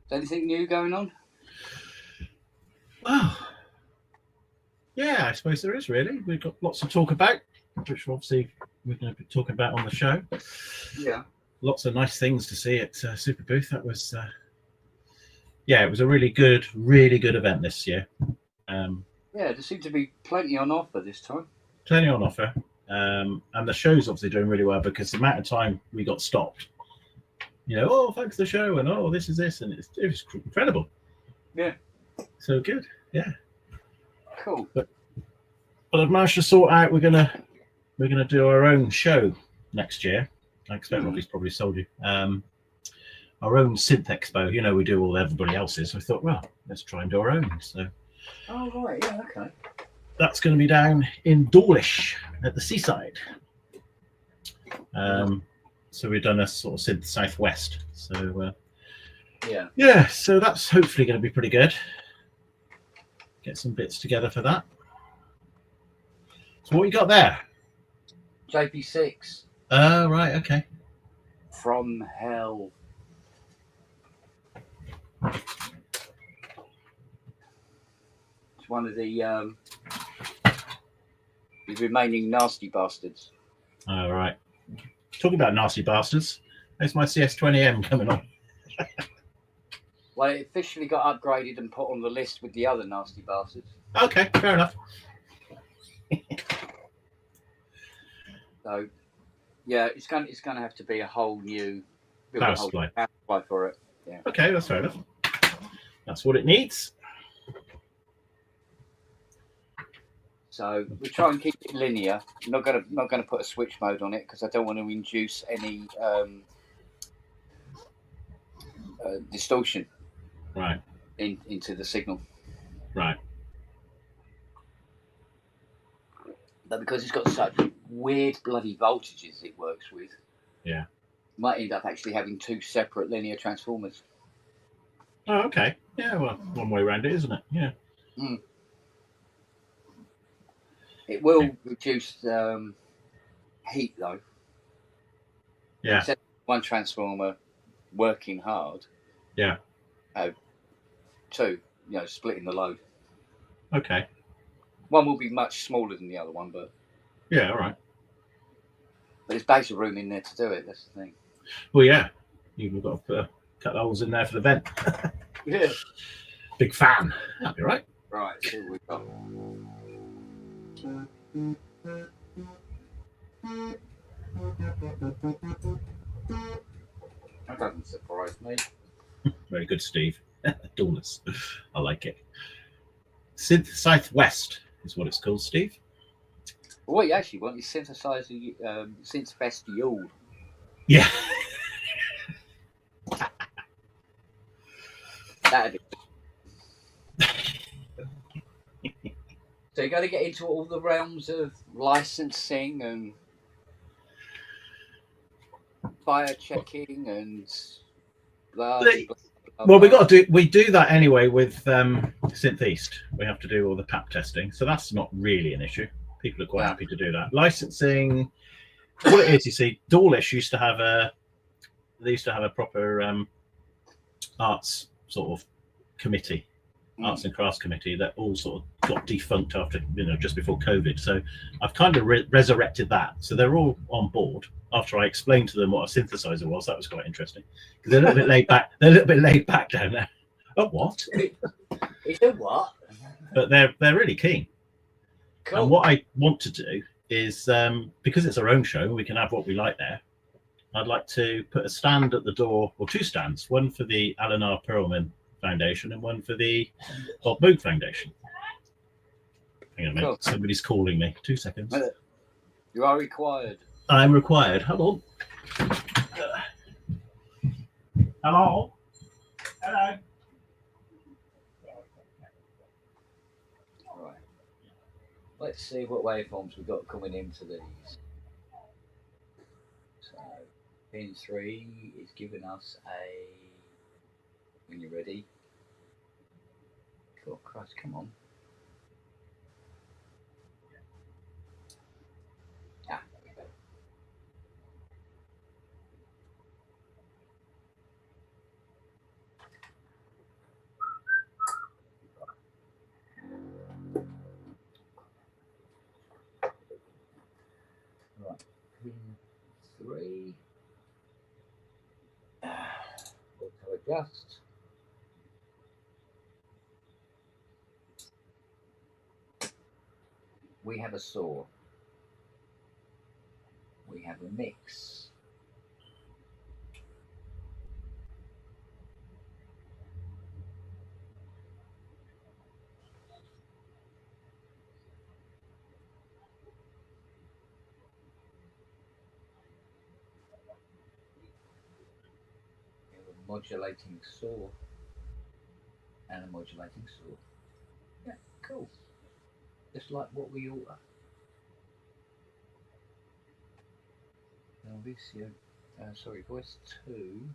Is anything new going on? Oh, yeah, I suppose there is really. We've got lots to talk about, which obviously we're going to be talking about on the show. Yeah. Lots of nice things to see at Super Booth. That was, yeah, it was a really good event this year. Yeah, there seemed to be plenty on offer this time. Plenty on offer. And the show's obviously doing really well because the amount of time we got stopped, oh, thanks for the show, and oh, this is this, and it was incredible. Yeah. So good, yeah. Cool. But I've managed to sort out we're gonna do our own show next year. I expect Robbie's probably sold you. Our own Synth expo. We do all everybody else's. So I thought, well, let's try and do our own. So. Oh right, yeah, okay. That's going to be down in Dawlish at the seaside. So we've done a sort of Synth Southwest. So yeah. So that's hopefully going to be pretty good. Get some bits together for that. So what you got there? JP6. Oh right, okay. From Hell. It's one of the remaining nasty bastards. All right. Talking about nasty bastards, there's my CS20M coming on. Well, it officially got upgraded and put on the list with the other nasty bastards. Okay, fair enough. So, yeah, it's going to have to be a whole new power supply for it. Yeah. Okay, that's fair enough. That's what it needs. So we try and keep it linear. I'm not gonna put a switch mode on it because I don't want to induce any distortion. Right. Into the signal. Right. But because it's got such weird bloody voltages it works with, yeah, you might end up actually having two separate linear transformers. Oh, okay. Yeah, well, one way around it, isn't it? Yeah. Mm. It will reduce heat though. Yeah. Instead of one transformer working hard. Yeah. Two, splitting the load. Okay. One will be much smaller than the other one, but yeah, all right. But there's bags of room in there to do it. That's the thing. Well, yeah, you've got to put a couple of holes in there for the vent. Yeah. Big fan. That'd be right. Right. See what we've got. That doesn't surprise me. Very good, Steve. Dullness. I like it. Synth Southwest is what it's called, Steve. Well, what you actually want is synthesizer Synth Fest Yule. Yeah. That'd be. So you got to get into all the realms of licensing and fire checking and blah, blah, blah, well, we do that anyway with Synth East. We have to do all the PAP testing, so that's not really an issue. People are quite happy to do that. Licensing, what it is, you see, Dawlish used to have a proper arts sort of committee, arts and crafts committee that all sort of got defunct after, just before COVID. So I've kind of resurrected that. So they're all on board. After I explained to them what a synthesizer was, that was quite interesting because they're a little bit laid back. They're a little bit laid back down there. Oh, what? It's a what? But they're really keen. Cool. And what I want to do is, because it's our own show, we can have what we like there. I'd like to put a stand at the door, or two stands, one for the Alan R. Perlman Foundation and one for the Bob Moog Foundation. Hang on a minute, cool. Somebody's calling me. 2 seconds. You are required. I'm required. Hold on. Hello? Hello? Right. Let's see what waveforms we've got coming into these. So, pin 3 is giving us a... When you're ready. Cool, Christ, come on. adjust. We have a saw. We have a mix. We have a modulating saw and a modulating saw. Yeah, cool. Just like what we order. Now this here, sorry, voice 2.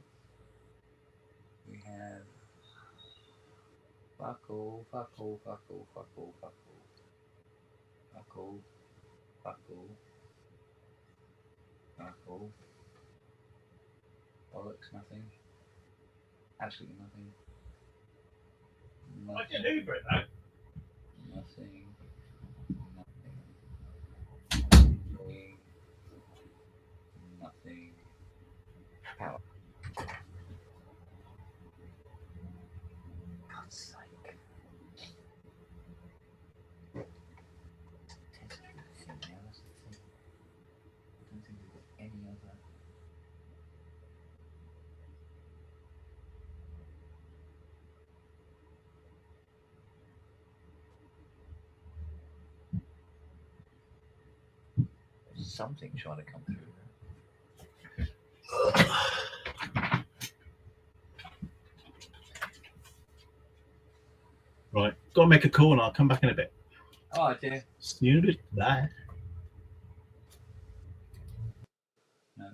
We have fuck all, fuck all, fuck all, fuck all, fuck all, fuck all, fuck all, fuck all, bollocks, nothing, absolutely nothing, I can Uber it though. nothing, nothing, nothing, power. God's sake. Test everything now, that's the thing. I don't think we've got any other. There's something trying to come through there. Right, got to make a call and I'll come back in a bit. Oh dear. Snooze it, bye. No.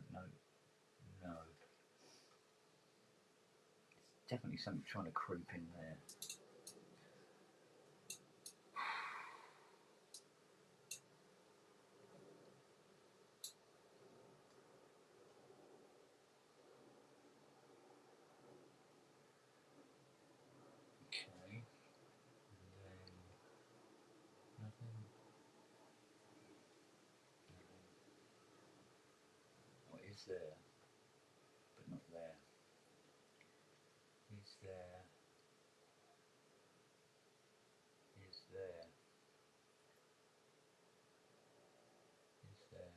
Definitely something trying to creep in there. Okay. And then nothing. What is there? But not there. Is there? Is there? Is there?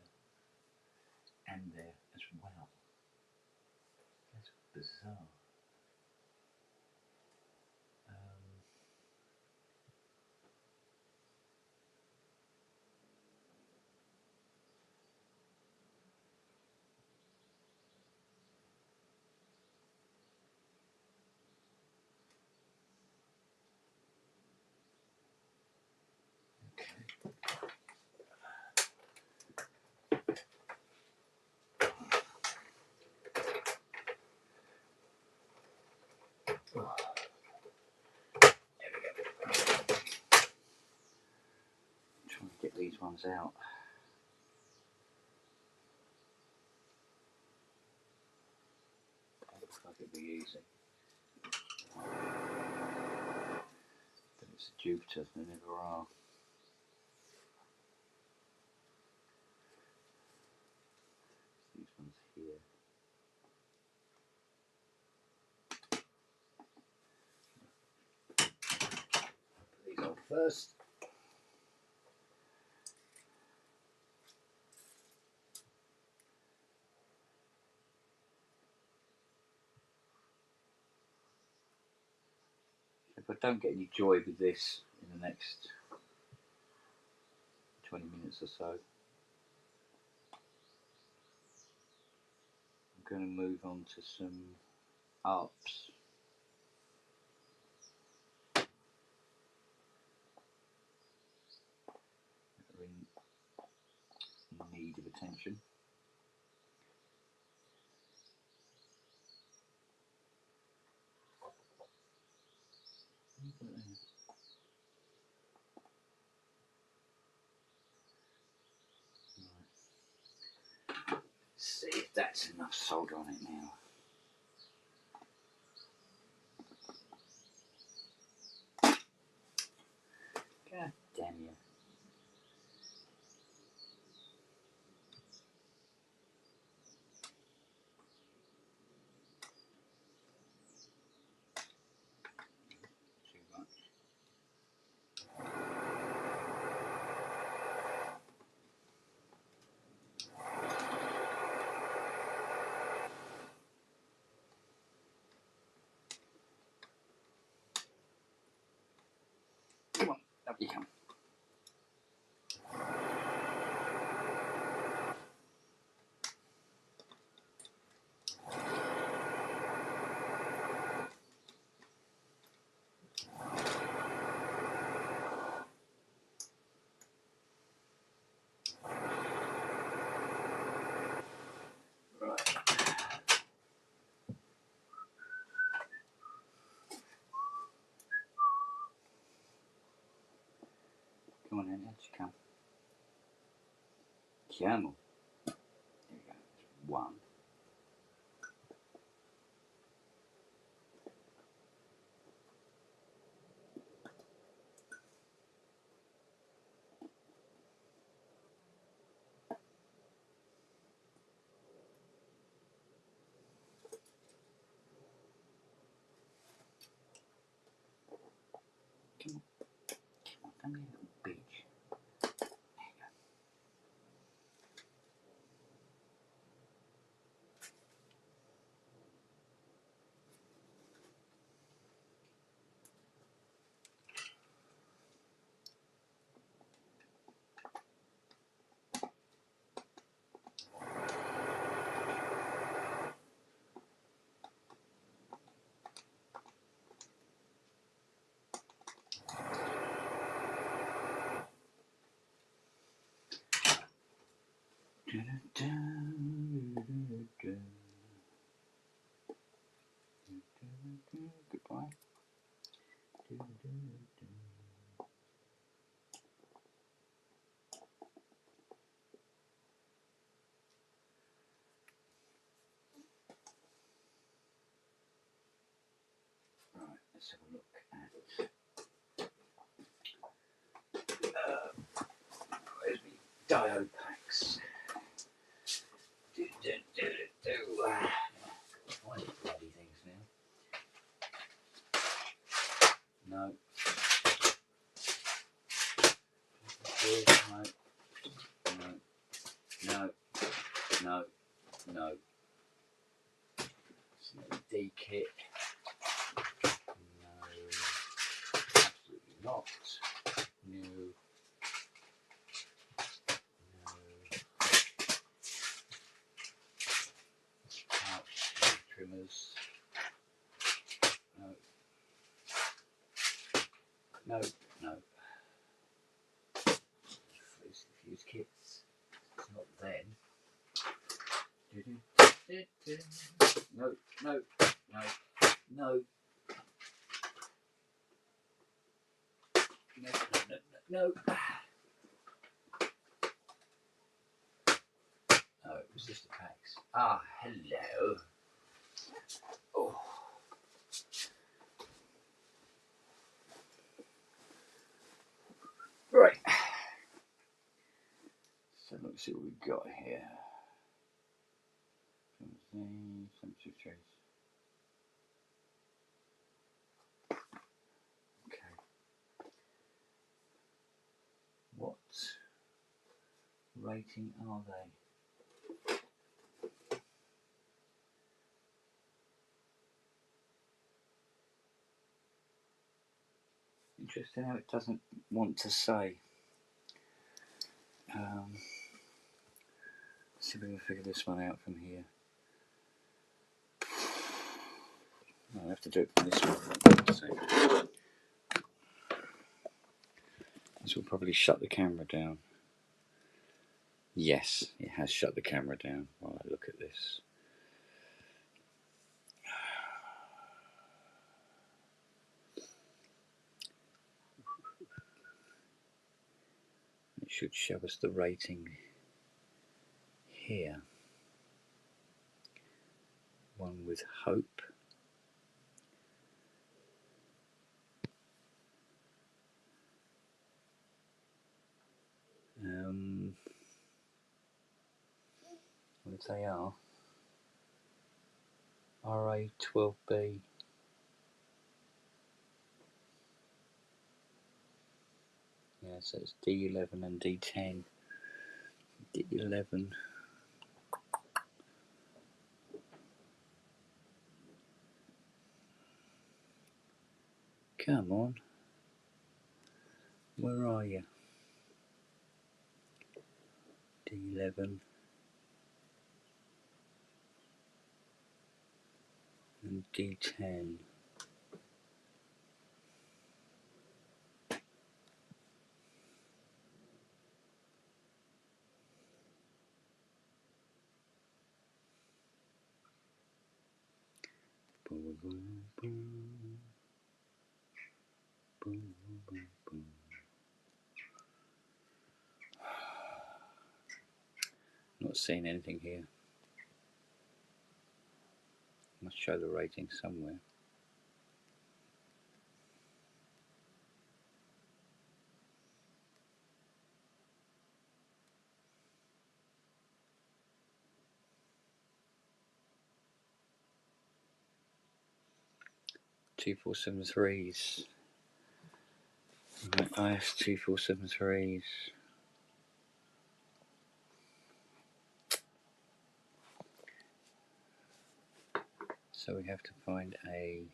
And there as well. That's bizarre. Trying to get these ones out. Looks like it'd be easy. But it's a Jupiter, they never are. These ones here. Put these on first. If I don't get any joy with this in the next 20 minutes or so, I'm going to move on to some ups. That are in need of attention. See if that's enough solder on it now. God damn you. you come. Come on then, out you come. Camel. There you go. One. Come on. Come on, come here, little bitch. Goodbye. Right, let's have a look at where's my diode packs. Find the bloody things now. No. No. It's no D kit. No. Absolutely not. No. Pouch trimmers. No. Fuse kits. It's not then. No. Oh, it was just the packs. Ah, hello. Oh. Right. So let's see what we've got here. Okay. What rating are they? Interesting how it doesn't want to say. See if we can figure this one out from here. No, I have to do it from this one. So, this will probably shut the camera down. Yes, it has shut the camera down while I look at this. It should show us the rating here. One with hope. What they are? RA12B. Yeah, so it's D11 and D10. D11. Come on. Where are you? D11 and D10. Not seeing anything here. Must show the rating somewhere. Two 473s. Right, IS 2473s. So we have to find an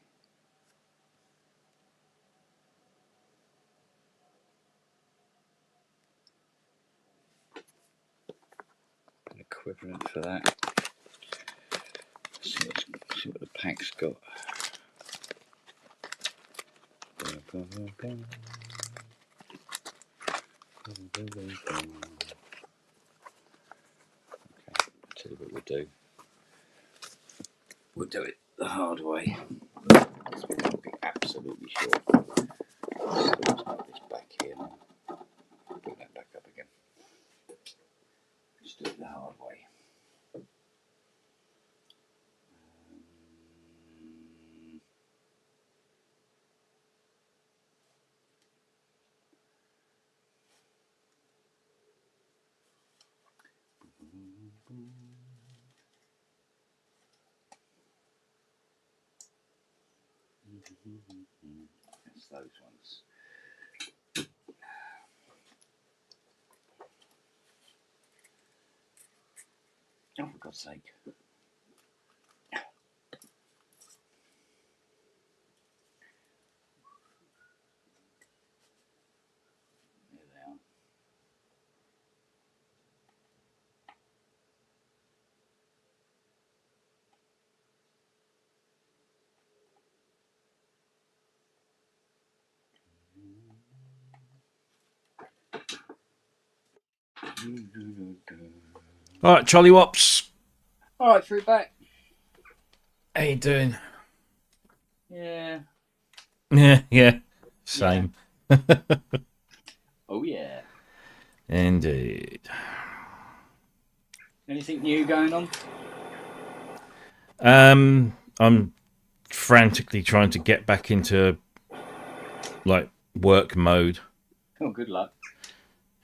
equivalent for that. See what the pack's got. Okay, I'll tell you what we'll do. We'll do it the hard way. Because we can't be absolutely sure. So let's put this back here now. Put that back up again. Let's do it the hard way. That's those ones. Oh, for God's sake. There they are. All right, Charlie Wops. All right, through back. How you doing? Yeah. Yeah. Same. Oh yeah. Indeed. Anything new going on? I'm frantically trying to get back into like work mode. Oh, good luck.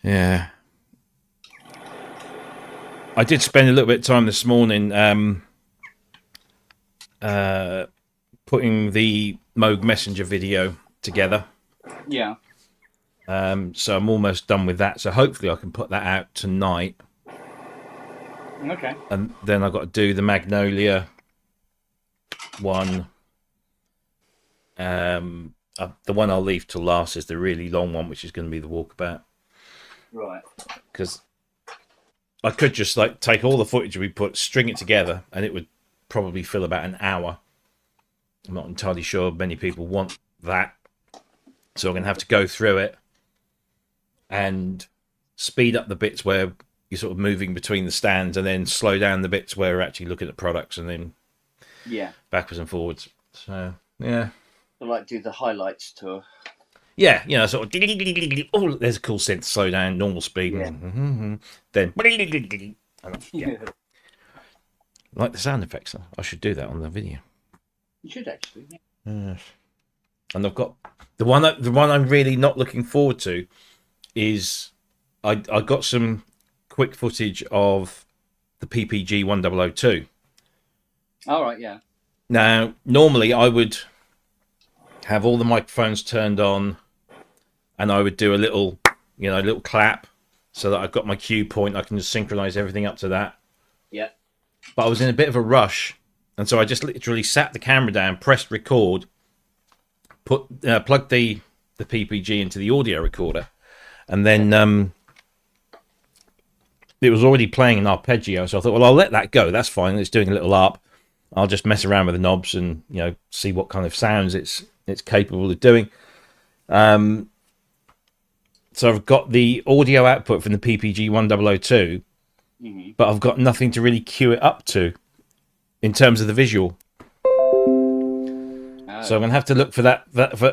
Yeah. I did spend a little bit of time this morning putting the Moog Messenger video together. Yeah. So I'm almost done with that. So hopefully I can put that out tonight. Okay. And then I've got to do the Magnolia one. The one I'll leave till last is the really long one, which is going to be the walkabout. Right. Because I could just like take all the footage we put, string it together, and it would probably fill about an hour. I'm not entirely sure many people want that, so I'm going to have to go through it and speed up the bits where you're sort of moving between the stands, and then slow down the bits where we're actually looking at products, and then backwards and forwards. So yeah. I like do the highlights tour. Yeah, you know, sort of. Oh, there's a cool synth. Slow down, normal speed. Yeah. Then. Yeah. Like the sound effects. I should do that on the video. You should actually. And I've got the one I'm really not looking forward to is I got some quick footage of the PPG 1002. All right, yeah. Now, normally I would have all the microphones turned on, and I would do a little clap so that I've got my cue point. I can just synchronize everything up to that. Yeah. But I was in a bit of a rush, and so I just literally sat the camera down, pressed record, plugged the the PPG into the audio recorder, and then it was already playing an arpeggio. So I thought, well, I'll let that go. That's fine. It's doing a little arp. I'll just mess around with the knobs and see what kind of sounds it's capable of doing. So I've got the audio output from the PPG 1002, but I've got nothing to really cue it up to in terms of the visual. So I'm going to have to look for that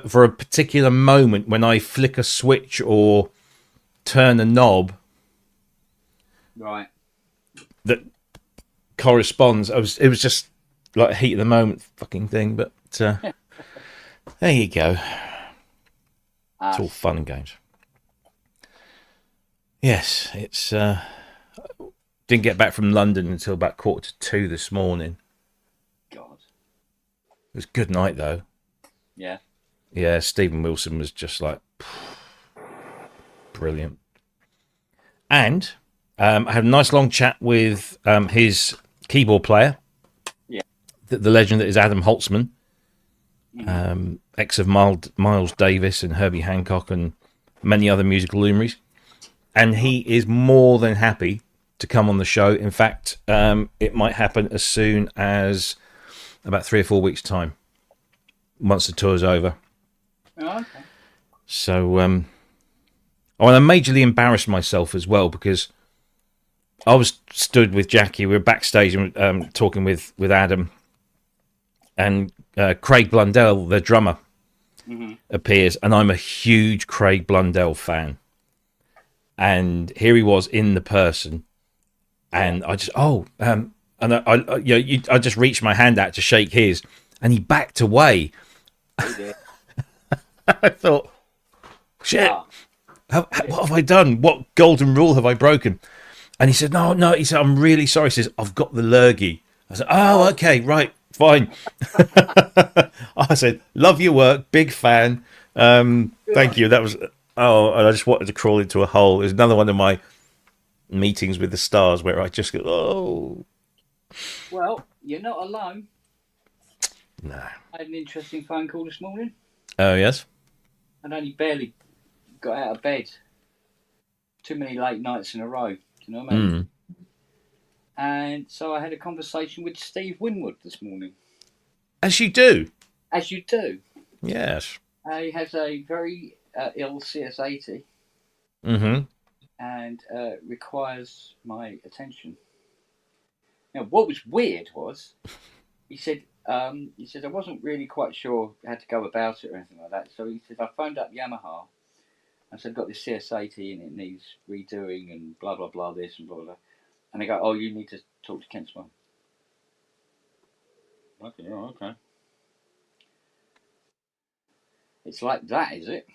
for a particular moment when I flick a switch or turn a knob. Right. That corresponds. It was just like a heat of the moment fucking thing, but there you go. It's all fun and games. Yes, it's didn't get back from London until about 1:45 this morning. God. It was a good night though. Yeah. Yeah, Stephen Wilson was just like brilliant. And I had a nice long chat with his keyboard player. Yeah. The legend that is Adam Holtzman, ex of Miles Davis and Herbie Hancock and many other musical luminaries. And he is more than happy to come on the show. In fact, it might happen as soon as about 3 or 4 weeks' time, once the tour's over. Oh, okay. So, and I majorly embarrassed myself as well because I was stood with Jackie. We were backstage and talking with Adam, and Craig Blundell, the drummer, appears, and I'm a huge Craig Blundell fan. And here he was in the person, and I just and I just reached my hand out to shake his, and he backed away. I thought, shit, what have I done? What golden rule have I broken? And he said, no. He said, I'm really sorry. He says, I've got the lurgy. I said, oh, okay, right, fine. I said, love your work, big fan. Thank you. That was, and I just wanted to crawl into a hole. It was another one of my meetings with the stars where I just go, oh. Well, you're not alone. No. I had an interesting phone call this morning. Oh, yes? I'd only barely got out of bed. Too many late nights in a row. Do you know what I mean? And so I had a conversation with Steve Winwood this morning. As you do. As you do. Yes. He has a very ill CS80 and requires my attention. Now, what was weird was he said I wasn't really quite sure how to go about it or anything like that. So he said I phoned up Yamaha. I said, I've got this CS80 and it needs redoing and blah, blah, blah, this and blah, blah. And they go, oh, you need to talk to Kent's mum. Okay. It's like that, is it?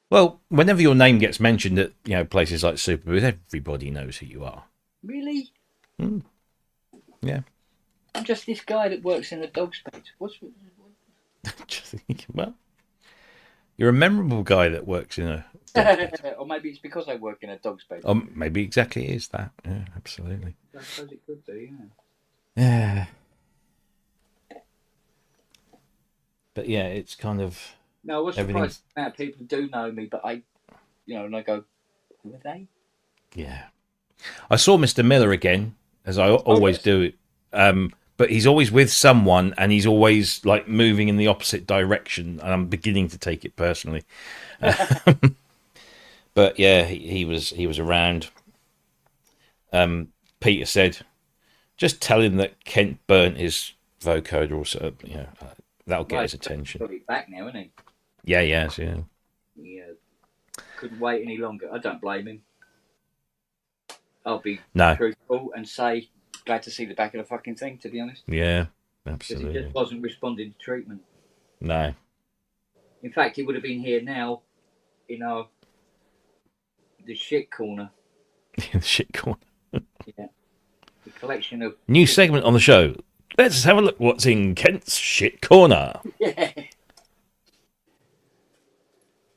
Well, whenever your name gets mentioned at places like Superbooth, everybody knows who you are. Really? Yeah. I'm just this guy that works in a dog's bed. What? Well, you're a memorable guy that works in a dog's bed. Or maybe it's because I work in a dog's bed. Maybe exactly is that. Yeah, absolutely. I suppose it could be, Yeah. But yeah, it's kind of... No, I was surprised that people do know me, but and I go, who are they? Yeah. I saw Mr. Miller again, as I always do. But he's always with someone, and he's always like moving in the opposite direction, and I'm beginning to take it personally. But yeah, he was around. Peter said, just tell him that Kent burnt his vocoder, or so, that'll get his attention. Got it back now, isn't he? Yeah, yes, yeah. He couldn't wait any longer. I don't blame him. I'll be truthful and say, glad to see the back of the fucking thing, to be honest. Yeah, Because absolutely. he just wasn't responding to treatment. No. In fact, he would have been here now in the shit corner. The shit corner. Yeah. The collection of... New segment on the show. Let's have a look what's in Kent's shit corner. Yeah.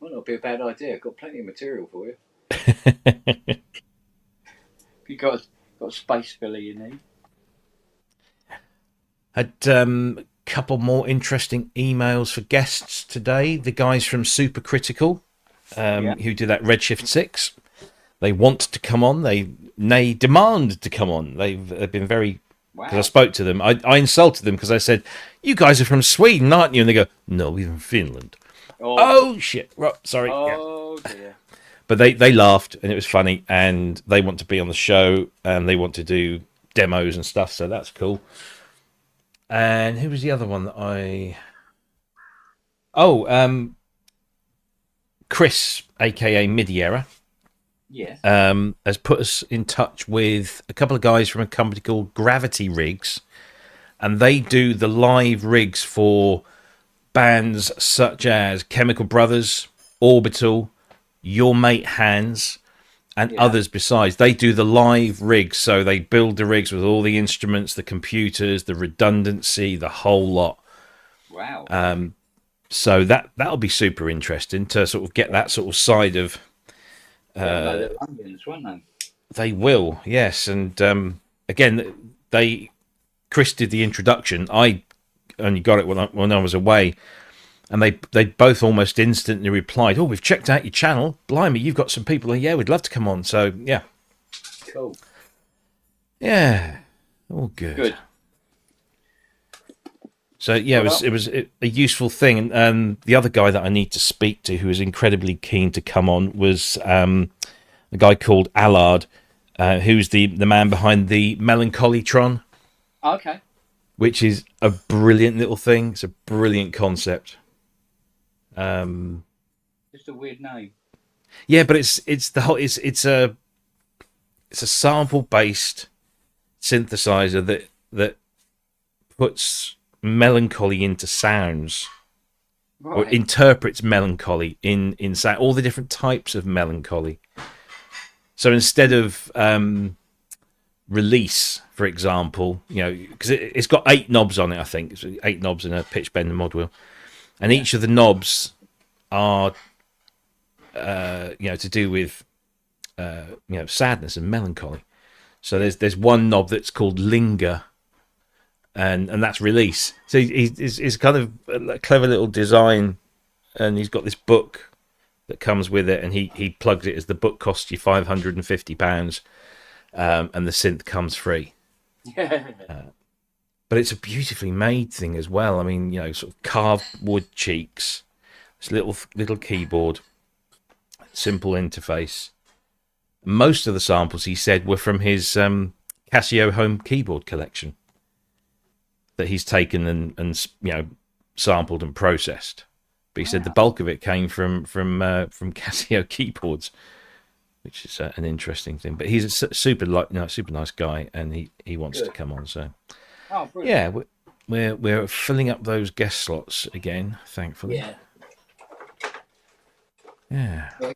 Might not be a bad idea. I've got plenty of material for you. You got space filler you need. Had couple more interesting emails for guests today. The guys from Supercritical, who did that Redshift 6, they want to come on. They demand to come on. They've been very... Because I spoke to them. I insulted them because I said, you guys are from Sweden, aren't you? And they go, no, we're from Finland. Oh shit. Right, sorry. Oh, dear. But they laughed, and it was funny, and they want to be on the show, and they want to do demos and stuff, so that's cool. And who was the other one that Chris, aka Midiera, has put us in touch with a couple of guys from a company called Gravity Rigs, and they do the live rigs for bands such as Chemical Brothers, Orbital, Your Mate Hands, and others besides. They do the live rigs, so they build the rigs with all the instruments, the computers, the redundancy, the whole lot. Wow. So that'll be super interesting to sort of get that sort of side of... They will, yes. And again, Chris did the introduction. I only got it when I was away. And they both almost instantly replied, oh, we've checked out your channel. Blimey, you've got some people. Yeah, we'd love to come on. So, yeah. Cool. Yeah. All good. So, yeah, it was a useful thing. And the other guy that I need to speak to who was incredibly keen to come on was a guy called Allard, who's the man behind the Melancholytron. Okay. Which is a brilliant little thing. It's a brilliant concept. Just a weird name. Yeah, but it's a sample based synthesizer that puts melancholy into sounds, or interprets melancholy in sound, all the different types of melancholy. So instead of release, for example, because it's got 8 knobs on it, I think it's 8 knobs in a pitch bend mod wheel, and each of the knobs are to do with sadness and melancholy. So there's one knob that's called linger, and that's release. So he's kind of a clever little design, and he's got this book that comes with it, and he plugs it as the book costs you £550, and the synth comes free. But it's a beautifully made thing as well. I mean, sort of carved wood cheeks, this little keyboard, simple interface. Most of the samples, he said, were from his Casio home keyboard collection that he's taken and sampled and processed. But he said the bulk of it came from Casio keyboards, which is an interesting thing. But he's a super nice guy, and he wants to come on. So yeah, we're filling up those guest slots again, thankfully. Yeah. I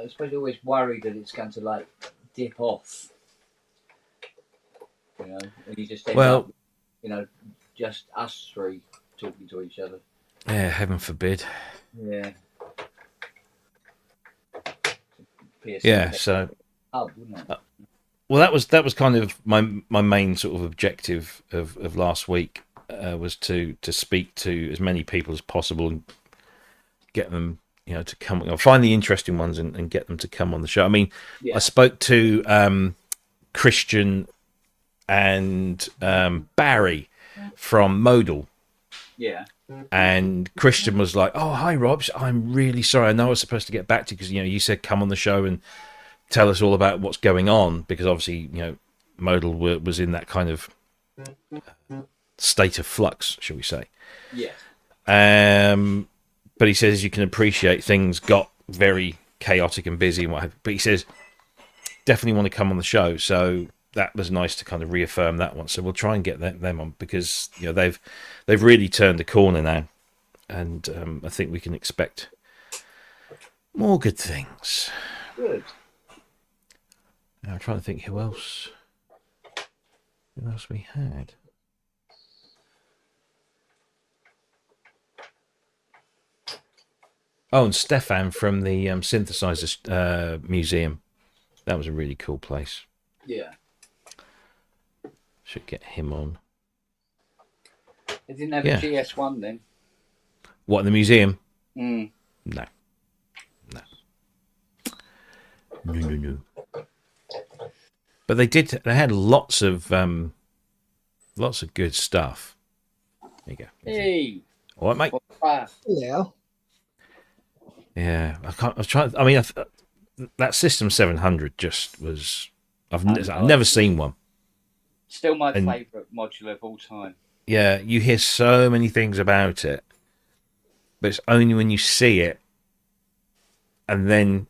suppose you're always worried that it's going to dip off. And you just end up, just us three talking to each other. Yeah, heaven forbid. Yeah. Yeah, so wouldn't it? well, that was kind of my main sort of objective of last week, was to speak to as many people as possible and get them to come, find the interesting ones and get them to come on the show. I mean, I spoke to Christian and Barry from Modal. Yeah. And Christian was like, "Oh, hi, Rob. I'm really sorry. I know I was supposed to get back to you because you said come on the show and tell us all about what's going on, because obviously Modal was in that kind of state of flux, shall we say?" Yeah. But he says, you can appreciate, things got very chaotic and busy and what have you. But he says definitely want to come on the show. So that was nice to kind of reaffirm that one. So we'll try and get them on, because they've really turned the corner now, and I think we can expect more good things. Good. Now I'm trying to think who else we had. Oh, and Stefan from the Synthesizer Museum. That was a really cool place. Yeah. Should get him on. They didn't have Yeah. a GS1 then. What, in the museum? Mm. No. No. But they did. They had lots of good stuff. There you go. Hey, All right, mate. Yeah. Yeah, I can't. I was trying. I mean, that System 700 just was. I've never seen one. Still my favourite modular of all time. Yeah, you hear so many things about it, but it's only when you see it and then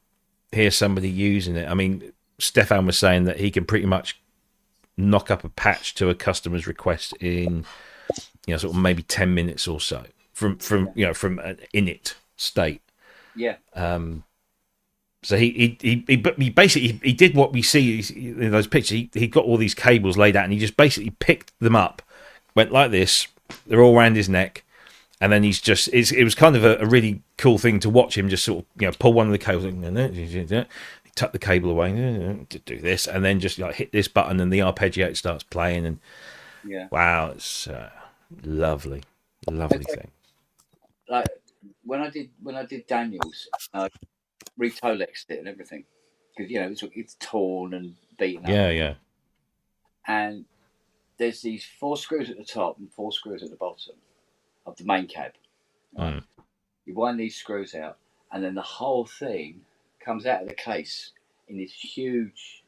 hear somebody using it. I mean, Stefan was saying that he can pretty much knock up a patch to a customer's request in, sort of maybe 10 minutes or so from from an init state. Yeah. So he basically he did what we see in those pictures. He got all these cables laid out, and he just basically picked them up, went like this. They're all around his neck, and then he's just. It was kind of a really cool thing to watch him just sort of pull one of the cables, tuck the cable away, do this, and then just hit this button, and the arpeggiator starts playing, and wow, it's lovely thing. Like when I did Daniels, retolexed it and everything because it's torn and beaten up. Yeah. And there's these 4 screws at the top and 4 screws at the bottom of the main cab. Right? You wind these screws out, and then the whole thing comes out of the case in this huge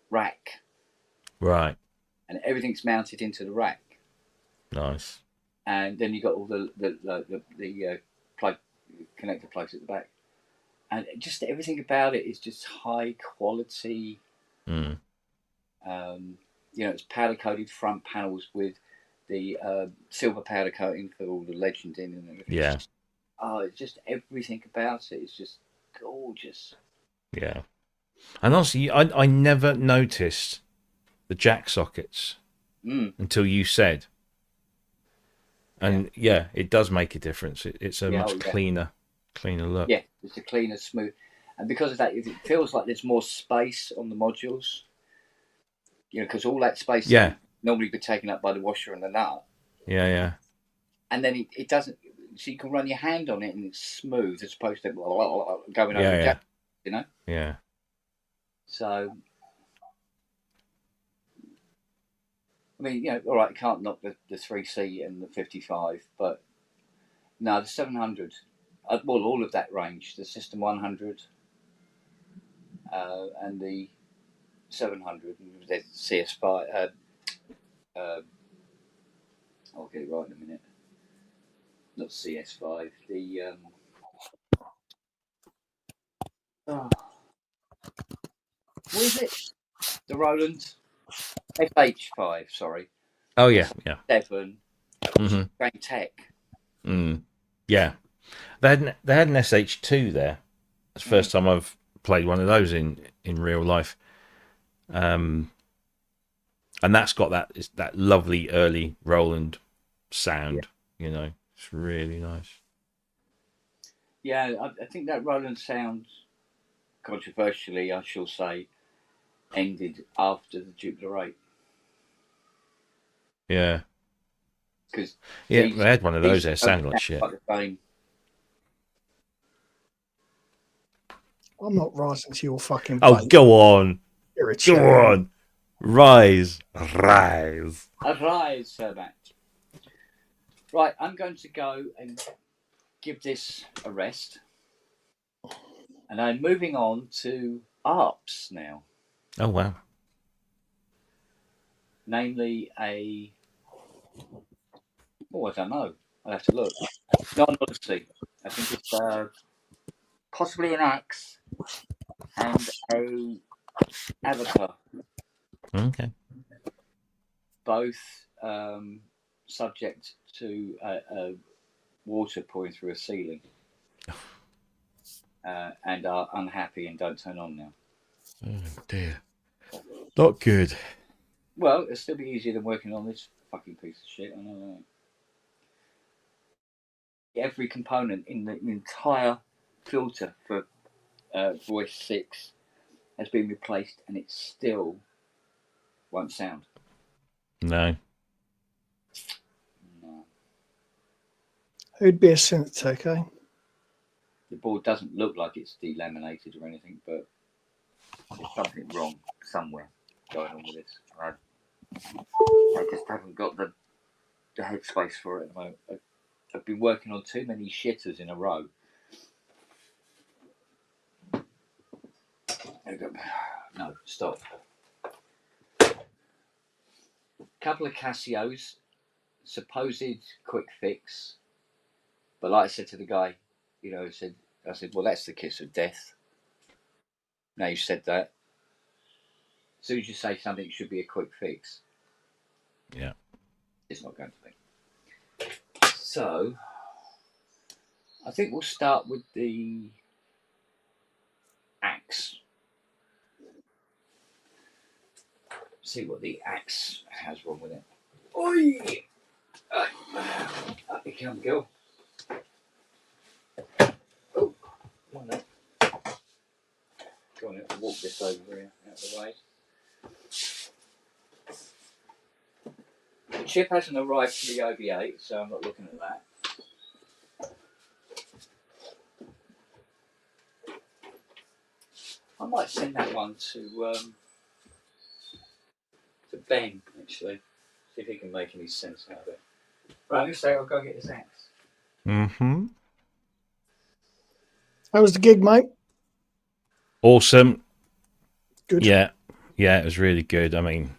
rack. Right. And everything's mounted into the rack. Nice. And then you got all the plug connector plugs at the back. And just everything about it is just high quality. It's powder coated front panels with the silver powder coating for all the legend in and everything. Yeah. It's just everything about it is just gorgeous. Yeah. And honestly, I never noticed the jack sockets until you said. And it does make a difference. It's a much cleaner look. Yeah, it's a cleaner, smooth. And because of that, it feels like there's more space on the modules. Because all that space normally be taken up by the washer and the nut. Yeah. And then it doesn't. So you can run your hand on it and it's smooth as opposed to going over the jack. Yeah. So, I mean, all right, can't knock the 3C and the 55, but no, the 700. Well, all of that range, the System 100 and the 700, the CS5. I'll get it right in a minute. Not CS5. The what is it? The Roland FH5. Sorry. Oh yeah. 7. Grand Tech. Yeah. They had an SH2 there. It's the first time I've played one of those in real life. And that's got that lovely early Roland sound. It's really nice. Yeah, I think that Roland sound, controversially, I shall say, ended after the Jupiter 8. Yeah. Because they had one of those there. Sounded like shit. I'm not rising to your fucking plate. Oh, go on. Go on. Rise, Sir Matt. Right, I'm going to go and give this a rest. And I'm moving on to ARPs now. Oh, wow. Namely I don't know. I'll have to look. Non-Odyssey. I think it's possibly an axe and a avatar. Okay. Both subject to water pouring through a ceiling. And are unhappy and don't turn on now. Oh dear. Not good. Well, it'll still be easier than working on this fucking piece of shit. I know that. Every component in the entire filter for Voice 6 has been replaced, and it still won't sound. No. Who'd be a synth tech, eh? The board doesn't look like it's delaminated or anything, but there's something wrong somewhere going on with this. I just haven't got the headspace for it at the moment. I've been working on too many shitters in a row. No, stop. Couple of Casios, supposed quick fix, but like I said to the guy, you know, I said, well, that's the kiss of death. Now you said that. As soon as you say something should be a quick fix, Yeah, it's not going to be. So, I think we'll start with the axe. See what the axe has wrong with it. Oi! Up you come, girl. Oh, one minute. Go on, I'll walk this over here out of the way. The chip hasn't arrived for the OB8, so I'm not looking at that. I might send that one to Ben, actually. See if he can make any sense out of it. Right, I'm going to say I'll go get his axe. mm-hmm. How was the gig, mate? Awesome. Good. Yeah, it was really good. I mean,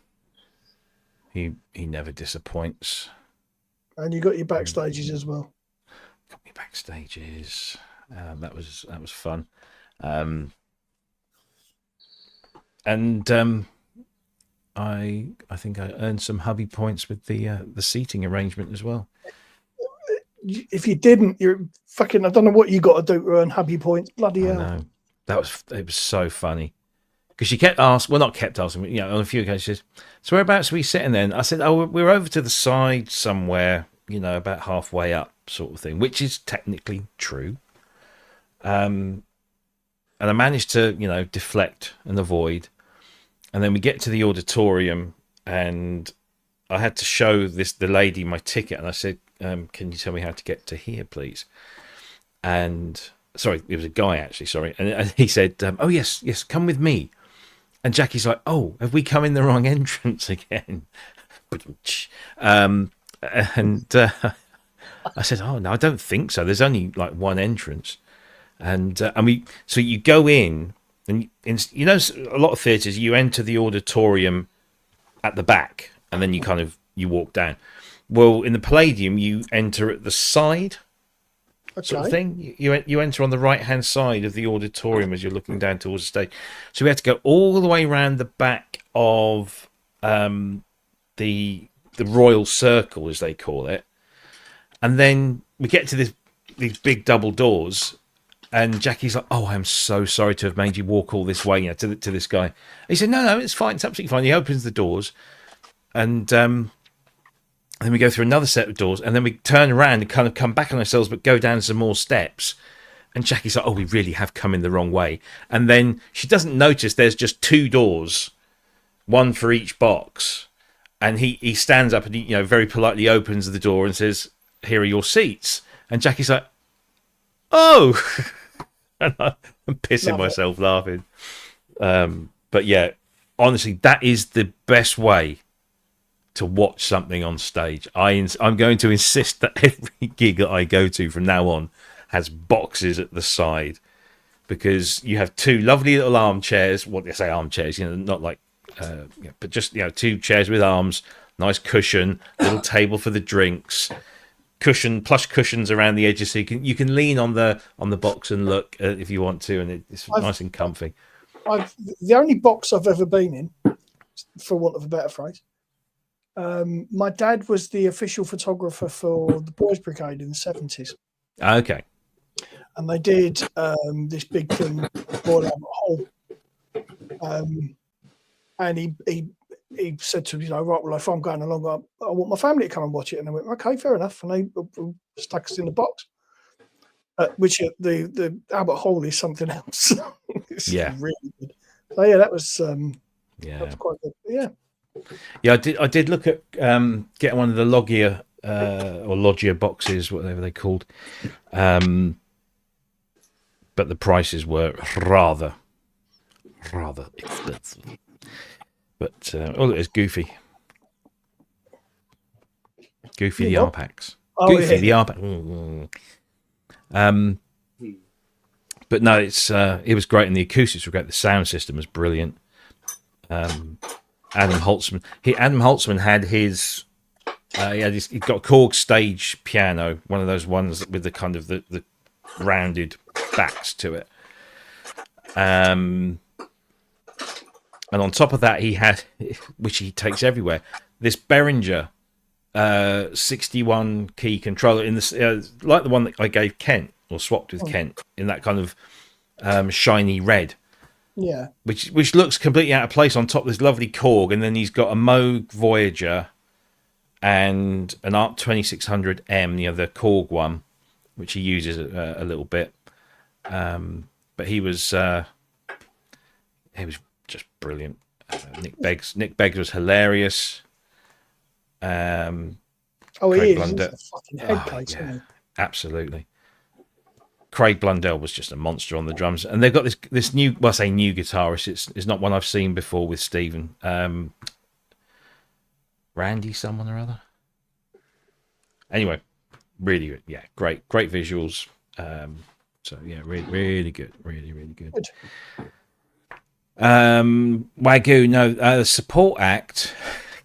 he never disappoints. And you got your backstages as well. Got me backstages. That was fun. I think I earned some hubby points with the seating arrangement as well. If you didn't, you're fucking. I don't know what you got to do to earn hubby points. Bloody hell! No, it was so funny because she kept asking. Well, not kept asking. You know, on a few occasions, she says, "So whereabouts are we sitting then?" I said, "Oh, we're over to the side somewhere. You know, about halfway up, sort of thing," which is technically true. And I managed to, you know, deflect and avoid. And then we get to the auditorium, and I had to show the lady my ticket, and I said, "Can you tell me how to get to here, please?" And sorry, it was a guy actually. Sorry, and he said, "Oh yes, come with me." And Jackie's like, "Oh, have we come in the wrong entrance again?" I said, "Oh no, I don't think so. There's only like one entrance." And so you go in, and you know, a lot of theatres, you enter the auditorium at the back, and then you walk down. Well, in the Palladium, you enter at the side, sort of thing. You enter on the right hand side of the auditorium as you're looking down towards the stage. So we had to go all the way around the back of the Royal Circle, as they call it, and then we get to these big double doors. And Jackie's like, "Oh, I'm so sorry to have made you walk all this way, you know, to this guy." And he said, "No, it's fine. It's absolutely fine." He opens the doors, and then we go through another set of doors, and then we turn around and kind of come back on ourselves, but go down some more steps. And Jackie's like, "Oh, we really have come in the wrong way." And then she doesn't notice there's just two doors, one for each box. And he stands up and he, you know, very politely opens the door and says, "Here are your seats." And Jackie's like, "Oh." And I'm pissing myself laughing. But yeah, honestly, that is the best way to watch something on stage. I'm going to insist that every gig that I go to from now on has boxes at the side, because you have two lovely little armchairs. What they say, armchairs, you know, not like, but just, you know, two chairs with arms, nice cushion, little table for the drinks. Plush cushions around the edges, so you can lean on the box and look if you want to, and it's nice and comfy. The only box I've ever been in, for want of a better phrase, my dad was the official photographer for the Boys Brigade in the 70s. Okay. And they did this big thing, Royal Albert Hall. And he said to me, you know, "Right, well, if I'm going along, I want my family to come and watch it." And I went, "Okay, fair enough." And they stuck us in the box, which the Albert Hall is something else. It's really good. So yeah, that was quite good. Yeah. Yeah, I did look at getting one of the Logia or Logia boxes, whatever they're called. But the prices were rather expensive. But oh, it's Goofy. Goofy the what? R-Packs. Oh, Goofy yeah. the R-Pack. But no, it was great, and the acoustics were great. The sound system was brilliant. Adam Holtzman. Adam Holtzman had his. He got a Korg stage piano, one of those ones with the kind of the rounded backs to it. And on top of that, he had, which he takes everywhere, this Behringer 61 key controller in this, like the one that I gave Kent or swapped with Kent, in that kind of shiny red. Yeah. Which looks completely out of place on top of this lovely Korg, and then he's got a Moog Voyager and an ARP 2600M, the Korg one, which he uses a little bit. But he was just brilliant. Nick Beggs was hilarious. Oh, Craig he is. Blundell. He's a fucking head case, isn't he? Absolutely. Craig Blundell was just a monster on the drums, and they've got this new, well, I say new guitarist. It's not one I've seen before with Stephen. Randy, someone or other. Anyway, really good. Yeah, great visuals. So yeah, really good, really good. Wagyu, no, the support act.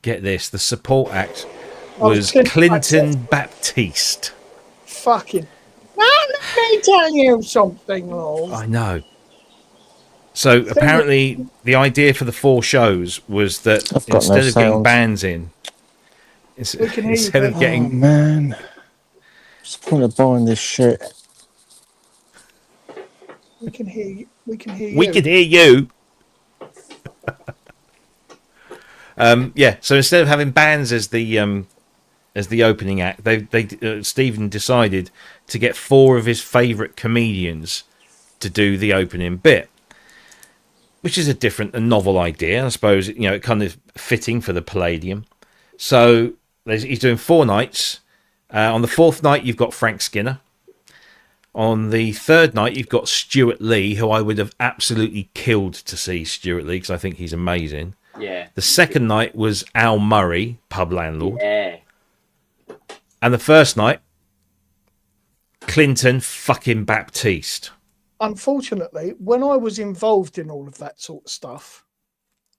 Get this, the support act was Clinton Baptiste. Fucking. Let me tell you something, Lord. I know. So apparently, the idea for the 4 shows was that instead of getting bands in, instead of getting, oh man, what's the point of buying this shit? We can hear you. We can hear you. We can hear you. Yeah. So instead of having bands as the opening act, Stephen decided to get 4 of his favourite comedians to do the opening bit, which is a different and novel idea. I suppose it kind of fitting for the Palladium. So he's doing 4 nights. On the 4th night, you've got Frank Skinner. On the 3rd night, you've got Stuart Lee, who I would have absolutely killed to see Stuart Lee, because I think he's amazing. Yeah. The 2nd night was Al Murray, pub landlord. Yeah. And the 1st night, Clinton fucking Baptiste. Unfortunately, when I was involved in all of that sort of stuff,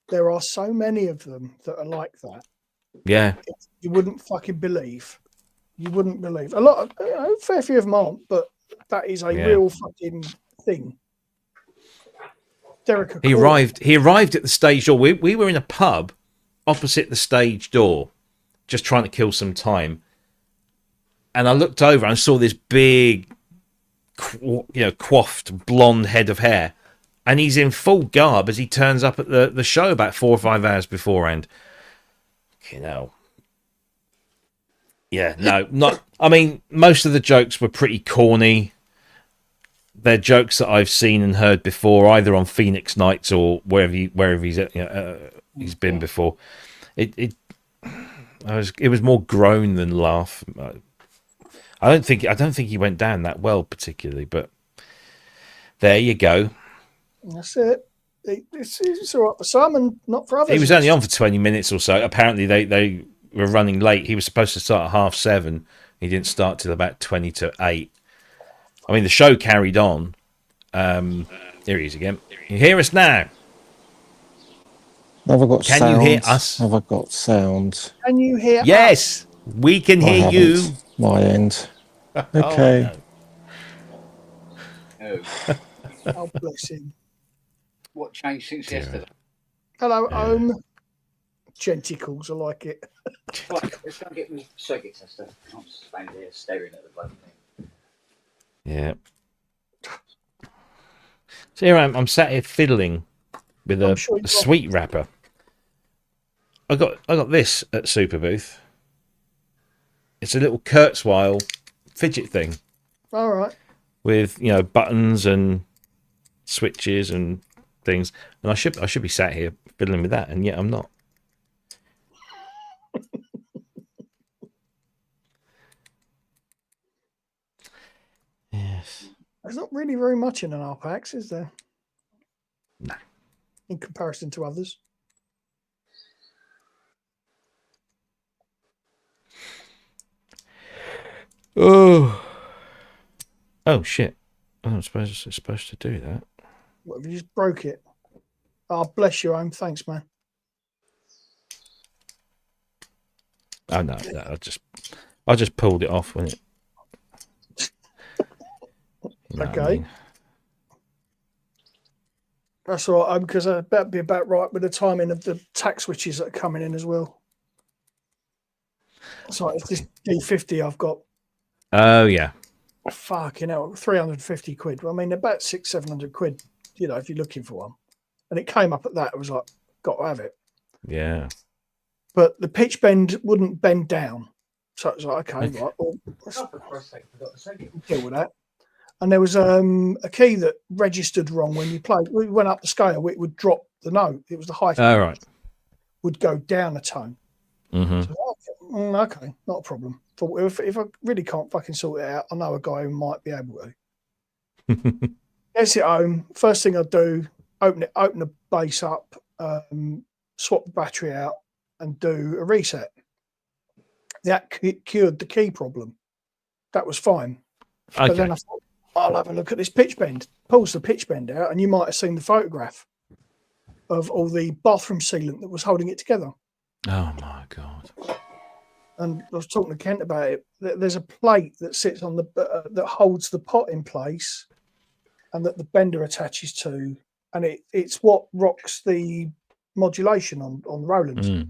there are so many of them that are like that. Yeah. You wouldn't fucking believe. You wouldn't believe. A lot of, a fair few of them aren't, but that is a real fucking thing. Derek, He arrived at the stage door. We were in a pub opposite the stage door, just trying to kill some time. And I looked over and saw this big, coiffed blonde head of hair, and he's in full garb as he turns up at the show about 4 or 5 hours beforehand. Yeah, no, not. I mean, most of the jokes were pretty corny. They're jokes that I've seen and heard before, either on Phoenix Nights or wherever he's been before. It was more groan than laugh. I don't think he went down that well particularly, but there you go. That's it. It's all right for some and not for others. He was only on for 20 minutes or so. Apparently they were running late. He was supposed to start at 7:30. He didn't start till about 20 to 8. I mean, the show carried on. Here he is again. You hear us now? Have I got Can sound? you hear us? Have I got sound? Can you hear us? Yes, we can hear you. My end. Okay. Oh, Oh, bless him. what changed since yesterday? Hello, Genticles, I like it. Right, let's go and get me circuit tester. I'm standing there staring at the bloody thing. Yeah. So here I'm sat here fiddling with a sweet wrapper. I got this at Super Booth. It's a little Kurzweil fidget thing. All right. With buttons and switches and things, and I should be sat here fiddling with that, and yet I'm not. Yes. There's not really very much in an RPAX, is there? No. In comparison to others. Oh. Oh shit! I'm supposed to do that. What, have you just broke it? Oh, bless you, thanks, man. Oh no, I just pulled it off when it. You know Okay. what I mean? That's all right, because that'd be about right with the timing of the tack switches that are coming in as well. So it's this D50 I've got. Oh yeah. Fucking hell, 350 quid. Well, I mean, they're about 600-700 quid, you know, if you're looking for one. And it came up at that. I was like, got to have it. Yeah. But the pitch bend wouldn't bend down. So it was like, okay, right, well, let's deal with that. And there was a key that registered wrong when you played. We went up the scale, it would drop the note. It was the high All right. would go down a tone. Mm-hmm. So, okay, not a problem. Thought if I really can't fucking sort it out, I know a guy who might be able to. Gets it home. First thing I do, open the base up, swap the battery out, and do a reset. That cured the key problem. That was fine. Okay. But then I thought, I'll have a look at this pitch bend. Pulls the pitch bend out, and you might have seen the photograph of all the bathroom sealant that was holding it together. Oh my god. And I was talking to Kent about it. There's a plate that sits on the that holds the pot in place, and that the bender attaches to, and it's what rocks the modulation on Roland's. Mm.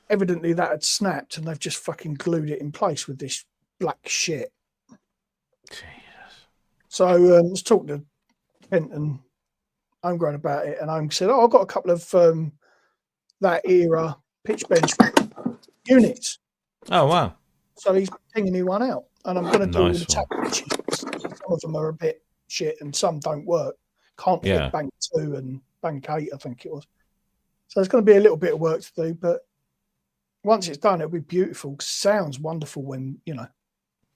Evidently, that had snapped, and they've just fucking glued it in place with this black shit. Jesus. So I was talking to Kent and Homegrown about it, and Home said, "Oh, I've got a couple of that era pitch bend units." Oh wow. So he's pinging me one out, and I'm going to do all the Nice tap pitches. Some of them are a bit shit, and some don't work. Can't Yeah. hit bank 2 and bank 8, I think it was. So it's going to be a little bit of work to do, but once it's done, it'll be beautiful. Sounds wonderful when, you know.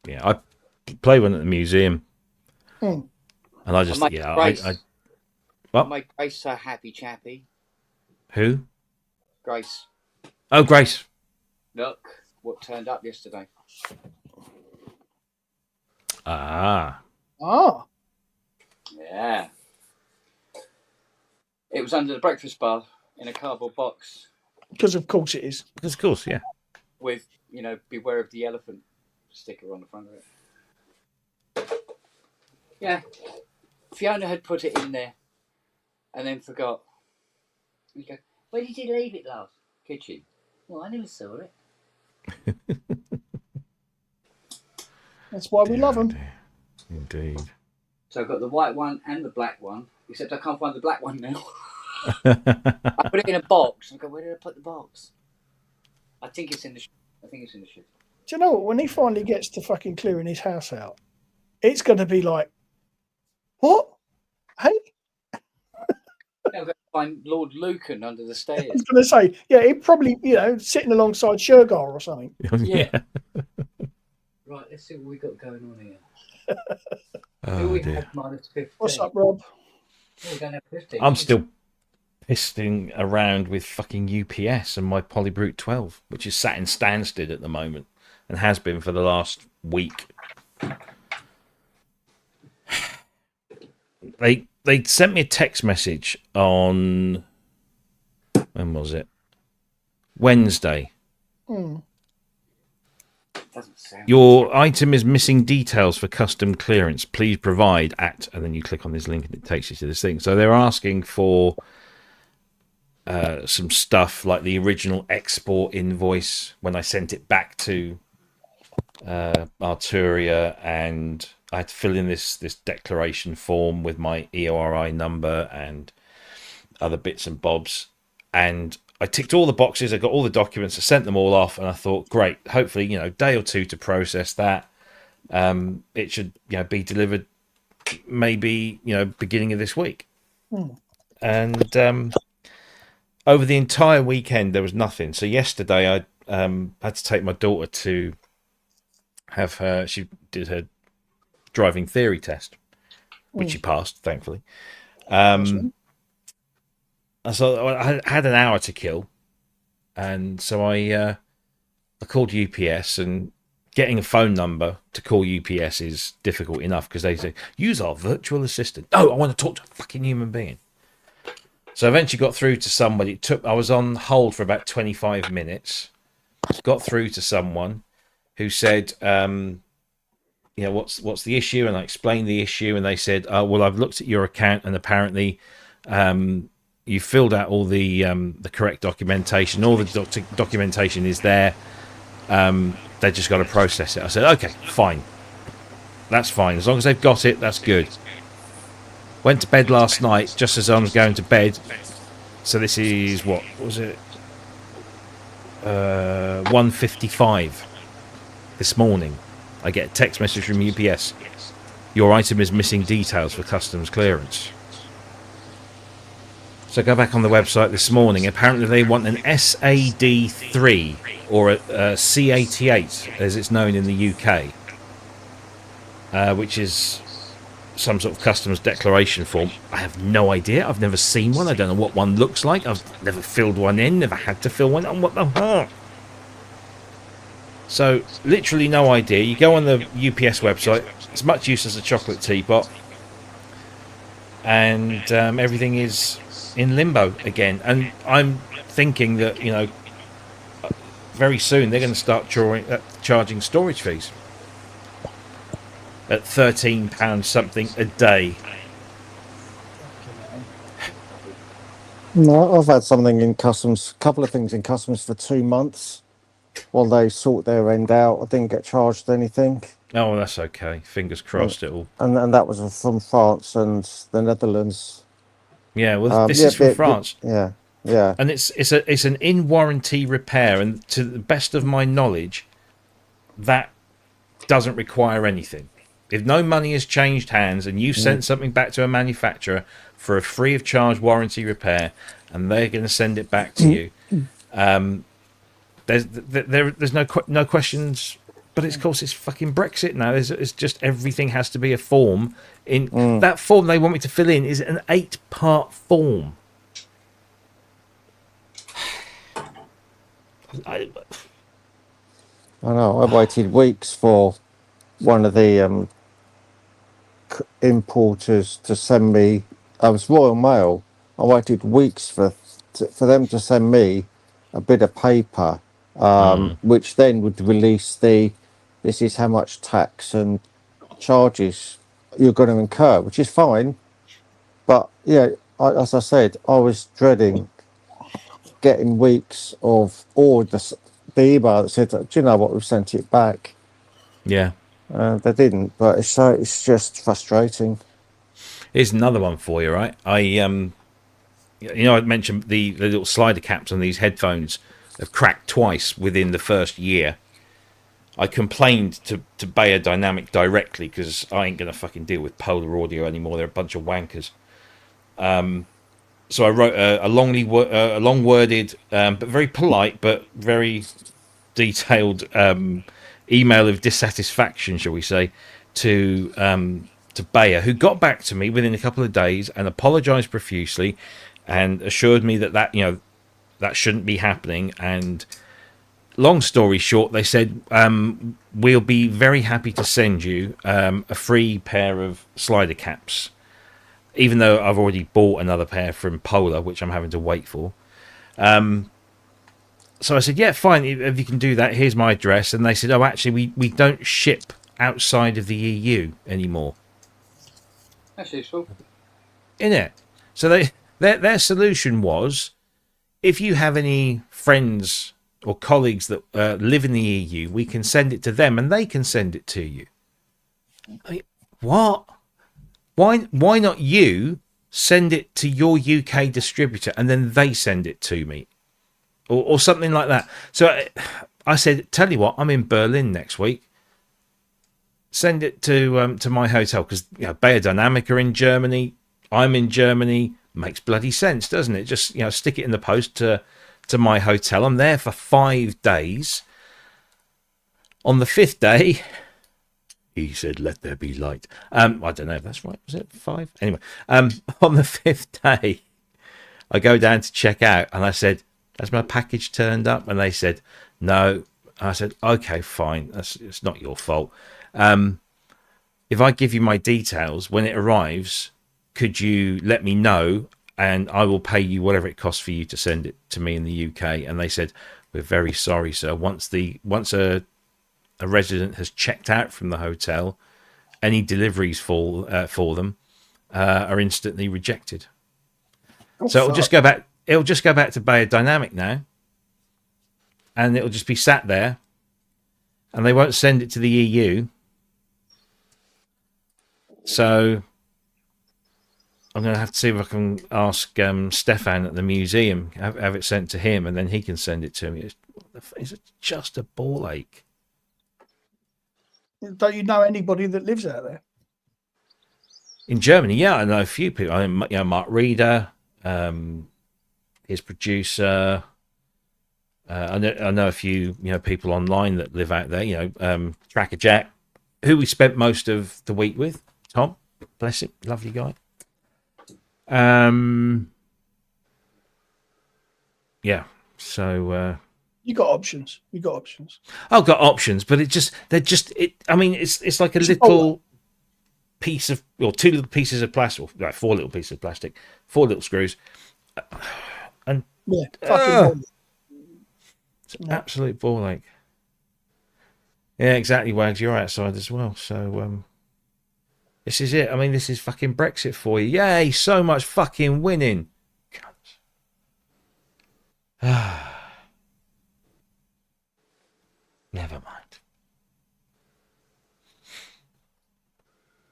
Yeah, I play one at the museum, Mm. and I just Mike yeah, Grace. I what? Make Grace a happy chappy. Who? Grace, Oh, Grace. look what turned up yesterday. Ah. Ah, Yeah. It was under the breakfast bar in a cardboard box because of course it is. Of course, yeah. with, beware of the elephant sticker on the front of it. Yeah. Fiona had put it in there and then forgot. You go, where did you leave it last? Kitchen. Well, I never saw it. That's why we love them. Dear. Indeed. So I've got the white one and the black one, except I can't find the black one now. I put it in a box. I go, where did I put the box? I think it's in the shed. Do you know what? When he finally gets to fucking clearing his house out, it's going to be like, what? Hey? Now I've got to find Lord Lucan under the I stairs. was going to say, yeah, he'd probably, sitting alongside Shergar or something. Yeah. Right, let's see what we got going on here. Oh, we dear. had minus 15. What's up, Rob? Oh, we're going to have 15. I'm still pissing around with fucking UPS and my Polybrute 12, which is sat in standstill at the moment and has been for the last week. They sent me a text message on, when was it? Wednesday. Hmm. Doesn't sound. Your item is missing details for custom clearance. Please provide at, and then you click on this link and it takes you to this thing. So they're asking for some stuff like the original export invoice when I sent it back to Arturia, and I had to fill in this declaration form with my EORI number and other bits and bobs. And I ticked all the boxes. I got all the documents. I sent them all off, and I thought, great. Hopefully, day or two to process that. It should, be delivered maybe, beginning of this week. And over the entire weekend, there was nothing. So yesterday, I had to take my daughter to have her. She did her driving theory test, which he passed, thankfully. So I had an hour to kill, and so I called UPS, and getting a phone number to call UPS is difficult enough because they say, use our virtual assistant. No, I want to talk to a fucking human being. So I eventually got through to somebody. I was on hold for about 25 minutes, got through to someone who said, what's the issue? And I explained the issue, and they said, well, I've looked at your account, and apparently you filled out all the correct documentation. All the documentation is there. They just got to process it. I said, okay, fine. That's fine. As long as they've got it, that's good. Went to bed last night, just as I was going to bed. So this is, what was it? 1:55 this morning. I get a text message from UPS. Your item is missing details for customs clearance. So I go back on the website this morning. Apparently they want an SAD3 or a C88, as it's known in the UK, which is some sort of customs declaration form. I have no idea. I've never seen one. I don't know what one looks like. I've never filled one in, never had to fill one in. What the fuck? So, literally no idea. You go on the UPS website. It's much use as a chocolate teapot. And everything is in limbo again. And I'm thinking that, very soon they're going to start charging storage fees at £13 something a day. No, I've had something in customs, a couple of things in customs for 2 months while they sort their end out. I didn't get charged anything. Oh, well, that's okay. Fingers crossed it all. And that was from France and the Netherlands. Yeah, well, this is from France. Yeah. And it's an in warranty repair, and to the best of my knowledge, that doesn't require anything. If no money has changed hands and you've sent something back to a manufacturer for a free of charge warranty repair, and they're going to send it back to you, there's no questions. But of course, it's fucking Brexit now. It's just everything has to be a form. In that form they want me to fill in is an 8-part form. I know. I waited weeks for one of the importers to send me. I was Royal Mail. I waited weeks for them to send me a bit of paper, which then would release this is how much tax and charges you're going to incur, which is fine. But yeah, as I said, I was dreading getting weeks of the email that said, do you know what, we've sent it back. Yeah. They didn't, but it's just frustrating. Here's another one for you, right? I mentioned the little slider caps on these headphones have cracked twice within the first year. I complained to Bayer Dynamic directly because I ain't going to fucking deal with Polar Audio anymore. They're a bunch of wankers. So I wrote a long-worded, but very polite, but very detailed email of dissatisfaction, shall we say, to Bayer, who got back to me within a couple of days and apologised profusely and assured me that shouldn't be happening. And long story short, they said, we'll be very happy to send you a free pair of slider caps, even though I've already bought another pair from Polar, which I'm having to wait for. So I said, yeah, fine, if you can do that, here's my address. And they said, oh, actually, we don't ship outside of the EU anymore. That's useful. Innit? So their solution was, if you have any friends or colleagues that live in the EU, we can send it to them and they can send it to you. I mean, what? Why not you send it to your UK distributor and then they send it to me? Or something like that. So I said, tell you what, I'm in Berlin next week. Send it to my hotel, because Bayer Dynamic are in Germany. I'm in Germany. Makes bloody sense, doesn't it? Just stick it in the post to my hotel. I'm there for 5 days. On the 5th day, He said, "Let there be light." I don't know if that's right. Was it 5? Anyway, on the 5th day, I go down to check out, and I said, "Has my package turned up?" And they said, "No." I said, "Okay, fine. It's not your fault. If I give you my details when it arrives, could you let me know, and I will pay you whatever it costs for you to send it to me in the UK?" And they said, "We're very sorry, sir. Once a resident has checked out from the hotel, any deliveries for them are instantly rejected." So it'll just go back. It'll just go back to Biodynamic now, and it'll just be sat there, and they won't send it to the EU. So I'm going to have to see if I can ask Stefan at the museum, have it sent to him, and then he can send it to me. It's just a ball ache. Don't you know anybody that lives out there? In Germany, yeah, I know a few people. I know Mark Reeder, his producer. I know a few people online that live out there. Tracker Jack, who we spent most of the week with. Tom, bless him, lovely guy. Yeah. So You got options. I've got options, but I mean, it's like a little piece of, or 2 little pieces of plastic, or like 4 little pieces of plastic, 4 little screws, and Yeah, fucking it's an absolute ball ache. Yeah, exactly, Wags. You're outside as well, so this is it. I mean, this is fucking Brexit for you. Yay, so much fucking winning. Never mind.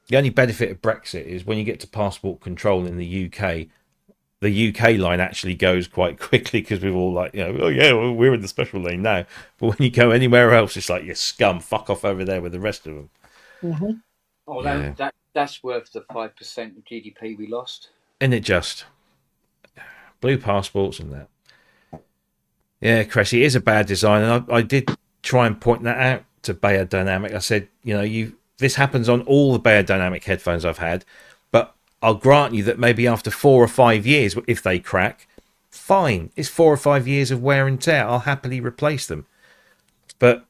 The only benefit of Brexit is when you get to passport control in the UK line actually goes quite quickly, because we're all like, oh yeah, well, we're in the special lane now. But when you go anywhere else, it's like, you scum, fuck off over there with the rest of them. Mm-hmm. Oh, Yeah. that's worth the 5% of GDP we lost. Isn't it just? Blue passports and that. Yeah, Cressy, it is a bad design. And I did try and point that out to Biodynamic. I said, this happens on all the Biodynamic headphones I've had, but I'll grant you that maybe after 4 or 5 years, if they crack, fine. It's 4 or 5 years of wear and tear. I'll happily replace them. But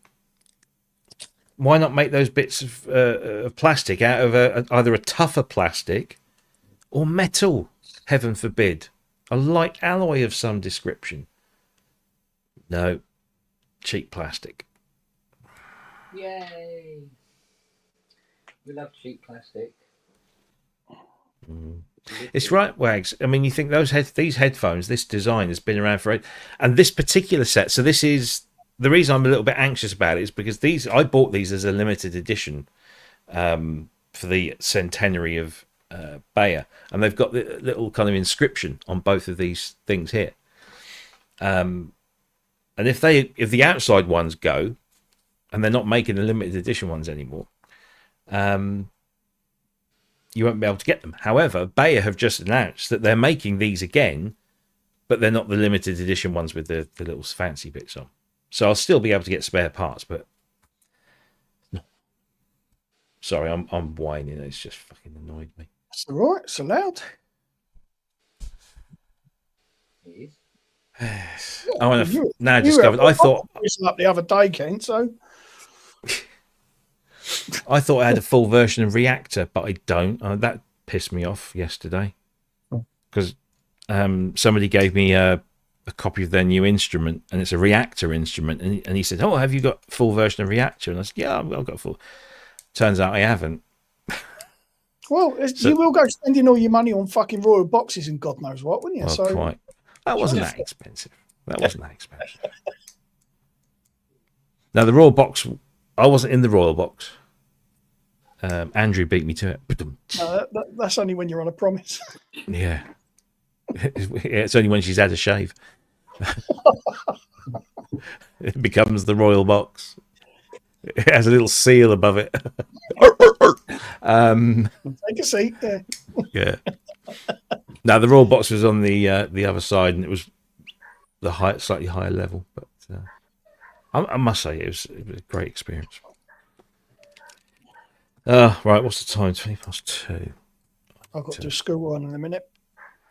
why not make those bits of plastic out of either a tougher plastic or metal, heaven forbid, a light alloy of some description? No, cheap plastic. Yay! We love cheap plastic. It's right, Wags. I mean, you think these headphones, this design has been around for, and this particular set. So this is the reason I'm a little bit anxious about it, is because I bought these as a limited edition for the centenary of Bayer, and they've got the little kind of inscription on both of these things here. And if the outside ones go, and they're not making the limited edition ones anymore, you won't be able to get them. However, Bayer have just announced that they're making these again, but they're not the limited edition ones with the little fancy bits on. So I'll still be able to get spare parts, but no. Sorry, I'm whining. It's just fucking annoyed me. That's all right. It's allowed. It is. I want to now discovered. I thought up the other day, Ken. So I thought I had a full version of Reactor, but I don't. That pissed me off yesterday, because somebody gave me a copy of their new instrument, and it's a Reactor instrument, and he said, "Oh, have you got full version of Reactor?" And I said, "Yeah, I've got full." Turns out I haven't. Well, you will go spending all your money on fucking Royal boxes and God knows what, wouldn't you? Well, So quite. That wasn't that expensive. Now, the Royal box, I wasn't in the Royal box. Andrew beat me to it. no, that's only when you're on a promise. Yeah. It's only when she's had a shave. It becomes the Royal box. It has a little seal above it. Take a seat. Yeah. Now the Royal box was on the other side, and it was the slightly higher level. But I must say it was a great experience. Right, what's the time? 2:20. I've got to do a school run in a minute.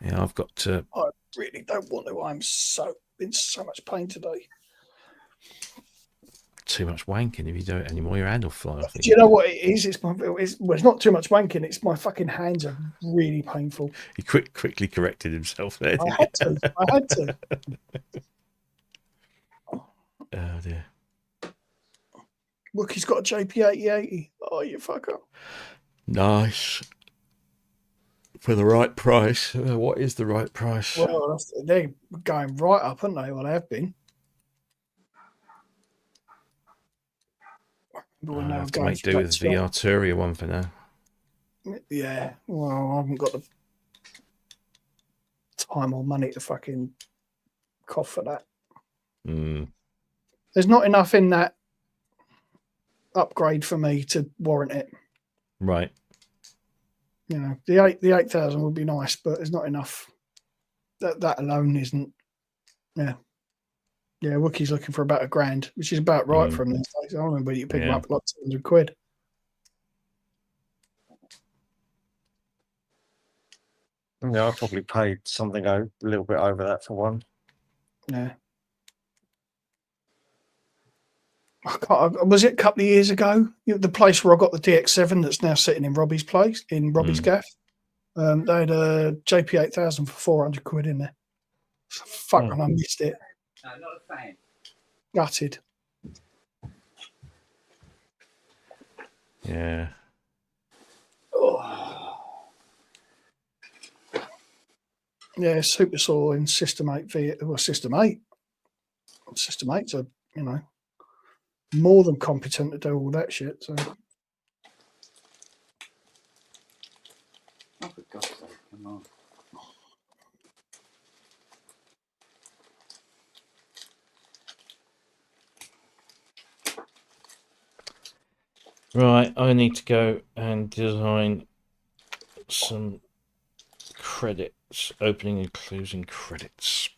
Yeah, I've got to. I really don't want to. I'm in so much pain today. Too much wanking. If you do it anymore, your hand will fly off. Do you know what it is? It's not too much wanking. It's my fucking hands are really painful. He quickly corrected himself there. I had to. Oh dear. Look, he's got a JP8080. Oh, you fucker. Nice. For the right price. What is the right price? Well, they're going right up, aren't they? Well, they have been. I have to make do with the Arturia one for now. Yeah, well, I haven't got the time or money to fucking cough for that. There's not enough in that upgrade for me to warrant it. Right. You know, the 8,000 would be nice, but there's not enough. That alone isn't. Yeah. Yeah, Wookie's looking for about $1,000, which is about right for him these days. I remember you pick him up like 200 quid. Yeah, I probably paid something a little bit over that for one. Yeah. Was it a couple of years ago? The place where I got the DX7 that's now sitting in Robbie's place, in Robbie's gaff. They had a JP8000 for 400 quid in there. Fuck, and I missed it. No, not a fan. Gutted. Yeah. Oh. Yeah, Super Saw in System 8 System 8. System 8's are, you know, more than competent to do all that shit. So. Oh, for God's sake, come on. Right, I need to go and design some credits, opening and closing credits.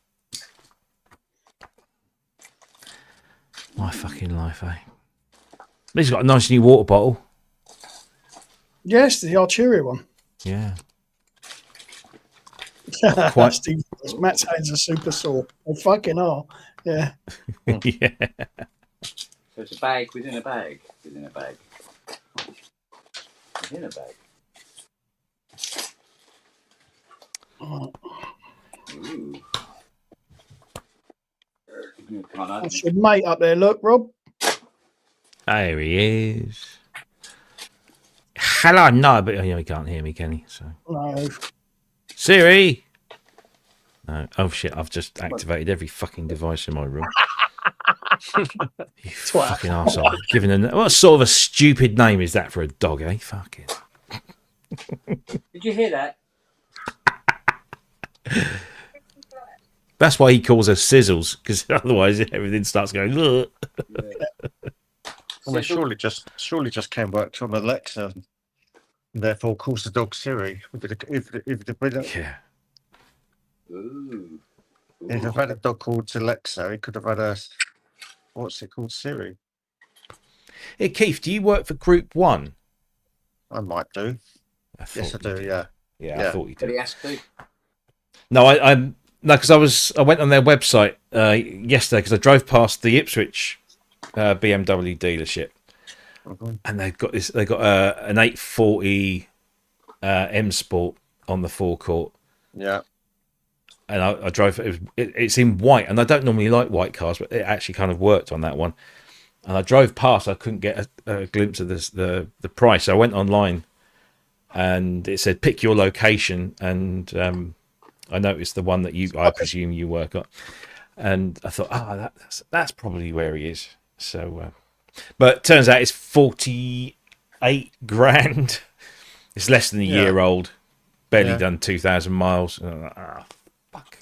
My fucking life, eh? He's got a nice new water bottle. Yes, the Arturia one. Yeah. Quite. Matt's hands are Super Saw. They fucking are. Yeah. Yeah. So it's a bag within a bag within a bag. Within a bag. Ooh. That's your mate up there, look, Rob. There he is. Hello, no, but he can't hear me, can he? So. No. Siri! No. Oh shit, I've just activated every fucking device in my room. You fucking arsehole. What sort of a stupid name is that for a dog, eh? Fucking. Did you hear that? That's why he calls us Sizzles, because otherwise everything starts going. Ugh. Well, they surely just came back from Alexa, and therefore calls the dog Siri. Yeah. Ooh. If he'd had a dog called Alexa, he could have had a what's it called, Siri. Hey Keith, do you work for Group 1? I might do. Yes, I do. Yeah. I thought you did. But he has to. No, no, because I went on their website yesterday because I drove past the Ipswich BMW dealership, and they've got this. They got an 840 M Sport on the forecourt. Yeah. And I drove. It's in white, and I don't normally like white cars, but it actually kind of worked on that one. And I drove past. I couldn't get a glimpse of the price. So I went online, and it said pick your location, and I noticed the one that I presume you work at, and I thought, that's probably where he is. So, but it turns out it's 48 grand. It's less than a year old, barely done 2,000 miles. Fuck.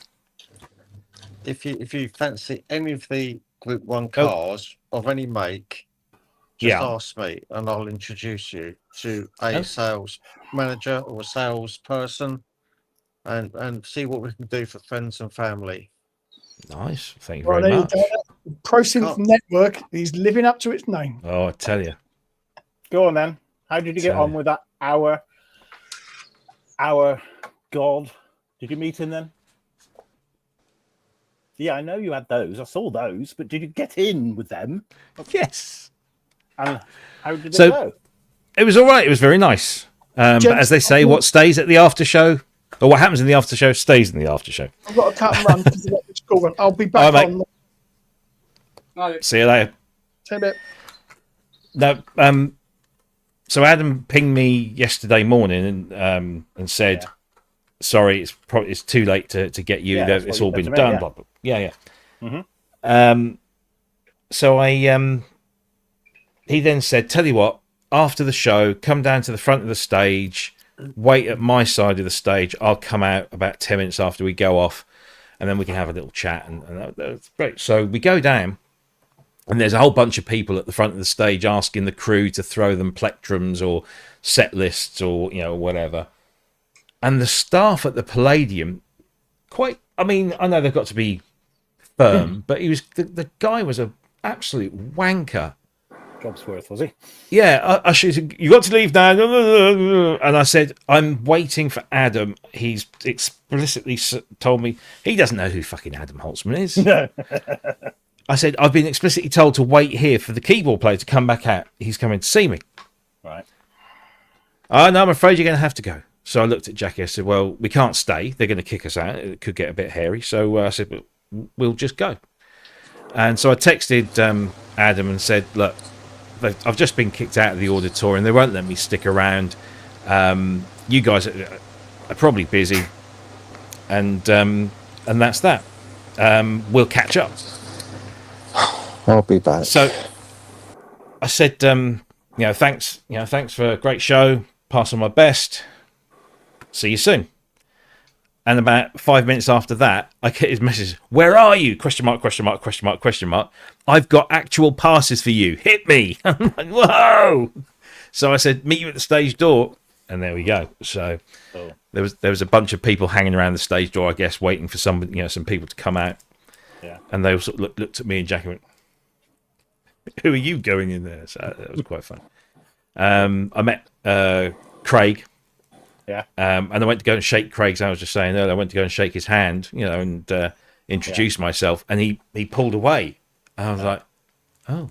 If you fancy any of the Group 1 cars of any make, just ask me, and I'll introduce you to a sales manager or a salesperson. And see what we can do for friends and family. Nice. Thank you very much. ProSynth Network is living up to its name. Oh, I tell you. Go on, then. How did you get on with that our God? Did you meet him then? Yeah, I know you had those. I saw those, but did you get in with them? Yes. And how did it So- go? It was all right. It was very nice. But as they say, what stays at the after show, or what happens in the after show, stays in the after show. I've got to cut and run because I've got the school run. I'll be back All right, on. See you later. See you in a bit. No, so Adam pinged me yesterday morning and said, "Sorry, it's too late to get you. Yeah, that's It's what all you said been to me, done." yeah. Blah, blah. Yeah. Mhm. So he then said, "Tell you what, after the show, come down to the front of the stage, wait at my side of the stage. I'll come out about 10 minutes after we go off, and then we can have a little chat." And that's great. So we go down. And there's a whole bunch of people at the front of the stage asking the crew to throw them plectrums or set lists or, whatever. And the staff at the Palladium, I know they've got to be firm, but the guy was an absolute wanker. Job's worth, was he? Yeah, I said, "You got to leave now." And I said, "I'm waiting for Adam." He's explicitly told me he doesn't know who fucking Adam Holtzman is. No. I said, "I've been explicitly told to wait here for the keyboard player to come back out. He's coming to see me." Right. "Oh, no, I'm afraid you're going to have to go." So I looked at Jackie. I said, "Well, we can't stay. They're going to kick us out. It could get a bit hairy." So I said, "Well, we'll just go." And so I texted Adam and said, "Look, I've just been kicked out of the auditorium. They won't let me stick around. You guys are probably busy. And that's that. We'll catch up." I'll be back. So I said, thanks for a great show. Pass on my best. See you soon. And about 5 minutes after that, I get his message. "Where are you? Question mark, question mark, question mark, question mark. I've got actual passes for you. Hit me." I'm like, whoa. So I said, "Meet you at the stage door." And there we go. So there was a bunch of people hanging around the stage door, I guess, waiting for some people to come out. Yeah. And they all sort of looked at me, and Jackie went, "Who are you going in there?" So that was quite fun. I met Craig. Yeah. And I went to go and shake Craig's. I was just saying earlier, I went to go and shake his hand, and introduce myself. And he pulled away. And I was like, "Oh,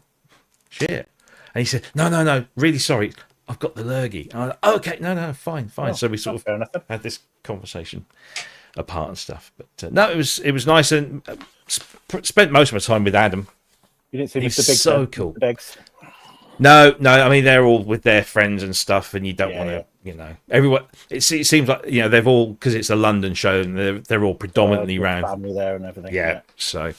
shit." And he said, No, really sorry. I've got the lurgy. And I was like, "Oh, okay, no, fine." Oh, So we sort of fair enough. had this conversation apart and stuff. But no, it was nice, and spent most of my time with Adam. You didn't see He's Mr. Big so then, cool. Mr. Beggs? No, I mean, they're all with their friends and stuff, and you don't Yeah, want to, everyone. It seems like they've all, because it's a London show, and they're all predominantly around. Family there and everything. Yeah. So,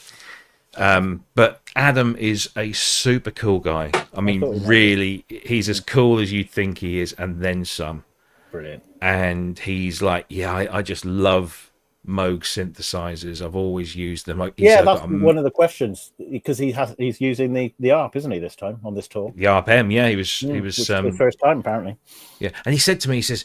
but Adam is a super cool guy. I mean, really, he's as cool as you'd think he is, and then some. Brilliant. And he's like, I just love Moog synthesizers. I've always used them. That's one of the questions, because he's using the ARP, isn't he, this time on this tour? The RPM, yeah, he was the first time apparently. Yeah, and he said to me, he says,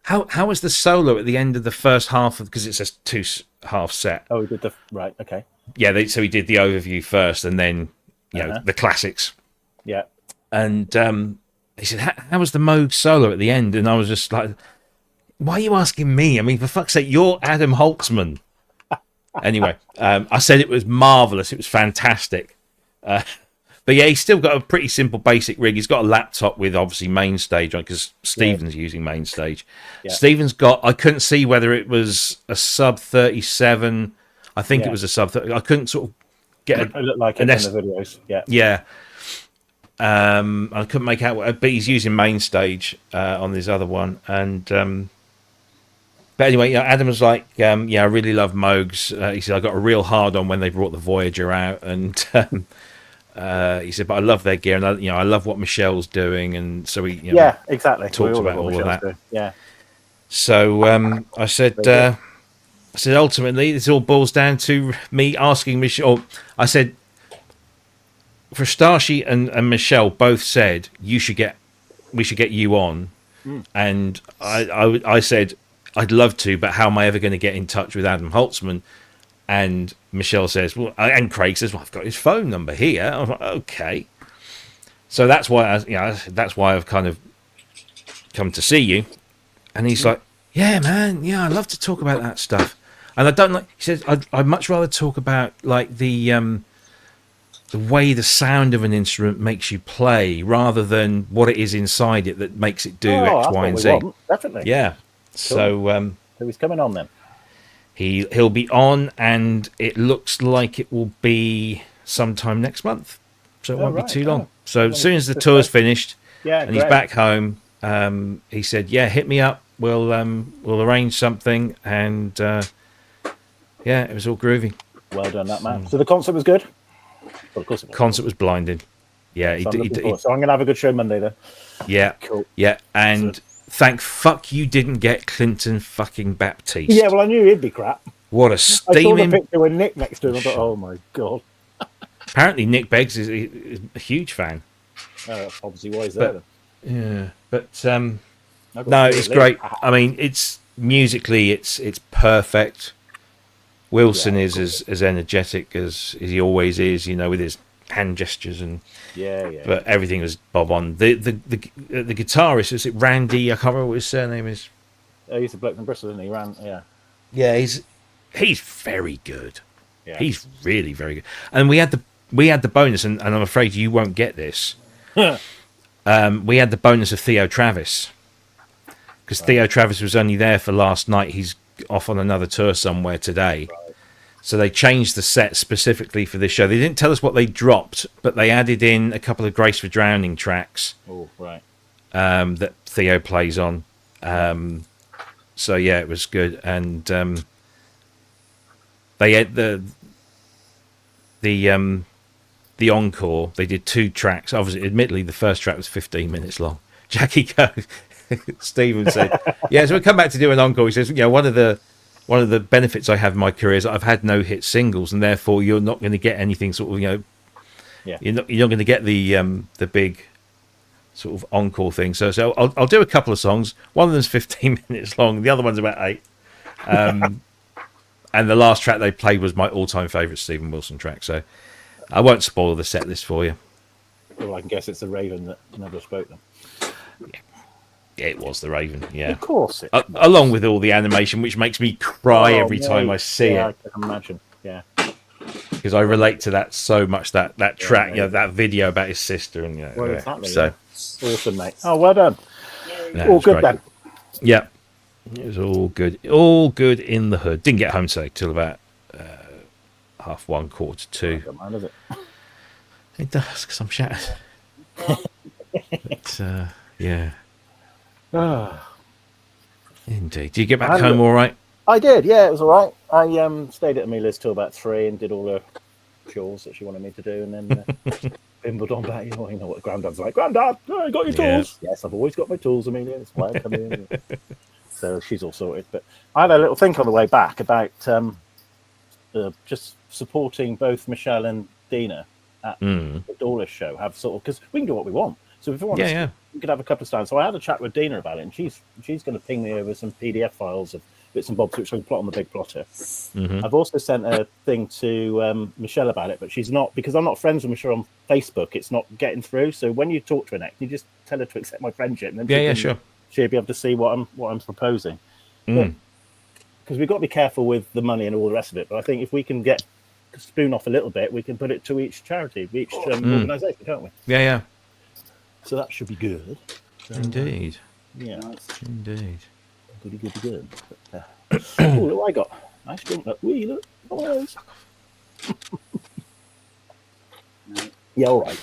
"How was the solo at the end of the first half because it's a 2-half set?" Oh, he did the right. Okay. Yeah, so he did the overview first, and then the classics. Yeah. And he said, "How was the Moog solo at the end?" And I was just like, "Why are you asking me? I mean, for fuck's sake, you're Adam Holtzman." Anyway, I said it was marvelous. It was fantastic. But yeah, he's still got a pretty simple basic rig. He's got a laptop with obviously Mainstage on, because Stephen's using Mainstage. Yeah. Stephen's got, I couldn't see whether it was a sub 37. I think it was a sub 30. I couldn't sort of get It looked like it in the videos. Yeah. Yeah. I couldn't make out what, but he's using Mainstage on this other one. And but anyway, Adam was like, I really love Moogs. He said, "I got a real hard on when they brought the Voyager out," and he said, "But I love their gear, and I love what Michelle's doing." And so he, exactly. talks about all of that. Doing. Yeah. So I said, ultimately, this all boils down to me asking Michelle. I said, for Starship and Michelle both said we should get you on, and I said I'd love to, but how am I ever going to get in touch with Adam Holtzman? And Michelle says, well, and Craig says, well, I've got his phone number here. I was like, okay. So that's why that's why I've kind of come to see you. And he's like, yeah, man, yeah, I love to talk about that stuff. And I don't like, he says, I'd much rather talk about like the way the sound of an instrument makes you play rather than what it is inside it that makes it do X, that's Y, what and we Z. want, definitely. Yeah. So So he's coming on then. he'll be on, and it looks like it will be sometime next month. So it won't be too long. So as soon as the tour's finished and he's back home, he said, yeah, hit me up. We'll arrange something. And yeah, it was all groovy. Well done, that man. So the concert was good? Well, of course it was. Concert was blinding. Yeah. So I'm going to have a good show Monday then. Yeah. Cool. Yeah. And thank fuck you didn't get Clinton fucking Baptiste. Yeah, well, I knew he'd be crap. What a I steaming... saw the picture with Nick next to him. I thought, oh my God. Apparently Nick Beggs is a huge fan. That's obviously why he's there then. Yeah. But no, it's great. I mean, it's musically, it's perfect. Wilson is as energetic as he always is, you know, with his hand gestures and but everything was bob on. The guitarist, is it Randy? I can't remember what his surname is. He's a bloke from Bristol, isn't he? Yeah, he's very good. Yeah. He's really very good. And we had the bonus, and I'm afraid you won't get this. We had the bonus of Theo Travis, because Theo Travis was only there for last night. He's off on another tour somewhere today. So they changed the set specifically for this show. They didn't tell us what they dropped, but they added in a couple of Grace for Drowning tracks. Oh, right. That Theo plays on. So yeah, it was good. And they had the encore. They did 2 tracks. Obviously, admittedly, the first track was 15 minutes long. Jackie goes, Stephen said, yeah, so we come back to do an encore. He says, one of the benefits I have in my career is I've had no hit singles, and therefore you're not going to get anything sort of, you're not going to get the big sort of encore thing. So I'll do a couple of songs. One of them's 15 minutes long. The other one's about 8. And the last track they played was my all-time favourite Stephen Wilson track. So I won't spoil the set list for you. Well, I can guess it's the Raven that never spoke them. Yeah, it was the Raven, yeah. Of course it along with all the animation, which makes me cry every time I see it. I can imagine, yeah. Because I relate to that so much, that track, that video about his sister. And well, exactly, so awesome, mate. Oh, well done. Yeah, all good, great. then. Yeah, it was all good. All good in the hood. Didn't get home today till about 1:30, 2:30. Don't mind, does it? It does, because I'm shattered. But, yeah. Indeed. Did you get back home all right? I did, yeah, it was all right. I stayed at Amelia's till about 3 and did all the chores that she wanted me to do, and then bimbled on back. You know what Grandad's like. Grandad, you got your tools? Yes, I've always got my tools, Amelia. That's why I come in. So she's all sorted. But I had a little think on the way back about just supporting both Michelle and Dina at the Dawlish show. Have sort of, because we can do what we want. So if we want, we could have a couple of stands. So I had a chat with Dina about it, and she's going to ping me over some PDF files of bits and bobs which I can plot on the big plotter. I've also sent a thing to Michelle about it, but she's not, because I'm not friends with Michelle on Facebook. It's not getting through. So when you talk to her next, you just tell her to accept my friendship, and then sure, she'll be able to see what I'm proposing. Because we've got to be careful with the money and all the rest of it. But I think if we can get spoon off a little bit, we can put it to each charity, each organisation, can't we? Yeah. So that should be good. So, Indeed. Yeah. Indeed. Good. But, oh, look, I got nice drink. Look, look. Oh, yeah, all right.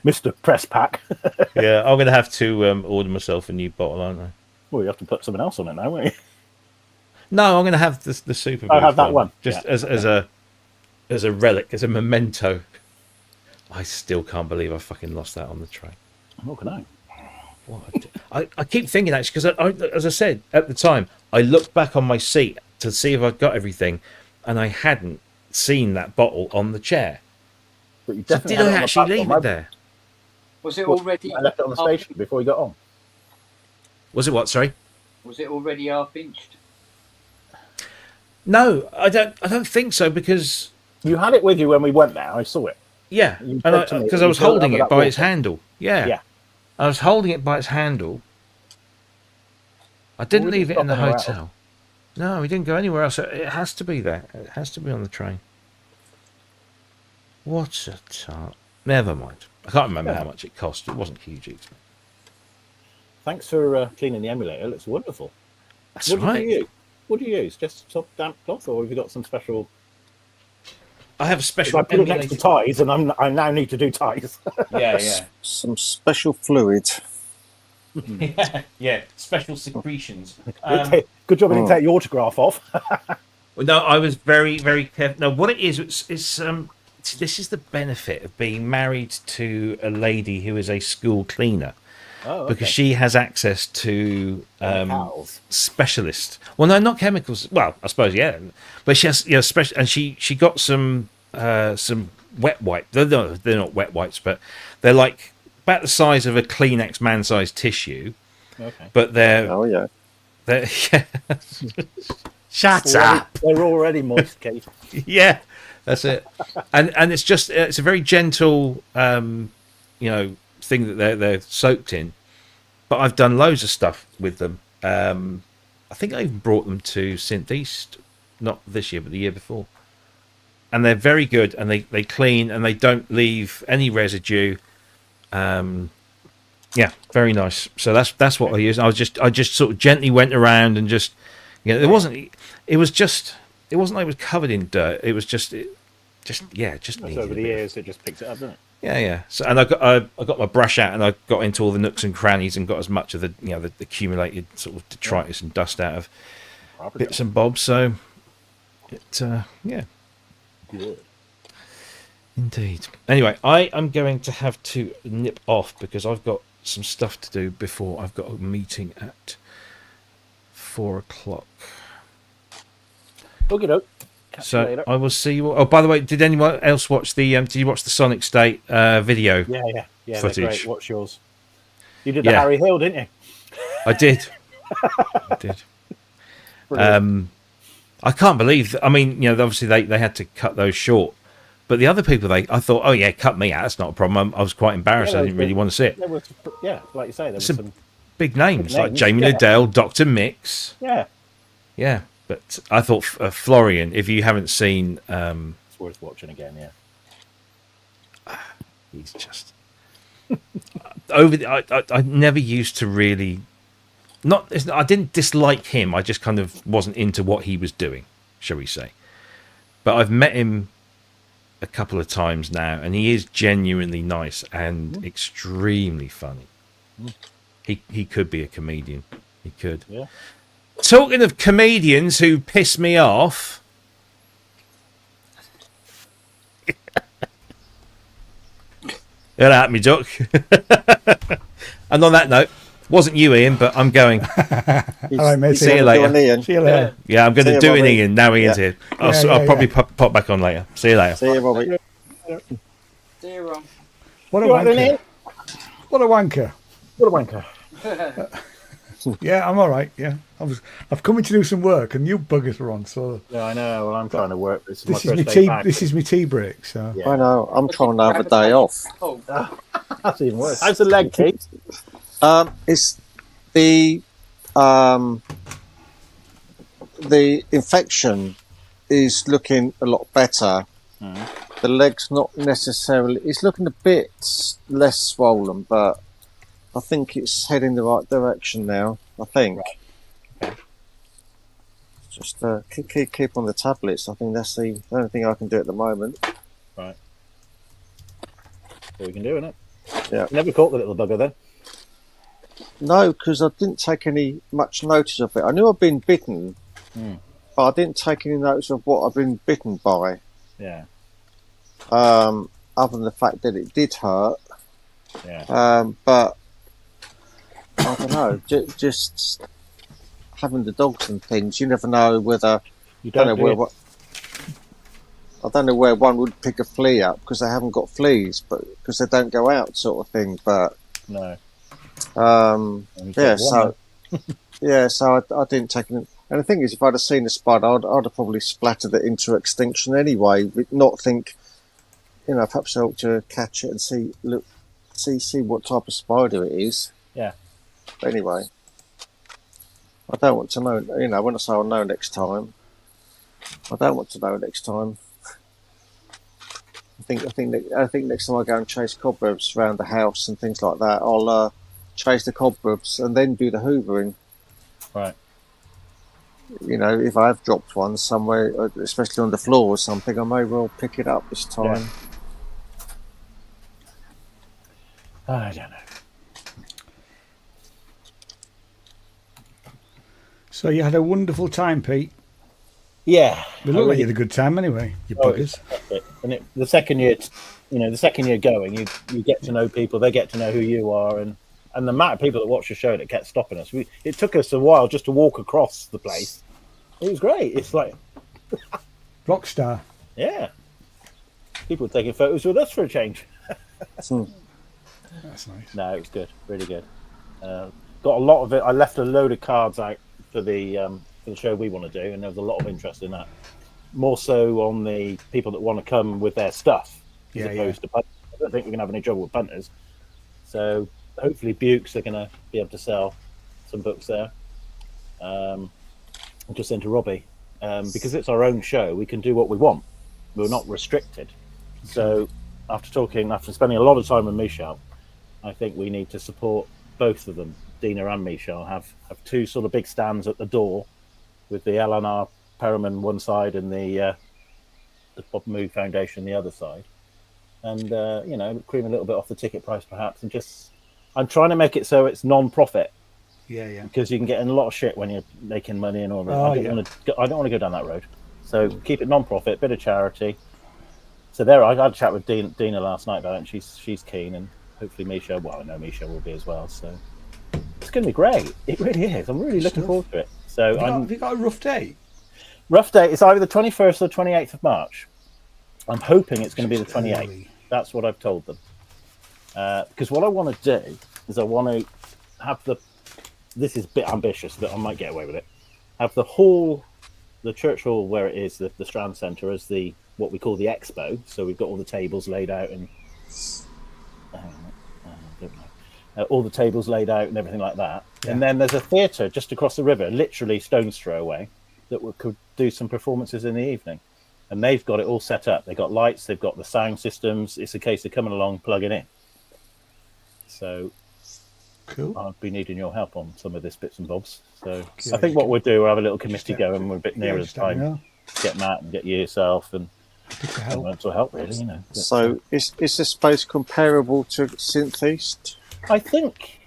Mr. Press Pack. Yeah, I'm going to have to order myself a new bottle, aren't I? Well, you have to put something else on it now, won't you? No, I'm going to have the Super. I'll have that one. Just as a relic, as a memento. I still can't believe I fucking lost that on the train. What can I? I keep thinking actually, because as I said at the time, I looked back on my seat to see if I'd got everything, and I hadn't seen that bottle on the chair. But you so did I actually leave it there? Was it already? I left it on the station before you got on. Was it what? Sorry. Was it already half-inched? No, I don't think so, because you had it with you when we went there. I saw it. Yeah, because I was holding it by its handle. Yeah. I was holding it by its handle. I didn't we leave didn't it in the stop anywhere hotel. No, we didn't go anywhere else. It has to be there. It has to be on the train. What's a tart? Never mind. I can't remember how much it cost. It wasn't hugely expensive. Thanks for cleaning the emulator. It looks wonderful. That's What right. do you use? What do you use? Just soft damp cloth, or have you got some special? I have a special I put it next to ties, and I now need to do ties. Yeah. Some special fluid. Yeah. Special secretions. Good job I didn't take your autograph off. Well, no, I was very, very careful. No, what it is, it's this is the benefit of being married to a lady who is a school cleaner, because she has access to specialist. Well, no, not chemicals. Well, I suppose but she has special, and she got some wet wipe. They're not wet wipes, but they're like about the size of a Kleenex man-sized tissue. Okay, but they're Shut up. They're already moist, Kate. Yeah, that's it. And it's a very gentle thing that they're soaked in. But I've done loads of stuff with them. I think I even brought them to Synth East, not this year, but the year before. And they're very good, and they clean, and they don't leave any residue. Yeah, very nice. So that's what I use. I just sort of gently went around and just, it wasn't like it was covered in dirt. It was just needed over the years it just picks it up, doesn't it? Yeah. So, and I got my brush out, and I got into all the nooks and crannies and got as much of the the accumulated sort of detritus and dust out of bits and bobs. So Good. Indeed. Anyway, I am going to have to nip off because I've got some stuff to do before I've got a meeting at 4:00. Okay, so I will see you all. Oh, by the way, did anyone else watch the? Did you watch the Sonic State video? Yeah. Footage. Great. What's yours? You did the Harry Hill, didn't you? I did. I can't believe. I mean, obviously they had to cut those short, but the other people I thought, oh yeah, cut me out. That's not a problem. I was quite embarrassed. I didn't really want to see it. Like you say, there were some big names like Jamie Liddell, Dr. Mix. Yeah. But I thought Florian, if you haven't seen, it's worth watching again. Yeah, he's just over. I never used to really. I didn't dislike him. I just kind of wasn't into what he was doing, shall we say? But I've met him a couple of times now, and he is genuinely nice and extremely funny. He could be a comedian. He could. Yeah. Talking of comedians who piss me off. Get out, me duck. And on that note, wasn't you, Ian, but I'm going. All right, mate. See you later. See you later. Yeah, I'm going to do an Ian. Now Ian's here. I'll probably pop back on later. See you later. See you, Bobby. See you, Ron. What a wanker. What a wanker. What a wanker. Yeah, I'm all right. Yeah, I've come in to do some work, and you buggers are on. So yeah, I know. Well, I'm trying to work. This is my tea break. So I know. I'm trying to have a day off. Oh, that's even worse. How's the leg, Kate? It's the infection is looking a lot better. The leg's not necessarily. It's looking a bit less swollen, but I think it's heading the right direction now. I think. Right. Okay. Just keep on the tablets. I think that's the only thing I can do at the moment. Right. All we can do, isn't it? Yeah. Never caught the little bugger then. No, because I didn't take much notice of it. I knew I'd been bitten, but I didn't take any notice of what I've been bitten by. Yeah. Other than the fact that it did hurt. Yeah. But I don't know. Just having the dogs and things, you never know whether. I don't know where one would pick a flea up because they haven't got fleas, but because they don't go out, sort of thing. But no. So I didn't take it. And the thing is, if I'd have seen a spider, I'd have probably splattered it into extinction anyway. Not think, perhaps I ought to catch it and see see what type of spider it is. Yeah. But anyway, I don't want to know. You know, when I say I'll know next time, I don't want to know next time. I think next time I go and chase cobwebs around the house and things like that, I'll chase the cobwebs and then do the hoovering. Right. You know, if I have dropped one somewhere, especially on the floor or something, I may well pick it up this time. Yeah. I don't know. So you had a wonderful time, Pete. Yeah. It looked like you had a good time anyway, you buggers. And the second year, the second year going, you get to know people, they get to know who you are, and the amount of people that watch the show that kept stopping us. It took us a while just to walk across the place. It was great. It's like Rockstar. Yeah. People were taking photos with us for a change. That's nice. No, it was good, really good. Got a lot of it. I left a load of cards out for the show we want to do, and there was a lot of interest in that. More so on the people that want to come with their stuff, as opposed to punters. I don't think we're going to have any trouble with punters. So hopefully Bukes are going to be able to sell some books there. Just into Robbie, because it's our own show, we can do what we want. We're not restricted. So after spending a lot of time with Michelle, I think we need to support both of them. Dina and Michelle have two sort of big stands at the door with the LNR Perriman one side and the Bob Moog Foundation the other side, and cream a little bit off the ticket price perhaps, and just I'm trying to make it so it's non-profit. Yeah. Because you can get in a lot of shit when you're making money and all that. I don't want to go down that road. So keep it non-profit, bit of charity. So there, I had a chat with Dina last night about it, and she's keen, and hopefully Misha. Well, I know Misha will be as well. So it's going to be great. It really is. I'm really looking forward to it. So have you got a rough date? Rough date is either the 21st or the 28th of March. I'm hoping it's going to be the 28th. Early. That's what I've told them. Because what I want to do is I want to have this is a bit ambitious, but I might get away with it. Have the hall, the church hall where it is, the Strand Centre, as what we call the expo. So we've got all the tables laid out and all the tables laid out and everything like that. Yeah. And then there's a theatre just across the river, literally stone's throw away, that could do some performances in the evening. And they've got it all set up. They've got lights, they've got the sound systems. It's a case of coming along, plugging in. So cool. I'll be needing your help on some of this bits and bobs. So I think what we'll do, we'll have a little committee going. We're a bit nearer the time. Get Matt and get you yourself and to help, really. So is this space comparable to Synth East? I think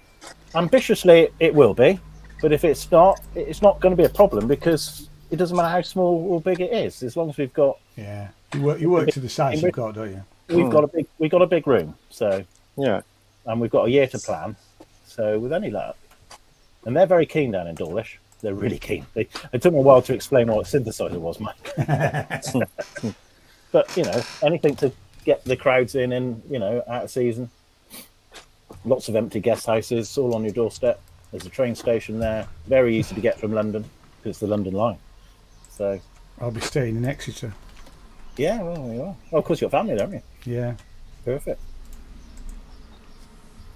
ambitiously it will be, but if it's not going to be a problem, because it doesn't matter how small or big it is, as long as we've got. Yeah, you work to the size you've got, don't you? We've got a big room, so yeah, and we've got a year to plan. So with any luck, and they're very keen down in Dawlish. They're really keen. It took me a while to explain what a synthesizer was, Mike. But anything to get the crowds in, and out of season. Lots of empty guest houses, all on your doorstep. There's a train station there, very easy to get from London because it's the London line. So I'll be staying in Exeter. Yeah, well, you are. Oh, of course, you've got family, don't you? Yeah. Perfect.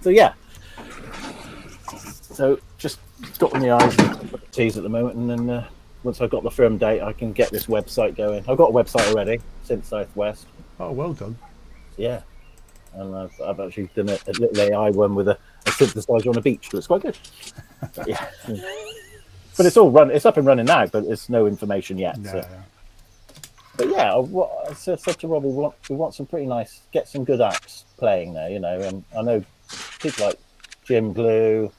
So yeah. So just dotting the I's and T's at the moment, and then once I've got the firm date, I can get this website going. I've got a website already, Synth Southwest. Oh, well done. Yeah. And I've actually done a little AI one with a synthesizer on a beach. So it's quite good. Yeah. But it's all it's up and running now, but there's no information yet. No. So. But yeah, I said to Robbie, we want some pretty nice, get some good acts playing there, and I know people like Jim Glue,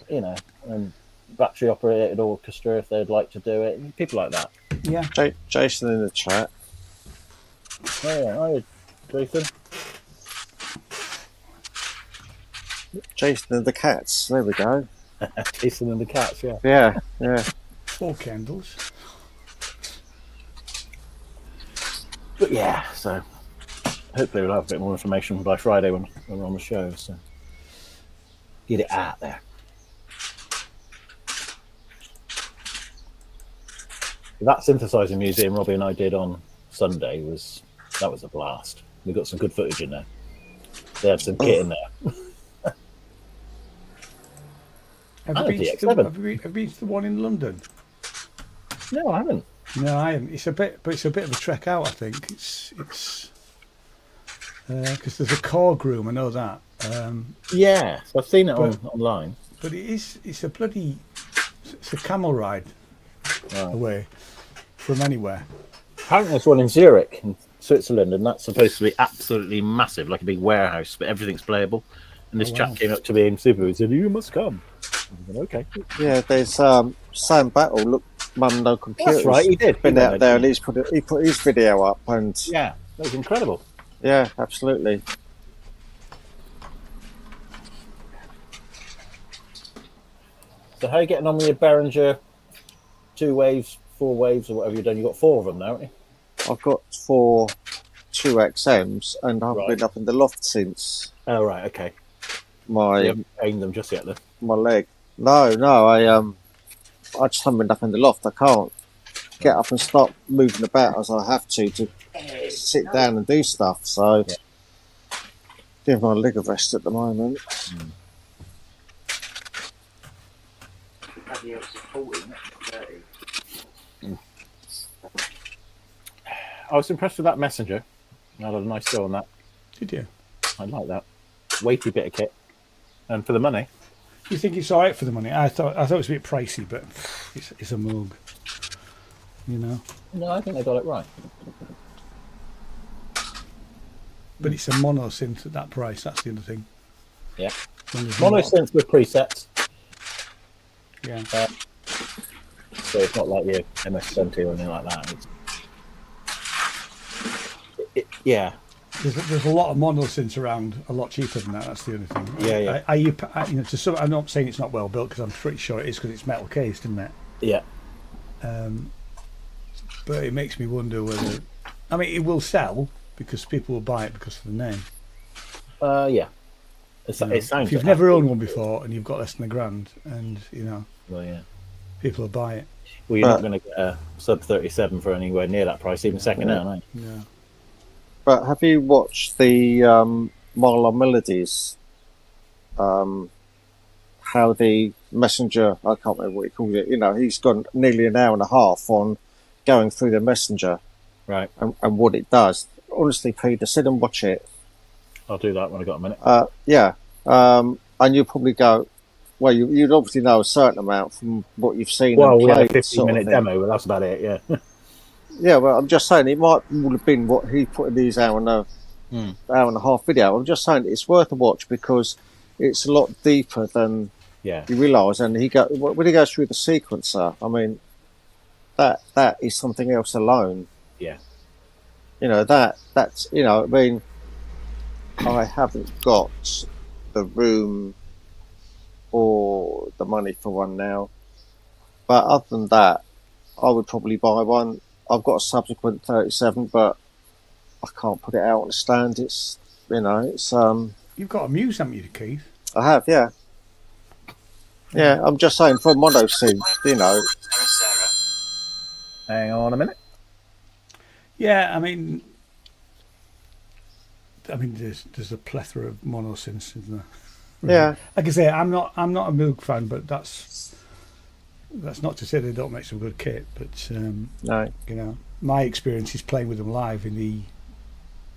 and battery operated orchestra if they'd like to do it, people like that. Yeah. Jason in the chat. Oh yeah, hi Jason. Jason and the Cats. There we go. Jason and the Cats. Yeah. Yeah. 4 candles. But yeah, so hopefully we'll have a bit more information by Friday when we're on the show. So get it out there. That synthesizer museum Robbie and I did on Sunday was a blast. We got some good footage in there. They have some kit in there. Have Oh, you been to DX7. have you been to the one in London? No, I haven't. No, I haven't. It's a bit of a trek out. I think it's because there's a core room. I know that. Yeah, so I've seen it online. But it's a camel ride away from anywhere. Apparently, there's one in Zurich, in Switzerland, and that's supposed to be absolutely massive, like a big warehouse, but everything's playable. And this chap came up to me in Super and said, "You must come." I said, okay. Yeah, there's Sam Battle. Look, Mum No Computers. That's right, he did. Been out there, and he put his video up, and Yeah, that was incredible. yeah, absolutely. So how are you getting on with your Behringer 2 waves, 4 waves, or whatever you've done? You've got 4 of them now, haven't you? I've got 4 2XMs, and I haven't Right. been up in the loft since Oh, right, okay. my You haven't aimed them just yet, then? my leg. No, I just haven't been up in the loft. I can't get up and start moving about as I have to sit down and do stuff. So give my leg a rest at the moment. I was impressed with that Messenger. I had a nice go on that. Did you? I like that. Weighty bit of kit. And for the money. You think it's all right for the money? I thought it was a bit pricey, but it's a Moog. You know. No, I think they got it right. But it's a mono synth at that price. That's the other thing. Yeah. Mono Monosynth with presets. Yeah. So it's not like your MS-70 or anything like that. Yeah. There's a lot of mono synths around, a lot cheaper than that. That's the only thing. Yeah. I'm not saying it's not well built because I'm pretty sure it is because it's metal cased, isn't it? Yeah. But it makes me wonder whether. I mean, it will sell because people will buy it because of the name. Yeah. It sounds. If you've never owned one before and you've got less than £1,000, and Well, yeah. people will buy it. Well, you're not going to get a sub 37 for anywhere near that price, even second hand, are you? Yeah. But have you watched the Marlon Melodies? How the Messenger, I can't remember what he called it, he's gone nearly an hour and a half on going through the Messenger Right. and what it does. Honestly, Peter, sit and watch it. I'll do that when I've got a minute. And you'll probably go, well, you'd obviously know a certain amount from what you've seen. Well, and we had a played, 15-minute demo, but that's about it, yeah. Yeah, well, I'm just saying it might have been what he put in his hour and a half video. I'm just saying it's worth a watch because it's a lot deeper than you realise. And when he goes through the sequencer, I mean, that is something else alone. Yeah. That's I mean, I haven't got the room or the money for one now, but other than that, I would probably buy one. I've got a subsequent 37, but I can't put it out on the stand. It's You've got a Muse, haven't you, Keith? I have, yeah. Yeah, I'm just saying for a mono synth, Hang on a minute. Yeah, I mean, there's a plethora of mono synths, isn't there? Yeah. Like I say, I'm not a Moog fan, but that's not to say they don't make some good kit. But no, my experience is playing with them live in the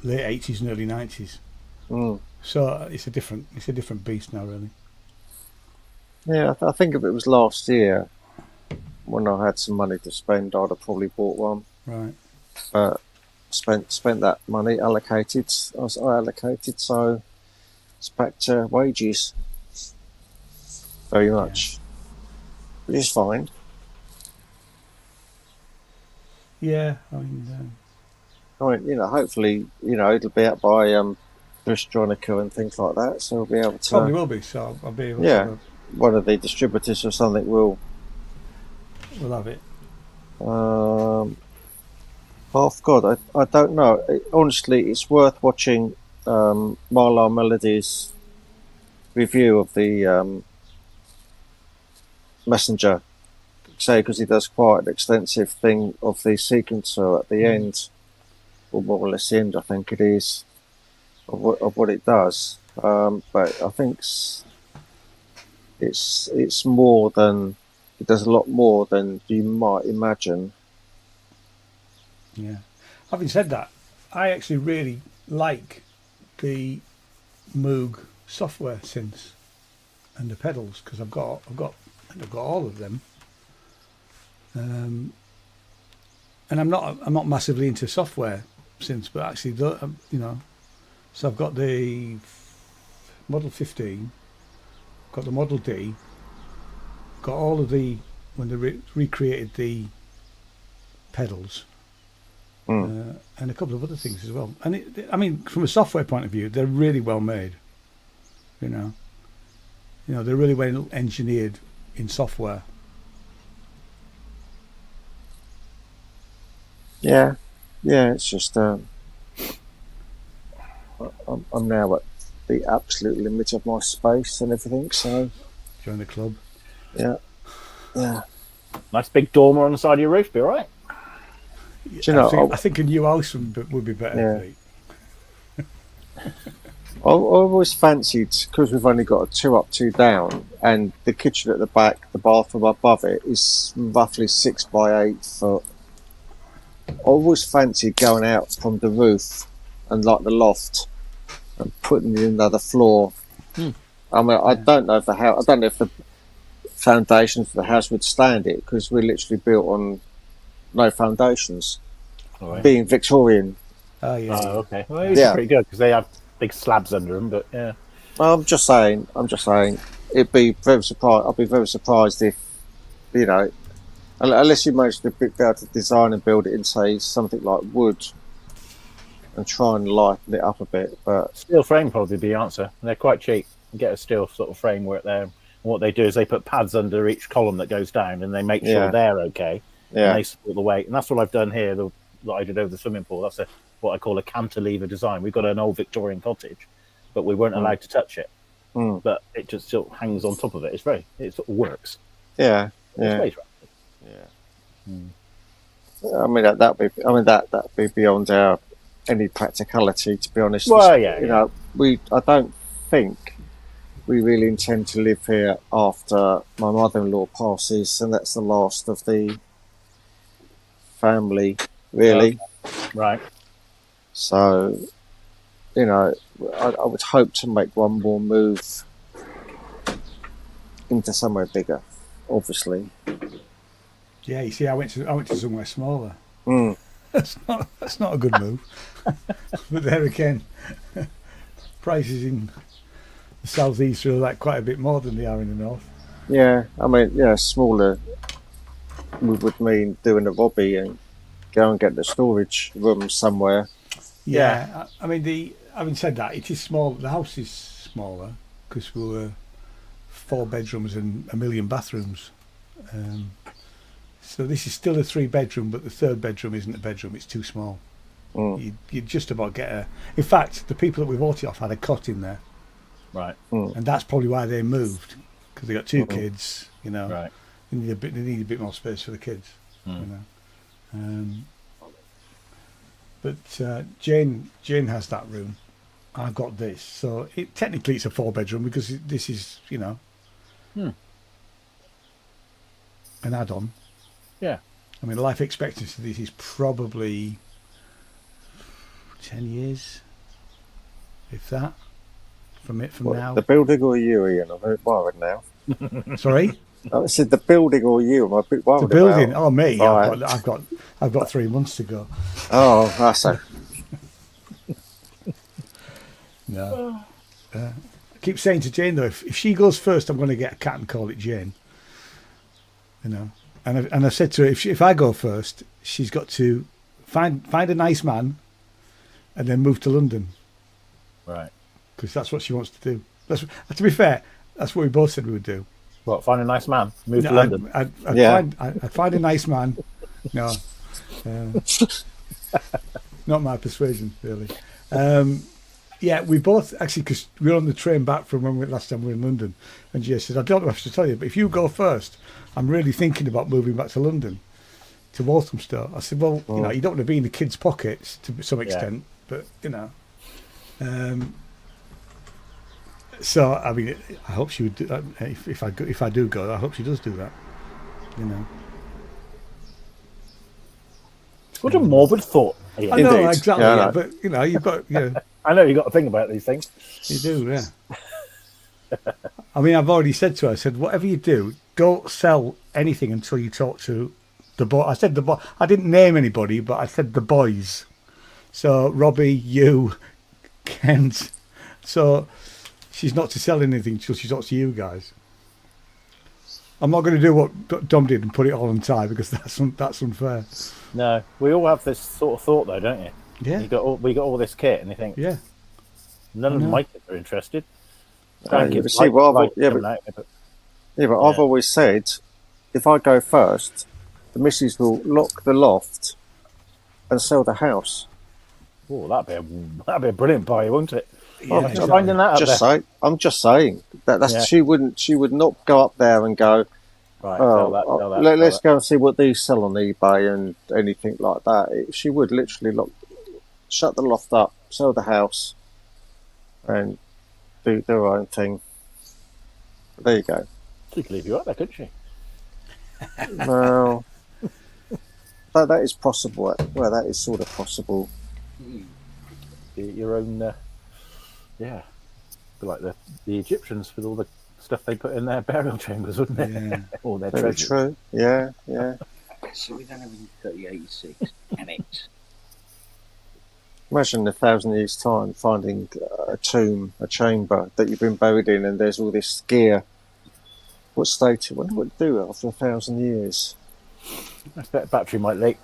late 80s and early 90s. So it's a different beast now, really. Yeah, I think if it was last year when I had some money to spend, I'd have probably bought one. Right. But spent that money allocated. I allocated, so it's back to wages. Very much. Which is fine. Yeah, hopefully, it'll be out by Chris Jonica and things like that, so we'll be able to. Probably will be. So I'll be able to. One of the distributors or something will. We'll have it. Oh God, I don't know. Honestly, it's worth watching Marlon Melody's review of the Messenger, say, because he does quite an extensive thing of the sequencer at the end, or more or less the end, I think it is. of what it does. But I think it's more than it does a lot more than you might imagine. Yeah. Having said that, I actually really like the Moog software synths and the pedals because I've got all of them. And I'm not massively into software synths, but actually, you know, so I've got the Model 15, got the Model D, got all of the when they recreated the pedals. And a couple of other things as well. And I mean, from a software point of view, they're really well made. You know, they're really well engineered in software. Yeah, it's just I'm now at the absolute limit of my space and everything. So Join the club. yeah. Nice big dormer on the side of your roof, be all right? Do you know, I think a new house would be better. Yeah. I always fancied, because we've only got a 2 up, 2 down, and the kitchen at the back, the bathroom above it is roughly 6 by 8 foot. I always fancied going out from the roof and like the loft and putting in another floor. I mean, I don't know if the foundations for the house would stand it, because we're literally built on no foundations, being Victorian. Oh yeah. Oh, okay. Well, it's pretty good because they have big slabs under them, but yeah. I'm just saying. It'd be very surprised. I'd be very surprised if, you know, unless you managed to be able to design and build it in, say, something like wood, and try and lighten it up a bit. But steel frame probably be the answer. They're quite cheap. You get a steel sort of framework there. And what they do is they put pads under each column that goes down, and they make sure they're okay. Yeah. And they support the weight. And that's what I've done here, that I did over the swimming pool. That's what I call a cantilever design. We've got an old Victorian cottage, but we weren't allowed to touch it. But it just still hangs on top of it. It sort of works. Yeah. Yeah. I mean that'd be beyond our any practicality, to be honest. Well, you know, I don't think we really intend to live here after my mother-in-law passes, and that's the last of the family, really. Right. So, you know, I would hope to make one more move into somewhere bigger, obviously. Yeah, you see, I went to somewhere smaller. That's not a good move. But there again, prices in the southeast are like quite a bit more than they are in the north. Yeah, I mean, smaller would mean doing a hobby and go and get the storage room somewhere. Yeah, I mean, having said that, it is small. The house is smaller because we were 4 bedrooms and 1 million bathrooms. So this is still a 3-bedroom, but the 3rd bedroom isn't a bedroom. It's too small. You'd just about get a... In fact, the people that we bought it off had a cot in there. Right. And that's probably why they moved, because they got 2 kids, you know. Right. They need a bit more space for the kids, you know. But Jane has that room. I've got this. So technically it's a 4-bedroom because this is, you know, an add-on. Yeah. I mean, life expectancy of this is probably 10 years, if that, from now. The building or you, Ian? I'm a bit worried now. Sorry? I said the building or you? I'm a bit worried. The building? About. Oh, me? Right. I've got 3 months to go. Oh, that's a... No. I keep saying to Jane though, if she goes first, I'm going to get a cat and call it Jane. You know, and I said to her, if I go first, she's got to find a nice man, and then move to London. Right. Because that's what she wants to do. To be fair, that's what we both said we would do. What? Find a nice man, move to London. I'd find a nice man. No, not my persuasion really. Yeah, we both actually, because we were on the train back from last time we were in London, and Jay said, I don't know if I should tell you, but if you go first, I'm really thinking about moving back to London, to Walthamstow. I said, well, you know, you don't want to be in the kids' pockets to some extent, but, you know. So I mean, I hope she would do that. If I do go, I hope she does do that. You know. What a morbid thought. Yeah. I know Indeed. exactly, Yeah, I yeah, know. but you know, you've got I know you've got to think about these things. you do, yeah. I mean, I've already said to her, I said, whatever you do, don't sell anything until you talk to the boy. I said the boy. I didn't name anybody, but I said the boys. So Robbie, you, Kent. So she's not to sell anything until she talks to you guys. I'm not going to do what Dom did and put it all on Ty because that's unfair. No, we all have this sort of thought, though, don't you? Yeah. We got all this kit, and you think Yeah. none of my kids are interested. But I've always said, if I go first, the missus will lock the loft and sell the house. Oh, that'd be a brilliant buy, won't it? Yeah, Just finding that up there. I'm just saying that's Yeah. she would not go up there and go, Right, sell that. let's go and see what these sell on eBay and anything like that. She would literally shut the loft up, sell the house, and do her own thing. There you go. She could leave you up there, couldn't she? Well, that is possible. Well, that is sort of possible. Your own, yeah. Be like the Egyptians with all the stuff they put in their burial chambers, wouldn't it? Yeah. All their Very treasures. true. Yeah, yeah. So we don't have any 3086 annex. Imagine 1,000 years' time finding a tomb, a chamber that you've been buried in, and there's all this gear. What state? I wonder what it do after 1,000 years. I bet battery might leak.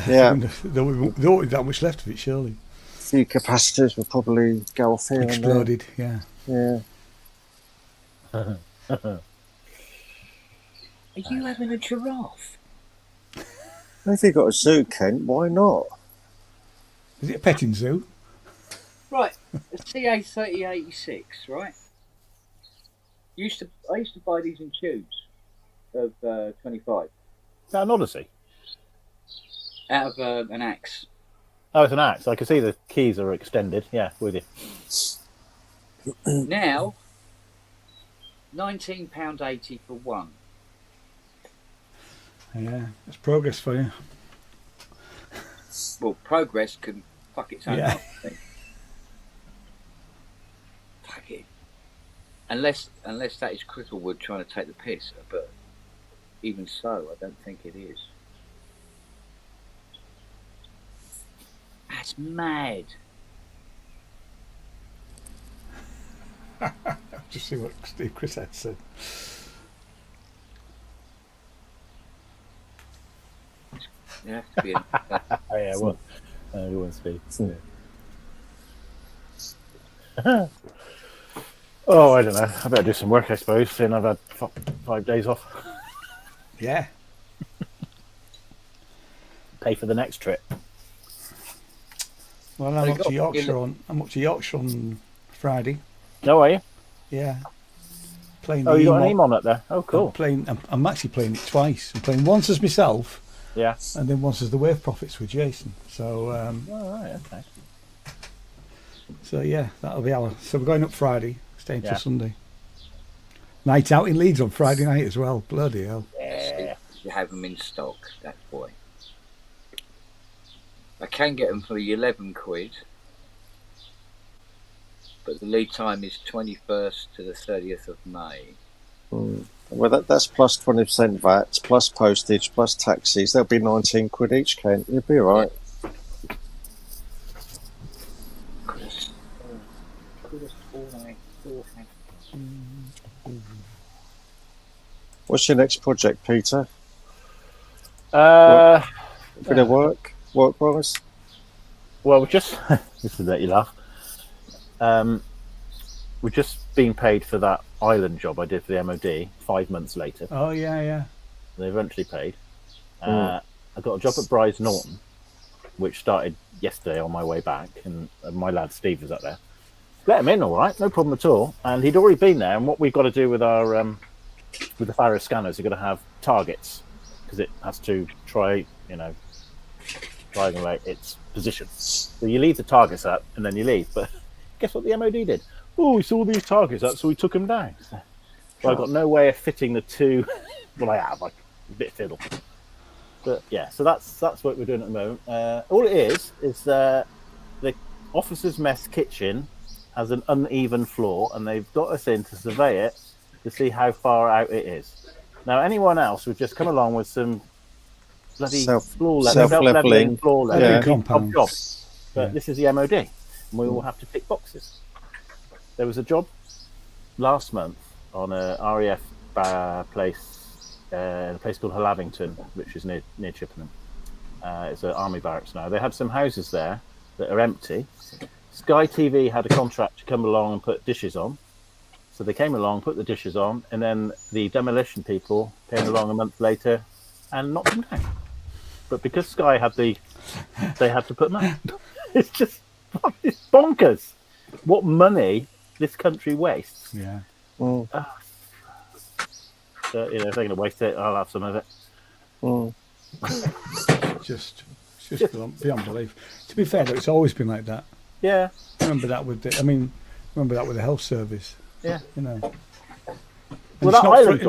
Yeah, There won't be that much left of it, surely. a few capacitors will probably go off here Exploded, yeah. and there. Yeah. Are you having a giraffe? If you've got a zoo, Kent, why not? Is it a petting zoo? Right, a CA 3086, right? I used to buy these in tubes of 25 Is that an Odyssey? out of an axe. Oh, it's an axe. I can see the keys are extended. Yeah, with you. Now, £19.80 for one. Yeah, that's progress for you. Well, progress can fuck its own Yeah. up, I think. Fuck it. Unless that is Cricklewood trying to take the piss, but even so, I don't think it is. That's mad. Just see what Steve Chris had said. You have to be. Oh, yeah, well, you won't speak. Oh, I don't know. I better do some work, I suppose, seeing I've had 5 days off. Yeah. Pay for the next trip. Well, I'm up to Yorkshire on Friday. No, are you? Yeah. Playing Oh, the you got an Emo. Emon up there? Oh, cool. I'm actually playing it twice. I'm playing once as myself, Yeah. and then once as the Wave Prophets with Jason. So, Oh, right, okay. so yeah, that'll be our. So we're going up Friday, staying till Yeah. Sunday. Night out in Leeds on Friday night as well. Bloody hell! Yeah. You have them in stock, that boy. I can get them for £11, but the lead time is 21st to the 30th of May. Well, that's plus 20% VAT, plus postage, plus taxis. That'll be £19 each, Kent. You'll be all right. What's your next project, Peter? Bit of work-wise? Well, just to let you laugh. We've just been paid for that island job I did for the MOD 5 months later. Oh yeah. They eventually paid. I got a job at Bryce Norton, which started yesterday on my way back, and my lad Steve was up there. Let him in, all right, no problem at all. And he'd already been there. And what we've got to do with our with the Faro scanners, you've got to have targets because it has to triangulate its position. So you leave the targets up and then you leave. But guess what the MOD did? Oh, we saw these targets up, so we took them down. So I got no way of fitting the two. Well, I have, like a bit of fiddle. But yeah, so that's what we're doing at the moment. All it is the officers' mess kitchen has an uneven floor, and they've got us in to survey it to see how far out it is. Now, anyone else would just come along with some bloody self-leveling floor leveling compound job. But this is the MOD, and we all have to tick boxes. There was a job last month on a RAF place. A place called Hallavington, which is near Chippenham. It's an army barracks now. They had some houses there that are empty. Sky TV had a contract to come along and put dishes on. So they came along, put the dishes on, and then the demolition people came along a month later and knocked them down. But because Sky had they had to put them out. It's bonkers. What money this country wastes. Yeah. So, if they're going to waste it, I'll have some of it. It's just beyond belief. To be fair, though, it's always been like that. Yeah. Remember that with the health service. Yeah. You know. Well,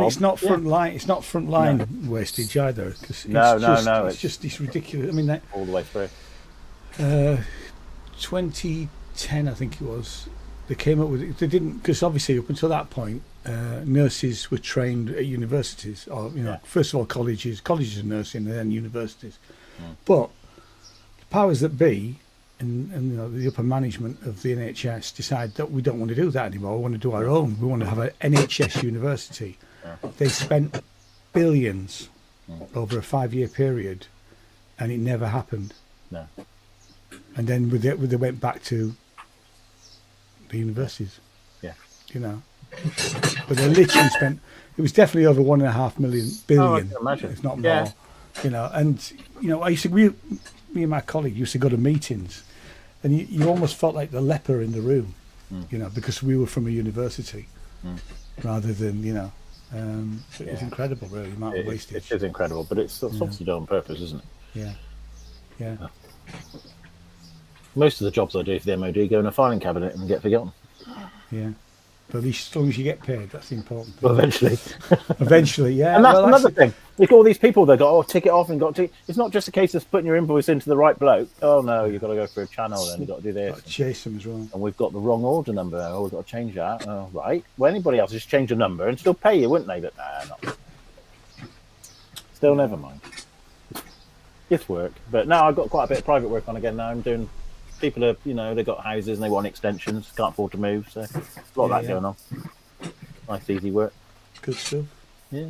it's not front line. It's not front line wastage either. Because it's just this ridiculous. I mean, all the way through. 2010, I think it was. They came up with it. They didn't, because obviously up until that point, nurses were trained at universities, or first of all colleges of nursing, and then universities. But the powers that be, and the upper management of the NHS decide that we don't want to do that anymore. We want to do our own. We want to have an NHS university. They spent billions over a 5-year period, and it never happened. No. And then they went back to the universities. Yeah. But they literally spent. It was definitely over 1.5 billion. I can imagine. If not more. And I used to. Me and my colleague used to go to meetings, and you almost felt like the leper in the room, because we were from a university, rather than it's incredible, really, the amount of wastage. It is incredible, but it's obviously done on purpose, isn't it? Yeah. Most of the jobs I do for the MOD go in a filing cabinet and get forgotten. Yeah. But at least as long as you get paid, that's the important thing. Well, eventually. Eventually, yeah. And that's another thing. Look at all these people that got tick it off and got to. It's not just a case of putting your invoice into the right bloke. Oh no, you've got to go through a channel, then you've got to do this. Got to chase them as well. And we've got the wrong order number. Oh, we've got to change that. Oh, right. Well, anybody else just change the number and still pay you, wouldn't they? But no. Still, never mind. It's work. But now I've got quite a bit of private work on again now. I'm doing. People are, they've got houses and they want extensions, can't afford to move, so a lot of that going on. Nice, easy work. Good stuff. Yeah,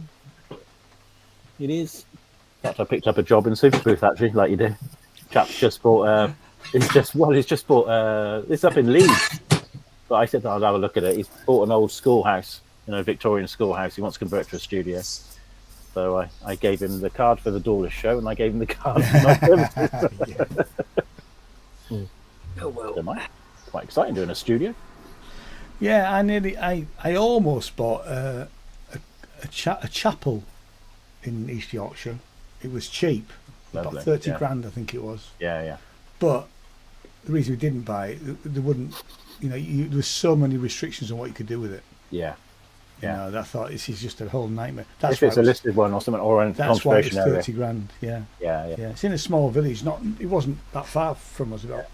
it is. In fact, I picked up a job in Super Booth actually, like you do. Chap's just bought. It's up in Leeds. But I said I'd have a look at it. He's bought an old schoolhouse, Victorian schoolhouse. He wants to convert to a studio. So I gave him the card for the doorless show, and I gave him the card for my services. Oh well. Quite exciting doing a studio. Yeah, I almost bought a chapel in East Yorkshire. It was cheap, Lovely. about 30 grand, I think it was. Yeah. But the reason we didn't buy it, they wouldn't. There was so many restrictions on what you could do with it. Yeah. I thought this is just a whole nightmare. If it's a listed one or something, or a that's why it's conservation 30 grand. Yeah. It's in a small village. It wasn't that far from us. About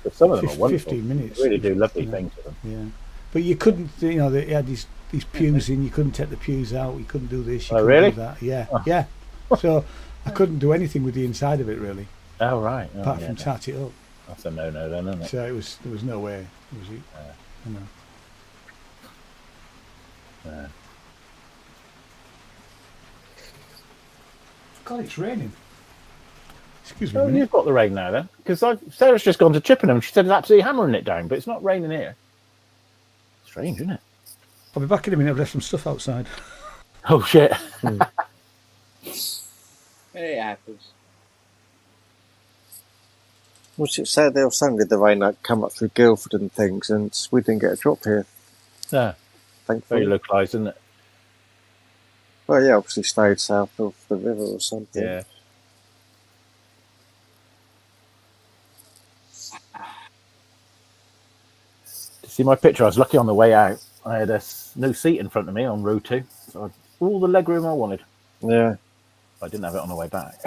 but some of them are wonderful. 15 minutes. They really do lovely things to them. Yeah, but you couldn't. They had these pews in. You couldn't take the pews out. You couldn't do this. You couldn't really? do that. Yeah. So I couldn't do anything with the inside of it really. Oh right. Apart from tat it up. That's a no-no then, isn't it? So there was no way. God, it's raining. Excuse me. Oh, you've got the rain now then, because Sarah's just gone to Chippenham. She said it's absolutely hammering it down, but it's not raining here. Strange, isn't it? I'll be back in a minute. I've left some stuff outside. Oh shit! It happens. Was it Saturday or Sunday the rain had come up through Guildford and things, and we didn't get a drop here? Yeah, thankfully. very localised, isn't it? Well, yeah, obviously stayed south of the river or something. Yeah. See my picture? I was lucky on the way out. I had a new seat in front of me on row 2. So I had all the leg room I wanted. Yeah. I didn't have it on the way back.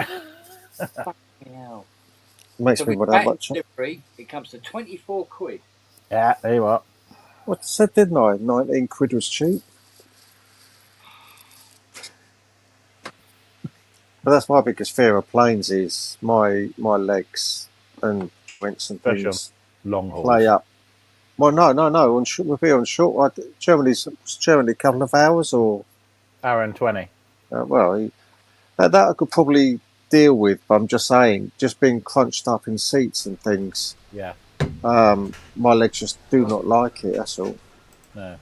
Yeah. Makes So me with wonder how that much. delivery, it comes to 24 quid. Yeah, there you are. What I said, didn't I? 19 quid was cheap. But that's my biggest fear of planes is my legs and joints and Especially things Long hauls. play up. Well, no. We'll be on short. Germany's a couple of hours or. Hour and 20. That I could probably deal with. But I'm just saying, just being crunched up in seats and things. Yeah. My legs just do not like it. That's all. No.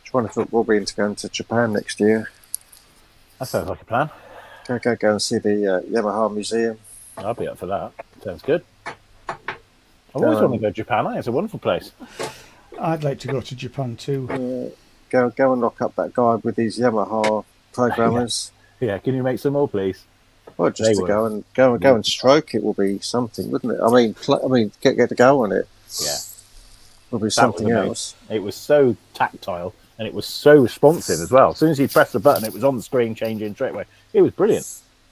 Trying to think we'll be into going to Japan next year. That sounds like a plan. Go and see the Yamaha Museum. I'll be up for that. Sounds good. I've always wanted to go to Japan. It's a wonderful place. I'd like to go to Japan too. Go and lock up that guy with these Yamaha programmers. Yeah, can you make some more, please? Well, just They to would. go and stroke it will be something, wouldn't it? I mean, get to go on it. Yeah. Will be That something was amazing. else. It was so tactile and it was so responsive as well. As soon as you pressed the button, it was on the screen changing straight away. It was brilliant.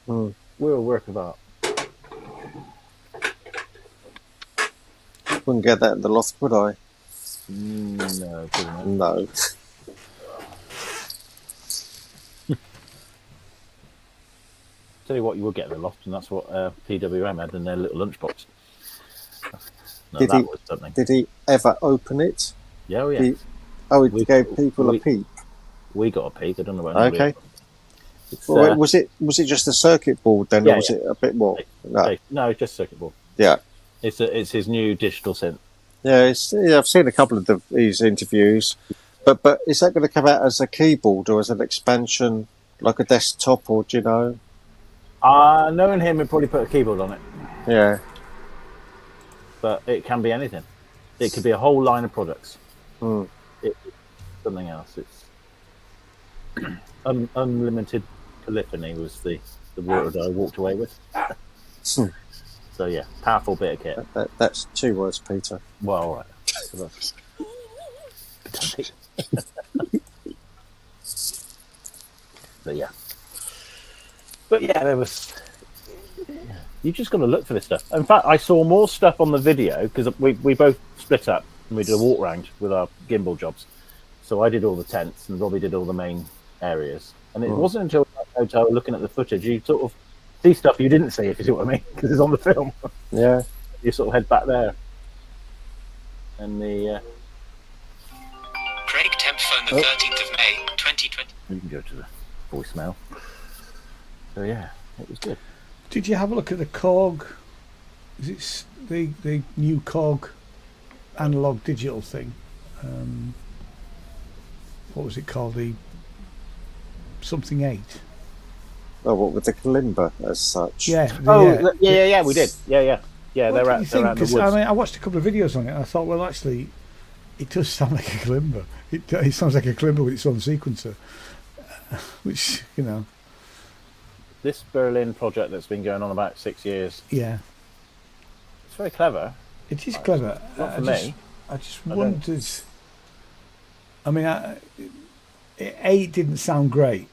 Mm. We're a work of art. Wouldn't get that in the loft, would I? No, couldn't it? No. Tell you what, you will get in the loft, and that's what PWM had in their little lunchbox. No, Did that he- was something. Did he ever open it? Yeah, oh, yeah. He We- gave people a we- peek. We got a peek. I don't know about anybody Okay. else. It's, Well, was it just a circuit board then, Yeah, or was it a bit more? No. no, it's just circuit board. Yeah. It's his new digital synth. Yeah, I've seen a couple of these interviews, but is that going to come out as a keyboard or as an expansion, like a desktop, or do you know? Knowing him, he'd probably put a keyboard on it, Yeah. but it can be anything. It could be a whole line of products. Hmm. It's something else. It's unlimited polyphony was the word I walked away with. Hmm. So yeah, powerful bit of kit. That's 2 words, Peter. Well, all right. So that's- but yeah, there was. You just got to look for this stuff. In fact, I saw more stuff on the video because we both split up and we did a walk round with our gimbal jobs. So I did all the tents and Robbie did all the main areas. And it wasn't until I was looking at the footage you sort of see stuff you didn't see, if you see what I mean, because it's on the film. Yeah. You sort of head back there. And the Craig temp phone the 13th of May 2020. you can go to the voicemail. So yeah, it was good. Did you have a look at the Korg? Is it the new Korg analog digital thing? What was it called? The something 8. Oh, what with the kalimba as such? Yeah. Yeah, we did. Yeah, What they're do out you think? in the 'Cause, woods. I mean, I watched a couple of videos on it and I thought, well, actually, it does sound like a kalimba. It sounds like a kalimba with its own sequencer, which, you know, This Berlin project that's been going on about 6 years, yeah, it's very clever. it is clever. Not for I me. just I don't- wondered. I mean, 8 didn't sound great,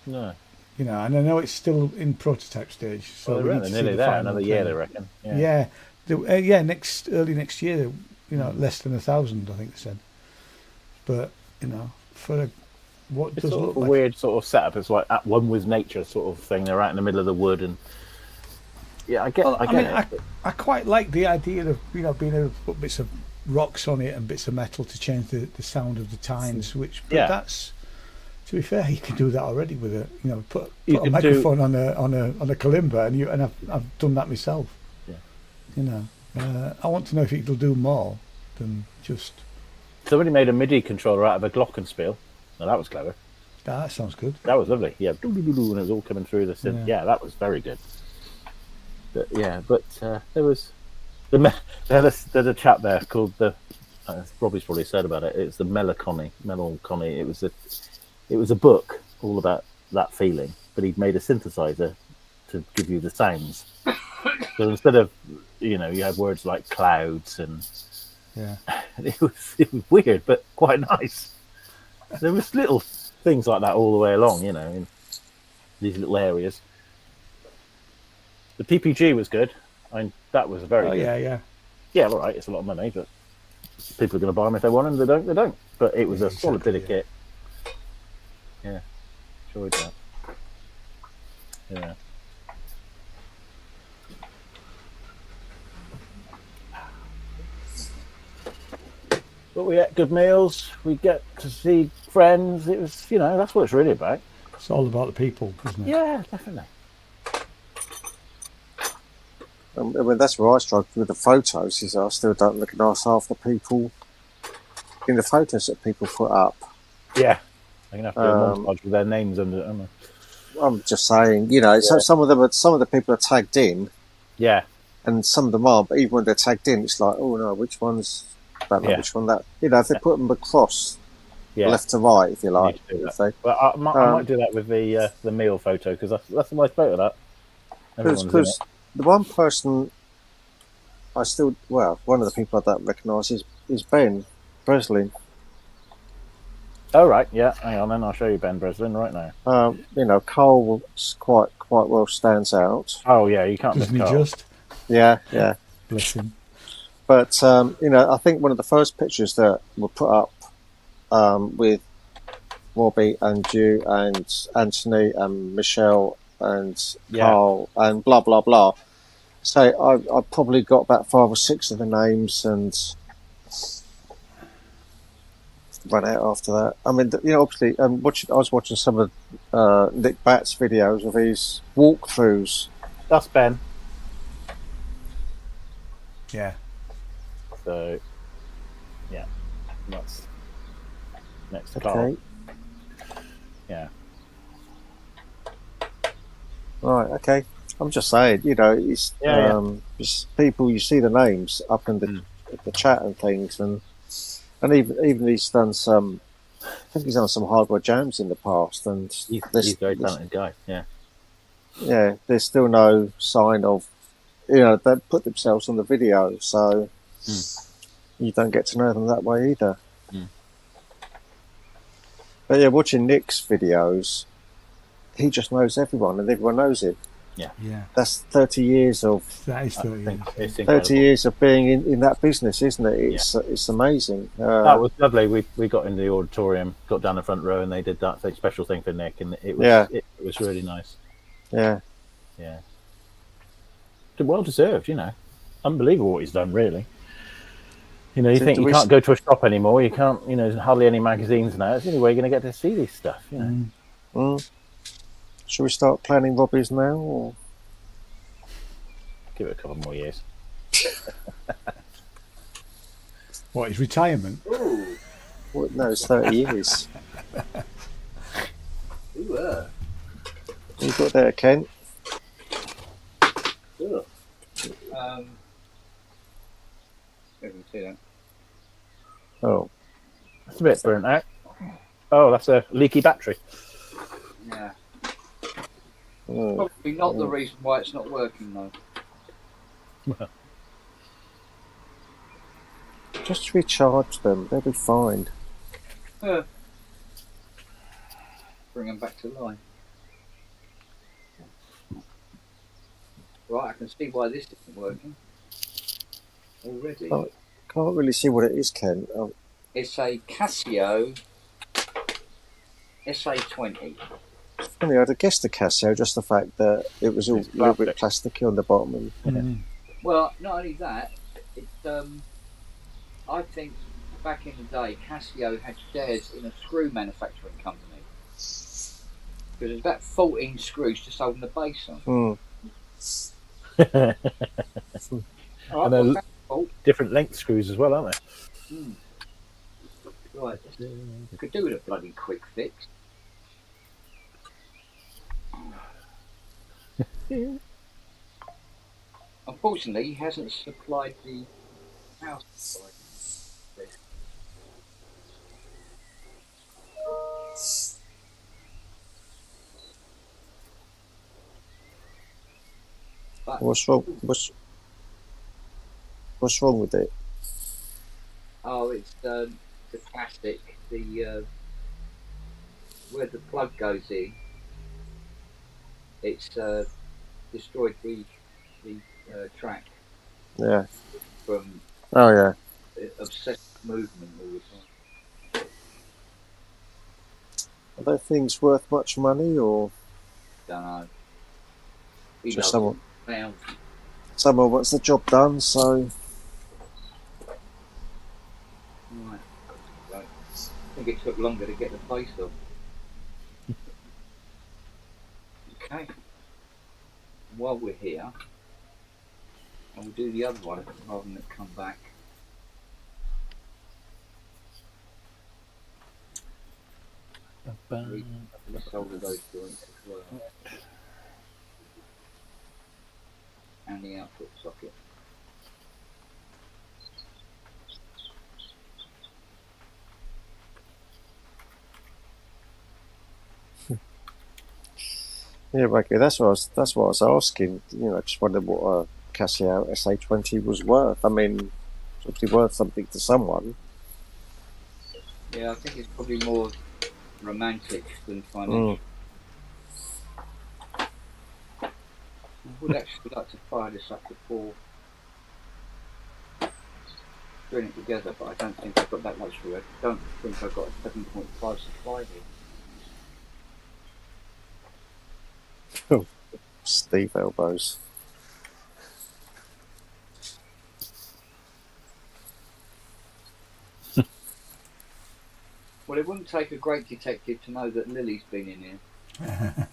No. you know, and I know it's still in prototype stage. So Well, we they're need to see nearly the there. final Another year, thing. they reckon. Yeah, early next year. You know, less than 1,000, I think they said. But you know, for what It's does sort look of a like weird sort of setup. It's like at one with nature sort of thing. They're out in the middle of the wood, and yeah, I get. Well, I get it. I quite like the idea of being able to put bits of rocks on it and bits of metal to change the sound of the tines. But Yeah. that's, to be fair, you can do that already with a put You a can microphone on a kalimba, and I've done that myself. Yeah. You know, I want to know if it'll do more than just. Somebody made a MIDI controller out of a glockenspiel. Now that was clever. That sounds good. That was lovely. Yeah, and it was all coming through the synth. Yeah. Yeah, that was very good. But there was there's a chap there called the. Robbie's probably said about it. It's the Melancholy. It was a book all about that feeling, but he'd made a synthesizer to give you the sounds. So instead of, you had words like clouds and Yeah. it was weird, but quite nice. There was little things like that all the way along, in these little areas. The PPG was good. That was very good. Yeah. Yeah, all right. It's a lot of money, but people are going to buy them if they want them. They don't. They don't. But it was a solid bit of kit. Yeah, enjoyed that. Yeah. But we ate good meals. We get to see friends. It was, that's what it's really about. It's all about the people, isn't it? Yeah, definitely. I mean, that's where I struggle with the photos. Is I still don't recognise half the people in the photos that people put up. Yeah, I'm gonna have to do a montage with their names under it, aren't I? I'm just saying, so some of the people are tagged in. Yeah. And some of them are, but even when they're tagged in, it's like, oh no, which one's that? Which one that? If they put them across, left to right, if you like. Well, I might do that with the meal photo because that's a nice photo. That because the one person one of the people I don't recognise is Ben Breslin. Oh right, yeah. Hang on, then I'll show you Ben Breslin right now. Carl quite well stands out. Oh yeah, you can't miss Doesn't he Carl. just? Yeah. Bless him. But I think one of the first pictures that were put up with Robbie and you and Anthony and Michelle and Carl and blah blah blah. So I probably got about 5 or 6 of the names and ran out after that. I mean, obviously, I was watching some of Nick Batt's videos of his walkthroughs. That's Ben. Yeah. So, yeah, that's next to Carl. Yeah. Right. Okay. I'm just saying, it's just people. You see the names up in the chat and things, and even he's done some. I think he's done some hardware jams in the past, and he's a very talented guy. Yeah. Yeah. There's still no sign of, they put themselves on the video, so you don't get to know them that way either. But yeah, watching Nick's videos, he just knows everyone, and everyone knows him. Yeah. That's 30 years of. That is 30 years. 30 years of being in that business, isn't it? It's amazing. That was lovely. We got in the auditorium, got down the front row, and they did that special thing for Nick, and it was really nice. Yeah. Well deserved, Unbelievable what he's done, really. You think you can't go to a shop anymore. You can't, hardly any magazines now. It's the only way you're going to get to see this stuff, Should we start planning Robbie's now? Or? Give it a couple more years. What, his retirement? Ooh. Well, no, it's 30 years. Ooh, You got there, Ken? Cool. Didn't see that. Oh. That's a bit burnt out. Oh, that's a leaky battery. Yeah. Oh. Probably not the reason why it's not working though. Just recharge them, they'll be fine. Bring them back to life. Right, I can see why this isn't working already. I can't really see what it is, Ken. It's a Casio SA20. Funny, I'd have guessed the Casio, just the fact that it was all a little bit plasticky on the bottom. Well, not only that, I think back in the day, Casio had shares in a screw manufacturing company. Because there's about 14 screws just holding the base on. And they're different length screws as well, aren't they? Right, could do with a bloody quick fix. Unfortunately, he hasn't supplied the house supply. But What's wrong? What's wrong with it? oh, it's the plastic. The where the plug goes in, it's destroyed the track Yeah. from Oh yeah. obsessive movement all the time. Are those things worth much money, or Don't know. He just loves someone wants the job done? So Right. So, I think it took longer to get the face off. Okay. While we're here, and we'll do the other one rather than it come back. Solder those joints as well. And the output socket. yeah, okay. That's what I was asking. You know, I just wondered what a Casio SA20 was worth. I mean, it's obviously worth something to someone. Yeah, I think it's probably more romantic than financial. I would actually like to fire this up to 4. Doing it together, but I don't think I've got that much for it. I don't think I've got a 7.5 supply here. Steve elbows. Well, it wouldn't take a great detective to know that Lily's been in here.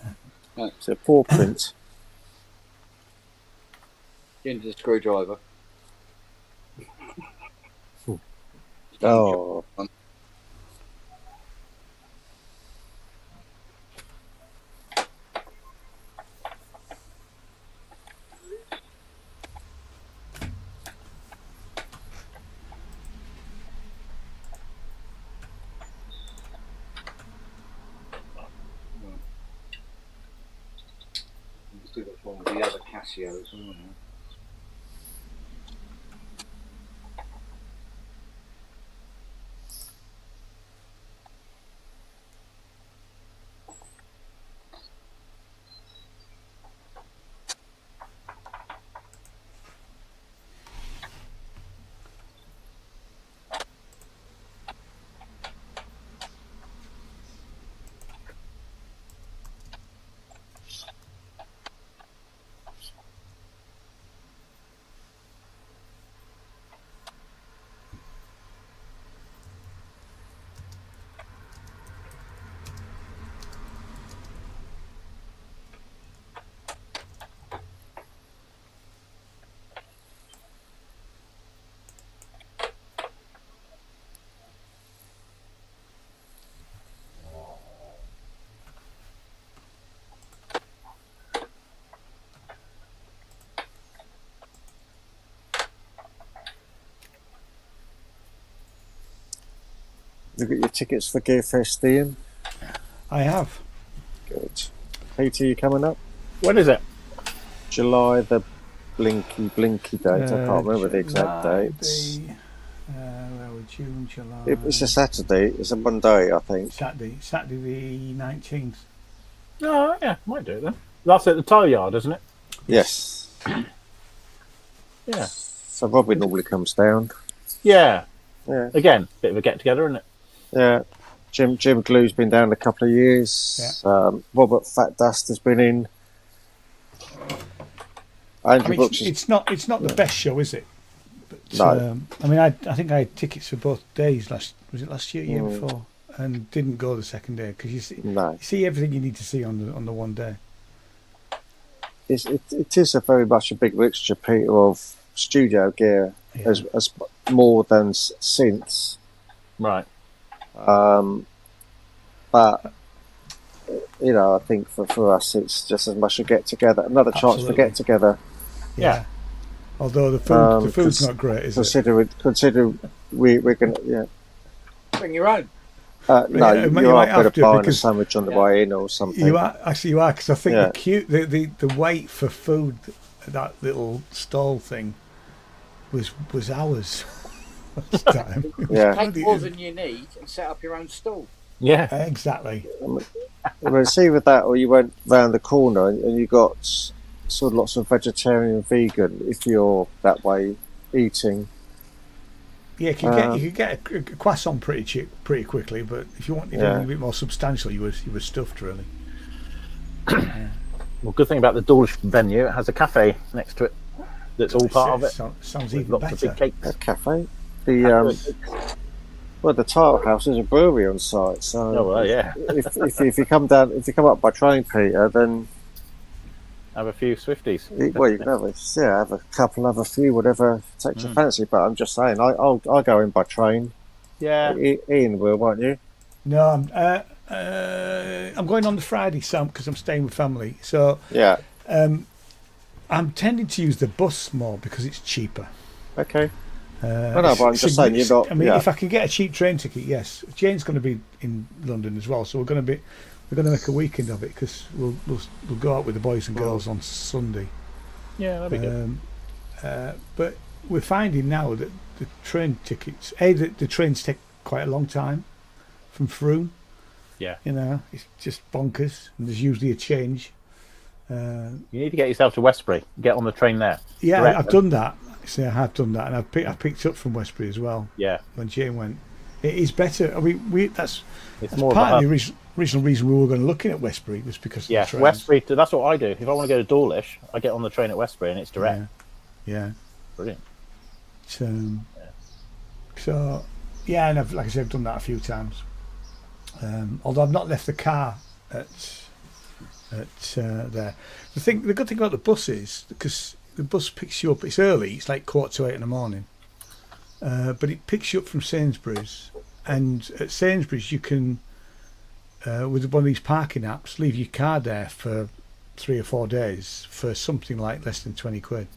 It's a paw print. Into the screwdriver. Oh. Still got one with the other Casio as well now. You got your tickets for Gearfest, Ian? I have. Good. Peter, you coming up? When is it? July the blinky date. I can't remember the exact July dates. Where were June, July? It's a Saturday. It's a Monday, I think. Saturday the 19th. Oh, yeah, might do it then. That's at the tyre yard, isn't it? Yes. Yeah. So Robbie normally comes down. Yeah. Yeah. Again, bit of a get together, isn't it? Yeah. Jim Glue's been down a couple of years. Yeah. Robert Fat Dust has been in. Andrew Brooks. It's not the best show, is it? But, No. I mean, I think I had tickets for both days last year, year before, and didn't go the second day because you see everything you need to see on the one day. It is a very much a big mixture, Peter, of studio gear as more than synths. Right. But you know, I think for us, it's just as much a get together, another chance to get together. Yeah. Although the food's not great, is it? Consider we're going Bring your own. no, you you are might have better to, buying a because sandwich on the way in or something. You are because I think the weight for food that little stall thing was ours. This time. Yeah. Take more than you need and set up your own stall. Yeah. Exactly. Well, it's either that or you went round the corner and you got sort of lots of vegetarian and vegan if you're that way eating. Yeah, you could get a croissant pretty quickly, but if you wanted anything a bit more substantial, you were stuffed really. Well, good thing about the Dawlish venue, it has a cafe next to it. That's all part of it. Sounds With even lots better. of big cakes. A cafe. The the Tile House is a brewery on site. So Oh well, yeah. if you come up by train, Peter, then Have a few Swifties. well, you can have a couple, have a few, whatever takes your fancy. But I'm just saying, I'll go in by train. Yeah. Ian will, won't you? No, I'm going on the Friday, Sam, because I'm staying with family. So Yeah. I'm tending to use the bus more because it's cheaper. Okay. No, but I'm just saying you're not. I mean, if I can get a cheap train ticket, yes. Jane's going to be in London as well, so we're going to make a weekend of it because we'll go out with the boys and girls on Sunday. Yeah, that'd be good. But we're finding now that the train tickets, the trains take quite a long time from Frome. Yeah. You know, it's just bonkers, and there's usually a change. You need to get yourself to Westbury. Get on the train there. Yeah, Direct. I've done that. See, I have done that, and I picked up from Westbury as well. Yeah. When Jane went, it is better. I mean, that's more part of of the original reason we were going to look at Westbury was because of the trains. Westbury. That's what I do. If I want to go to Dawlish, I get on the train at Westbury and it's direct. Yeah. Brilliant. So yeah, and like I said, I've done that a few times. Although I've not left the car at there. The good thing about the bus is because the bus picks you up. It's early. It's like 7:45 in the morning. But it picks you up from Sainsbury's, and at Sainsbury's you can, with one of these parking apps, leave your car there for 3 or 4 days for something like less than 20 quid.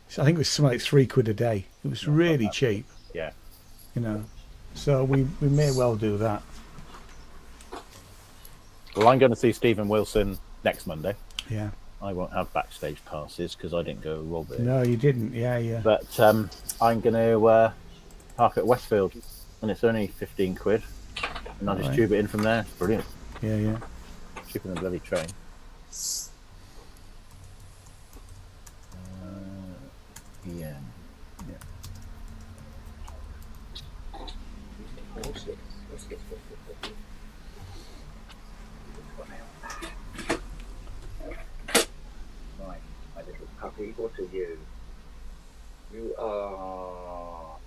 So I think it was something like £3 a day. It was really cheap. Yeah. You know, so we may well do that. Well, I'm going to see Stephen Wilson next Monday. Yeah. I won't have backstage passes because I didn't go rob it. No, you didn't. Yeah. But I'm going to park at Westfield, and it's only 15 quid, and I'll just tube it in from there. It's brilliant. Yeah. Cheaper than the bloody train. Yeah. Right, my little puppy, what are you? You are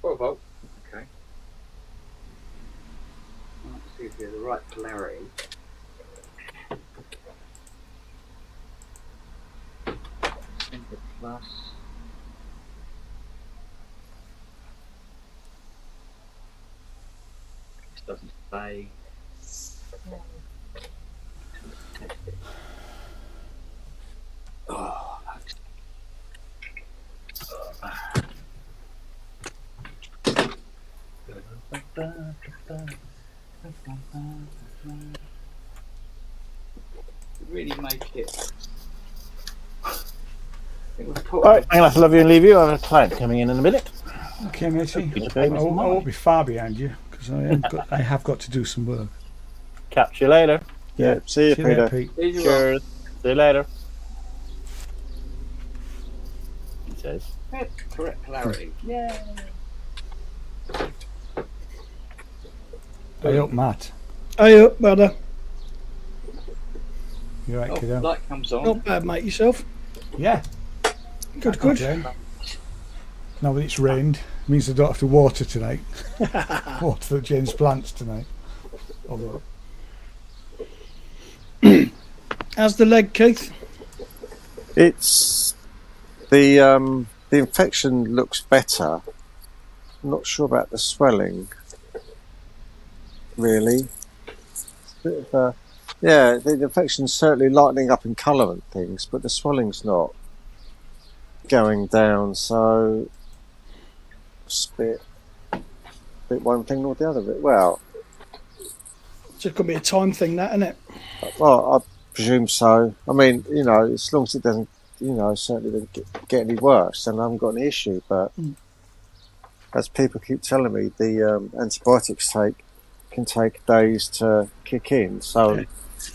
12 volt. Okay. Let's see if you're the right polarity. Synth plus. This doesn't say. Test it. Oh, that's... Really make it. Alright, I'm going to have to love you and leave you. I have a client coming in a minute. Okay, matey. Keep the I famous in mind. won't be far behind you because I have got to do some work. Catch you later. Yeah. See you, See you later, Peter. Pete. Cheers. See you later. He says. Correct polarity. Yeah. Hey up, Matt. Hey up, brother. You right, Oh, kiddo? light comes on. Not bad, mate. Yourself? Yeah. Good. Okay. Now that it's rained, it means I don't have to water tonight. Water Jane's plants tonight. Although How's the leg, Keith? It's the infection looks better. I'm not sure about the swelling. Really, bit of the infection's certainly lightening up in colour and things, but the swelling's not going down. So it's a bit one thing or the other. Well, It's just gonna be a time thing, that, isn't it? well, presume so. I mean, you know, as long as it doesn't, you know, certainly doesn't get any worse, then I haven't got any issue. But as people keep telling me, the antibiotics can take days to kick in. So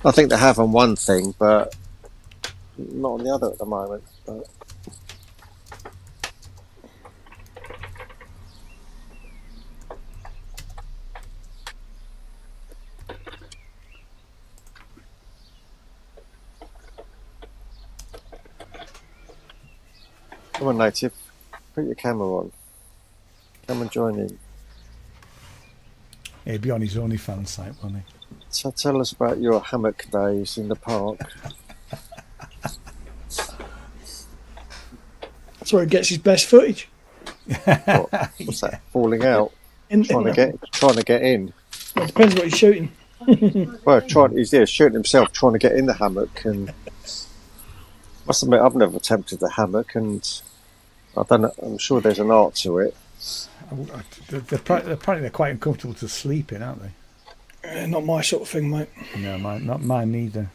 I think they have on one thing, but not on the other at the moment. But come on, Native, put your camera on. Come and join in. He'd be on his OnlyFans site, won't he? So tell us about your hammock days in the park. That's where he gets his best footage. What's that? Falling out, trying to get in. Well, it depends what he's shooting. Well, he's there shooting himself, trying to get in the hammock, and must admit, I've never attempted the hammock, and I don't know, I'm sure there's an art to it. Apparently they're quite uncomfortable to sleep in, aren't they? Not my sort of thing, mate. No, not mine neither.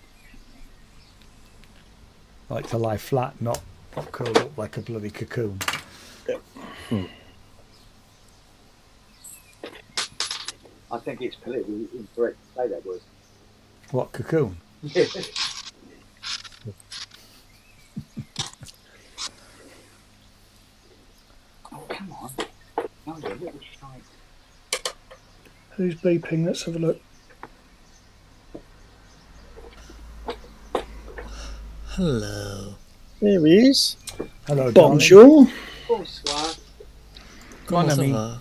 I like to lie flat, not curled up like a bloody cocoon. I think it's politically incorrect to say that word. What, cocoon? Oh, come on. No, you're a little shite. Who's beeping? Let's have a look. Hello. There he is. Hello, darling. Bonjour. Bonsoir. Mon Comment ça ami. va?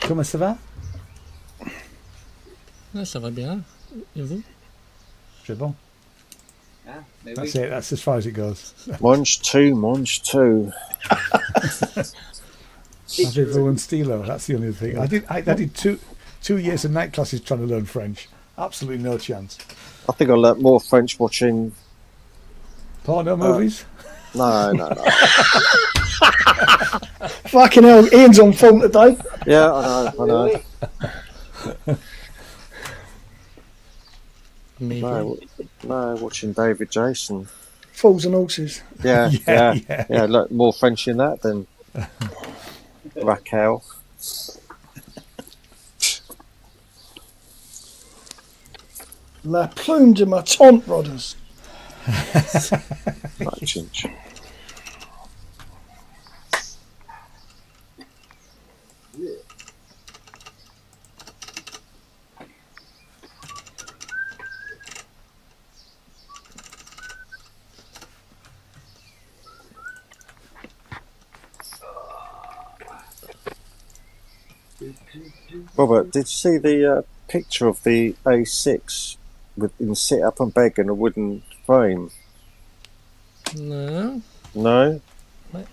Comment ça va? Ouais, ça va bien. Et vous? C'est bon. Ah, maybe. That's it. That's as far as it goes. Monge two. Avez-vous un stylo? That's the only thing. I did two years of night classes trying to learn French. Absolutely no chance. I think I learnt more French watching. Porno movies? No. Fucking hell, Ian's on phone today. Yeah, I know. Maybe. No, watching David Jason. Fools and horses. Yeah. Yeah. Look, more French in that than Raquel. La plume de ma tante, Rodders. Like Chinch. Robert, did you see the picture of the A6 in sit up and beg and a wooden frame? No. No?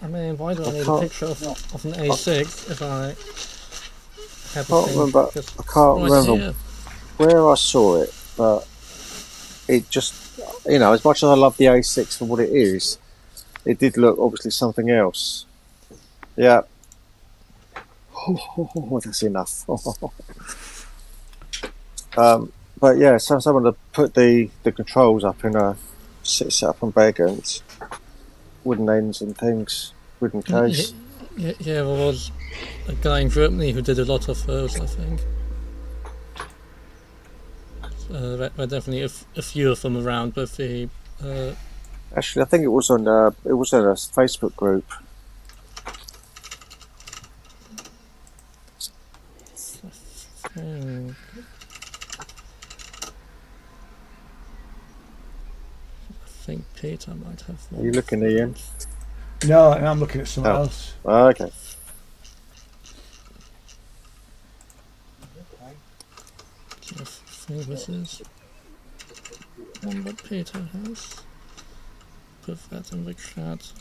I mean, why do I need a can't- picture of an A6 if I have a Can't thing remember. just I can't right remember here? where I saw it, but it just, you know, as much as I love the A6 for what it is, it did look obviously something else. Yeah. Oh, that's enough. But yeah, so someone to put the controls up in a sit up and beg and wooden ends and things, wooden case. Yeah, there was a guy in Germany who did a lot of those, I think. There are definitely a few of them around, but the Actually, I think it was on a Facebook group. I think Peter might have one. Are you looking, Ian? No, I'm looking at something else. Okay. I think this is one that Peter has. Put that in the chat.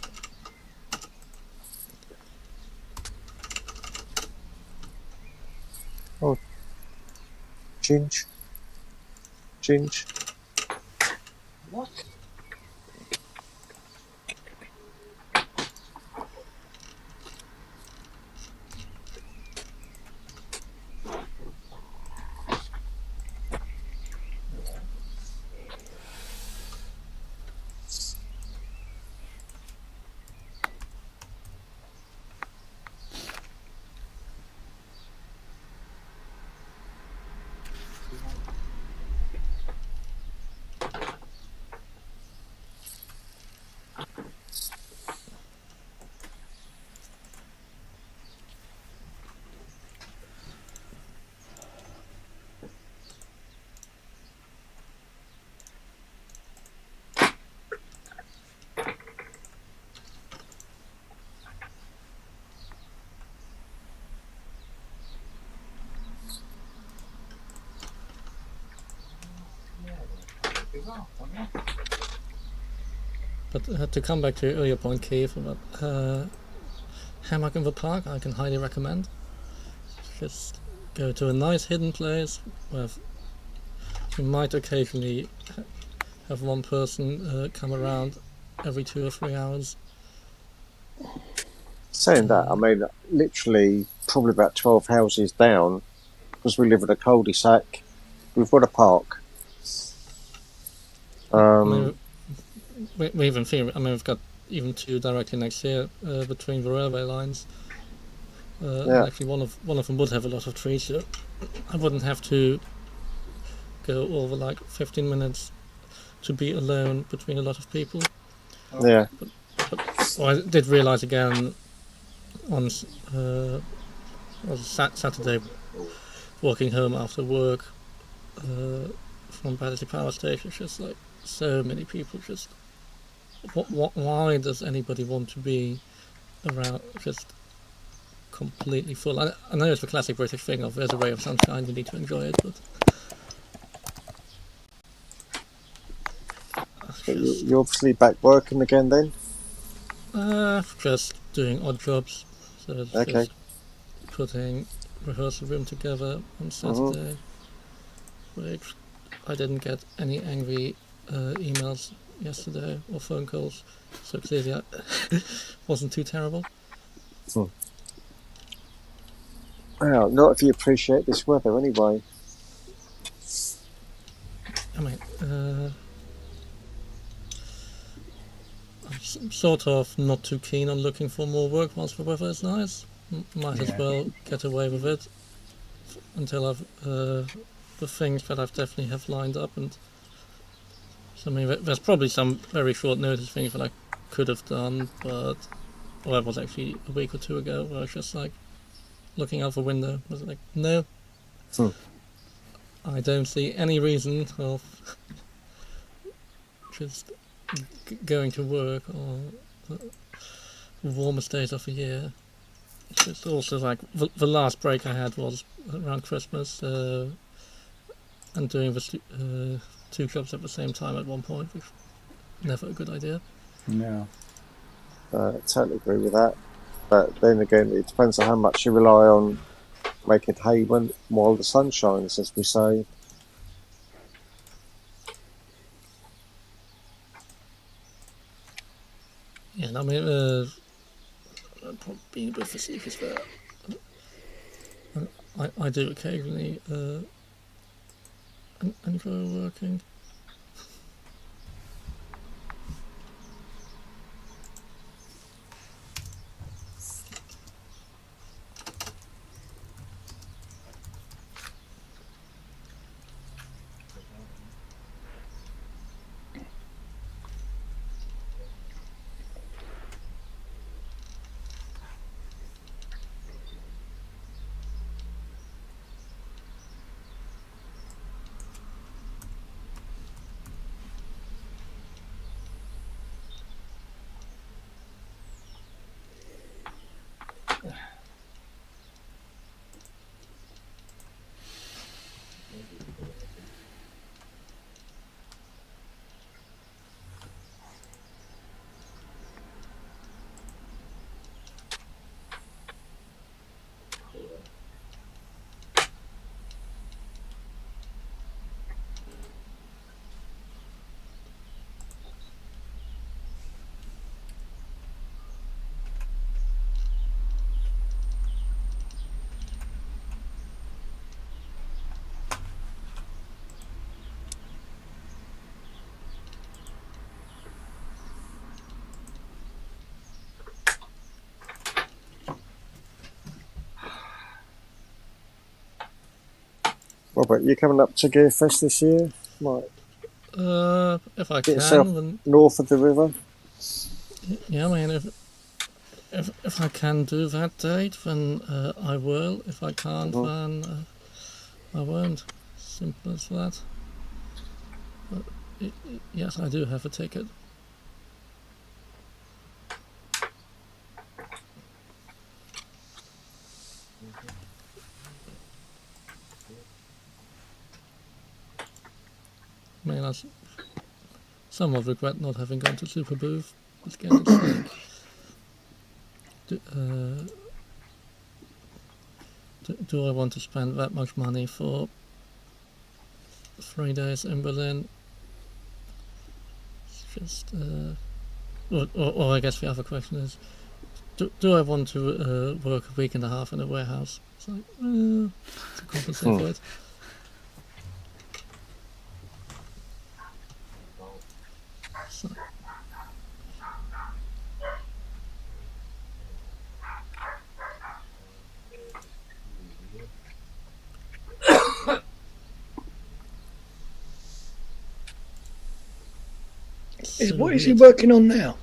Ginge. What? But to come back to your earlier point, Keith, about hammock in the park, I can highly recommend. Just go to a nice hidden place where you might occasionally have one person come around every 2 or 3 hours. Saying that, I mean, literally, probably about 12 houses down, because we live in a cul-de-sac, we've got a park. I mean, we even feel, I mean, we've got even 2 directly next here between the railway lines. And actually, one of them would have a lot of trees, so I wouldn't have to go over like 15 minutes to be alone between a lot of people. Yeah. But I did realise again on Saturday, walking home after work from Battersea Power Station, it's just like so many people. Just why does anybody want to be around just completely full? I know it's the classic British thing of there's a ray of sunshine, you need to enjoy it, but You're obviously back working again then? just doing odd jobs. So it's just putting rehearsal room together on Saturday, which I didn't get any angry emails yesterday or phone calls, so clearly I wasn't too terrible. Well, not if you appreciate this weather anyway. I mean, I'm sort of not too keen on looking for more work once the weather is nice. Might as well get away with it until I've the things that I've definitely have lined up. And so, I mean, there's probably some very short notice things that I could have done, but that was actually a week or 2 ago where I was just like looking out the window. I was like, no, I don't see any reason of just going to work on the warmest days of the year. It's just also like the last break I had was around Christmas, and doing the 2 jobs at the same time at one point, which never a good idea. No. Totally agree with that. But then again, it depends on how much you rely on making hay while the sun shines, as we say. Yeah, I mean, being a bit facetious there. I do occasionally enjoy working. Robert, you coming up to Gearfest this year? Might If I get can, yourself then north of the river. yeah. I mean, if I can do that date, then I will. If I can't, then I won't. Simple as that. But yes, I do have a ticket. I mean, somewhat regret not having gone to Super Booth. But again, it's like, do I want to spend that much money for 3 days in Berlin? It's just, or I guess the other question is, do I want to work a week and a half in a warehouse? It's like, to compensate for it. So, What is he working on now?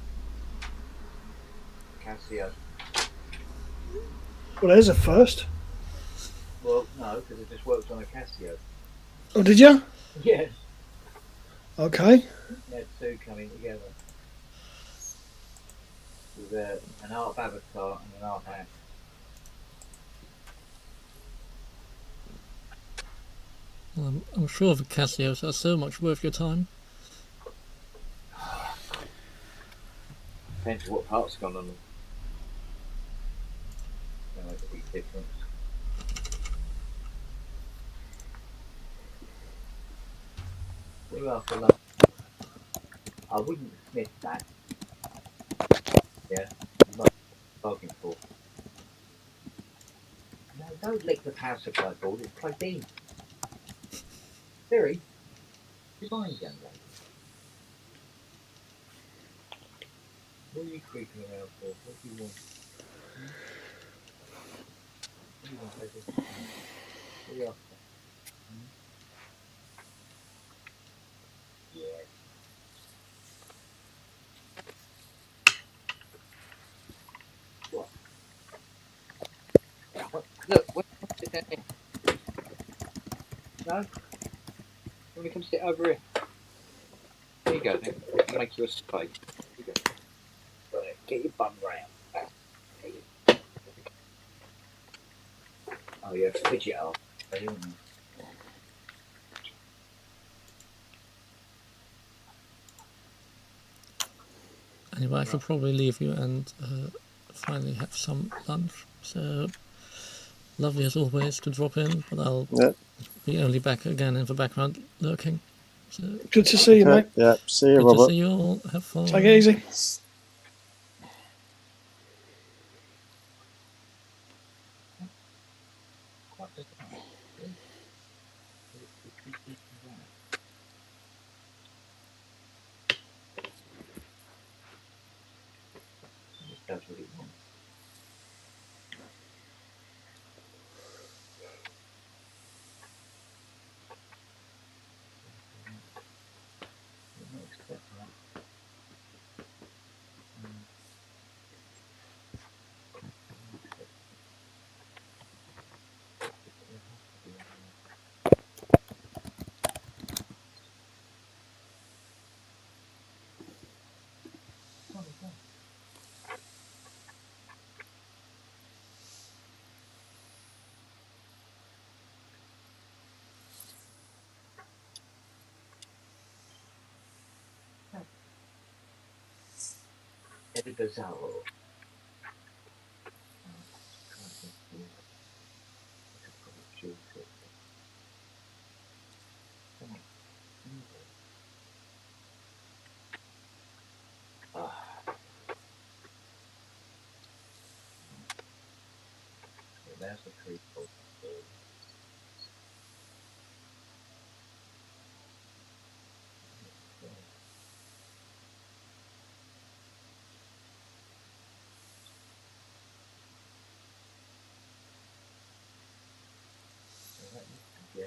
Casio. Well, there's a first. Well, no, because it just works on a Casio. Oh, did you? Yes. Okay. We had two coming together. With an half avatar and an half hand. well, I'm sure the Casios are so much worth your time. Depends what part's gone on them. That makes a big difference. We are for love. I wouldn't sniff that. Yeah, you might bargain for. No, don't lick the power supply board. It's plugged in. Siri, you're fine, young lady. What are you creeping around for? What do you want? What do you want, baby? What are you after? Yeah. What? What? Look, what's it down here? No? Let me come sit over here. There you go, then. I'll make you a space. Here you go. Right, get your bum round. Oh, yeah, fidget off. Anyway, I should probably leave you and finally have some lunch. So, lovely as always to drop in, but I'll be only back again in the background lurking. So, good to see you, mate. Yeah, see you, good Robert. to see you all. Have fun. Take it easy. That's what it wants. Very bizarre. That's a tree. Yeah.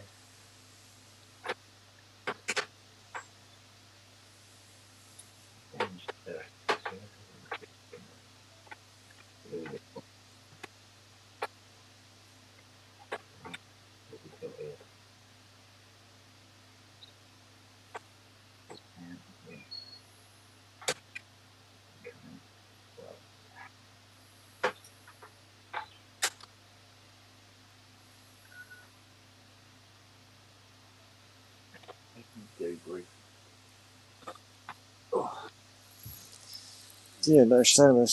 Yeah, no sign of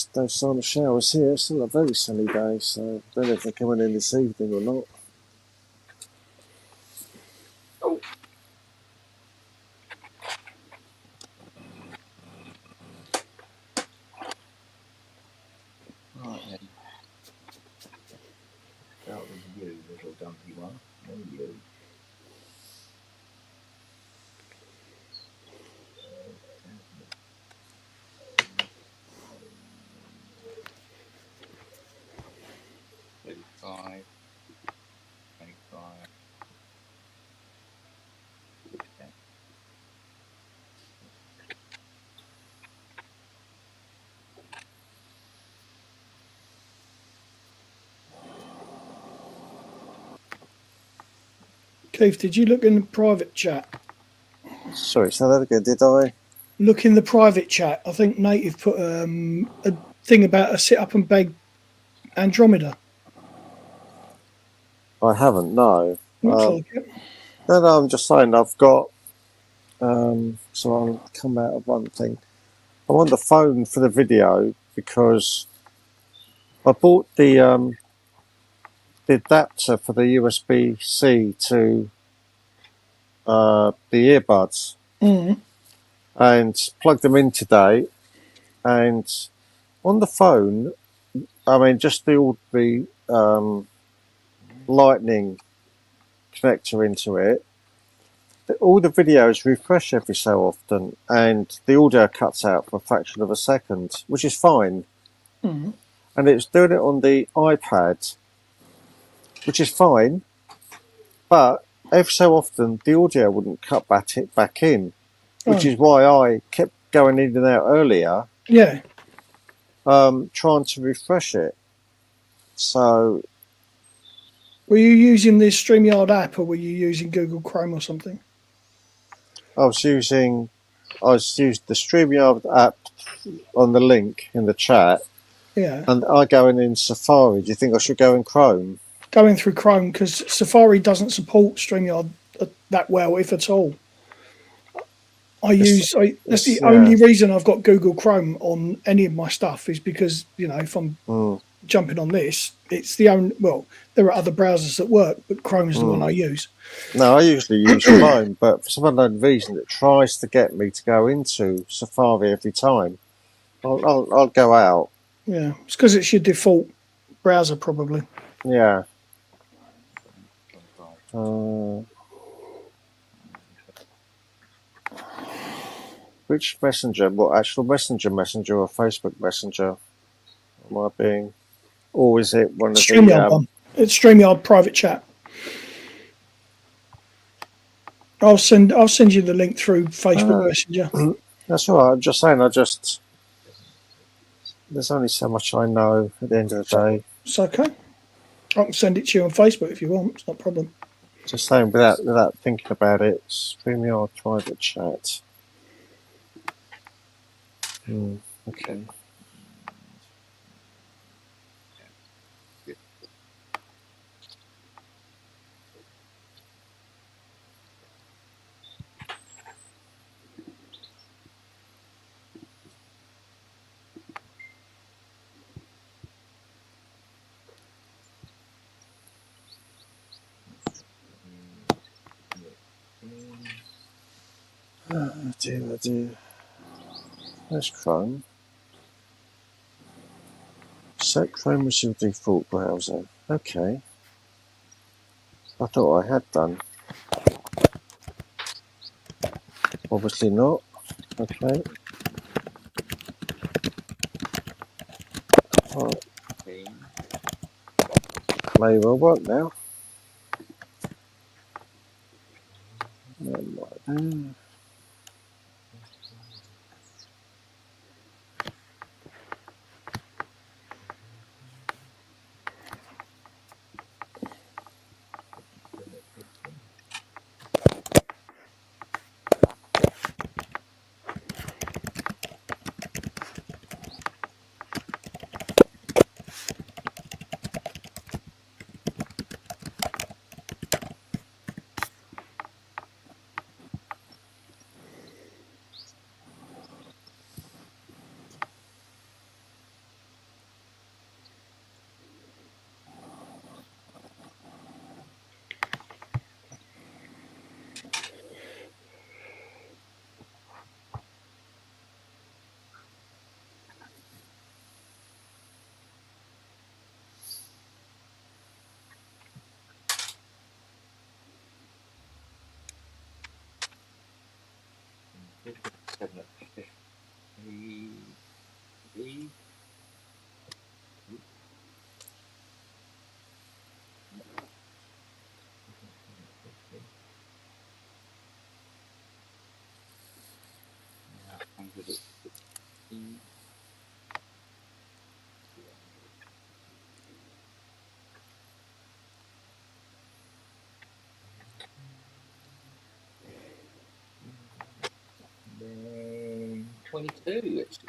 showers here. It's still a very sunny day, so I don't know if they're coming in this evening or not. Right then. Start with you, little dumpy one. Then you. Five. 25. Okay. Keith, did you look in the private chat? Sorry, say that again, did I? Look in the private chat. I think Native put a thing about a sit up and beg Andromeda. I haven't, no. Looks like it. No, I'm just saying I've got, so I'll come out of one thing. I'm on the phone for the video because I bought the adapter for the USB-C to the earbuds and plugged them in today. And on the phone, I mean, just the lightning connector into it, all the videos refresh every so often and the audio cuts out for a fraction of a second, which is fine. And it's doing it on the iPad, which is fine, but every so often the audio wouldn't cut back in, which is why I kept going in and out earlier. Yeah. Trying to refresh it. So, were you using the StreamYard app or were you using Google Chrome or something? I was using the StreamYard app on the link in the chat. Yeah. And I go in Safari. Do you think I should go in Chrome? Going through Chrome, because Safari doesn't support StreamYard that well, if at all. That's the only reason I've got Google Chrome on any of my stuff is because, if I'm jumping on this, it's the only, well, there are other browsers that work, but Chrome is the one I use. No, I usually use Chrome, but for some unknown reason it tries to get me to go into Safari every time. I'll go out. Yeah, it's because it's your default browser, probably. Yeah. Which messenger? What, actual messenger or Facebook Messenger? Am I being... Or is it one of StreamYard one. It's StreamYard private chat. I'll send you the link through Facebook Messenger. That's all right. I'm just saying, there's only so much I know at the end of the day. It's okay. I can send it to you on Facebook if you want. It's not a problem. Just saying, without thinking about it, StreamYard private chat. Okay. Oh dear. There's Chrome. Set Chrome as your default browser. Okay. I thought I had done. Obviously not. Okay. Right. May well work now. 22. Let's see.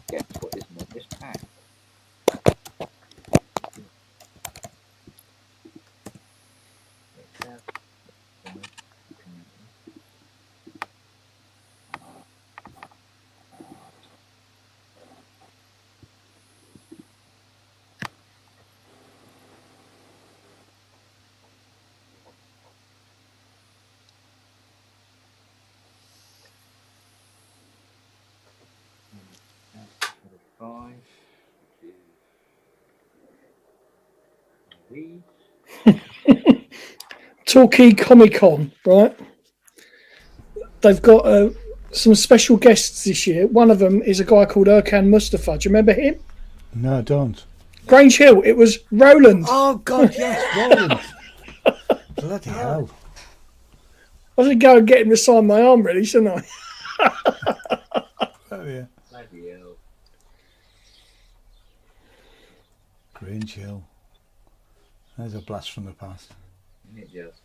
Guess what isn't in this pack? Five. Torquay Comic Con, right? They've got some special guests this year. One of them is a guy called Erkan Mustafa. Do you remember him? No, I don't. Grange Hill. It was Roland. Oh, God, yes, Roland. Bloody hell. I should go and get him to sign my arm, really, shouldn't I? Oh, yeah. Bloody hell. Grange Hill. There's a blast from the past. It just.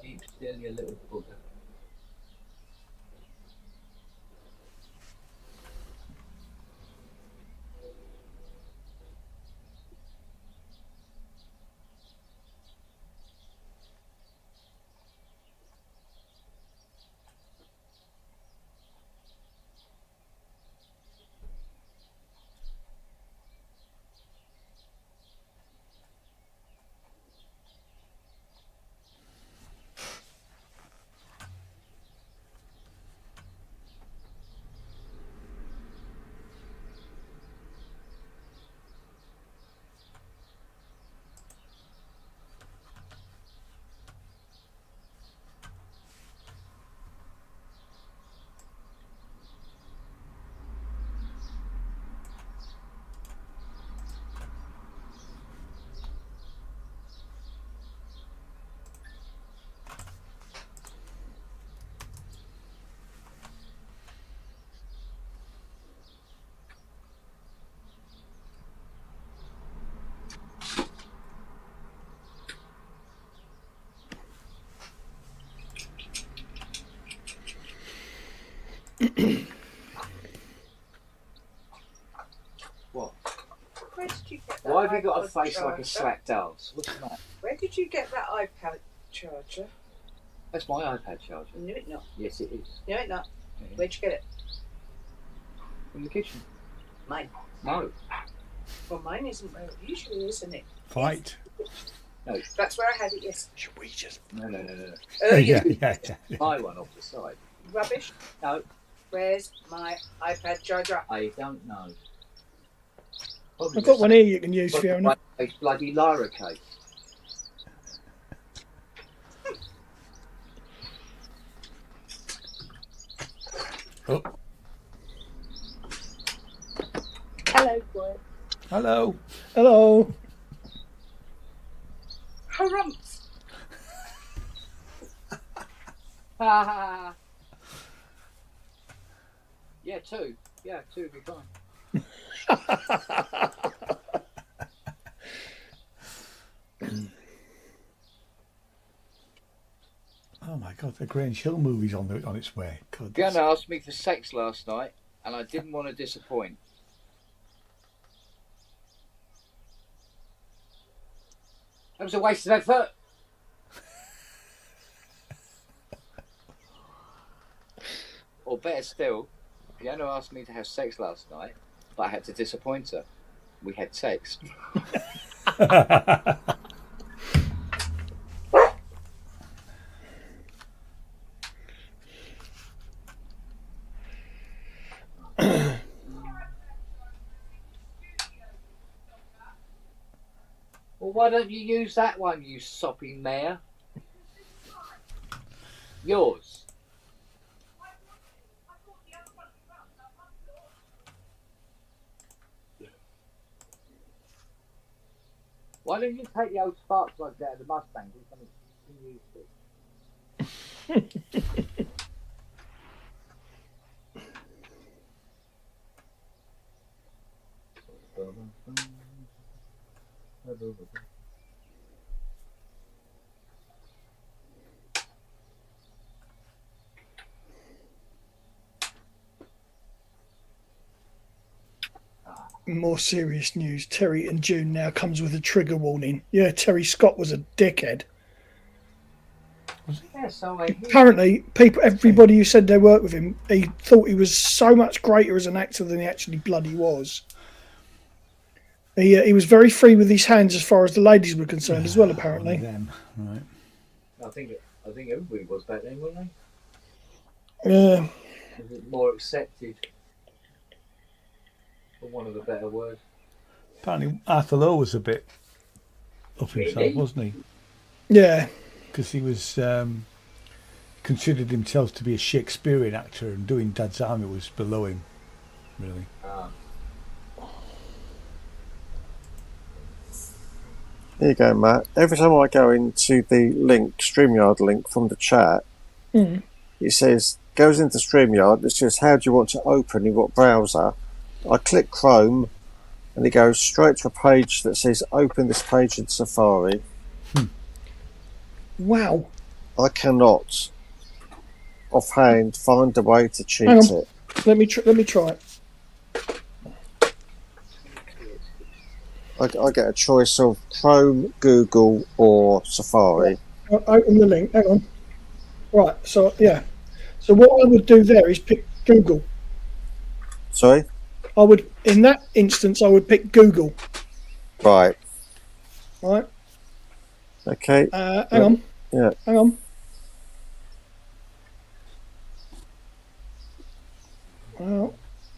Keep still, you little bugger. What? Where did you get that? Why have you got a iPod face like a charger? slack dance? What's that? Where did you get that iPad charger? That's my iPad charger. No, it's not. Yes, it is. No, it's not. Yeah. Where'd you get it? From the kitchen. Mine. No. Well, mine isn't where it usually is, isn't it? Fight. No. That's where I had it yesterday. Should we just... No. Oh, yeah. My one off the side. Rubbish. No. Where's my iPad charger? I don't know. I've got one here you can use, Fiona. It's bloody Lyra case. Oh, Hello, boy. hello. Hello. Harumps. Yeah, two. Yeah, two would be fine. Oh my God, the Grange Hill movie's on its way. God, Fiona asked me for sex last night, and I didn't want to disappoint. That was a waste of effort. Or better still, Fiona asked me to have sex last night, but I had to disappoint her. We had sex. Well, why don't you use that one, you soppy mare? Yours. Why don't you take the old spark plug out of the Mustang? Do something you used to. More serious news. Terry and June now comes with a trigger warning. Yeah, Terry Scott was a dickhead. Yeah, so Apparently, everybody who said they worked with him, he thought he was so much greater as an actor than he actually bloody was. He was very free with his hands as far as the ladies were concerned as well, apparently. Them. Right. I think everybody was back then, weren't Yeah. they? Was it more accepted? For want of a better word. Apparently, Arthur Lowe was a bit up himself, Really? wasn't he? Yeah. Because he was considered himself to be a Shakespearean actor, and doing Dad's Army was below him, really. There you go, Matt. Every time I go into the link, StreamYard link from the chat, it says, goes into StreamYard, it says, how do you want to open, in what browser? I click Chrome, and it goes straight to a page that says, open this page in Safari. Wow. I cannot, offhand, find a way to cheat Hang on. it. Let me try it. I get a choice of Chrome, Google, or Safari. I'll open the link. Hang on. Right. So yeah. So what I would do there is pick Google. Sorry? In that instance, I would pick Google. Right. Right. Okay. Hang on. Yeah. Hang on. Well,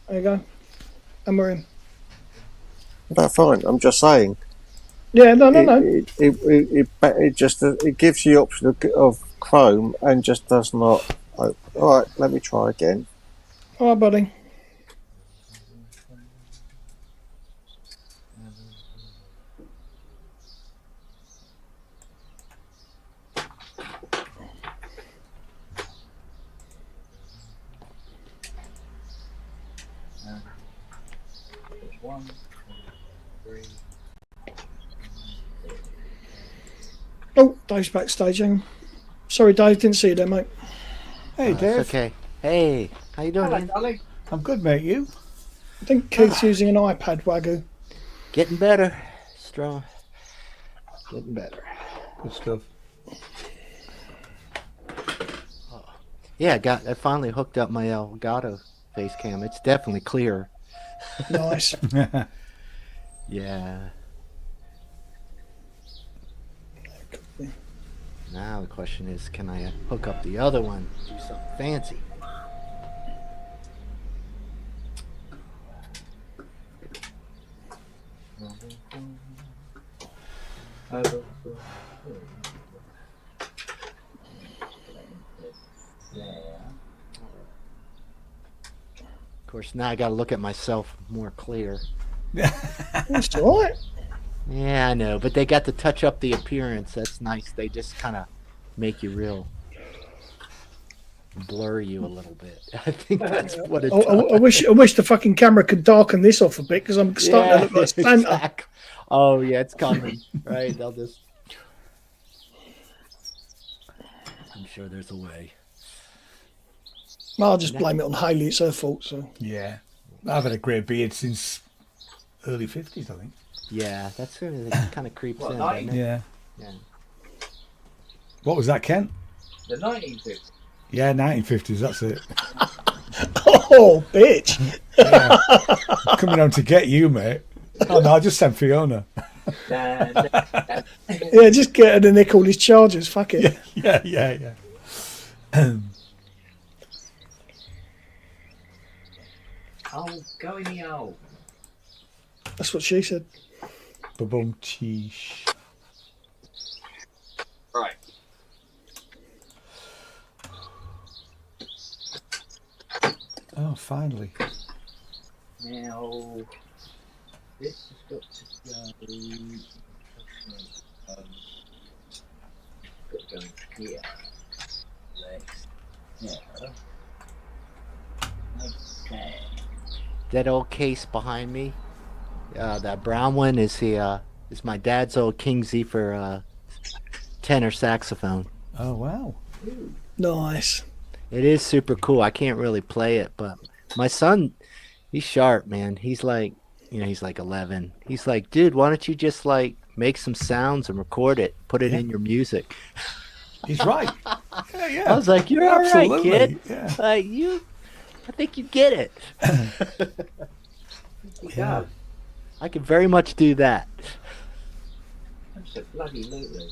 there you go. And we're in. That's fine. I'm just saying. Yeah, no. It just it gives you the option of Chrome and just does not. All right, let me try again. All right, buddy. One, three. Oh, Dave's backstage. Hang on. Sorry, Dave, didn't see you there, mate. Hey, Dave. It's okay. Hey, how you doing, Hello, man? darling. I'm good, mate. You? I think Keith's using an iPad, Wagyu. Getting better. Strong. Getting better. Good stuff. Yeah, I finally hooked up my Elgato face cam. It's definitely clear. Nice. Yeah. Now the question is, can I hook up the other one? Do something fancy. Of course, now I got to look at myself more clear. That's all right. Yeah, I know, but they got to touch up the appearance. That's nice. They just kind of make you real, blur you a little bit. I think that's what it I wish the fucking camera could darken this off a bit because I'm starting to look like Santa. Exactly. Oh yeah, it's coming. Right? They'll just. I'm sure there's a way. I'll just blame it on Hayley. It's her fault. So Yeah. I've had a grey beard since early 50s, I think. Yeah, that's really kind of creeps in. Doesn't it? Yeah. Yeah. What was that, Kent? The 1950s. Yeah, 1950s, that's it. oh, bitch. Yeah. Coming home to get you, mate. Oh, no, I just sent Fiona. Yeah, just get her to nick all his chargers. Fuck it. Yeah. Oh, go in the hole. That's what she said. Ba-boom, cheesh. Right. Oh, finally. Now, this has got to go. Got to go in here. Next. Yeah. Okay. That old case behind me, that brown one is is my dad's old King Zephyr tenor saxophone. Oh, wow. Nice. It is super cool. I can't really play it, but my son, he's sharp, man. He's like, he's like 11. He's like, dude, why don't you just like make some sounds and record it, put it in your music. He's right. Yeah. I was like, you're all right, kid. Yeah. Like I think you get it. Yeah. I can very much do that. Absolutely.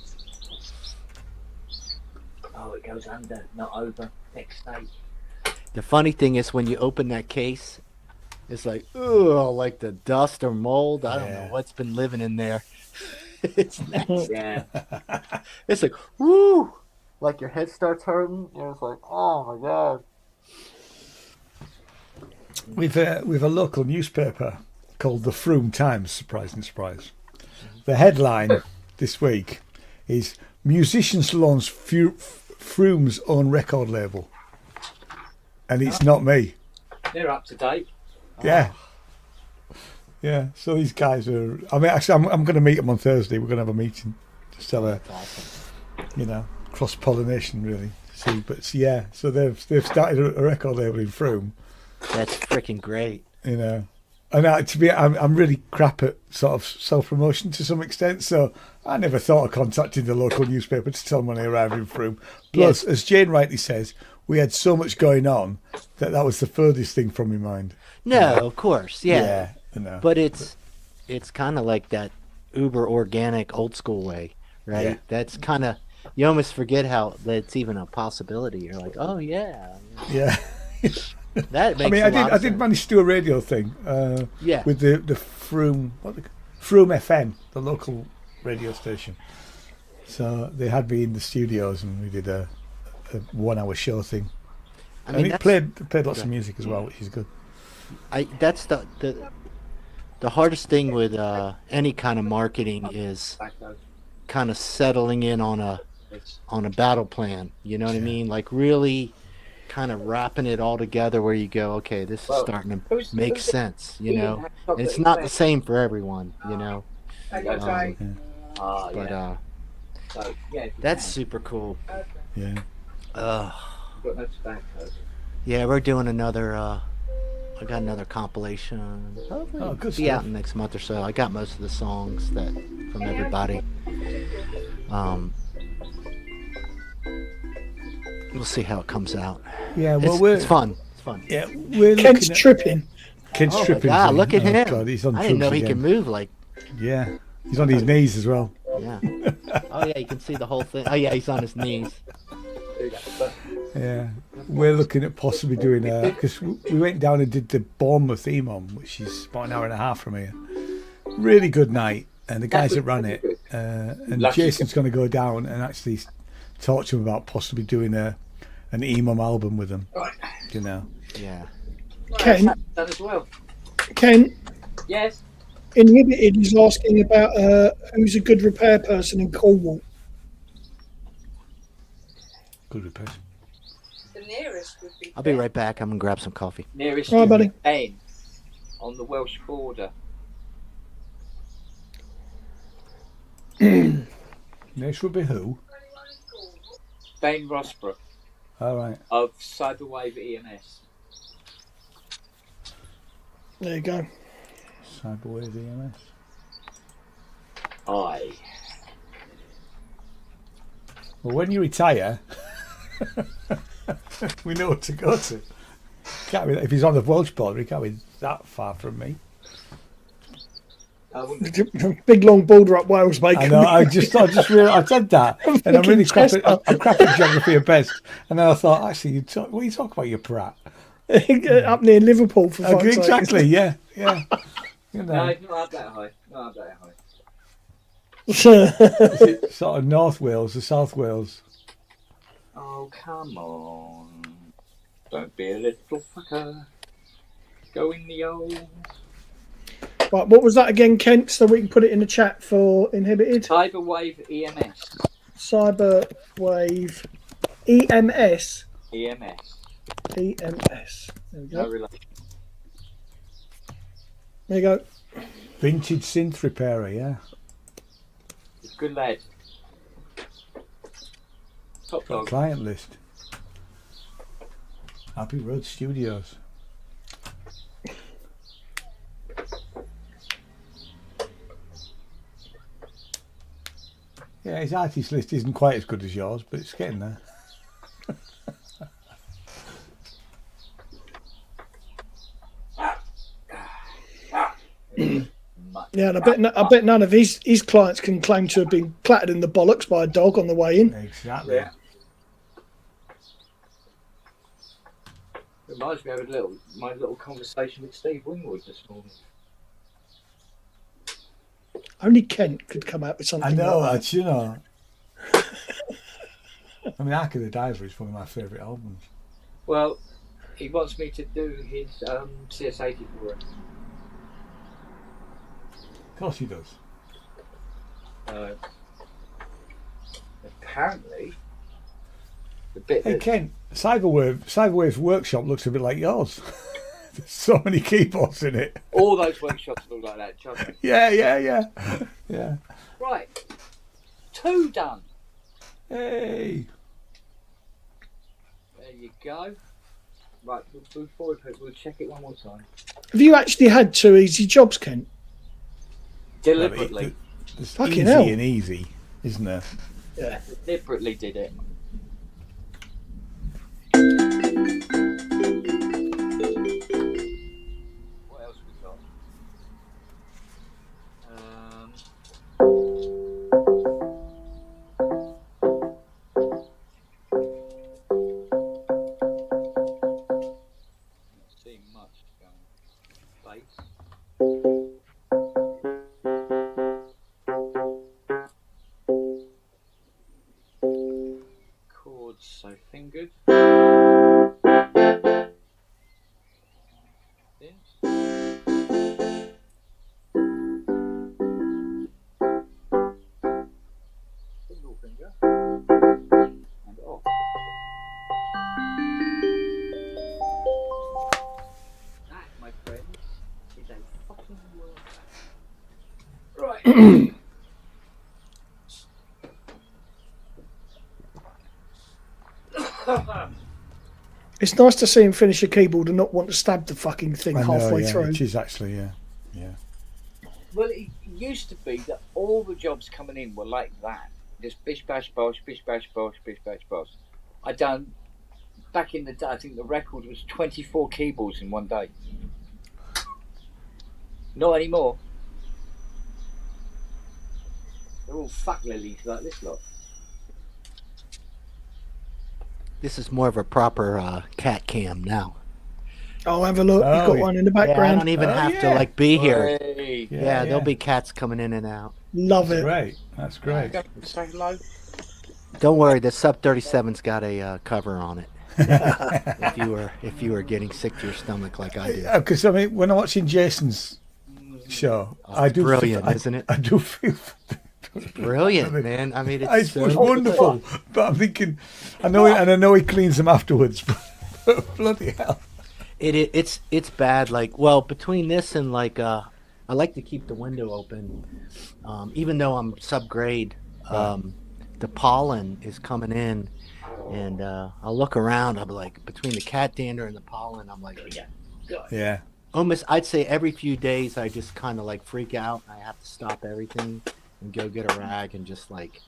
Oh, it goes under, not over. Next stage. The funny thing is when you open that case, it's like, ugh, like the dust or mold. I don't know what's been living in there. It's nasty. Yeah. It's like, woo! Like your head starts hurting. And it's like, oh my god. We've a local newspaper called the Froome Times, surprising surprise. The headline this week is Musicians launch Froome's own record label. And it's not me. They're up to date. Yeah. Yeah, so these guys are... I mean, actually, I'm going to meet them on Thursday. We're going to have a meeting. Just have a, cross-pollination, really. See, but yeah, so they've started a record label in Froome. That's freaking great. And I'm really crap at sort of self-promotion to some extent, so I never thought of contacting the local newspaper to tell them when I arrived in Froome. Plus, as Jane rightly says, we had so much going on that was the furthest thing from my mind. No, of course, yeah. But it's kind of like that uber organic old school way, right? Yeah. That's kind of, you almost forget how that's even a possibility. You're like, oh yeah. Yeah. That makes I did manage to do a radio thing. With the Froome Froome FM, the local radio station. So they had me in the studios and we did a 1 hour show thing. And it played lots of music as well, which is good. That's the hardest thing with any kind of marketing is kind of settling in on a battle plan. You know what I mean? Like really kind of wrapping it all together where you go, okay, this is starting to make sense, And it's not the same for everyone, That's super cool. Yeah. Yeah, we're doing another I got another compilation. Hopefully good be stuff. out in the next month or so. I got most of the songs from everybody. We'll see how it comes out. Yeah, well, it's fun. It's fun. Yeah, we're Kent's tripping. Kent's Oh my tripping. God, look at him. God, he's on I didn't know drugs he again. can move like. Yeah, he's on his knees as well. Yeah. Oh yeah, you can see the whole thing. Oh yeah, he's on his knees. Yeah, we're looking at possibly doing because we went down and did the Bournemouth Imam, which is about an hour and a half from here. really good night, and the guys was that ran really it, good. and Lucky Jason's going to go down and actually talk to him about possibly doing an EMOM album with them. Right. You know. Yeah. Ken, Done as well. Ken, Yes. Inhibited is asking about who's a good repair person in Cornwall. Good repair. The nearest would be. I'll be right back. I'm gonna grab some coffee. Nearest All right, is buddy. Ben on the Welsh border. Next would be who? Ben Rosborough All right. of Cyberwave EMS. There you go. Cyberwave EMS. Aye. Well, when you retire, we know what to go to. Can't be, if he's on the Welsh border, he can't be that far from me. Big long border up Wales, mate. I know. I just realised I said that, and I'm really crap at, I'm crap at geography at best. And then I thought, actually, what are you talking about, you prat? Up near Liverpool, for fuck's sake. Exactly. Yeah. Yeah. You No, know. it's not up that high. Not up that high. Is it sort of North Wales or South Wales? Oh, come on. Don't be a little fucker. Go in the old. Right, what was that again, Kent? So we can put it in the chat for Inhibited. Cyberwave EMS. Cyberwave EMS. EMS. EMS. There we No go. relation. There you go. Vintage synth repairer. Yeah. Good lad. Top dog. Client list. Abbey Road Studios. Yeah, his artist list isn't quite as good as yours, but it's getting there. Yeah, and I bet none of his clients can claim to have been clattered in the bollocks by a dog on the way in. Exactly. Yeah. Reminds me of my little conversation with Steve Wingwood this morning. Only Kent could come out with something. I know, like that's, you know. I mean, Ark of the Diver is one of my favourite albums. Well, he wants me to do his CS80 for him. Of course he does. Apparently, the bit Hey that Ken, Cyberwave's workshop looks a bit like yours. There's so many keyboards in it. all those workshops look like that, trust me. Yeah. Right, 2 done. Hey. There you go. Right, before we'll check it one more time. Have you actually had 2 easy jobs, Kent? Deliberately. There's Fucking easy hell. and easy, isn't there? Yeah. Deliberately did it. What else we got? Not seeing much going. Bass. Chords so fingered. Single finger and off. That, my friends, is a fucking word. Right. It's nice to see him finish a keyboard and not want to stab the fucking thing I know, halfway yeah, through. it is actually, yeah. Well, it used to be that all the jobs coming in were like that. Just bish bash bosh, bish bash bosh, bish bash bosh. I done back in the day. I think the record was 24 keyboards in one day. Not anymore. They're all fuck lilies like this lot. This is more of a proper cat cam now. Oh, have a look. You've got one in the Yeah, I background. don't even Oh, have to yeah. like be here. Hey, Yeah, there'll be cats coming in and out. Love it. Great. That's great. go say hello. Don't worry, the Sub 37's got a cover on it. if you were getting sick to your stomach like I do. Because I mean, when I'm watching Jason's show, I do brilliant, feel, isn't it? I do feel Brilliant, man. I mean, it's so wonderful. But I'm thinking, I know he cleans them afterwards. But bloody hell. It's bad. Like, well, between this and like, I like to keep the window open, even though I'm subgrade. The pollen is coming in, and I'll look around. I'm like, between the cat dander and the pollen, I'm like, Yeah. almost. I'd say every few days, I just kind of like freak out. I have to stop everything and go get a rag and just like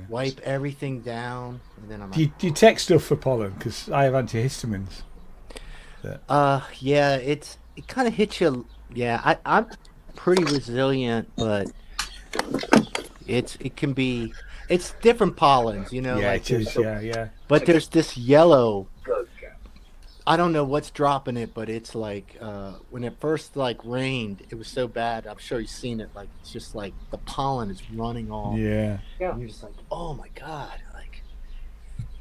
wipe everything down, and then I'm Do you take stuff for pollen? Because I have antihistamines. Yeah, it kind of hits you. Yeah, I'm pretty resilient, but it can be. It's different pollens, you know. Yeah, like it is. Yeah. But there's this yellow. I don't know what's dropping it, but it's like when it first like rained, it was so bad. I'm sure you've seen it. Like it's just like the pollen is running off. Yeah. And you're just like, oh my god, like.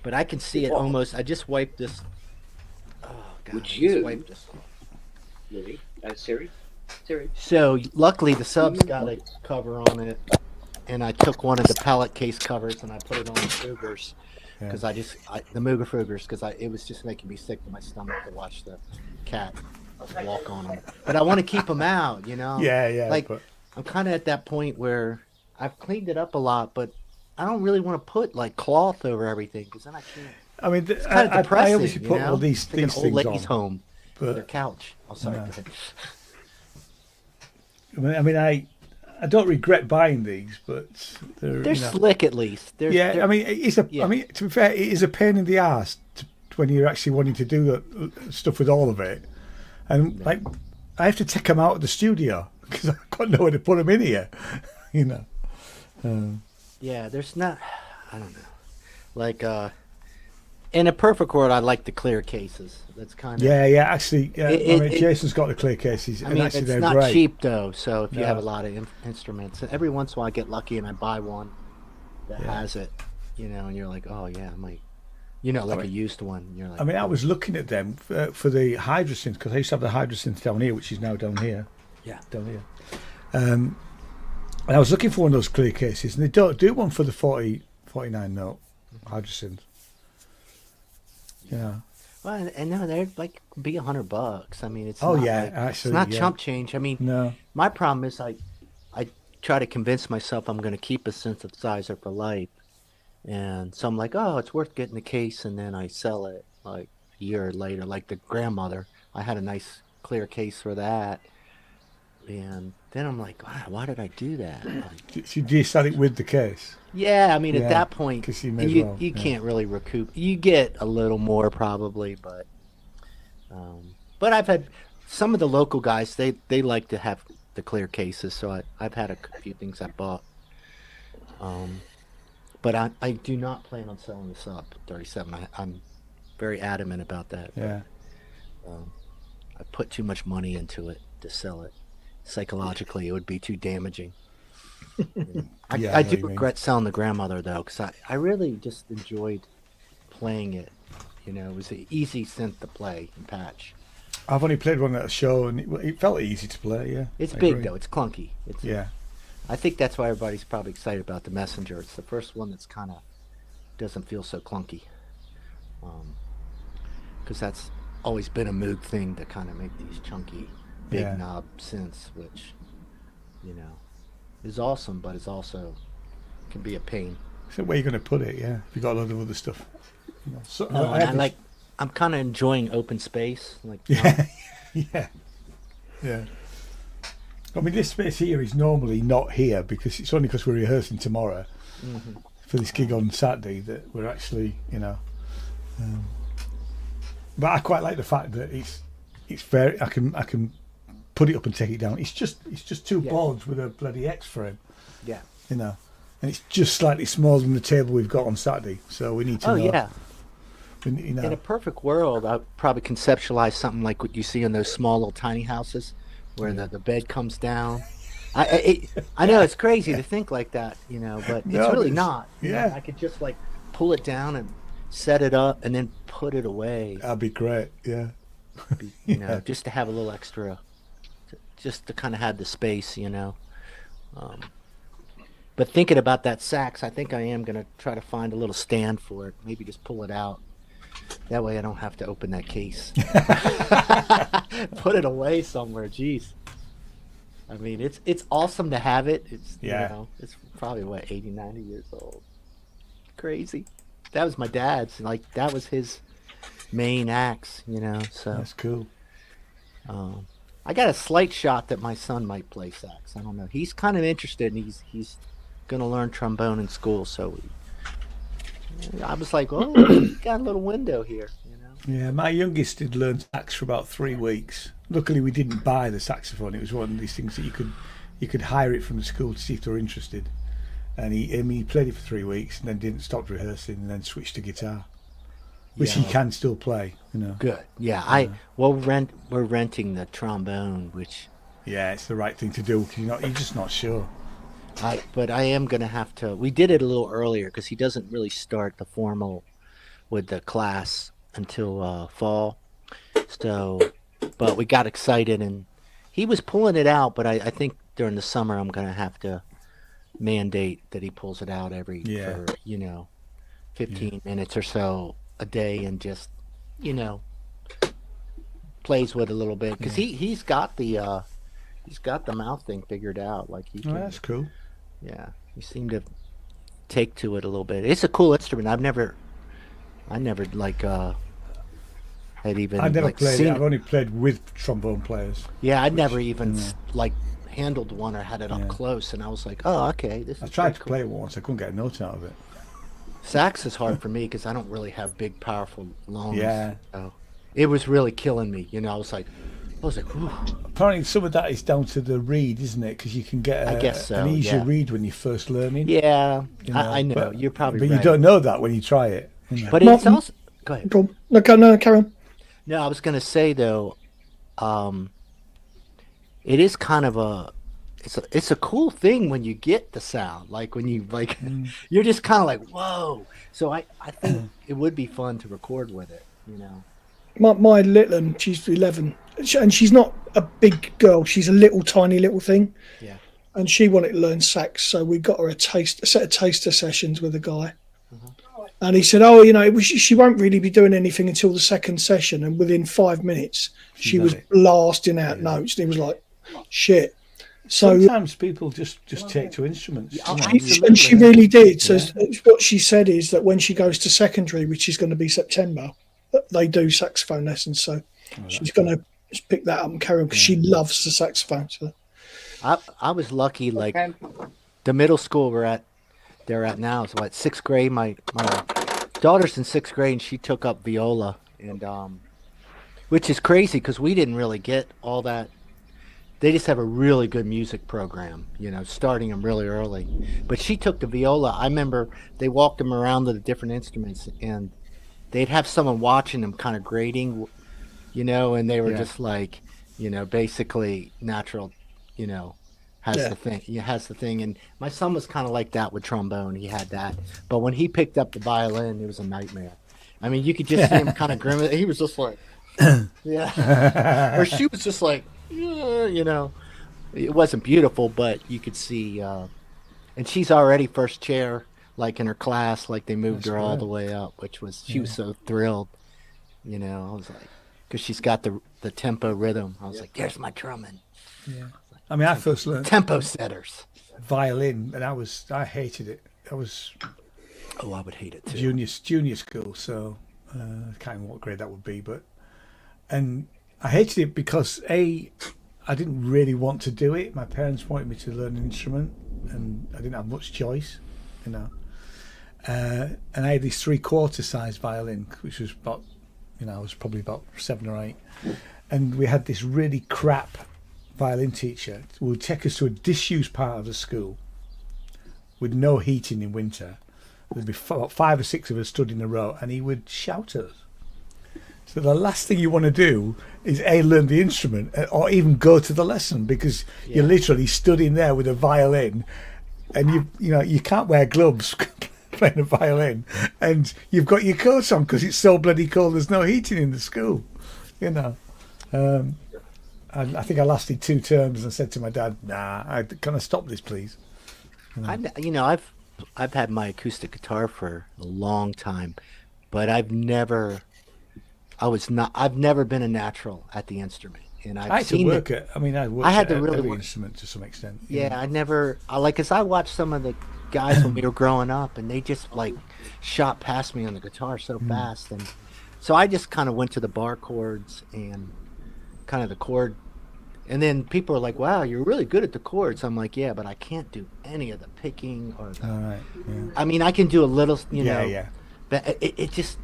But I can see it almost. I just wiped this. Oh god. Would I just you? wiped this. Really? Siri? So luckily the sub's got a cover on it, and I took one of the pallet case covers and I put it on the Fuggers because the Mooger Fuggers because it was just making me sick to my stomach to watch the cat walk on them. But I want to keep them out, you know. Yeah. Like But I'm kind of at that point where I've cleaned it up a lot, but I don't really want to put like cloth over everything because then I can't. I mean, It's kind of depressing. I obviously put all these it's like an old things lady's on. home, for their But couch. Oh, sorry. I mean, I don't regret buying these, but They're slick at least. I mean, it's a. I mean, to be fair, it is a pain in the ass when you're actually wanting to do stuff with all of it, and like I have to take them out of the studio because I've got nowhere to put them in here, you know. Yeah, there's not. I don't know. Like in a perfect world, I like the clear cases. That's kind of. Yeah. Actually, I mean, Jason's got the clear cases, I and mean, actually it's they're not great. cheap though. So if you No. have a lot of instruments, and every once in a while I get lucky and I buy one that has it, you know, and you're like, oh yeah, I might, you know, like a used one. And you're like, I mean, I was looking at them for the Hydrosynth because I used to have the Hydrosynth down here, which is now down here. Yeah, down here. And I was looking for one of those clear cases, and they don't do one for the 49 note Hydrosynth. Yeah. Well, and no, they're like be $100. I mean, it's Oh not yeah, like, actually, it's not yeah. chump change. I mean, No. my problem is I try to convince myself I'm going to keep a synthesizer for life, and so I'm like, oh, it's worth getting the case, and then I sell it like a year later. Like the grandmother, I had a nice clear case for that, and then I'm like, wow, why did I do that? Like, So do you sell it with the case? yeah, I mean, Yeah, at that point, 'cause you may as you well, yeah. can't really recoup. You get a little more probably, but I've had some of the local guys. They like to have the clear cases, so I've had a few things I bought. But I do not plan on selling this up 37. I'm very adamant about that. Yeah. I put too much money into it to sell it. Psychologically, it would be too damaging. I know do what you mean. regret selling the grandmother though, because I really just enjoyed playing it. You know, it was an easy synth to play and patch. I've only played one at a show, and it felt easy to play. Yeah. It's I big agree. though. It's clunky. Yeah. I think that's why everybody's probably excited about the Messenger. It's the first one that's kind of doesn't feel so clunky. Because that's always been a Moog thing to kind of make these chunky, big Yeah. knob synths, which, you know, is awesome, but it's also can be a pain. So where are you going to put it? Yeah. If you got a lot of other stuff. You know, so No, I and had this- I'm kind of enjoying open space. Like, Yeah. Yeah. I mean, this space here is normally not here because it's only because we're rehearsing tomorrow for this gig on Saturday that we're actually, you know. But I quite like the fact that it's very. I can put it up and take it down. It's just two boards with a bloody X frame. Yeah. You know, and it's just slightly smaller than the table we've got on Saturday. So we need to. Oh know. yeah. You know. In a perfect world, I'd probably conceptualize something like what you see in those small little tiny houses, where the bed comes down. I know it's crazy to think like that, you know, but No, it's but really it's- not. You know, yeah. I could just like pull it down and set it up and then put it away. That'd be great. Yeah. You know, just to have a little extra, just to kind of have the space, you know. But thinking about that sax, I think I am going to try to find a little stand for it. Maybe just pull it out. That way I don't have to open that case. Put it away somewhere. Jeez. I mean, it's awesome to have it. It's, you know, it's probably, what, 80, 90 years old. Crazy. That was my dad's. Like, that was his main axe, you know, so. That's cool. I got a slight shot that my son might play sax. I don't know. He's kind of interested, and he's going to learn trombone in school, so I was like, oh, you got a little window here, you know. Yeah, my youngest did learn sax for about 3 weeks. Luckily, we didn't buy the saxophone. It was one of these things that you could hire it from the school to see if they were interested. And he played it for 3 weeks and then didn't stop rehearsing and then switched to guitar, which he can still play. You know. Good. Yeah, we're renting the trombone, which. Yeah, it's the right thing to do because you're just not sure. But I am gonna have to. We did it a little earlier because he doesn't really start the formal with the class until fall. So, but we got excited and he was pulling it out. But I think during the summer I'm gonna have to mandate that he pulls it out for 15 minutes or so a day and just plays with it a little bit because he's got the mouth thing figured out. Like he. Oh, that's cool. Yeah, he seemed to take to it a little bit. It's a cool instrument. I never like had even. I never like, played seen it. I've only played with trombone players. Yeah, I'd never even like handled one or had it up close, and I was like, oh, okay, this. I is tried to cool. play it once. I couldn't get a note out of it. Sax is hard for me because I don't really have big, powerful lungs. Yeah. So it was really killing me. You know, I was like, whew. Apparently, some of that is down to the reed, isn't it? Because you can get I guess so, an easier yeah. reed when you're first learning. Yeah, You know, I know. but- You're probably But right. you don't know that when you try it. You know. But it's also. Go ahead. No, carry on. No, I was going to say though, it is kind of it's a cool thing when you get the sound, like when you you're just kind of like, whoa. So I think it would be fun to record with it, you know. My little one, she's 11, and she's not a big girl. She's a little tiny little thing. Yeah. And she wanted to learn sax, so we got her a set of taster sessions with a guy. And he said, "Oh, she won't really be doing anything until the second session." And within 5 minutes, she was blasting out notes. And he was like, "Shit." So sometimes people just take to instruments. Yeah, you know. absolutely. and she really did. So what she said is that when she goes to secondary, which is going to be September, they do saxophone lessons. So she's going to pick that up and carry on because she loves the saxophone. So I was lucky, like the middle school they're at now is what, 6th grade. My daughter's in 6th grade and she took up viola, and which is crazy because we didn't really get all that. They just have a really good music program, starting them really early. But she took the viola. I remember they walked them around to the different instruments, and they'd have someone watching them kind of grading, and they were just like, basically natural, has the thing. And my son was kind of like that with trombone. He had that. But when he picked up the violin, it was a nightmare. I mean, you could just see him kind of grimace. He was just like, yeah. Or she was just like, it wasn't beautiful, but you could see, and she's already first chair, like in her class, like they moved her all the way up, which was, she was so thrilled, I was like, because she's got the tempo rhythm. I was like, there's my drumming. Yeah. I mean, I first learned tempo setters, violin, and I hated it. I was I would hate it too. Junior school, so I can't remember what grade that would be, and I hated it because I didn't really want to do it. My parents wanted me to learn an instrument, and I didn't have much choice, and I had this 3/4 size violin, which was about, I was probably about 7 or 8, and we had this really crap violin teacher who would take us to a disused part of the school with no heating in winter, there'd be about 5 or 6 of us stood in a row, and he would shout at us. So the last thing you want to do is learn the instrument or even go to the lesson, because you're literally stood in there with a violin, and you can't wear gloves playing a violin, and you've got your coat on because it's so bloody cold. There's no heating in the school, I think I lasted 2 terms and said to my dad, "Nah, can I stop this, please?" I've had my acoustic guitar for a long time, but I've never been a natural at the instrument, and I had to work it. I mean, I had to really every instrument to some extent. Yeah, cause I watched some of the guys when we were growing up, and they just like shot past me on the guitar so fast, and so I just kind of went to the bar chords and kind of the chord. And then people are like, "Wow, you're really good at the chords." I'm like, "Yeah, but I can't do any of the picking or the." All right. Yeah. I mean, I can do a little, Yeah. But it just,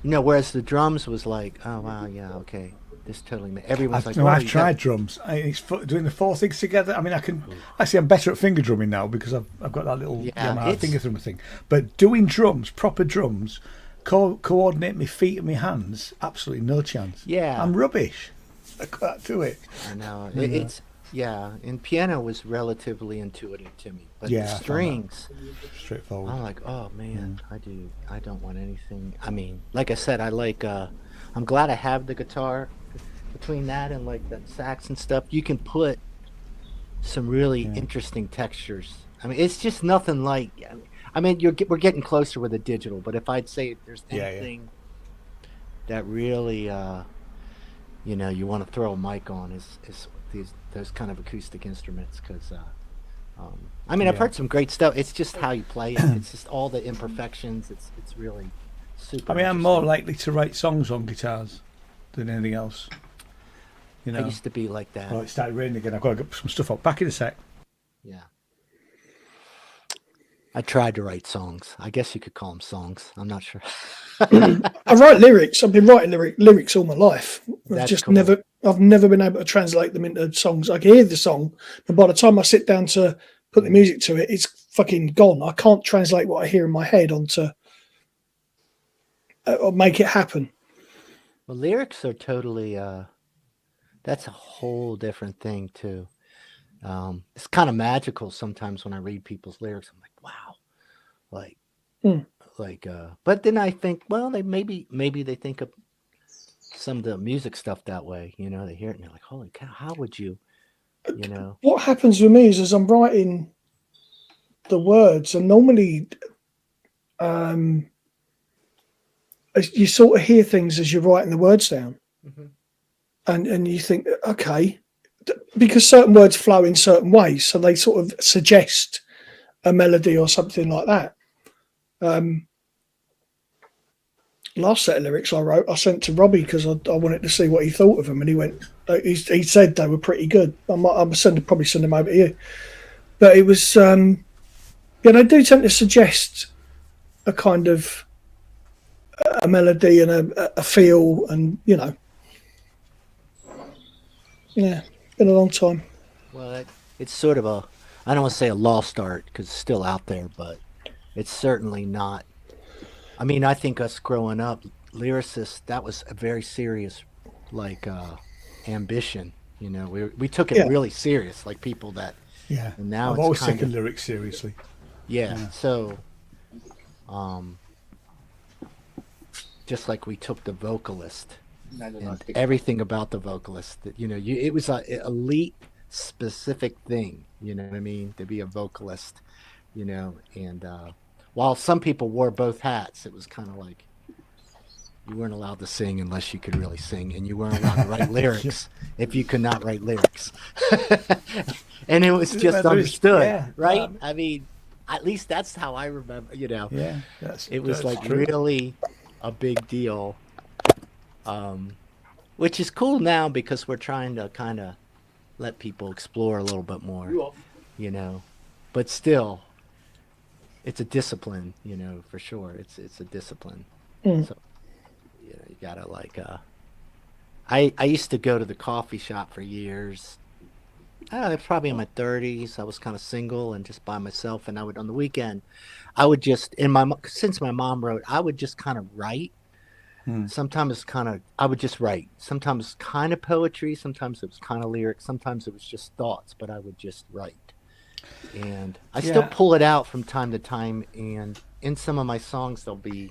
whereas the drums was like, "Oh wow, yeah, okay, this totally." Everyone's like, I've tried drums. It's doing the 4 things together. I mean, I'm better at finger drumming now because I've got that little Yamaha finger drummer thing. But doing drums, proper drums, coordinate my feet and my hands, absolutely no chance. Yeah, I'm rubbish. I can't do it. I know. And piano was relatively intuitive to me, but the strings, straightforward. I'm like, oh man, I don't want anything. I mean, like I said, I like. I'm glad I have the guitar. Between that and like that sax and stuff, you can put some really interesting textures. I mean, it's just nothing like. I mean, we're getting closer with the digital, but if I'd say there's anything that really. You want to throw a mic on is those kind of acoustic instruments, because I've heard some great stuff. It's just how you play it. It's just all the imperfections. It's really super. I mean, I'm more likely to write songs on guitars than anything else. I used to be like that. Oh, it started raining again. I've got to get some stuff up. Back in a sec. Yeah. I tried to write songs. I guess you could call them songs. I'm not sure. I write lyrics. I've been writing lyrics all my life. I've never been able to translate them into songs. I can hear the song, but by the time I sit down to put the music to it, it's fucking gone. I can't translate what I hear in my head onto or make it happen. Well, lyrics are totally. That's a whole different thing too. It's kind of magical sometimes when I read people's lyrics. I'm like, wow, but then I think, well, they maybe they think of some of the music stuff that way. They hear it and they're like, holy cow, how would you, What happens with me is as I'm writing the words, and normally, you sort of hear things as you're writing the words down, and you think, okay. Because certain words flow in certain ways, so they sort of suggest a melody or something like that. Last set of lyrics I wrote, I sent to Robbie because I wanted to see what he thought of them, and he went. He said they were pretty good. I'll probably send them over to you. But it was, they do tend to suggest a kind of a melody and a feel, and yeah. Been a long time. Well, it's sort of I don't want to say a lost art because it's still out there, but it's certainly not. I mean, I think us growing up, lyricists, that was a very serious, ambition. We took it really serious, like people that. Yeah. And now I've always taken lyrics seriously. Yeah. So, just like we took the vocalist. And everything about the vocalist, that it was an elite specific thing, you know what I mean, to be a vocalist, and while some people wore both hats, it was kind of like you weren't allowed to sing unless you could really sing, and you weren't allowed to write lyrics if you could not write lyrics. And it was just understood, right? I mean, at least that's how I remember, Yeah, it was true. Really a big deal. Which is cool now because we're trying to kind of let people explore a little bit more, but still it's a discipline, for sure. It's a discipline. So, you gotta I used to go to the coffee shop for years I don't know, probably in my 30s. I was kind of single and just by myself, and I would on the weekend, I would just since my mom wrote, I would just kind of write. Sometimes I would just write. Sometimes kind of poetry. Sometimes it was kind of lyric. Sometimes it was just thoughts, but I would just write. And I still pull it out from time to time. And in some of my songs, there'll be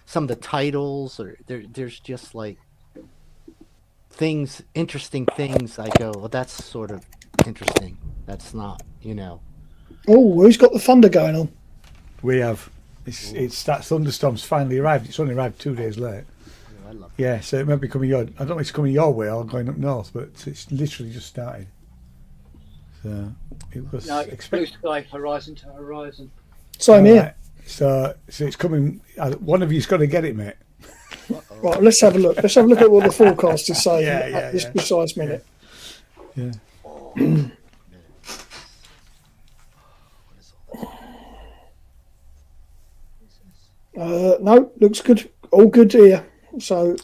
some of the titles, or there's just like things, interesting things. I go, well, that's sort of interesting. That's not, Oh, who's got the thunder going on? We have. It's that thunderstorm's finally arrived. It's only arrived 2 days late. I love Yeah, so it might be coming your. I don't know if it's coming your way or going up north, but it's literally just started. So it was blue sky, horizon to horizon. So I'm here. So it's coming. One of you's got to get it, mate. Right, let's have a look. Let's have a look at what the forecast is saying at this precise minute. Yeah. No, looks good. All good here. So,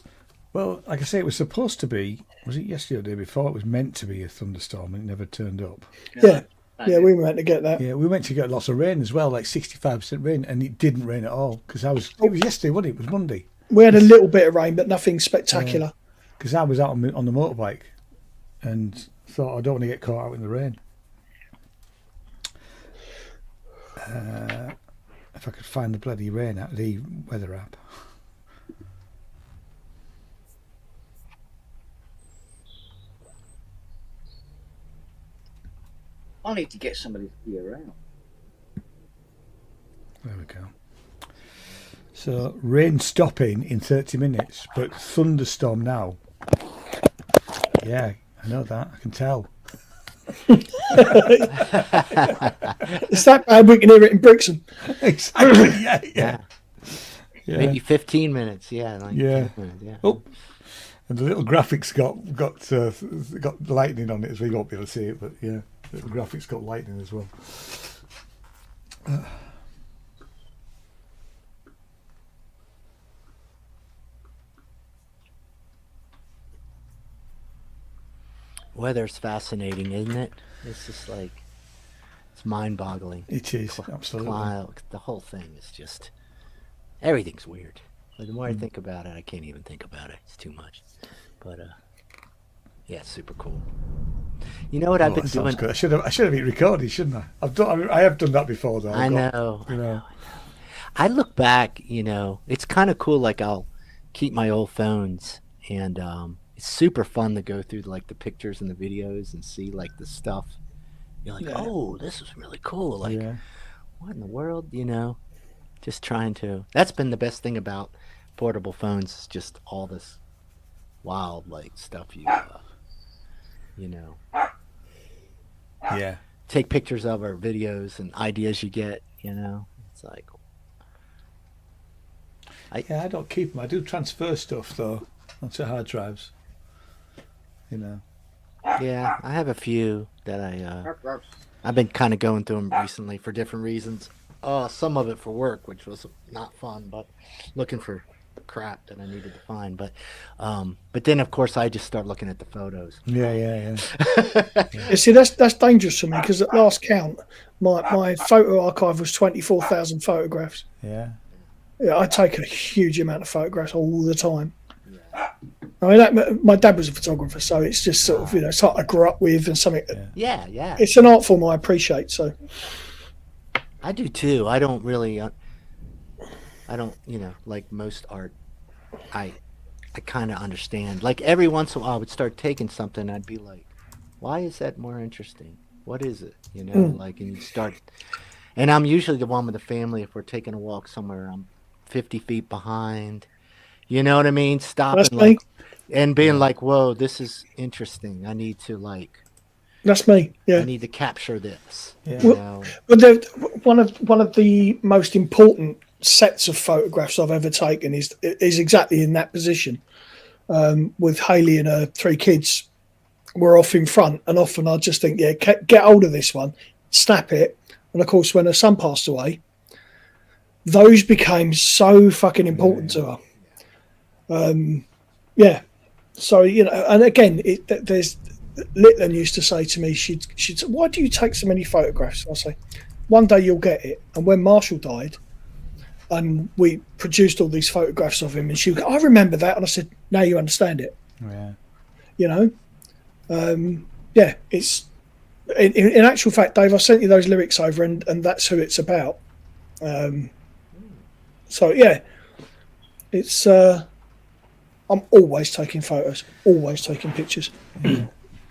well, like I say, it was supposed to be. Was it yesterday or the day before? It was meant to be a thunderstorm, and it never turned up. Yeah, we were meant to get that. Yeah, we went to get lots of rain as well, like 65% rain, and it didn't rain at all because it was yesterday, wasn't it? It was Monday. We had a little bit of rain, but nothing spectacular. Because I was out on the motorbike, and thought I don't want to get caught out in the rain. If I could find the bloody rain app, the weather app. I need to get somebody to be around. There we go. So rain stopping in 30 minutes, but thunderstorm now. Yeah, I know that. I can tell. It's that bad we can hear it in Brixton. Exactly. Yeah. Maybe 15 minutes. Yeah. Like 15 minutes, yeah. Oh, and the little graphics got lightning on it as well. You won't be able to see it, but yeah, the little graphics got lightning as well. Weather's fascinating, isn't it? It's just like, it's mind-boggling. It is, absolutely. The whole thing is just, everything's weird. But the more I think about it, I can't even think about it. It's too much. But yeah, it's super cool. You know what I've been doing? Good. I should have been recording, shouldn't I? I have done that before, though. I know. I look back. It's kind of cool. Like I'll keep my old phones, and it's super fun to go through like the pictures and the videos and see like the stuff. You're like, oh, this is really cool. Like, what in the world? Just trying to. That's been the best thing about portable phones. Is just all this wild like stuff take pictures of, or videos and ideas you get. It's like. I don't keep them. I do transfer stuff though onto hard drives. Yeah, I have a few that I've been kind of going through them recently for different reasons. Some of it for work, which was not fun, but looking for crap that I needed to find. But then of course I just start looking at the photos. Yeah. You see, that's dangerous for me because at last count, my photo archive was 24,000 photographs. Yeah, I take a huge amount of photographs all the time. I mean, my dad was a photographer, so it's just sort of something I grew up with and something. Yeah. It's an art form I appreciate. So I do too. I don't really. I don't, like most art. I kind of understand. Like every once in a while, I would start taking something. I'd be like, "Why is that more interesting? What is it?" Like, and you start. And I'm usually the one with the family. If we're taking a walk somewhere, I'm 50 feet behind. You know what I mean? Stopping and being like, "Whoa, this is interesting. I need to like." That's me. Yeah, I need to capture this. Yeah. But one of the most important sets of photographs I've ever taken is exactly in that position. With Haley and her 3 kids, we're off in front, and often I just think, get hold of this one, snap it. And of course, when her son passed away, those became so fucking important to her. So and again, Litland used to say to me, she'd say, "Why do you take so many photographs?" I say, "One day you'll get it." And when Marshall died, and we produced all these photographs of him, and she would go, "I remember that," and I said, "Now you understand it." Yeah. You know, yeah. It's in actual fact, Dave, I sent you those lyrics over, and that's who it's about. So yeah, it's. I'm always taking photos, always taking pictures.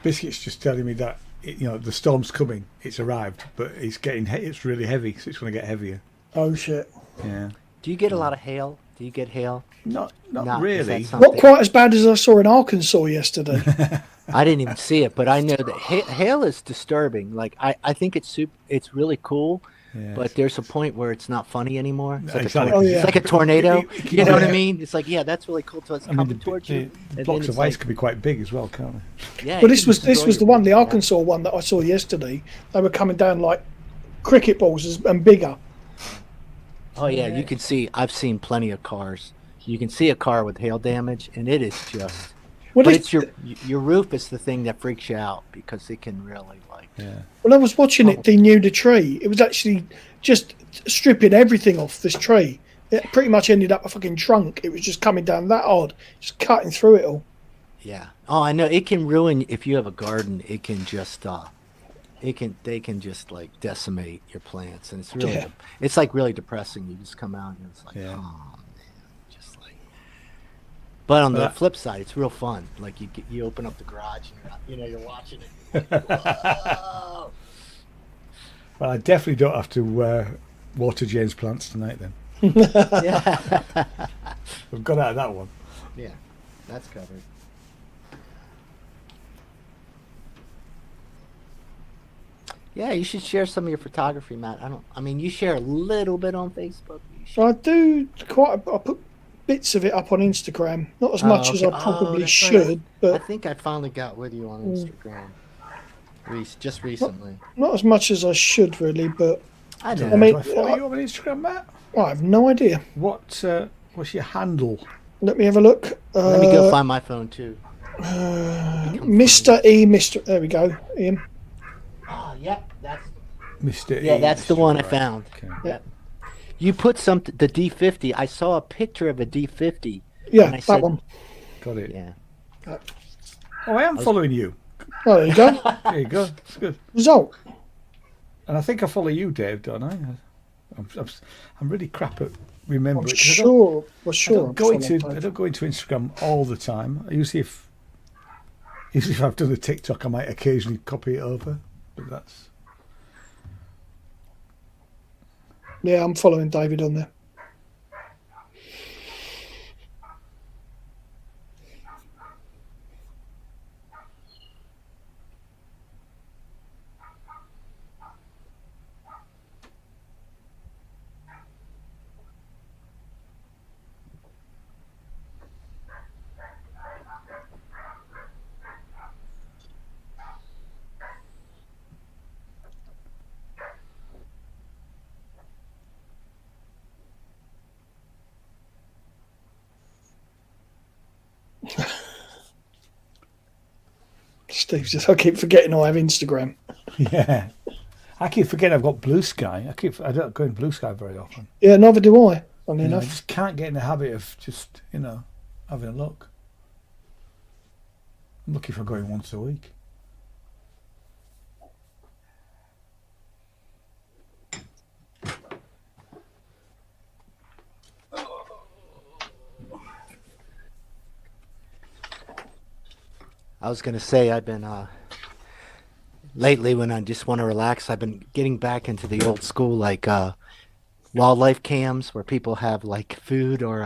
Biscuit's just telling me that the storm's coming. It's arrived, but it's really heavy, so it's going to get heavier. Oh shit! Yeah. Do you get a lot of hail? Do you get hail? Not Is really. that Not quite as bad as I saw in Arkansas yesterday. I didn't even see it, but I know that hail is disturbing. Like I think it's really cool, but there's a point where it's not funny anymore. It's like, it's like a tornado. You know what I mean? It's like, yeah, that's really cool. So it's coming towards you. The blocks of ice can be quite big as well, can't they? Yeah. Well, this was the one, the Arkansas one that I saw yesterday. They were coming down like cricket balls and bigger. Oh yeah, you can see. I've seen plenty of cars. You can see a car with hail damage, and it is just. But it's your roof is the thing that freaks you out because it can really like. Yeah. Well, I was watching it denude a tree. It was actually just stripping everything off this tree. It pretty much ended up a fucking trunk. It was just coming down that hard, just cutting through it all. Yeah. Oh, I know. It can ruin if you have a garden. It can just. They can just like decimate your plants, and it's really. It's like really depressing. You just come out and it's like, oh man, just like. But on the flip side, it's real fun. Like you open up the garage and you're watching it. Whoa. Well, I definitely don't have to water Jane's plants tonight then. Yeah. We've got out of that one. Yeah, that's covered. Yeah, you should share some of your photography, Matt. I mean, you share a little bit on Facebook. I do I put bits of it up on Instagram, not as much as I probably should. Right. But I think I finally got with you on Instagram, just recently. Not as much as I should, really. But I mean, do I follow you on Instagram, Matt? I have no idea. What's your handle? Let me have a look. Let me go find my phone too. Mr. E. There we go, Ian. Oh, yep, that's Mr. Yeah, E, that's Mr. the one right. I found. Okay. Yep. You put the D50. I saw a picture of a D50. Yeah, that one. Got it. Yeah. Oh, I am following you. Oh, there you go. There you go. It's good. Result. And I think I follow you, Dave, don't I? I'm really crap at remembering. I'm sure. Well, sure. I don't go into Instagram all the time. Usually if I've done a TikTok, I might occasionally copy it over. But that's. Yeah, I'm following David on there. Steve says, I keep forgetting I have Instagram. Yeah. I keep forgetting I've got Blue Sky. I don't go in Blue Sky very often. Yeah, neither do I. Funny enough. I just can't get in the habit of just, having a look. I'm lucky if I'm going once a week. I was gonna say I've been lately when I just want to relax. I've been getting back into the old school like wildlife cams where people have like food or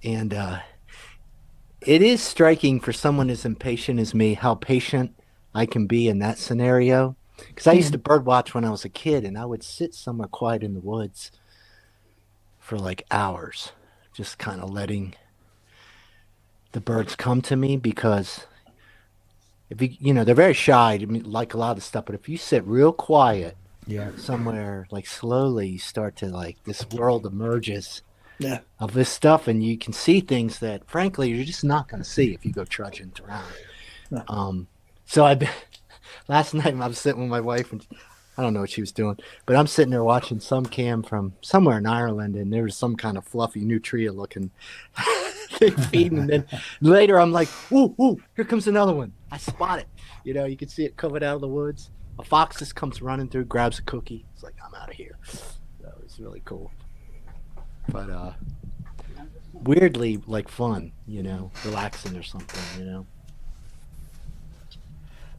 and it is striking for someone as impatient as me how patient I can be in that scenario. Because I used to bird watch when I was a kid, and I would sit somewhere quiet in the woods for like hours, just kind of letting the birds come to me because. If they're very shy, like a lot of stuff. But if you sit real quiet, somewhere like slowly, you start to like this world emerges of this stuff, and you can see things that, frankly, you're just not going to see if you go trudging around. So last night I was sitting with my wife, and I don't know what she was doing, but I'm sitting there watching some cam from somewhere in Ireland, and there was some kind of fluffy nutria looking thing feeding, and then later I'm like, ooh, here comes another one. I spot it. You know, you can see it coming out of the woods. A fox just comes running through, grabs a cookie. It's like, I'm out of here. That was really cool. But weirdly, like, fun, you know, relaxing or something, you know.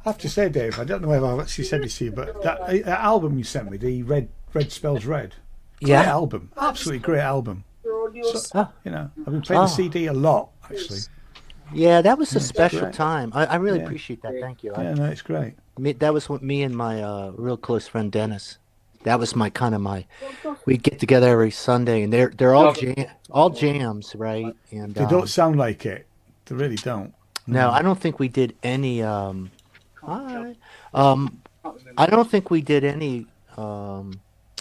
I have to say, Dave, I don't know whether I've actually said this to you, but that album you sent me, the Red Spells Red, great album, absolutely great album. So, you know, I've been playing the CD a lot, actually. Yeah, that was a special time. I really appreciate that. Thank you. Yeah, no, it's great. That was what me and my real close friend Dennis. That was my we'd get together every Sunday, and they're all jams, right? And they don't sound like it. They really don't. No, I don't think we did any. I don't think we did any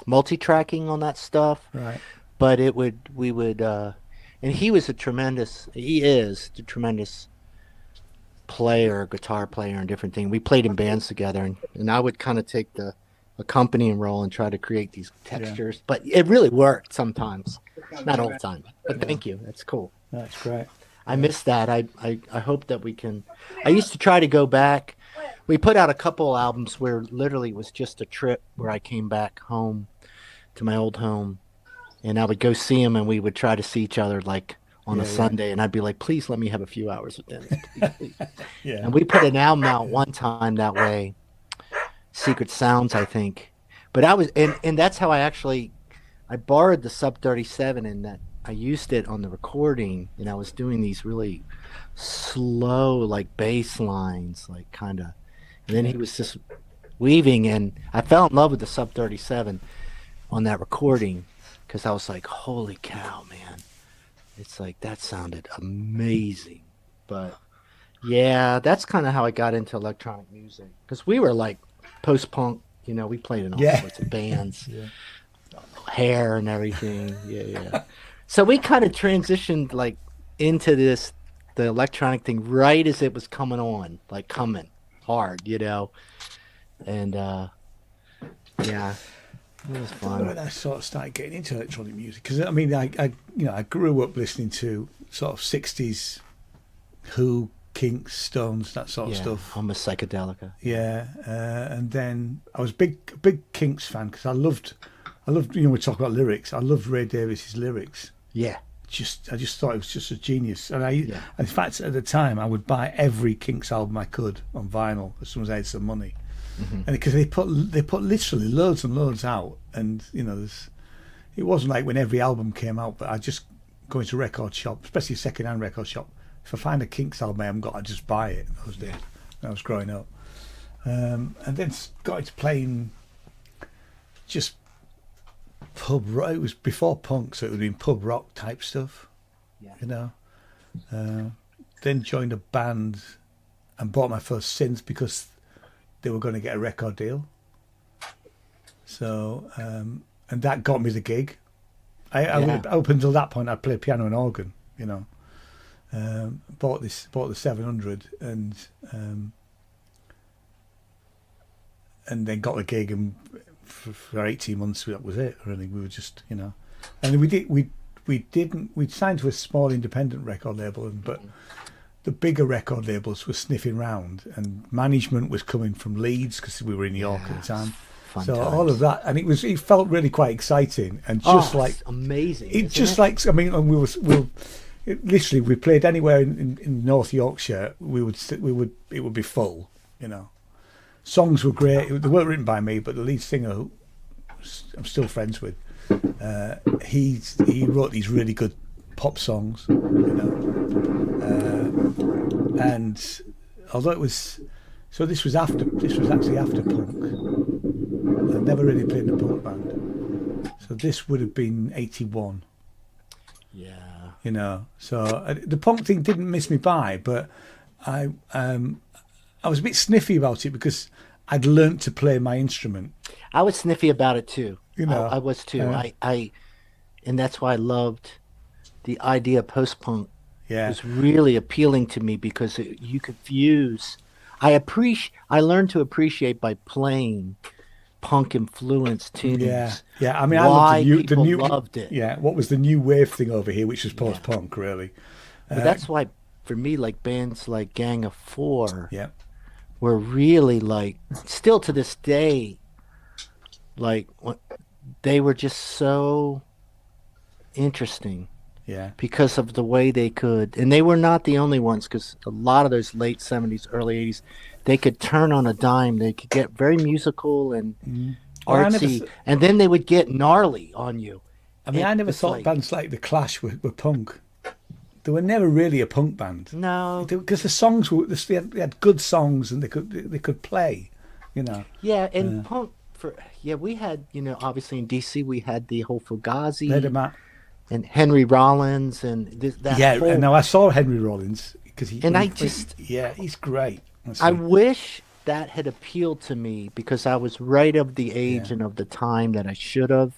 multi-tracking on that stuff. Right. But we would, and he is a tremendous player, guitar player, and different things. We played in bands together, and I would kind of take the accompanying role and try to create these textures. Yeah. But it really worked sometimes, not all the time. But thank you, that's cool. That's great. I miss that. I hope that we can. I used to try to go back. We put out a couple albums where literally it was just a trip where I came back home to my old home, and I would go see him, and we would try to see each other like on a Sunday, and I'd be like, please let me have a few hours with Dennis. Please. And we put an album out one time that way, Secret Sounds, I think. But I was, and that's how I borrowed the Sub 37, and that I used it on the recording, and I was doing these really slow, like bass lines, like kind of, and then he was just weaving, and I fell in love with the Sub 37 on that recording, because I was like, holy cow, man. It's like, that sounded amazing. But yeah, that's kind of how I got into electronic music, because we were like post-punk, you know, we played in all sorts of bands, Hair and everything. So we kind of transitioned like into the electronic thing right as it was coming on, like coming hard, you know. And yeah, it was fun. When I sort of started getting into electronic music, because I mean, I grew up listening to sort of 60s Who, Kinks, Stones, that sort of stuff. Almost psychedelica. Yeah, and then I was a big Kinks fan, because I loved, you know, we talk about lyrics. I loved Ray Davies's lyrics. Yeah. I just thought it was just a genius, and in fact, at the time, I would buy every Kinks album I could on vinyl as soon as I had some money, and because they put literally loads and loads out, and you know, it wasn't like when every album came out, but I just go into a record shop, especially a second-hand record shop. If I find a Kinks album I haven't got, I just buy it. Those days when I was growing up, and then got into playing just pub rock. It was before punk, so it would have been pub rock type stuff, you know. Then joined a band and bought my first synth because they were going to get a record deal. So and that got me the gig. Up until that point, I'd play piano and organ, you know. Bought the 700 and then got the gig, and for 18 months that was it. Really, we were just, you know, and we'd signed to a small independent record label, but the bigger record labels were sniffing round, and management was coming from Leeds because we were in New York at the time. So all of that, and it felt really quite exciting, and just like amazing. It's just like, I mean, literally we played anywhere in North Yorkshire, it would be full, you know. Songs were great. They weren't written by me, but the lead singer, who I'm still friends with, he wrote these really good pop songs, you know. And although this was actually after punk. I'd never really played in a punk band, so this would have been 81. Yeah. You know, so the punk thing didn't miss me by, but I was a bit sniffy about it because I'd learnt to play my instrument. I was sniffy about it too. You know, I was too. And that's why I loved the idea of post-punk. Yeah, it was really appealing to me because you could fuse. I learned to appreciate by playing punk influenced tunes. Yeah. I mean, why I loved the people new loved it. Yeah, what was the new wave thing over here, which was post punk, really. But that's why, for me, like bands like Gang of Four, Yeah. were really like, still to this day, like they were just so interesting. Yeah. Because of the way they could, and they were not the only ones, because a lot of those late 70s, early 80s, they could turn on a dime. They could get very musical and artsy, and then they would get gnarly on you. I mean, I never thought bands like The Clash were punk. They were never really a punk band. No, because the songs were they had good songs and they could play, you know. Yeah, and punk we had, obviously in DC we had the whole Fugazi and Henry Rollins and that. Yeah, and now I saw Henry Rollins because he's great. I wish that had appealed to me because I was right of the age and of the time that I should have.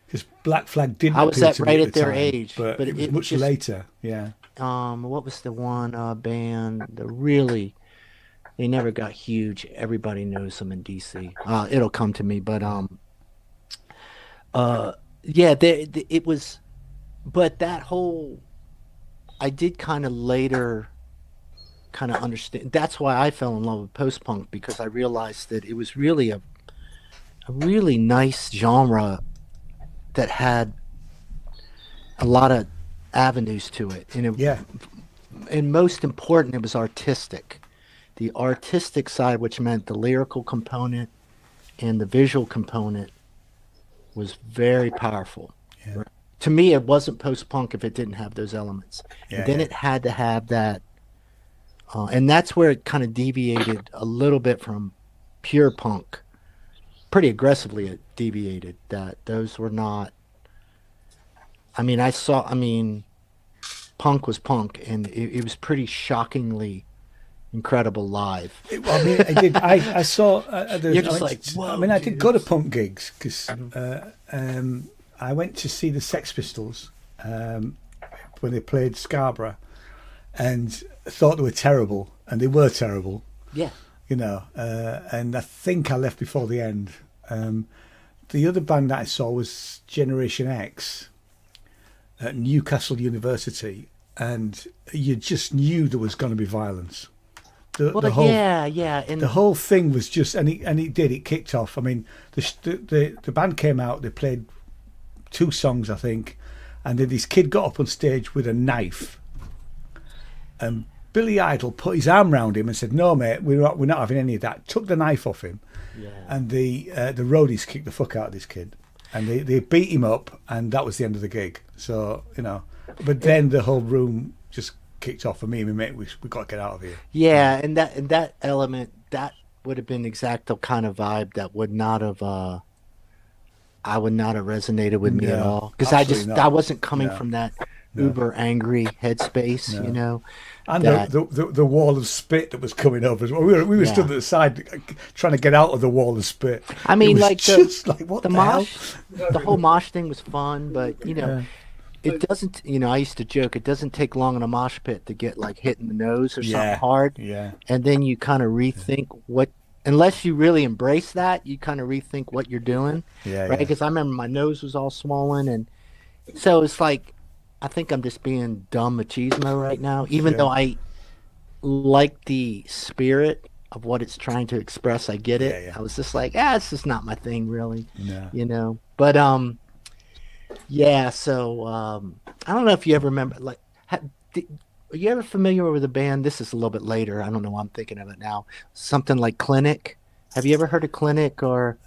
Because Black Flag didn't. I was appeal to right me at their time, age, but it was much just, later. Yeah. What was the one band that really? They never got huge. Everybody knows them in DC. It'll come to me, but it was. But that whole, I did kind of later kind of understand. That's why I fell in love with post-punk, because I realized that it was really a really nice genre that had a lot of avenues to it. And most important, it was artistic. The artistic side, which meant the lyrical component and the visual component, was very powerful. Yeah. To me, it wasn't post-punk if it didn't have those elements. And then it had to have that. And that's where it kind of deviated a little bit from pure punk. Pretty aggressively it deviated. That those were not. I mean, punk was punk, and it was pretty shockingly incredible live. I saw. You're just like, whoa. I mean, I did go to punk gigs because I went to see the Sex Pistols when they played Scarborough, and thought they were terrible, and they were terrible. Yeah. And I think I left before the end. The other band that I saw was Generation X at Newcastle University, and you just knew there was going to be violence. And the whole thing was just, it kicked off. I mean, the band came out, they played 2 songs, I think, and then this kid got up on stage with a knife, and Billy Idol put his arm around him and said, "No, mate, we're not having any of that." Took the knife off him, and the roadies kicked the fuck out of this kid, and they beat him up, and that was the end of the gig. So but then the whole room just kicked off for me and my mate. We got to get out of here. Yeah, and that element, that would have been the exact kind of vibe that would not have. I would not have resonated with me at all, because I wasn't coming from that uber angry headspace, And the wall of spit that was coming over as well. We were stood at the side trying to get out of the wall of spit. I mean, like what the mosh, the whole mosh thing was fun, but it doesn't. I used to joke, it doesn't take long in a mosh pit to get like hit in the nose or something hard. Yeah. And then you kind of rethink what. Unless you really embrace that, you kind of rethink what you're doing, right? Because I remember my nose was all swollen, and so it's like, I think I'm just being dumb machismo right now, even though I like the spirit of what it's trying to express. I get it. I was just like, it's just not my thing, really. But so I don't know if you ever remember, like, are you ever familiar with a band? This is a little bit later. I don't know why I'm thinking of it now. Something like Clinic. Have you ever heard of Clinic? Or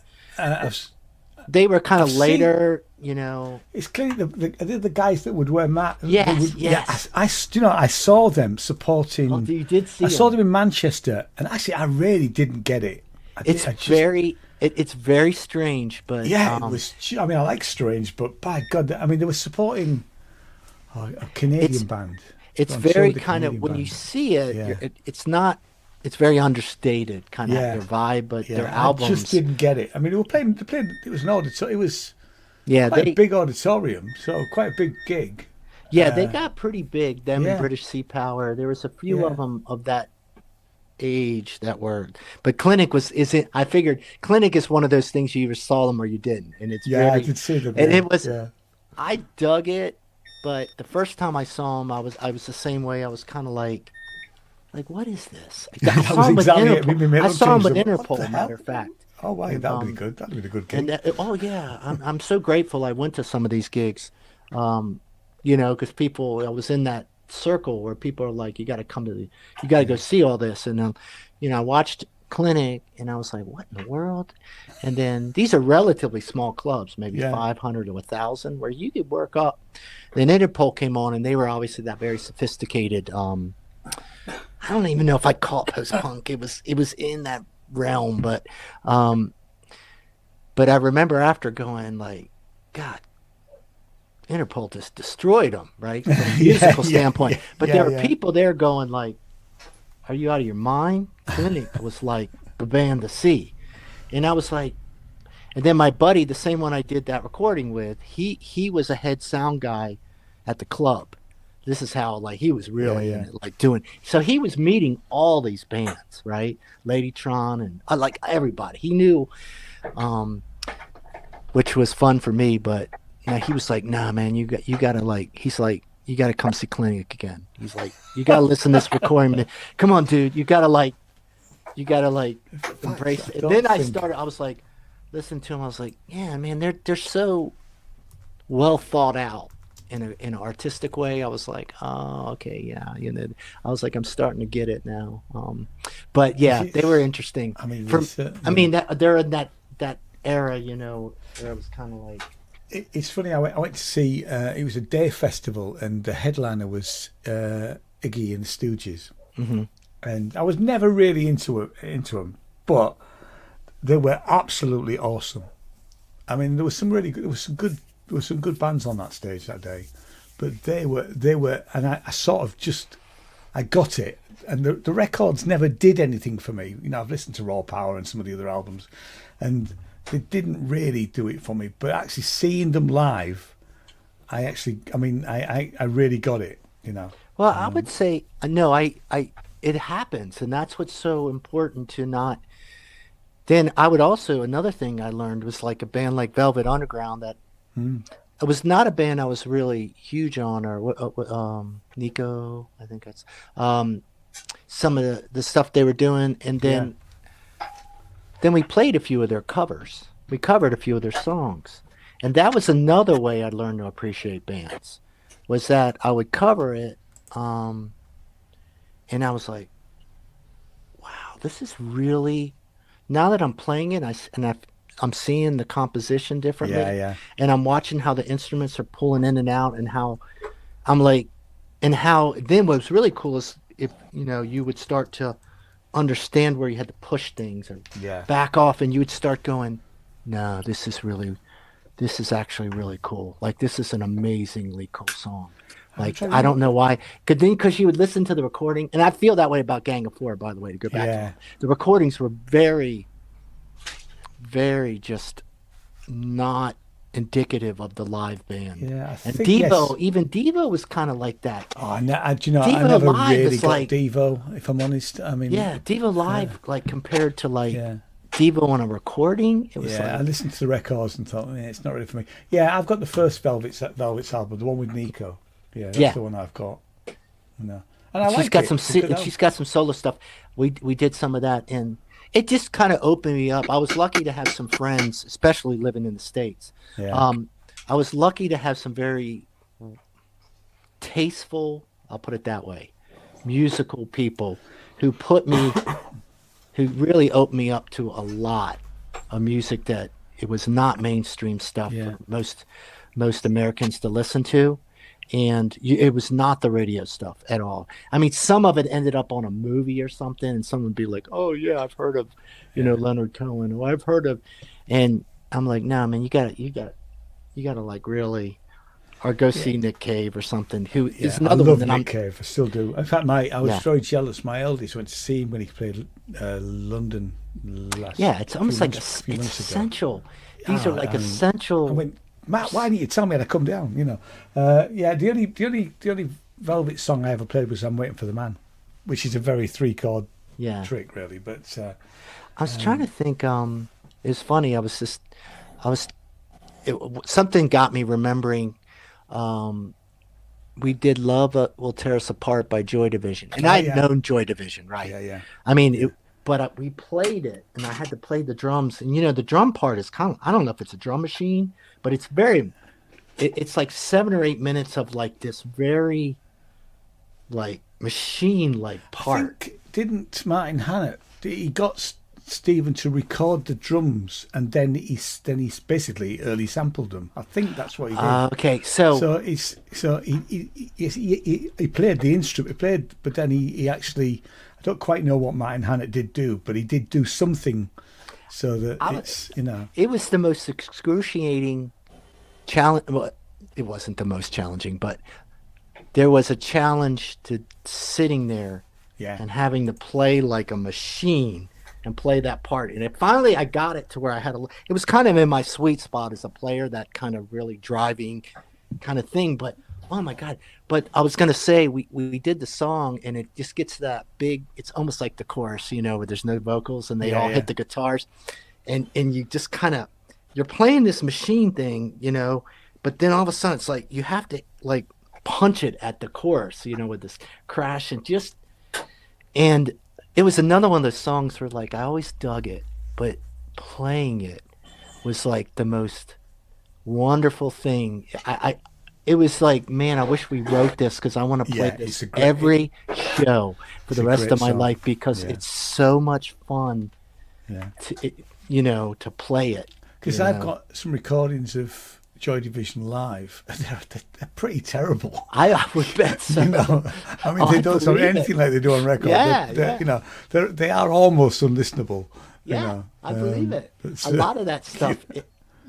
they were kind of later, It's Clinic, the guys that would wear masks. Yes. Yeah, I saw them supporting. Oh, you did see I saw them in Manchester, and actually, I really didn't get it. It's very strange, but it was. I mean, I like strange, but by God, I mean, they were supporting a Canadian band. It's very kind of, when you see it, it's not, it's very understated, kind of their vibe, but their albums. I just didn't get it. I mean, they played, it was an auditorium, it was a big auditorium, so quite a big gig. Yeah, they got pretty big, them and British Sea Power. There was a few of them of that age that were, but Clinic isn't. I figured Clinic is one of those things you either saw them or you didn't, and it's Yeah, very. I did see them. And Yeah, it was. yeah. I dug it, but the first time I saw him, I was the same way. I was kind of like what is this? I That saw was him with exactly it. Interpol. My I look saw him changed with them. What Interpol, the matter hell? of fact. Oh, wow, And, that'd be good. That'd be a good And gig. oh yeah, I'm so grateful I went to some of these gigs, because I was in that circle where people are like, you got to you got to go see all this, and I watched Clinic, and I was like, what in the world? And then these are relatively small clubs, maybe 500 to 1,000, where you could work up. Then Interpol came on, and they were obviously that very sophisticated. I don't even know if I'd call it post punk. It was in that realm, but I remember after going like, God, Interpol just destroyed them, right? From a musical standpoint. But there were people there going like, are you out of your mind? Clinic was like the band to see. And I was like, and then my buddy, the same one I did that recording with, he was a head sound guy at the club. This is how like he was really in it, like doing. So he was meeting all these bands, right? Ladytron and like everybody. He knew, which was fun for me. But he was like, "Nah, man, you got to like." He's like, "You got to come see Clinic again." He's like, "You got to listen to this recording. Come on, dude. You got to embrace it." And then I was like, listen to him. I was like, "Yeah, man, they're so well thought out." In an artistic way. I was like, oh, okay, yeah. I was like, I'm starting to get it now. But yeah, they were interesting. I mean, that they're in that era, where I was kind of like. It's funny. I went to see. It was a day festival, and the headliner was Iggy and the Stooges. Mm-hmm. And I was never really into them, but they were absolutely awesome. I mean, there was some good bands on that stage that day, but they were, and I sort of I got it, and the records never did anything for me. I've listened to Raw Power and some of the other albums, and they didn't really do it for me. But actually seeing them live, I really got it. Well, I would say no. It happens, and that's what's so important to not. Then I would also, another thing I learned was like a band like Velvet Underground that. It was not a band I was really huge on, or Nico, I think that's some of the stuff they were doing, and then we played a few of their covers. We covered a few of their songs, and that was another way I learned to appreciate bands. Was that I would cover it, and I was like, "Wow, this is really." Now that I'm playing it, I'm seeing the composition differently, and I'm watching how the instruments are pulling in and out, and how I'm like, and how then what's really cool is if you would start to understand where you had to push things or back off, and you would start going, no, this is actually really cool. Like this is an amazingly cool song. Like I don't know why, because you would listen to the recording, and I feel that way about Gang of Four, by the way. To go back, to the recordings were very just not indicative of the live band. Yeah, and Devo, even Devo was kind of like that. Oh, no, I never really got Devo, if I'm honest. I mean, Devo live, like compared to Devo on a recording, it was I listened to the records and thought, it's not really for me. Yeah, I've got the first Velvet's album, the one with Nico. Yeah, that's the one I've got. And she's got some solo stuff. We did some of that, and it just kind of opened me up. I was lucky to have some friends, especially living in the States. Yeah. I was lucky to have some very tasteful, I'll put it that way, musical people who really opened me up to a lot of music that it was not mainstream stuff for most Americans to listen to. And it was not the radio stuff at all. I mean, some of it ended up on a movie or something, and someone would be like, "Oh yeah, I've heard of, Leonard Cohen, or I've heard of," and I'm like, "No, man, you gotta like really, or go see Nick Cave or something." Who is another I love one that Nick Cave. I still do. In fact, I was very jealous. My eldest went to see him when he played London last. Yeah, it's almost like it's essential. These are like essential. I went, Matt, why didn't you tell me to come down? The only Velvet song I ever played was "I'm Waiting for the Man," which is a very 3-chord Yeah. trick, really. But I was trying to think. It was funny. Something got me remembering. We did "Love Will Tear Us Apart" by Joy Division, and I had known Joy Division, right? yeah. I mean, but we played it, and I had to play the drums, and the drum part is kind of, I don't know if it's a drum machine, but it's it's like 7 or 8 minutes of like this very like machine like part. I think, didn't Martin Hannett? He got Stephen to record the drums, and then he basically early sampled them. I think that's what he did. Okay, so he played the instrument. He played, but then he actually, I don't quite know what Martin Hannett did do, but he did do something so that it was the most excruciating challenge. Well, it wasn't the most challenging, but there was a challenge to sitting there and having to play like a machine and play that part. And finally I got it to where it was kind of in my sweet spot as a player, that kind of really driving kind of thing. But oh my God. But I was going to say, we did the song, and it just gets that big, it's almost like the chorus, where there's no vocals and they all hit the guitars, and you just kind of, you're playing this machine thing, but then all of a sudden it's like, you have to like punch it at the chorus, with this crash and it was another one of those songs where like I always dug it, but playing it was like the most wonderful thing. It was like, man, I wish we wrote this, because I want to play this every show for the rest of my life, because it's so much fun to play it. Because I've got some recordings of Joy Division live. They're pretty terrible. I would bet so. I mean, they don't sound anything like they do on record. They are almost unlistenable. I believe it. A lot of that stuff,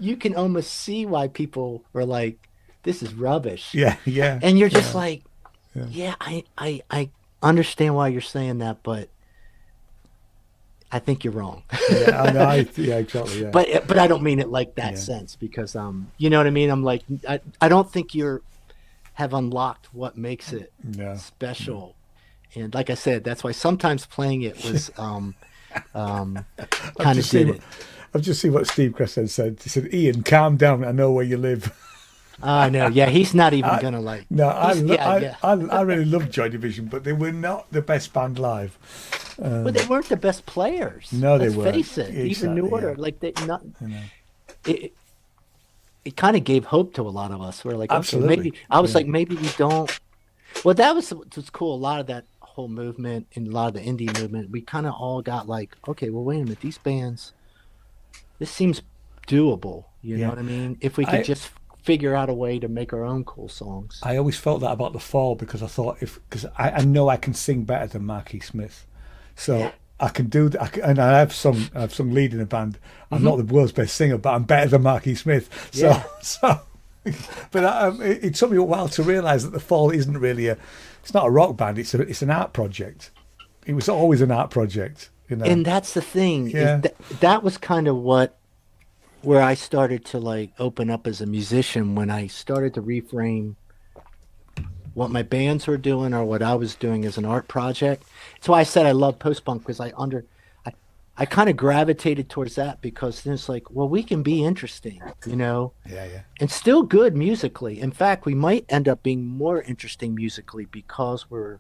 you can almost see why people were like, "This is rubbish." Yeah. And you're just like, I understand why you're saying that, but I think you're wrong. Exactly. Yeah. But I don't mean it like that sense, because you know what I mean. I'm like, I don't think have unlocked what makes it special. And like I said, that's why sometimes playing it was kind of did it. I've just seen what Steve Crescent said. He said, "Ian, calm down. I know where you live." I know. Yeah, he's not even gonna like. No, I really loved Joy Division, but they were not the best band live. But they weren't the best players. No, they weren't. Let's face it. Exactly, even New Order, like they not. It kind of gave hope to a lot of us. We're like, absolutely. Okay, maybe I was like, maybe we don't. Well, that was cool. A lot of that whole movement and a lot of the indie movement, we kind of all got like, okay, well, wait a minute, these bands, this seems doable. You know what I mean? If we could just figure out a way to make our own cool songs. I always felt that about The Fall, because I thought, because I know I can sing better than Marky Smith, so I can do that. And I have sung lead in a band. I'm not the world's best singer, but I'm better than Marky Smith. But it took me a while to realise that The Fall isn't really it's not a rock band. It's an art project. It was always an art project. And that's the thing. Yeah. That was kind of where I started to like open up as a musician, when I started to reframe what my bands were doing or what I was doing as an art project. That's why I said I love post-punk, because I kind of gravitated towards that, because then it's like, well, we can be interesting, and still good musically. In fact, we might end up being more interesting musically, because we're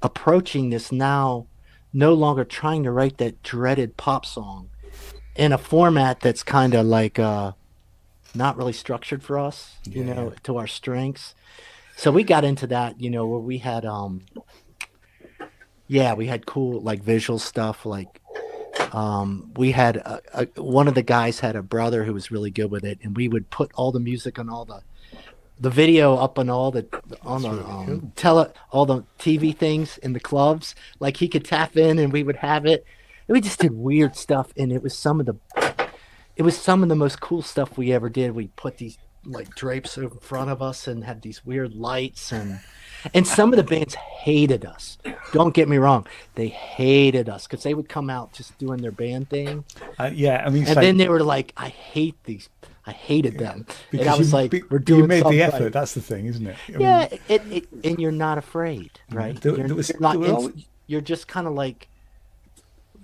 approaching this now, no longer trying to write that dreaded pop song in a format that's kind of like not really structured for us, to our strengths. So we got into that, where we had we had cool like visual stuff. Like we had one of the guys had a brother who was really good with it, and we would put all the music on all the video up on all the all the TV things in the clubs. Like he could tap in and we would have it. And we just did weird stuff, and it was some of the most cool stuff we ever did. We put these like drapes in front of us and had these weird lights, and some of the bands hated us. Don't get me wrong, they hated us, because they would come out just doing their band thing. Then they were like, I hated them. Because and I was we're doing you made the effort. Right. That's the thing, isn't it? And you're not afraid, right? You're just kind of like,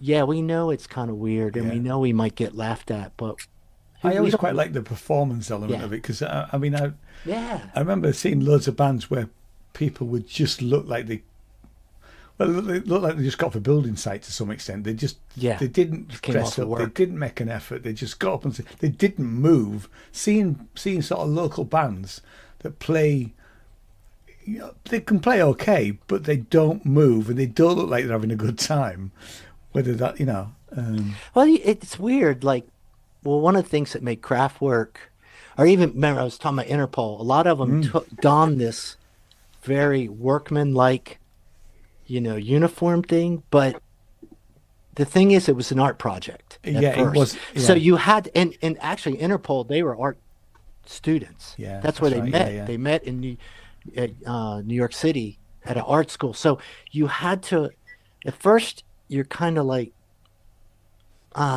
yeah, we know it's kind of weird, and we know we might get laughed at, but I always quite like the performance element of it, because I mean, I remember seeing loads of bands where people would just look like they look like they just got off a building site to some extent. They just they didn't dress up, they didn't make an effort, they just got up and they didn't move. Seeing sort of local bands that play, you know, they can play okay, but they don't move and they don't look like they're having a good time. Whether that, you know, well, it's weird. Like, well, one of the things that make Kraftwerk, or even remember I was talking about Interpol, a lot of them donned this very workman-like, you know, uniform thing. But the thing is, it was an art project. At first. It was. Yeah. So you had, and actually Interpol, they were art students. Yeah, that's where they right. met. Yeah. They met in New York City at an art school. So you had to, at first, you're kind of like,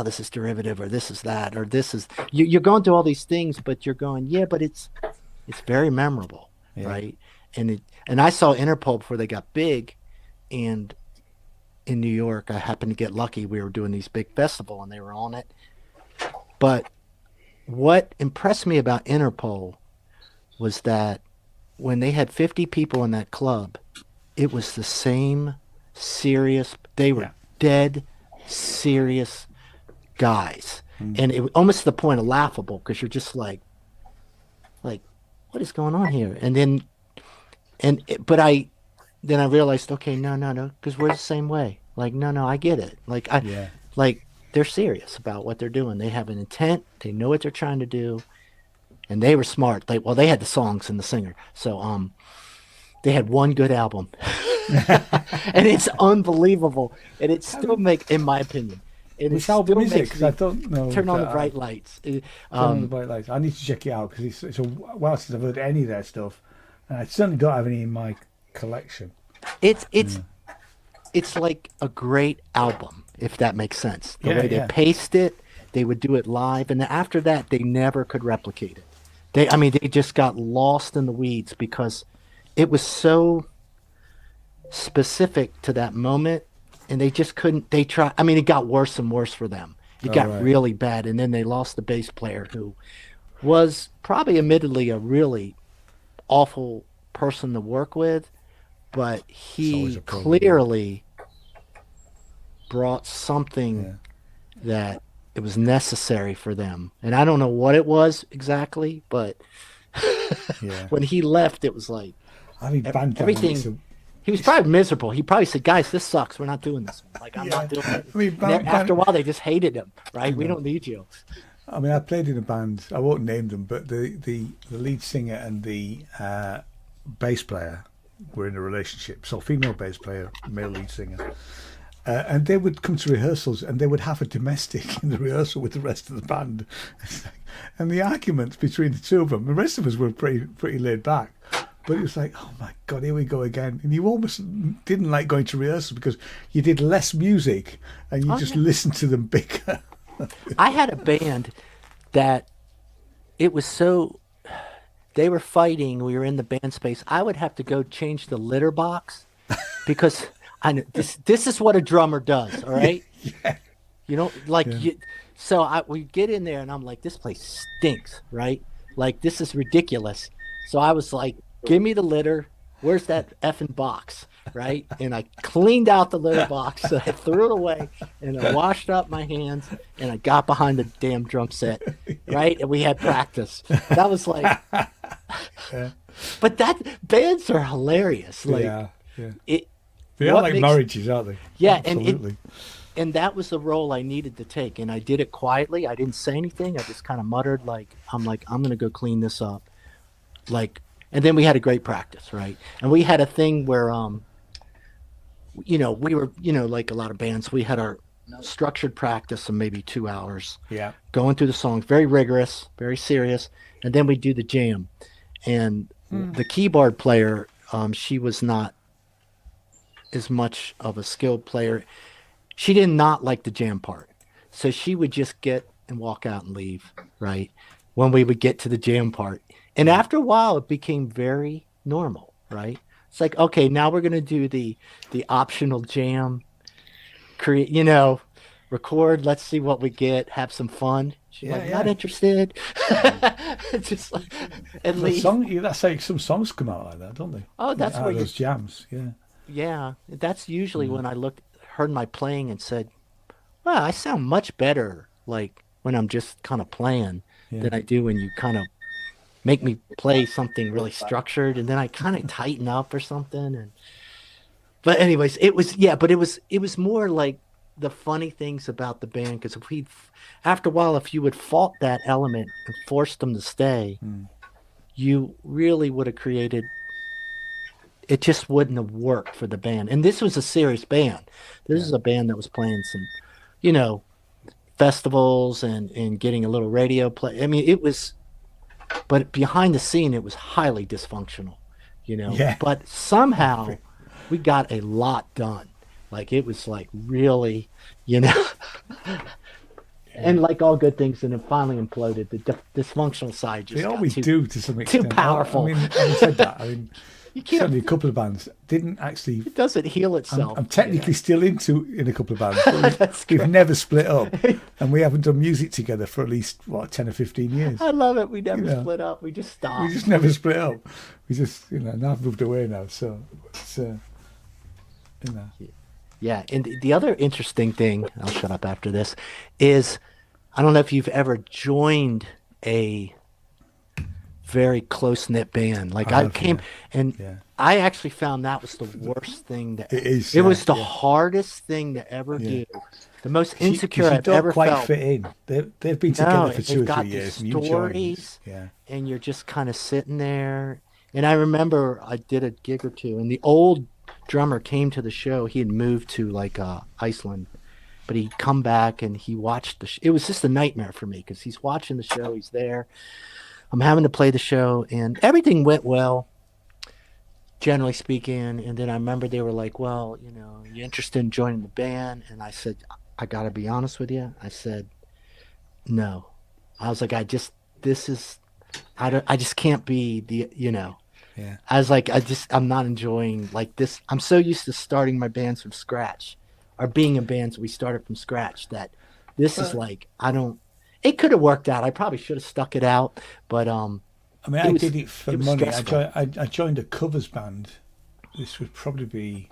this is derivative, or this is that, or this is, you're going through all these things, but you're going, yeah, but it's very memorable, right? And I saw Interpol before they got big, and in New York, I happened to get lucky. We were doing these big festival, and they were on it. But what impressed me about Interpol was that when they had 50 people in that club, it was the same serious, they were dead serious guys. And it was almost to the point of laughable, because you're just like, what is going on here? And then, but I realized, okay, no, because we're the same way. Like, no, I get it. Like, like, they're serious about what they're doing. They have an intent. They know what they're trying to do. And they were smart. They had the songs and the singer. So, they had one good album. And it's unbelievable. And it still in my opinion, which album is it? Because I don't know. Turn on the Bright Lights. Turn on the Bright Lights. I need to check it out, because it's a while since I've heard any of their stuff. And I certainly don't have any in my collection. It's like a great album, if that makes sense. The way they paced it, they would do it live, and then after that, they never could replicate it. They just got lost in the weeds, because it was so specific to that moment, and they just couldn't. It got worse and worse for them. It got really bad, and then they lost the bass player, who was probably admittedly a really awful person to work with, but he clearly brought something that it was necessary for them. And I don't know what it was exactly, but when he left, it was like, everything. He was probably miserable. He probably said, "Guys, this sucks. We're not doing this one. Like, I'm not doing it." After a while, they just hated him, right? We don't need you. I mean, I played in a band. I won't name them, but the lead singer and the bass player were in a relationship. So, female bass player, male lead singer, and they would come to rehearsals, and they would have a domestic in the rehearsal with the rest of the band. And the arguments between the two of them, the rest of us were pretty laid back. But it was like, oh my God, here we go again. And you almost didn't like going to rehearsal, because you did less music and you just listened to them bicker. I had a band that it was so, they were fighting. We were in the band space. I would have to go change the litter box, because I know this is what a drummer does. All right. You know, like, we get in there and I'm like, this place stinks. Right. Like, this is ridiculous. So I was like, give me the litter. Where's that effing box? Right? And I cleaned out the litter box. So I threw it away, and I washed up my hands, and I got behind the damn drum set. Right? And we had practice. That was like, but bands are hilarious. Like, they are like marriages, aren't they? Yeah. Absolutely. And that was the role I needed to take. And I did it quietly. I didn't say anything. I just kind of muttered, I'm going to go clean this up. And then we had a great practice, right? And we had a thing where, we were, like a lot of bands, we had our structured practice of maybe 2 hours. Yeah. Going through the songs, very rigorous, very serious. And then we do the jam. And the keyboard player, she was not as much of a skilled player. She did not like the jam part. So she would just get and walk out and leave, right? When we would get to the jam part. And after a while, it became very normal, right? It's like, okay, now we're going to do the optional jam, record. Let's see what we get. Have some fun. She's like, not interested. Just like, at least. That's like some songs come out like that, don't they? Oh, that's where those jams. Yeah. Yeah, that's usually when I heard my playing and said, "Wow, I sound much better like when I'm just kind of playing than I do when you kind of make me play something really structured, and then I kind of tighten up or something." But anyways, it was more like the funny things about the band, because after a while, if you would fault that element and force them to stay, you really would have created. It just wouldn't have worked for the band. And this was a serious band. This is a band that was playing some, festivals and getting a little radio play. I mean, but behind the scene, it was highly dysfunctional, But somehow we got a lot done. Like, it was like really, and like all good things, and it finally imploded. The dysfunctional side just they always do to some extent. Too powerful. I mean, having said that, you can't. Certainly, a couple of bands didn't actually. It doesn't heal itself. I'm technically still in a couple of bands. But we've never split up, and we haven't done music together for at least 10 or 15 years. I love it. We never split up. We just stopped. We just never split up. We just, now I've moved away now, so it's, Yeah, and the other interesting thing, I'll shut up after this, is I don't know if you've ever joined a very close-knit band. Like I came and I actually found that was the worst thing to it was the hardest thing to ever do. The most insecure I've ever quite felt. Fit in. They've been together for 2 or 3 years. And stories, and you're just kind of sitting there. And I remember I did a gig or two, and the old drummer came to the show. He had moved to like Iceland, but he'd come back and he watched it was just a nightmare for me, because he's watching the show. He's there. I'm having to play the show, and everything went well, generally speaking. And then I remember they were like, "Well, you interested in joining the band?" And I said, "I got to be honest with you." I said, "No." I was like, I just can't be the, Yeah. I was like, I'm not enjoying like this. I'm so used to starting my bands from scratch, or being in bands we started from scratch, that this is like, it could have worked out. I probably should have stuck it out, but I did it for money. Stressful. I joined a covers band. This would probably be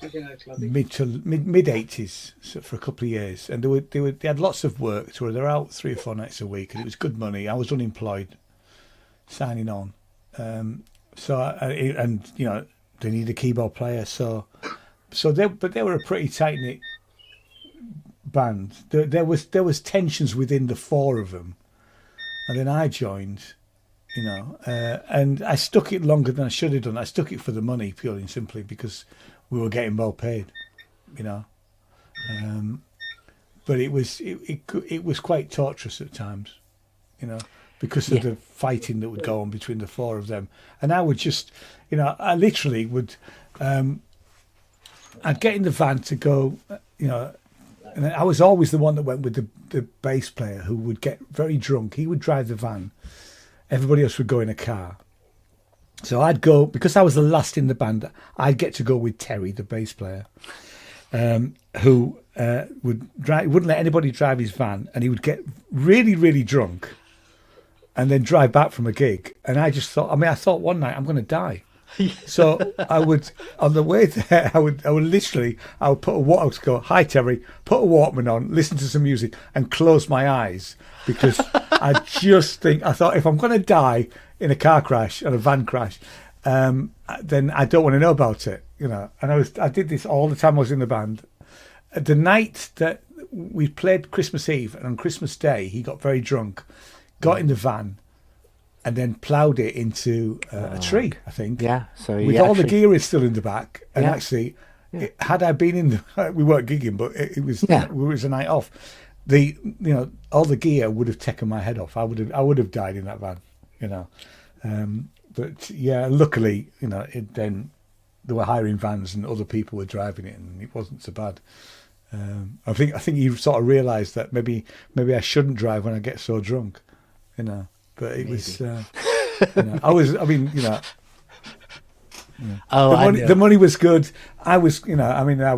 mid 80s, so for a couple of years, and they had lots of work, so they're out 3 or 4 nights a week, and it was good money. I was unemployed, signing on. They need a keyboard player, so they were a pretty tight knit band. There was tensions within the 4 of them, and then I joined, and I stuck it longer than I should have done. I stuck it for the money, purely and simply because we were getting well paid, but it was quite torturous at times, because of the fighting that would go on between the 4 of them. And I would just, I literally would, I'd get in the van to go, and I was always the one that went with the bass player, who would get very drunk. He would drive the van. Everybody else would go in a car. So I'd go, because I was the last in the band, I'd get to go with Terry, the bass player, who wouldn't let anybody drive his van, and he would get really, really drunk and then drive back from a gig. And I just thought, I thought one night I'm going to die. So I would, on the way there, I would put I would go, "Hi Terry," put a Walkman on, listen to some music, and close my eyes, because I thought, if I'm going to die in a car crash or a van crash, then I don't want to know about it, And I did this all the time I was in the band. The night that we played Christmas Eve, and on Christmas Day he got very drunk, got in the van, and then ploughed it into a tree, I think. Yeah. So with all the gear is still in the back, and actually, had I been in we weren't gigging, but it was it was a night off. All the gear would have taken my head off. I would have died in that van, But luckily, then they were hiring vans and other people were driving it, and it wasn't so bad. I think you sort of realised that maybe I shouldn't drive when I get so drunk, But it was, Oh, The money was good. I was, you know, I mean, I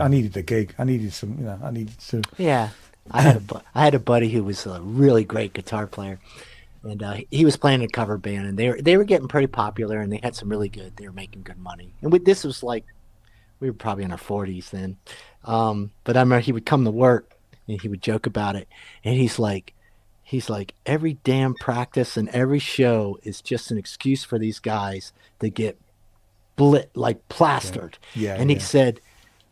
needed a gig. I needed some, you know, I needed to. Yeah, I had a buddy who was a really great guitar player, and he was playing in a cover band, and they were getting pretty popular, and they had some really good. They were making good money, and this was like we were probably in our 40s then. But I remember he would come to work and he would joke about it, and he's like, every damn practice and every show is just an excuse for these guys to get plastered. Yeah. And he said,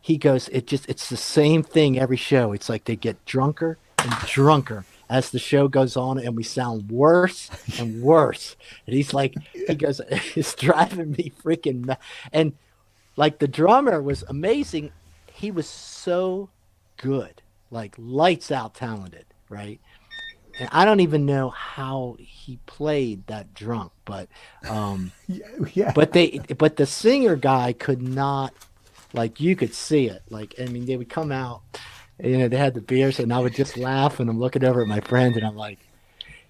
he goes, it's the same thing every show. It's like they get drunker and drunker as the show goes on, and we sound worse and worse. And he goes, it's driving me freaking mad. And like the drummer was amazing. He was so good, like lights out talented, right? And I don't even know how he played that drunk, but yeah. But the singer guy could not, like, you could see it. Like, I mean, they would come out, you know, they had the beers, and I would just laugh, and I'm looking over at my friend, and I'm like,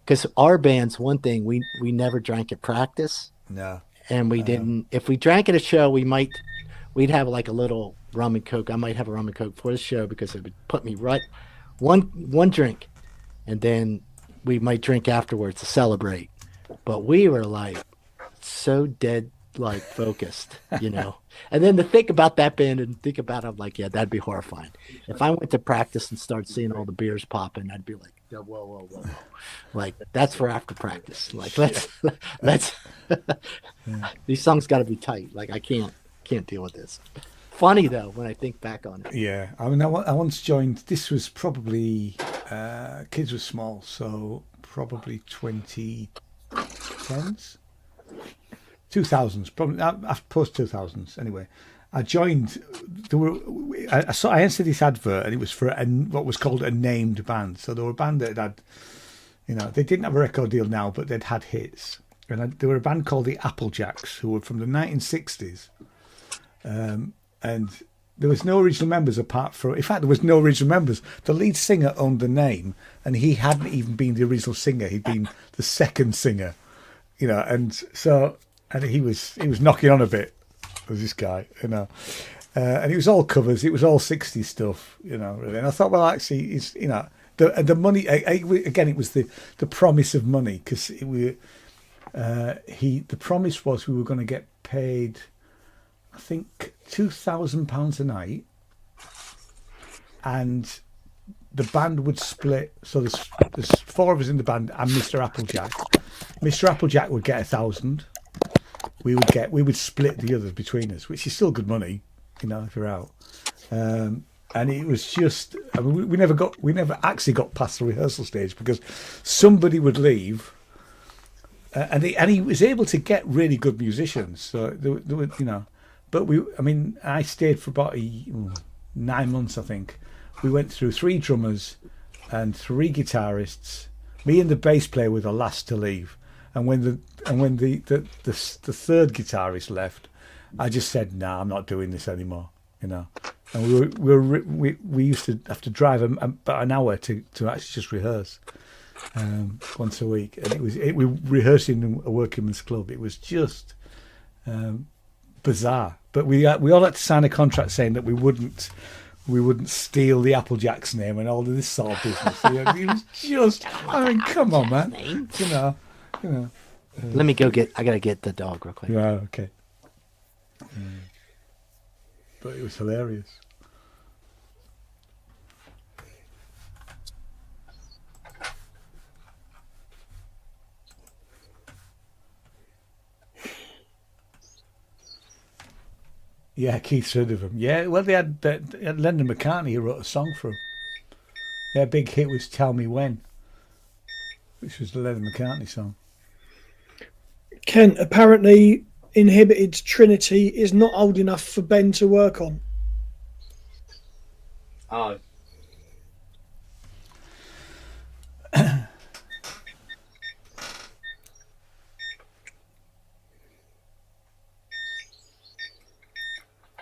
because our band's one thing, we never drank at practice. No. And we didn't. If we drank at a show, we'd have like a little rum and coke. I might have a rum and coke before the show because it would put me right one drink, and then we might drink afterwards to celebrate. But we were like so dead, like focused, you know. And then to think about that band and think about it, I'm like, yeah, that'd be horrifying. If I went to practice and started seeing all the beers popping, I'd be like, whoa. Like, that's for after practice. Like, let's these songs got to be tight. Like, I can't deal with this. Funny though when I think back on it. Yeah, I mean, I once joined. This was probably kids were small, so probably 2010s, 2000s, probably post 2000s. Anyway, I joined. I answered this advert, and it was for what was called a named band. So they were a band that had, you know, they didn't have a record deal now, but they'd had hits. And they were a band called the Applejacks, who were from the 1960s. And there was no original members apart from, in fact, there was no original members. The lead singer owned the name, and he hadn't even been the original singer. He'd been the second singer, you know, and he was knocking on a bit, was this guy, you know. And it was all covers. It was all 60s stuff, you know, really. And I thought, well, actually, it's, you know, the money, again, it was the promise of money, because the promise was we were going to get paid, I think, £2,000 a night, and the band would split. So there's four of us in the band and Mr. Applejack. Mr. Applejack would get 1,000. We would split the others between us, which is still good money, you know, if you're out. And it was just, I mean, we never actually got past the rehearsal stage because somebody would leave. And he was able to get really good musicians. So there were, you know. But I stayed for about 9 months, I think. We went through 3 drummers and 3 guitarists. Me and the bass player were the last to leave. And when the third guitarist left, I just said, "Nah, I'm not doing this anymore." You know. And we used to have to drive about an hour to actually just rehearse once a week, and we rehearsed in a workingman's club. It was just bizarre, but we all had to sign a contract saying that we wouldn't steal the Applejack's name and all of this sort of business. You know, it was just, I mean, come on, man, you know. Let me go I gotta get the dog real quick. Yeah, okay. But it was hilarious. Yeah, Keith's heard of him. Yeah, well, they had Lennon McCartney who wrote a song for him. Their big hit was "Tell Me When," which was the Lennon McCartney song. Ken, apparently Inhibited Trinity is not old enough for Ben to work on. Oh.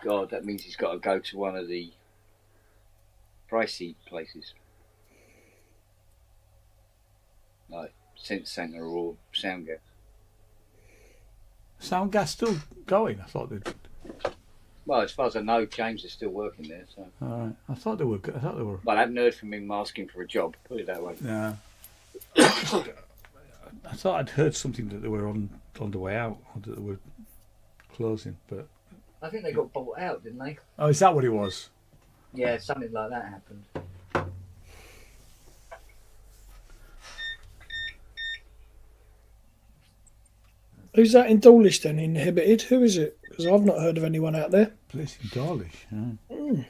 God, that means he's got to go to one of the pricey places, like Synth Centre or Soundgate. Sound gas still going? I thought they'd. Well, as far as I know, James is still working there. So. All right. I thought they were. I thought they were. Well, I haven't heard from him asking for a job. Put it that way. Yeah. I thought I'd heard something that they were on the way out, or that they were closing. But I think they got bought out, didn't they? oh, is that what it was? Yeah, something like that happened. Who's that in Dawlish then? Inhibited? Who is it? Because I've not heard of anyone out there. Place in Dawlish. Yeah. Mm.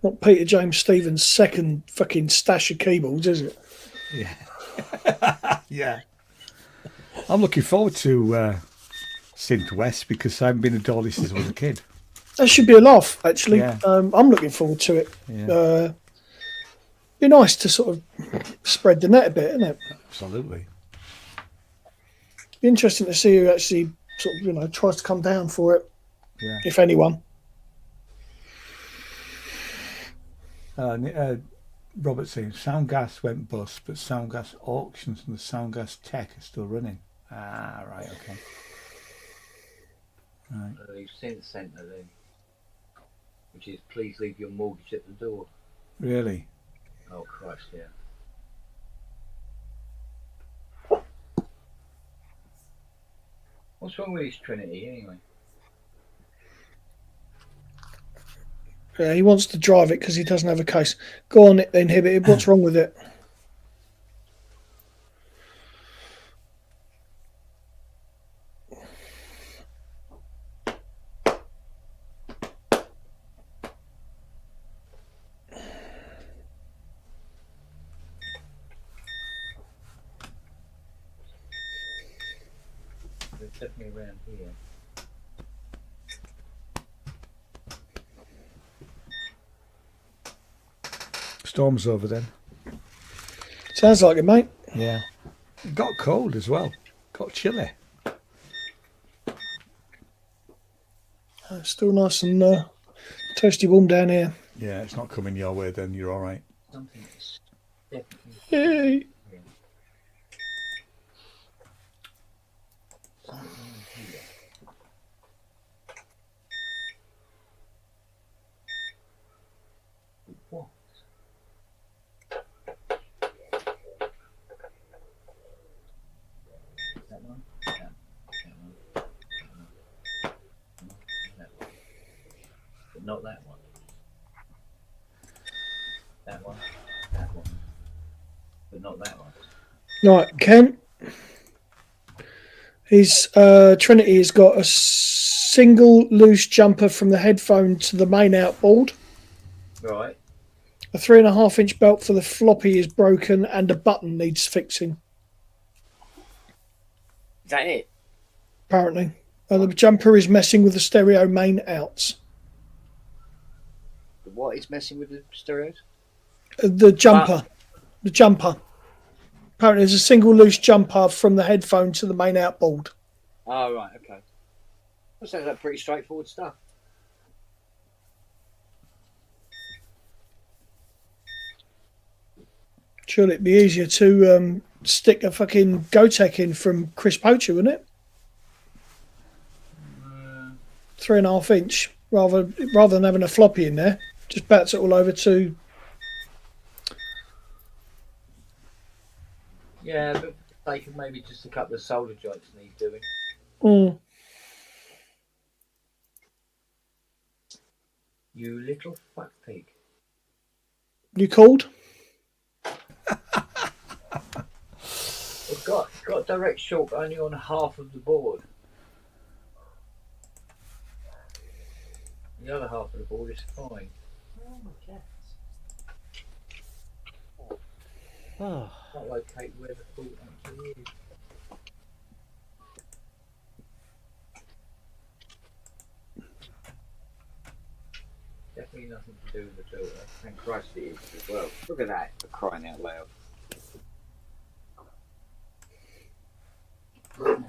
Not Peter James Stevens' second fucking stash of keyboards, is it? Yeah. Yeah. I'm looking forward to Synth West because I haven't been to Dawlish since I was a kid. That should be a laugh, actually. Yeah. I'm looking forward to it. Yeah. Be nice to sort of spread the net a bit, isn't it? Absolutely. Be interesting to see who actually sort of, tries to come down for it, Yeah. if anyone. Robert saying sound gas went bust, but sound gas auctions and the sound gas tech are still running. Ah, right, okay. Right. The Synth Centre then, which is please leave your mortgage at the door. Really? Oh Christ, yeah. What's wrong with his Trinity anyway? Yeah, he wants to drive it because he doesn't have a case. Go on, Inhibited. What's wrong with it? They're definitely around here. Storm's over then. Sounds like it, mate. Yeah. It got cold as well. Got chilly. Still nice and toasty warm down here. Yeah, it's not coming your way then, you're alright. Something is definitely Yay. here. Something here. What? That one? That one. That one. But not that one. That one. That one. But not that one. Right, Ken. His Trinity has got a single loose jumper from the headphone to the main outboard. Right. A 3.5-inch belt for the floppy is broken, and a button needs fixing. Is that it? Apparently, the jumper is messing with the stereo main outs. What is messing with the stereos? The jumper. The jumper. Apparently, there's a single loose jumper from the headphone to the main outboard. Oh, right, okay. That sounds like pretty straightforward stuff. Surely it'd be easier to stick a fucking Gotek in from Chris Poacher, wouldn't it? 3.5-inch, rather than having a floppy in there. Just bats it all over to. Yeah, but they could maybe just a couple of solder joints need doing. Mm. You little fuck pig. You called? It's got direct short only on half of the board. The other half of the board is fine. Oh, Can't locate where the fault actually is. Definitely nothing to do with the filter. And Christ it is as well. Look at that, for crying out loud. And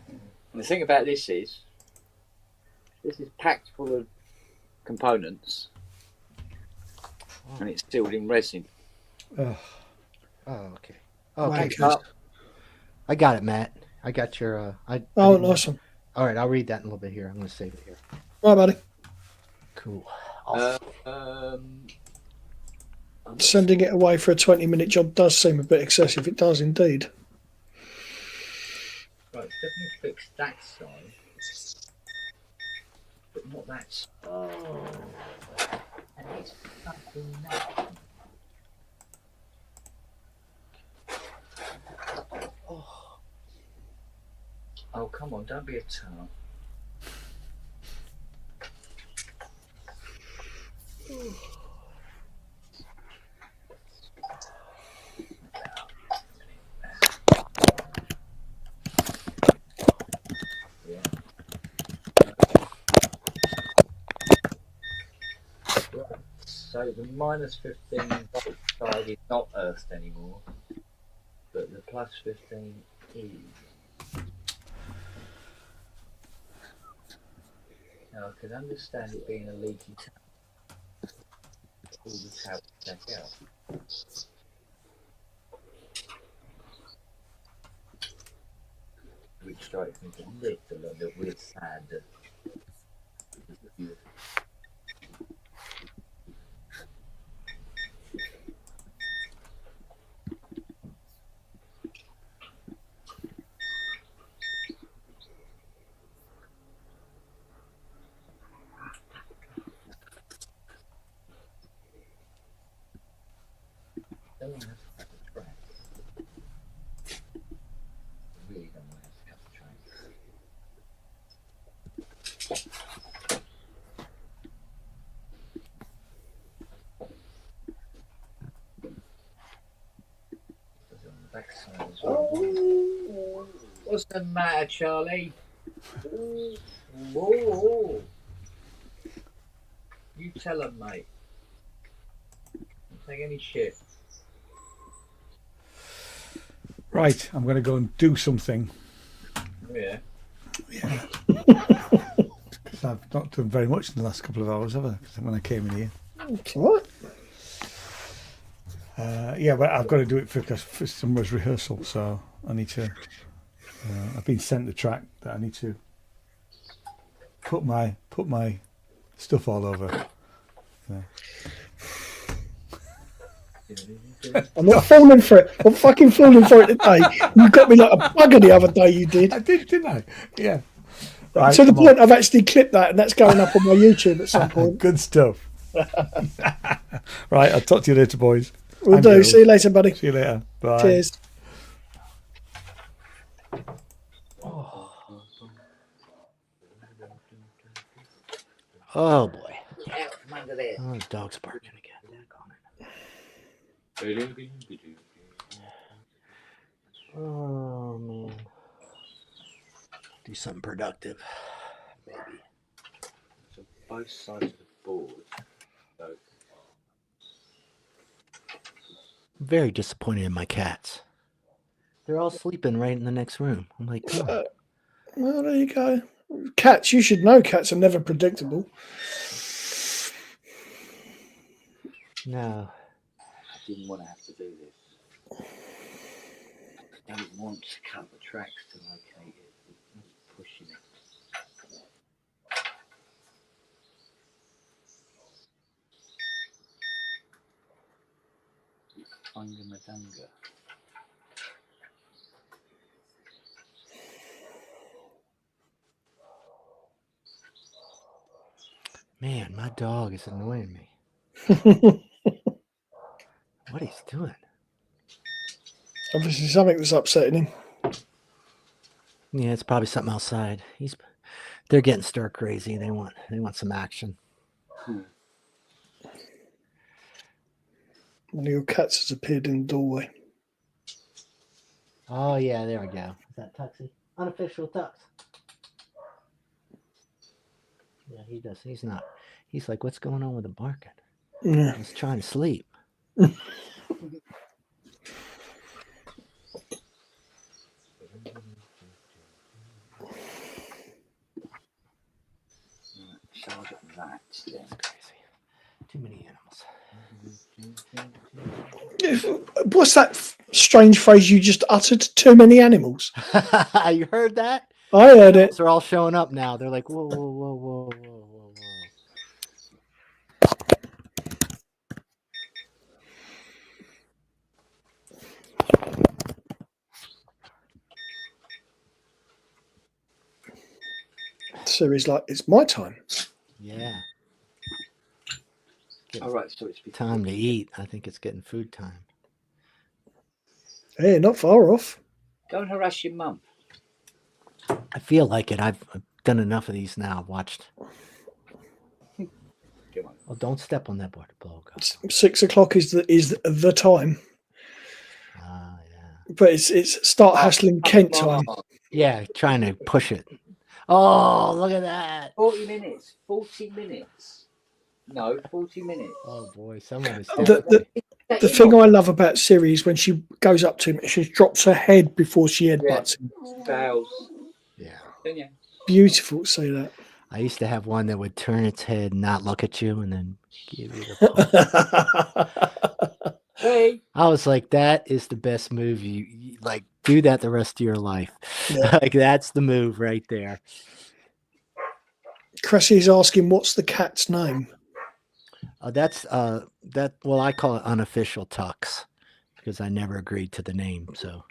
the thing about this is packed full of components and it's sealed in resin. oh, okay. Okay. wankers. I got it, Matt. I got your. I Oh, didn't- nice one. All right, I'll read that in a little bit here. I'm going to save it here. Right, buddy. Cool. Sending it away for a 20-minute job does seem a bit excessive. It does indeed. Right, definitely fix that side, but not that side. Oh, and it's fucking nuts. Oh, come on, don't be a tart. So the minus 15 volt side is not earthed anymore, but the plus 15 is. Now I can understand it being a leaky tap. Pull the tap back out. Which strikes me a little bit sad. Don't want to have to cut the track. I really don't want to have to cut the track. On the back side as well. What's the matter, Charlie? Whoa. You tell him, mate. Don't take any shit. Right, I'm going to go and do something. Yeah. Yeah. I've not done very much in the last couple of hours, have I? When I came in here. What? Yeah, but I've got to do it for somebody's rehearsal, so I need to. I've been sent the track that I need to put my stuff all over. Yeah. I'm not falling for it. I'm fucking falling for it today. You got me like a bugger the other day. You did. I did, didn't I? Yeah. Right, to the point I've actually clipped that, and that's going up on my YouTube at some point. Good stuff. Right, I'll talk to you later, boys. We'll do. See you later, buddy. See you later. Bye. Cheers. Oh boy. Out from under there. Oh, the dog's barking again. Oh man. Do something productive. Maybe. So both sides of the board. So I'm very disappointed in my cats. They're all sleeping right in the next room. I'm like, come on. Well, there you go. Cats, you should know cats are never predictable. No. I didn't want to have to do this. I don't want to cut the tracks to locate it. I'm pushing it. Funga Madunga. Man, my dog is annoying me. What he's doing? Obviously, something was upsetting him. Yeah, it's probably something outside. They're getting stir crazy. They want some action. One of your cats has appeared in the doorway. Oh yeah, there we go. Is that Tuxie? Unofficial Tux. Yeah, he does. He's like, what's going on with the barking? Yeah. He's trying to sleep. Charge up that. Then. That's crazy. Too many animals. What's that strange phrase you just uttered? Too many animals. You heard that? I heard it. They're all showing up now. They're like, whoa, whoa, whoa, whoa, whoa, whoa, whoa. Siri's like, it's my time. Yeah. All right, so it's Time to eat. I think it's getting food time. Hey, not far off. Go and harass your mum. I feel like it. I've done enough of these now. I've watched. Come on. Oh, don't step on that board. 6 o'clock is the time. Yeah. But it's start hassling Kent time. Yeah, trying to push it. Oh, look at that. 40 minutes. 40 minutes. No, 40 minutes. Oh, boy. Someone is The thing I love about Siri is when she goes up to him, she drops her head before she headbutts him. Bows. Yeah. Yeah. Beautiful to see that. I used to have one that would turn its head, not look at you, and then give you the Hey. I was like, that is the best move. You like do that the rest of your life. Yeah. Like that's the move right there. Cressy's asking, what's the cat's name? That's that. Well, I call it unofficial tux because I never agreed to the name. So,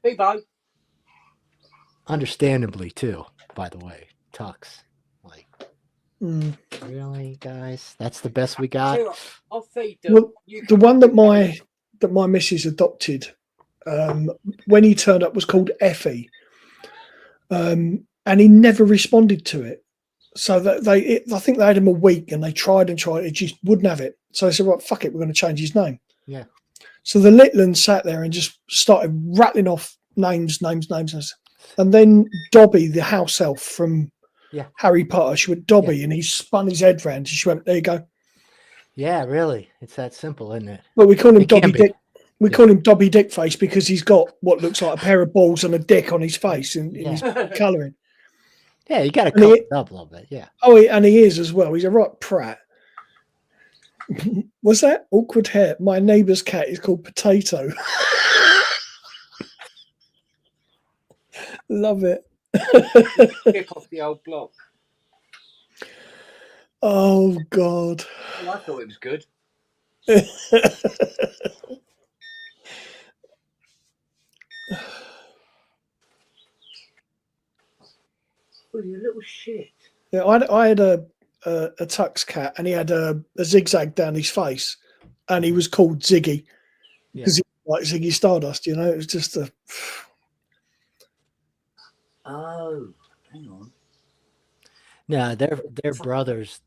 Bebo. understandably too. By the way, tux. Like, Mm. really, guys? That's the best we got. I'll feed them. Well, the one that my missus adopted, when he turned up, was called Effie, and he never responded to it. So that I think they had him a week, and they tried and tried. He just wouldn't have it. So they said, "Right, fuck it, we're going to change his name." Yeah. So the little one sat there and just started rattling off names, and then Dobby, the house elf from Harry Potter, she went Dobby, and he spun his head round. And she went, "There you go." Yeah, really. It's that simple, isn't it? Well, we call him It can Dobby be. Dick. We call him Dobby Dickface because he's got what looks like a pair of balls and a dick on his face in his colouring. Yeah, you got to And cover he- it up a little bit. Yeah. Oh, and he is as well. He's a right prat. Was that awkward hair? My neighbour's cat is called Potato. Love it. Skip off the old block. Oh God. Well, I thought it was good. Oh, you little shit. Yeah, I had a Tux cat, and he had a zigzag down his face, and he was called Ziggy because he was like Ziggy Stardust. You know, it was just a. Oh, hang on. No, they're brothers.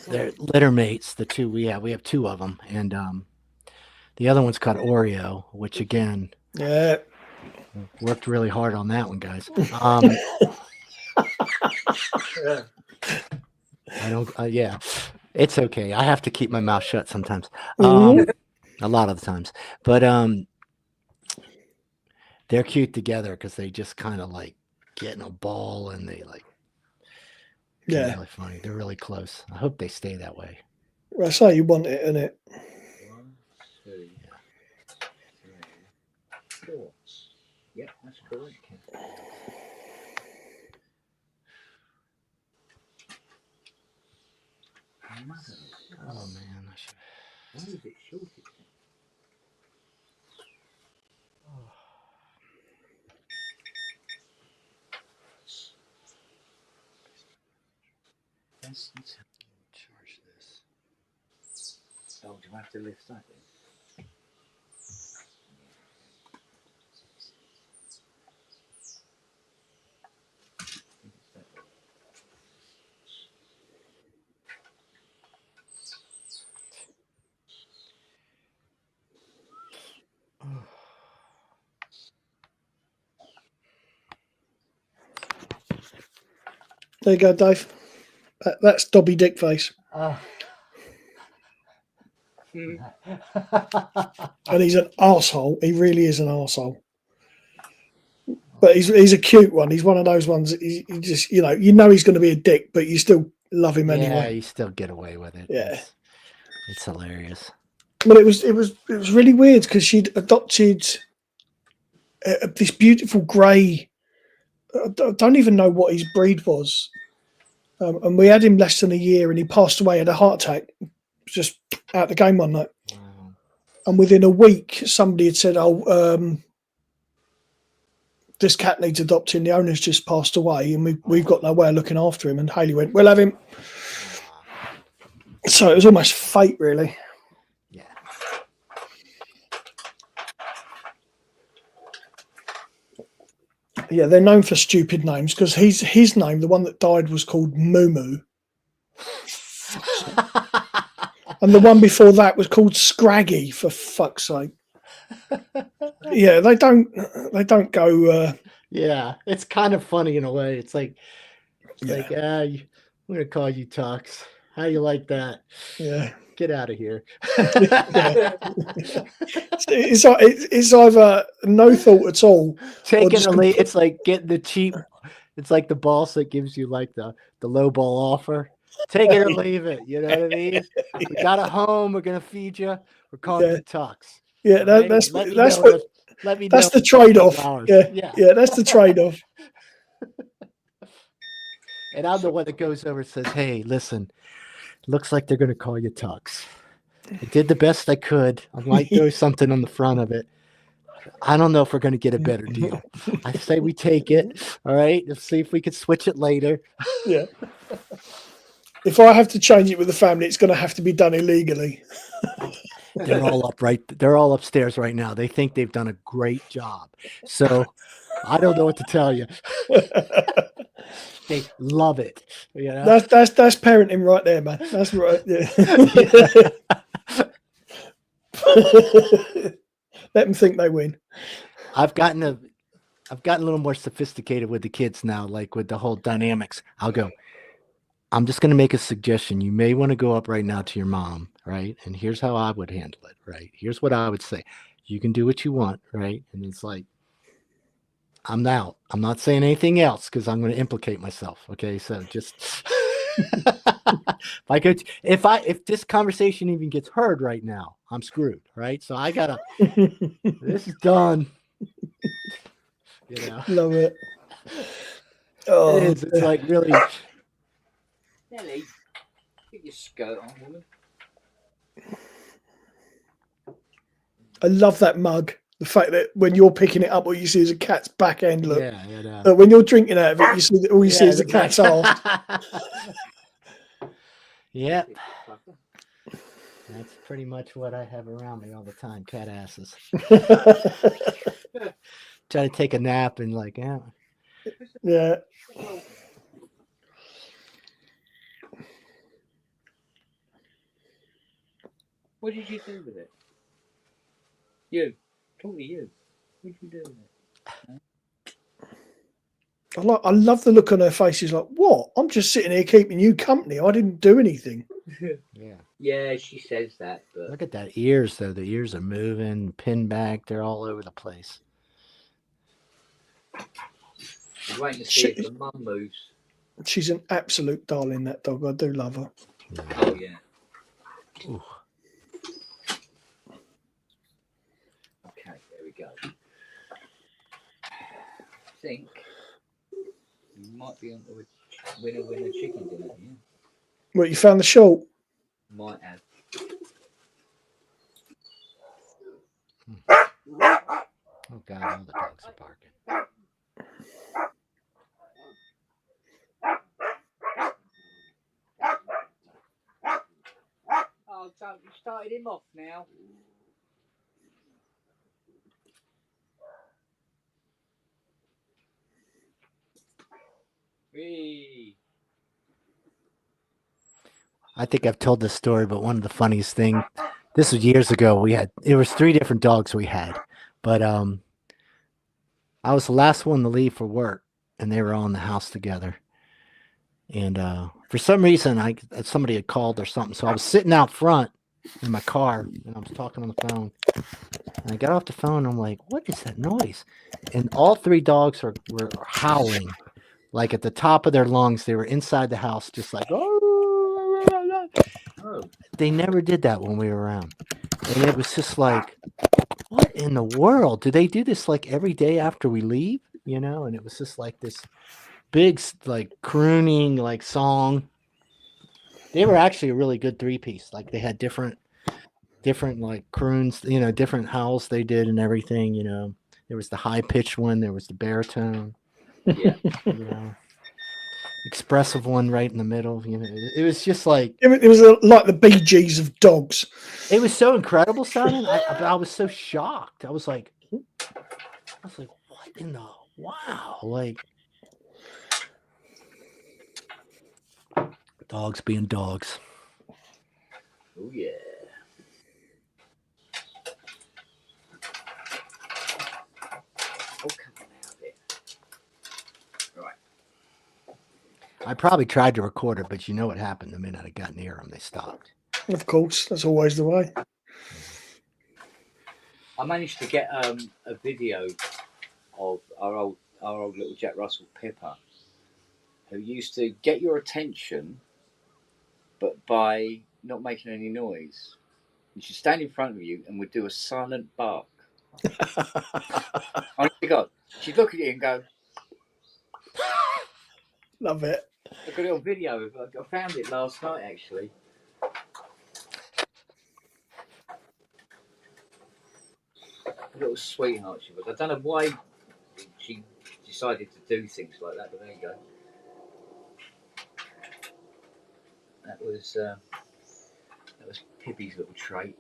They're litter mates. The two we have two of them, and the other one's called Oreo, which again, worked really hard on that one, guys. I don't. Yeah, it's okay. I have to keep my mouth shut sometimes. A lot of the times, but they're cute together because they just kind of like get in a ball and they like. They're really funny. They're really close. I hope they stay that way. That's how you want it, isn't it? 1, 2, 3, 4. Yep, that's correct. Oh man, I should. Why is it shorted? Charge this. Oh, do I have to lift that in? There you go, Dave. That's Dobby Dickface. And he's an arsehole. He really is an arsehole. But he's a cute one. He's one of those ones that he just, you know he's going to be a dick, but you still love him Yeah, anyway. you still get away with it. Yeah. It's hilarious. Well, it was really weird because she'd adopted this beautiful grey. I don't even know what his breed was, and we had him less than a year, and he passed away, had a heart attack, just out the game one night. Wow. And within a week, somebody had said, "Oh, this cat needs adopting. The owner's just passed away, and we've got no way of looking after him." And Hayley went, "We'll have him." So it was almost fate, really. Yeah. Yeah, they're known for stupid names because his name, the one that died, was called Moo Moo. And the one before that was called Scraggy, for fuck's sake. Yeah, they don't go. Yeah, it's kind of funny in a way. It's like, I'm gonna call you Tux. How you like that? Yeah, get out of here. It's either no thought at all. Taking a lead. It's like getting the cheap. It's like the boss that gives you like the low ball offer. Take it or leave it. You know what I mean? We got a home. We're gonna feed you. We're calling you Tux. Yeah, that's Let me that's know the trade-off. Yeah, that's the trade-off. And I'm the one that goes over and says, "Hey, listen, looks like they're going to call you Tux. I did the best I could. I might throw something on the front of it. I don't know if we're going to get a better deal. I say we take it. All right. Let's see if we can switch it later." Yeah. If I have to change it with the family, it's going to have to be done illegally. They're all They're all upstairs right now. They think they've done a great job. So I don't know what to tell you. They love it. You know? That's parenting right there, man. That's right. Yeah. Let them think they win. I've gotten a little more sophisticated with the kids now, like with the whole dynamics. I'll go, I'm just going to make a suggestion. You may want to go up right now to your mom, right? And here's how I would handle it, right? Here's what I would say. You can do what you want, right? And it's like, I'm out. I'm not saying anything else because I'm going to implicate myself. Okay, so just if this conversation even gets heard right now, I'm screwed, right? So I gotta. This is done. You know, love it. Oh, it is. It's like really. Nelly, get your skirt on, woman. I love that mug. The fact that when you're picking it up, what you see is a cat's back end. Look, yeah. When you're drinking out of it, you see that all you see is the cat's arse. Yep. That's pretty much what I have around me all the time. Cat asses. Try to take a nap and like, yeah. Yeah. What did you do with it? You. Talk to you. What did you do with it? I love the look on her face. She's like, "What? I'm just sitting here keeping you company. I didn't do anything." Yeah, she says that. But look at that ears, though. The ears are moving, pinned back. They're all over the place. I'm waiting to see if the mum moves. She's an absolute darling, that dog. I do love her. Oh yeah. Ooh. Okay, there we go. I think you might be on the winner chicken dinner. Yeah. What, you found the short? Might have. Oh God, all the dogs are barking. Oh, don't you started him off now. Whee. I think I've told this story, but one of the funniest thing, this was years ago. It was 3 different dogs we had, but I was the last one to leave for work, and they were all in the house together. And for some reason, somebody had called or something, so I was sitting out front in my car, and I was talking on the phone. And I got off the phone, and I'm like, "What is that noise?" And all 3 dogs were howling, like at the top of their lungs. They were inside the house, just like, "Oh!" Oh, They never did that when we were around. And it was just like, what in the world? Do they do this like every day after we leave? You know, and it was just like this big, like crooning, like song. They were actually a really good three-piece. Like they had different like croons, you know, different howls they did and everything, you know. There was the high-pitched one, there was the baritone, yeah. you know, expressive one right in the middle, you know. It was just like, It was like the Bee Gees of dogs. it was so incredible sounding. I was so shocked. I was like, what in the wow? Like dogs being dogs. Oh yeah. Oh, come on out there. Right. I probably tried to record it, but you know what happened the minute I got near them, they stopped. Of course, that's always the way. I managed to get a video of our old little Jack Russell Pipper, who used to get your attention, but by not making any noise. And she'd stand in front of you and would do a silent bark. Honest to God, she'd look at you and go. Love it. I've got a little video. I found it last night, actually. A little sweetheart she was. I don't know why she decided to do things like that, but there you go. That was Pippi's little trait.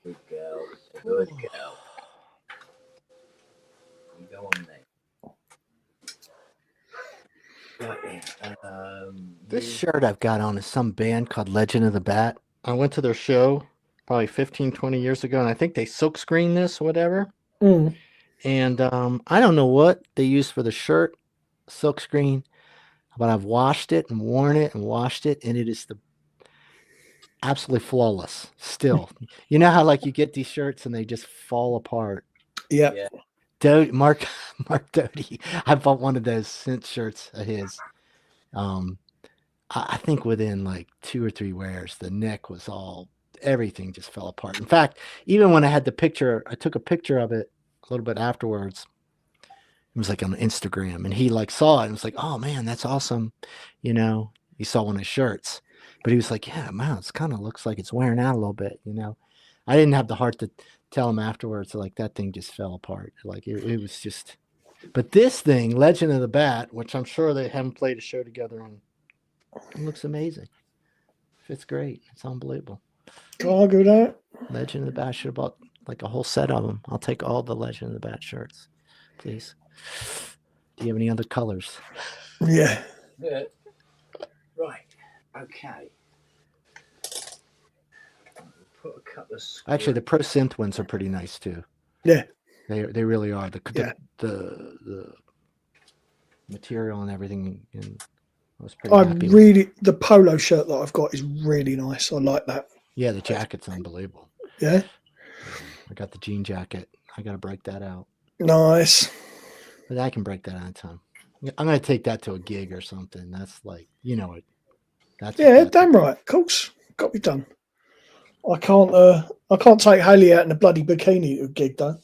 Good girl. Good girl. You go on there. Right then. This shirt I've got on is some band called Legend of the Bat. I went to their show probably 15, 20 years ago, and I think they silkscreened this or whatever. Mm. And I don't know what they used for the shirt, silkscreen, but I've washed it and worn it and washed it, and it is absolutely flawless still. You know how like you get these shirts and they just fall apart? Yeah. Mark Doty, I bought one of those Synth shirts of his. I think within like 2 or 3 wears, the neck was everything just fell apart. In fact, even when I had the picture, I took a picture of it a little bit afterwards. It was like on Instagram, and he like saw it and was like, "Oh man, that's awesome." You know, he saw one of his shirts, but he was like, "Yeah, man, it kind of looks like it's wearing out a little bit." You know, I didn't have the heart to tell him afterwards. Like that thing just fell apart. Like it was just. But this thing, Legend of the Bat, which I'm sure they haven't played a show together on, it looks amazing. Fits great. It's unbelievable. Can't argue with that. Legend of the Bat, should have bought like a whole set of them. I'll take all the Legend of the Bat shirts, please. Do you have any other colors? Yeah. Right. Okay. Put a couple of Actually, the Pro Synth ones are pretty nice too. Yeah. They really are. The material and everything. And I was pretty happy. The polo shirt that I've got is really nice. I like that. Yeah, the jacket's unbelievable. Yeah. I got the jean jacket. I got to break that out. Nice. But I can break that out in time. I'm going to take that to a gig or something. That's like, you know it. Damn right. Of course. Got to be done. I can't take Haley out in a bloody bikini to a gig though.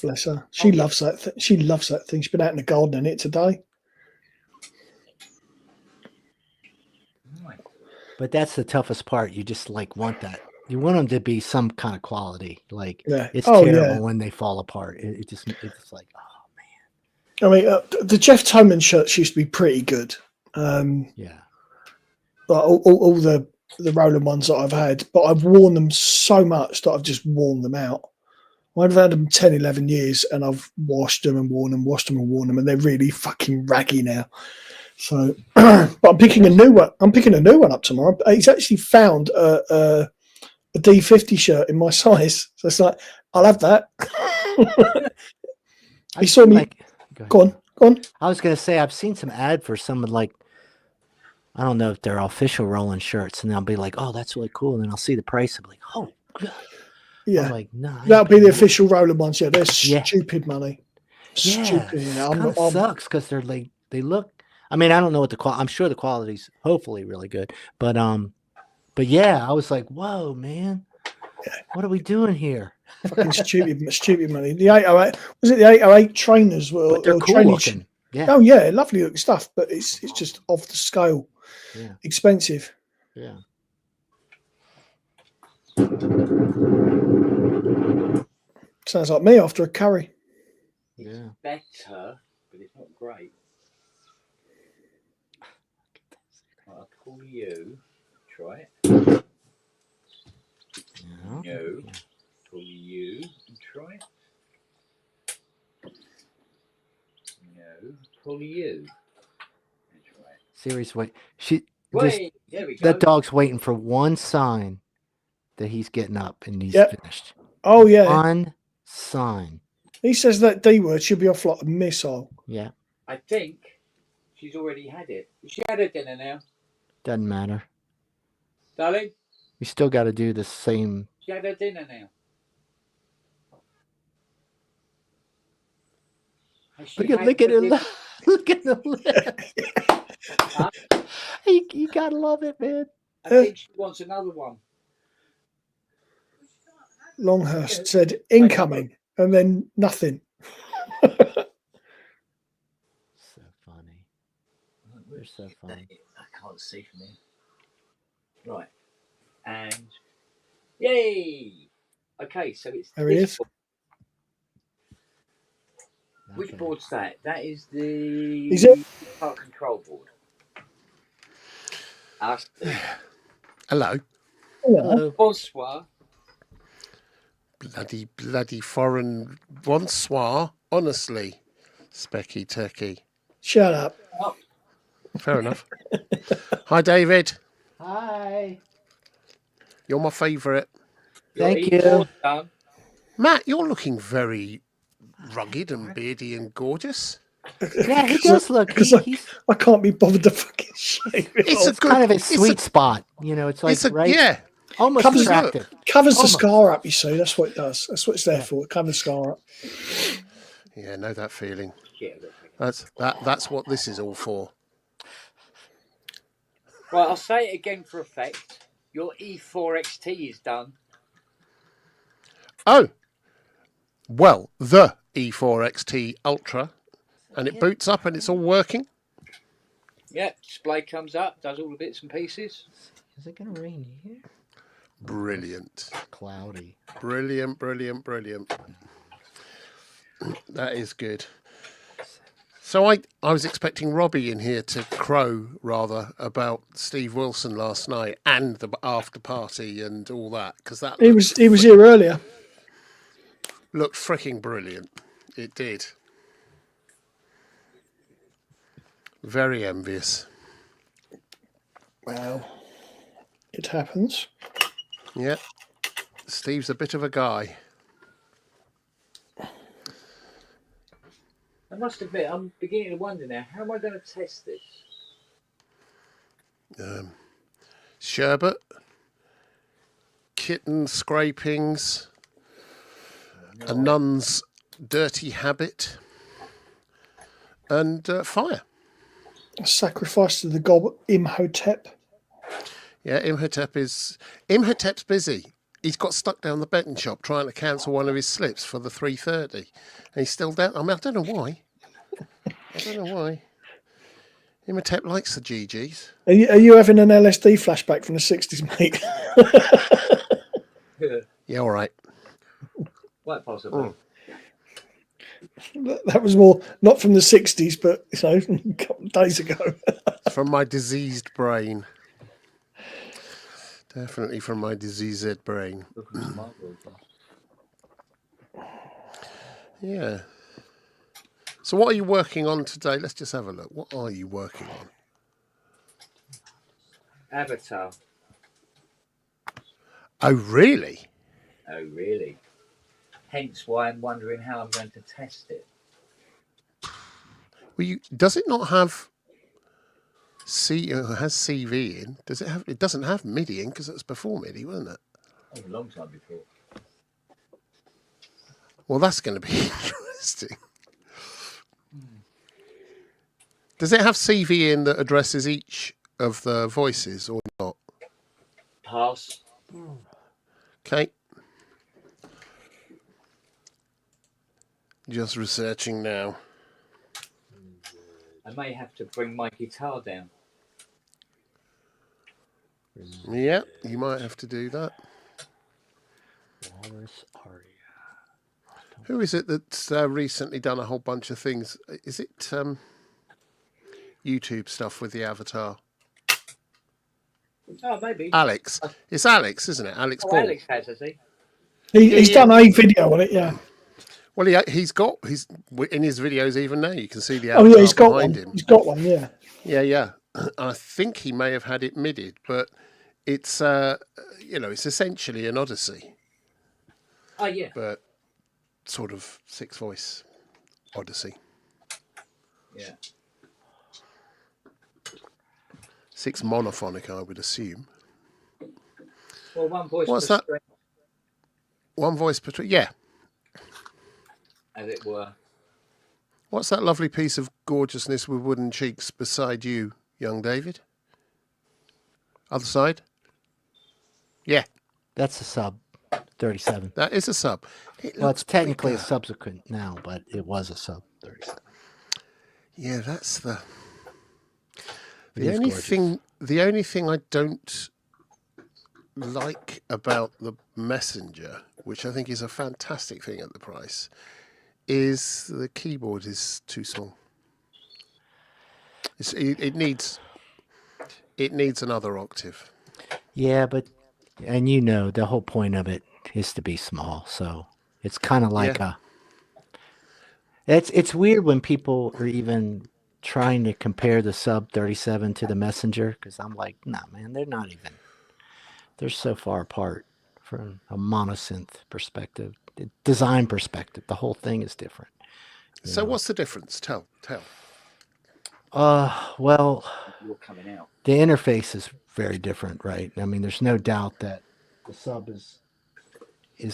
Bless her. She loves that. She loves that thing. She's been out in the garden in it today. But that's the toughest part. You just like want that. You want them to be some kind of quality. Like it's terrible when they fall apart. It's like, oh man. I mean, the Jeff Toman shirts used to be pretty good. Yeah. Like all the Roland ones that I've had, but I've worn them so much that I've just worn them out. I've had them 10, 11 years, and I've washed them and worn them, and they're really fucking raggy now. So, but I'm picking a new one. I'm picking a new one up tomorrow. He's actually found a D50 shirt in my size, so it's like I'll have that. He saw me. Go on. I was gonna say I've seen some ad for some like. I don't know if they're official Roland shirts, and I'll be like, "Oh, that's really cool," and then I'll see the price. I'll be like, "Oh, Yeah, I'm like, nah. I ain't that'll be the paying official Roland ones. Yeah, they're Yeah. stupid money. Yeah, Stupid. Yeah, kind of sucks because they're like they look. I mean, I don't know what the I'm sure the quality's hopefully really good, but yeah, I was like, whoa, man, what are we doing here? fucking stupid money. The 808 was it the 808 trainers were But they're or cool training looking. Yeah, Oh yeah, lovely looking stuff, but it's just off the scale. Yeah. Expensive. Yeah. Sounds like me after a curry. Yeah. Better, but it's not great. I'll call you. Try it. Yeah. No. Call you and try it. No. Call you. And try it. Serious wait. Wait, there we go. That dog's waiting for one sign that he's getting up and he's finished. Oh yeah. One sign. He says that D word should be off like a missile. Yeah. I think she's already had it. She had her dinner now. Doesn't matter. Darling? You still got to do the same. She had her dinner now. Look at her. Look at the lip. You gotta love it, man. I think she wants another one. Longhurst said incoming and then nothing. So funny. They're so funny. I can't see from here. Right. And yay! Okay, so it's there he is. Which board's that? That is the power control board. Hello. Hello. Bonsoir. Bloody foreign bonsoir. Honestly, Specky Turkey. Shut up. Fair enough. Hi, David. Hi. You're my favourite. Thank you. Matt, you're looking very rugged and beardy and gorgeous. Yeah, he does look. I can't be bothered to fucking shave it It's kind of a sweet spot. You know, it's like, almost attractive. Covers the scar up, you see. That's what it does. That's what it's there for. It covers the scar up. Yeah, know that feeling. That's what this is all for. Right, I'll say it again for effect. Your E4 XT is done. Oh. Well, the E4 XT Ultra. And it boots up and it's all working. Yeah, display comes up, does all the bits and pieces. Is it going to rain here? Brilliant. Cloudy. Brilliant. That is good. So I was expecting Robbie in here to crow, rather, about Steve Wilson last night and the after party and all that. Because he was here earlier. Looked freaking brilliant. It did. Very envious. Well, it happens. Yeah. Steve's a bit of a guy. I must admit, I'm beginning to wonder now, how am I going to test this? Sherbet, kitten scrapings, a nun's dirty habit, and fire. A sacrifice to the god Imhotep. Yeah, Imhotep's busy. He's got stuck down the betting shop trying to cancel one of his slips for the 3:30. And he's still down. I mean, I don't know why. Imhotep likes the GGs. Are you having an LSD flashback from the 60s, mate? Yeah, all right. Quite possibly. That was more not from the 60s, but a couple of days ago. From my diseased brain. Definitely from my diseased brain. Yeah. So what are you working on today? Let's just have a look. What are you working on? Avatar. Oh, really? Oh, really? Hence why I'm wondering how I'm going to test it. Well, does it not have has CV in? Does it have? It doesn't have MIDI in because it was before MIDI, wasn't it? Oh, a long time before. Well, that's going to be interesting. Does it have CV in that addresses each of the voices or not? Pass. Okay. Just researching now. I may have to bring my guitar down. Yeah, you might have to do that. Walrus Aria. Who is it that's recently done a whole bunch of things? Is it YouTube stuff with the avatar? Oh, maybe. Alex. It's Alex, isn't it? Alex Ball. Alex has he? He's done a video on it, yeah. Well, he's in his videos even now. You can see the Oh avatar yeah, he's got behind one. him. He's got one, yeah. Yeah. I think he may have had it midded, but it's it's essentially an Odyssey. Oh yeah. But sort of 6-voice Odyssey. Yeah. 6 monophonic, I would assume. Well, one voice. What's per that? string, One voice per yeah. as it were. What's that lovely piece of gorgeousness with wooden cheeks beside you, young David? Other side? Yeah. That's a sub 37. That is a sub. Well, it's technically a subsequent now, but it was a sub 37. Yeah, that's the It only is gorgeous. thing. The only thing I don't like about the Messenger, which I think is a fantastic thing at the price, is the keyboard is too small. It needs another octave. Yeah, but the whole point of it is to be small, so it's kind of like it's weird when people are even trying to compare the sub 37 to the Messenger, because I'm like, nah, man, they're so far apart from a monosynth perspective, design perspective. The whole thing is different. So what's the difference? Tell. Well, You're coming out. the interface is very different, right? I mean, there's no doubt that the sub is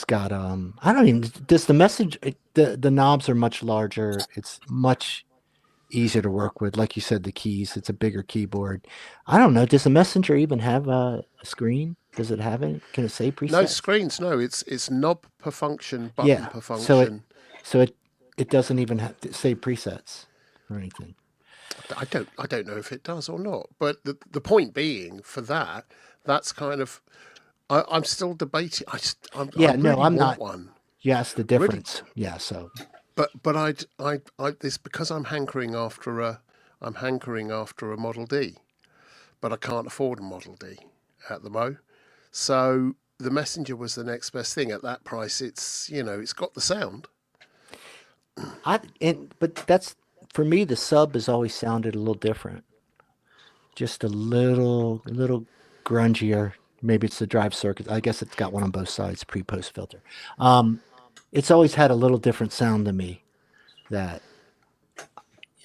got I don't even does the message the knobs are much larger. It's much easier to work with. Like you said, the keys, it's a bigger keyboard. I don't know. Does the Messenger even have a screen? Does it have it? Can it say preset? No screens. No, it's knob per function, button per function. So it doesn't even have to say presets or anything. I don't know if it does or not. But the point being, for that's kind of. I'm still debating. I really I'm not. One. Yes, the difference. Really? Yeah. So. But I this because I'm hankering after a Model D, but I can't afford a Model D at the mo. So the Messenger was the next best thing at that price. It's it's got the sound. But that's for me. The sub has always sounded a little different, just a little grungier. Maybe it's the drive circuit. I guess it's got one on both sides, pre-post filter. It's always had a little different sound to me that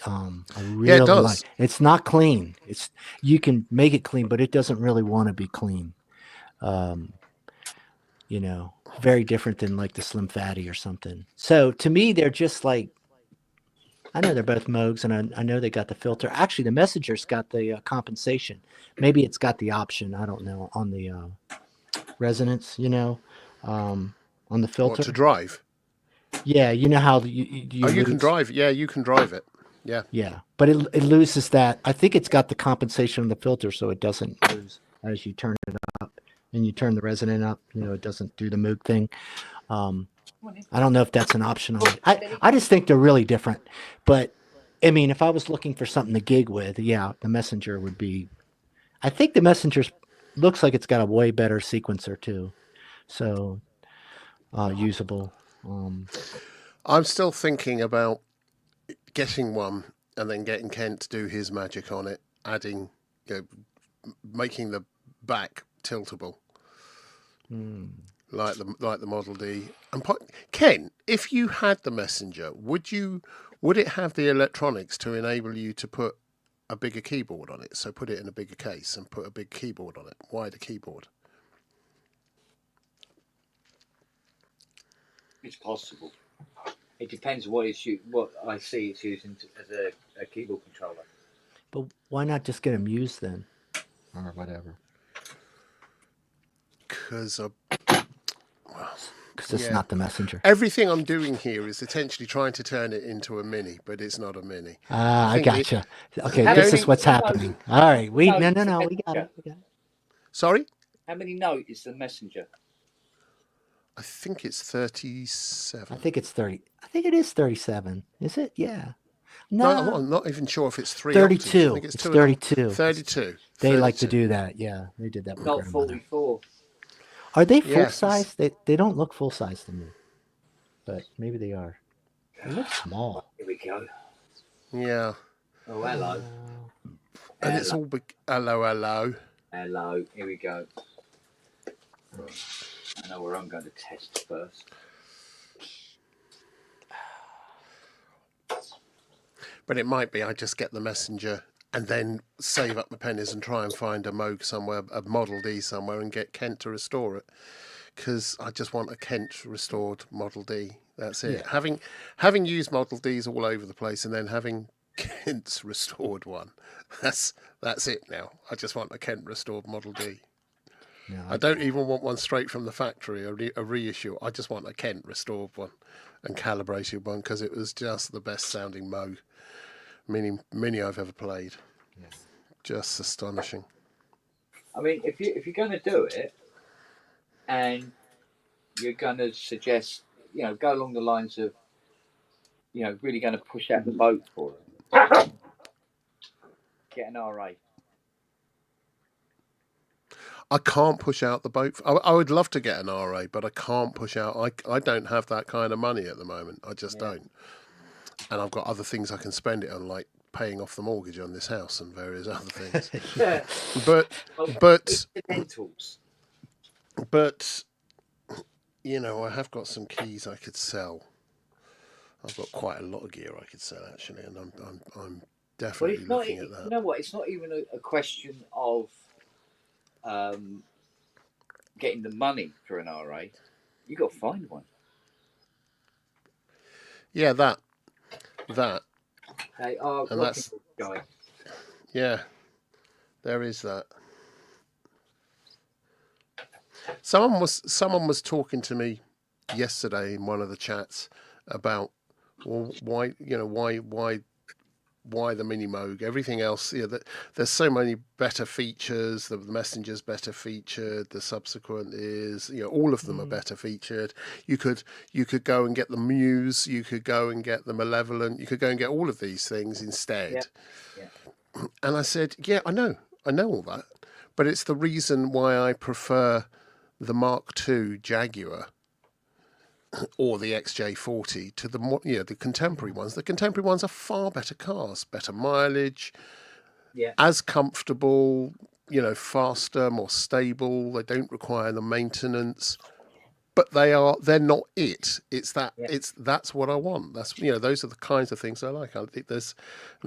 I really it does. like. It's not clean. You can make it clean, but it doesn't really want to be clean. Very different than like the Slim Fatty or something. So to me, they're just like, I know they're both Moogs, and I know they got the filter. Actually, the Messenger's got the compensation. Maybe it's got the option. I don't know, on the resonance. On the filter. What, to drive? Yeah, you know how you you can drive. Yeah, you can drive it. Yeah. Yeah, but it loses that. I think it's got the compensation on the filter, so it doesn't lose as you turn it up and you turn the resonant up. It doesn't do the Moog thing. I don't know if that's an option on it. I just think they're really different. But I mean, if I was looking for something to gig with, yeah, the Messenger would be. I think the Messenger looks like it's got a way better sequencer too, so usable. I'm still thinking about getting one and then getting Kent to do his magic on it, adding, making the back tiltable, like the Model D. And Ken, if you had the Messenger, would it have the electronics to enable you to put a bigger keyboard on it? So put it in a bigger case and put a big keyboard on it, wider keyboard. It's possible. It depends what I see it's using as a keyboard controller. But why not just get a Muse then, or whatever? Because it's not the Messenger. Everything I'm doing here is essentially trying to turn it into a mini, but it's not a mini. I gotcha. Okay, this is what's happening. All right, we got it. Sorry? How many note is the Messenger? I think it's 37. I think it's 30. I think it is 37. Is it? Yeah. No, I'm not even sure if it's 3 32. octaves. I think it's 32. 32. They like to do that. Yeah, they did that with Not grandmother. 44. Are they full size? They don't look full size to me, but maybe they are. They look small. Here we go. Yeah. Oh, hello. And it's all big. Hello. Hello. Here we go. I know where I'm going to test first. But it might be I just get the Messenger and then save up my pennies and try and find a Moog somewhere, a Model D somewhere, and get Kent to restore it. Because I just want a Kent restored Model D. That's it. Yeah. Having used Model Ds all over the place and then having Kent's restored one, that's it now. I just want a Kent restored Model D. No, I don't even want one straight from the factory, a reissue. I just want a Kent restored one and calibrated one because it was just the best sounding Moog mini I've ever played. Yeah. Just astonishing. I mean, if you're going to do it, and you're going to suggest, go along the lines of, really going to push out the boat for it, get an RA. I can't push out the boat. I would love to get an RA, but I can't push out. I don't have that kind of money at the moment. I just don't. And I've got other things I can spend it on, like paying off the mortgage on this house and various other things. But I have got some keys I could sell. I've got quite a lot of gear I could sell actually, and I'm definitely looking at that. You know what? It's not even a question of getting the money for an RA. You got to find one. Yeah, that. They are, and that's guy. Yeah, there is that. Someone was talking to me yesterday in one of the chats about, well, why the Mini Moog? Everything else, there's so many better features. The Messenger's better featured. The Subsequent is, all of them are better featured. You could go and get the Muse. You could go and get the Malevolent. You could go and get all of these things instead. Yeah. And I said, yeah, I know all that, but it's the reason why I prefer the Mark II Jaguar or the XJ40 to the contemporary ones. The contemporary ones are far better cars, better mileage, as comfortable, faster, more stable. They don't require the maintenance, but they're not it. It's that's what I want. That's those are the kinds of things I like. I think there's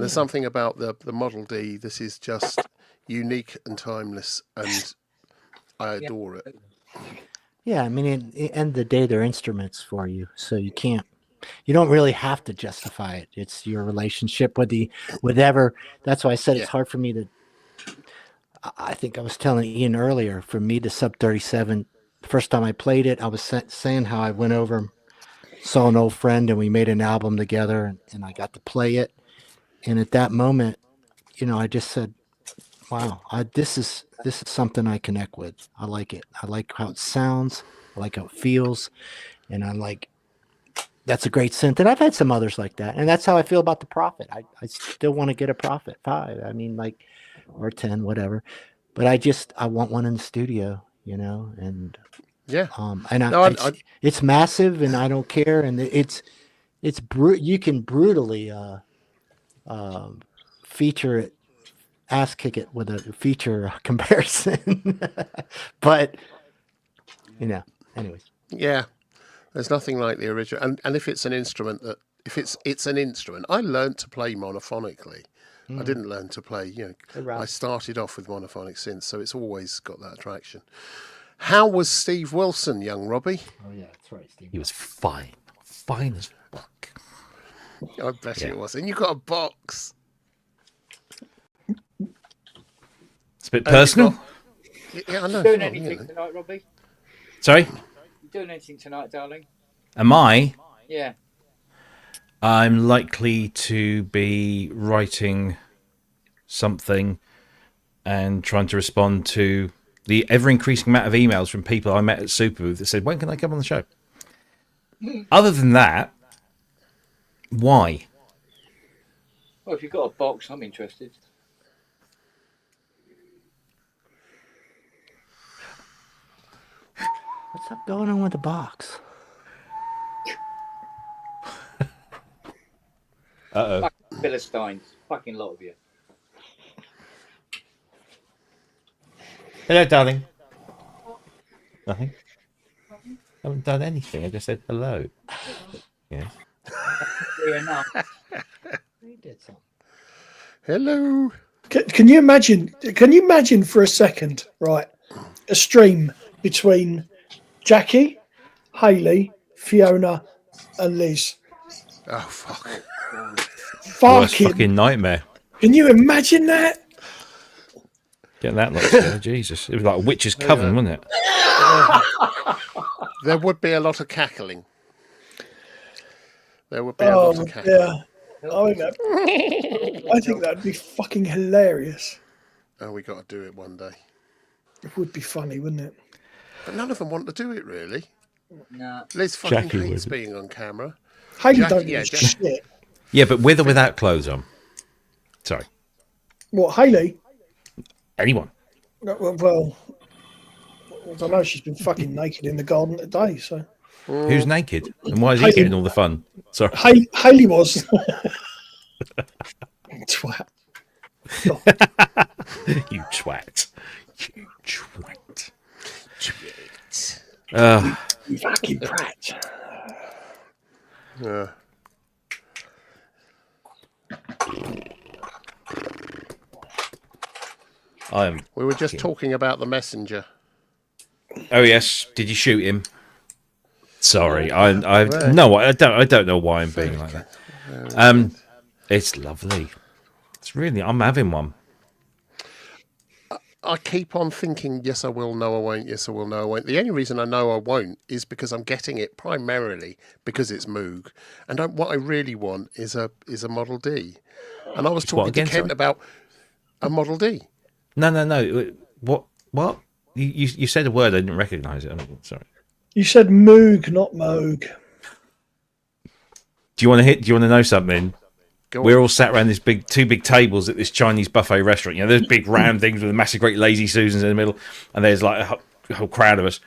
something about the Model D. This is just unique and timeless, and I adore it. Yeah, I mean, at the end of the day, they're instruments for you, so you don't really have to justify it. It's your relationship with whatever. That's why I said it's hard for me to. I think I was telling Ian earlier. For me, the Sub 37, the first time I played it, I was saying how I went over, saw an old friend, and we made an album together, and I got to play it. And at that moment, I just said, wow, this is something I connect with. I like it. I like how it sounds. I like how it feels. And I'm like, that's a great synth. And I've had some others like that. And that's how I feel about the Prophet. I still want to get a Prophet 5. I mean, or 10, whatever. But I want one in the studio, and yeah. It's massive, and I don't care. And you can brutally feature it. Ass kick it with a feature comparison, but anyways. Yeah, there's nothing like the original. And if it's an instrument it's an instrument. I learned to play monophonically. I didn't learn to play. I started off with monophonic synths, so it's always got that attraction. How was Steve Wilson, young Robbie? Oh yeah, that's right, Steve. He was fine. Fine as fuck. I bet it was. And you got a box. It's a bit personal. Yeah, I know. Doing Oh, anything yeah. tonight, Robbie? Sorry? You doing anything tonight, darling? Am I? Yeah. I'm likely to be writing something and trying to respond to the ever-increasing amount of emails from people I met at Superbooth that said, when can I come on the show? Other than that, why? Well, if you've got a box, I'm interested. What's up going on with the box? Uh-oh. Fucking Philistines. Fucking lot of you. Hello, darling. Nothing. I haven't done anything. I just said hello. Yeah. He did something. Hello. Can you imagine? Can you imagine for a second, right? A stream between Jackie, Hayley, Fiona, and Liz. Oh fuck! Worst fucking nightmare. Can you imagine that? Getting that lot together, Jesus! It was like a witch's coven, wasn't it? There would be a lot of cackling. There would be a lot of cackling. Yeah. I think that'd be fucking hilarious. Oh, we got to do it one day. It would be funny, wouldn't it? But none of them want to do it, really. No. Liz fucking Jackie hates would. being on camera. Hayley Jackie- don't yeah, give a Jackie- shit. Yeah, but with or without clothes on. Sorry. What, Hayley? Anyone. Well, I don't know. She's been fucking naked in the garden today, so. Who's naked? And why is he Hayley- getting all the fun? Sorry. Hayley was. Twat. You twat. You twat. You fucking prat. Yeah. We were just talking about the messenger. Oh yes. Did you shoot him? Sorry, I no, I don't know why I'm being like that. It's lovely. It's really, I'm having one. I keep on thinking, yes, I will, no, I won't, yes, I will, no, I won't. The only reason I know I won't is because I'm getting it primarily because it's Moog. And what I really want is a Model D. And I was talking to Kent about a Model D. No. What? You said a word, I didn't recognise it. I'm sorry. You said Moog, not Moog. Do you want to know something? We're on. all sat around two big tables at this Chinese buffet restaurant. You know, there's big round things with massive, great lazy Susans in the middle, and there's like a whole crowd of us.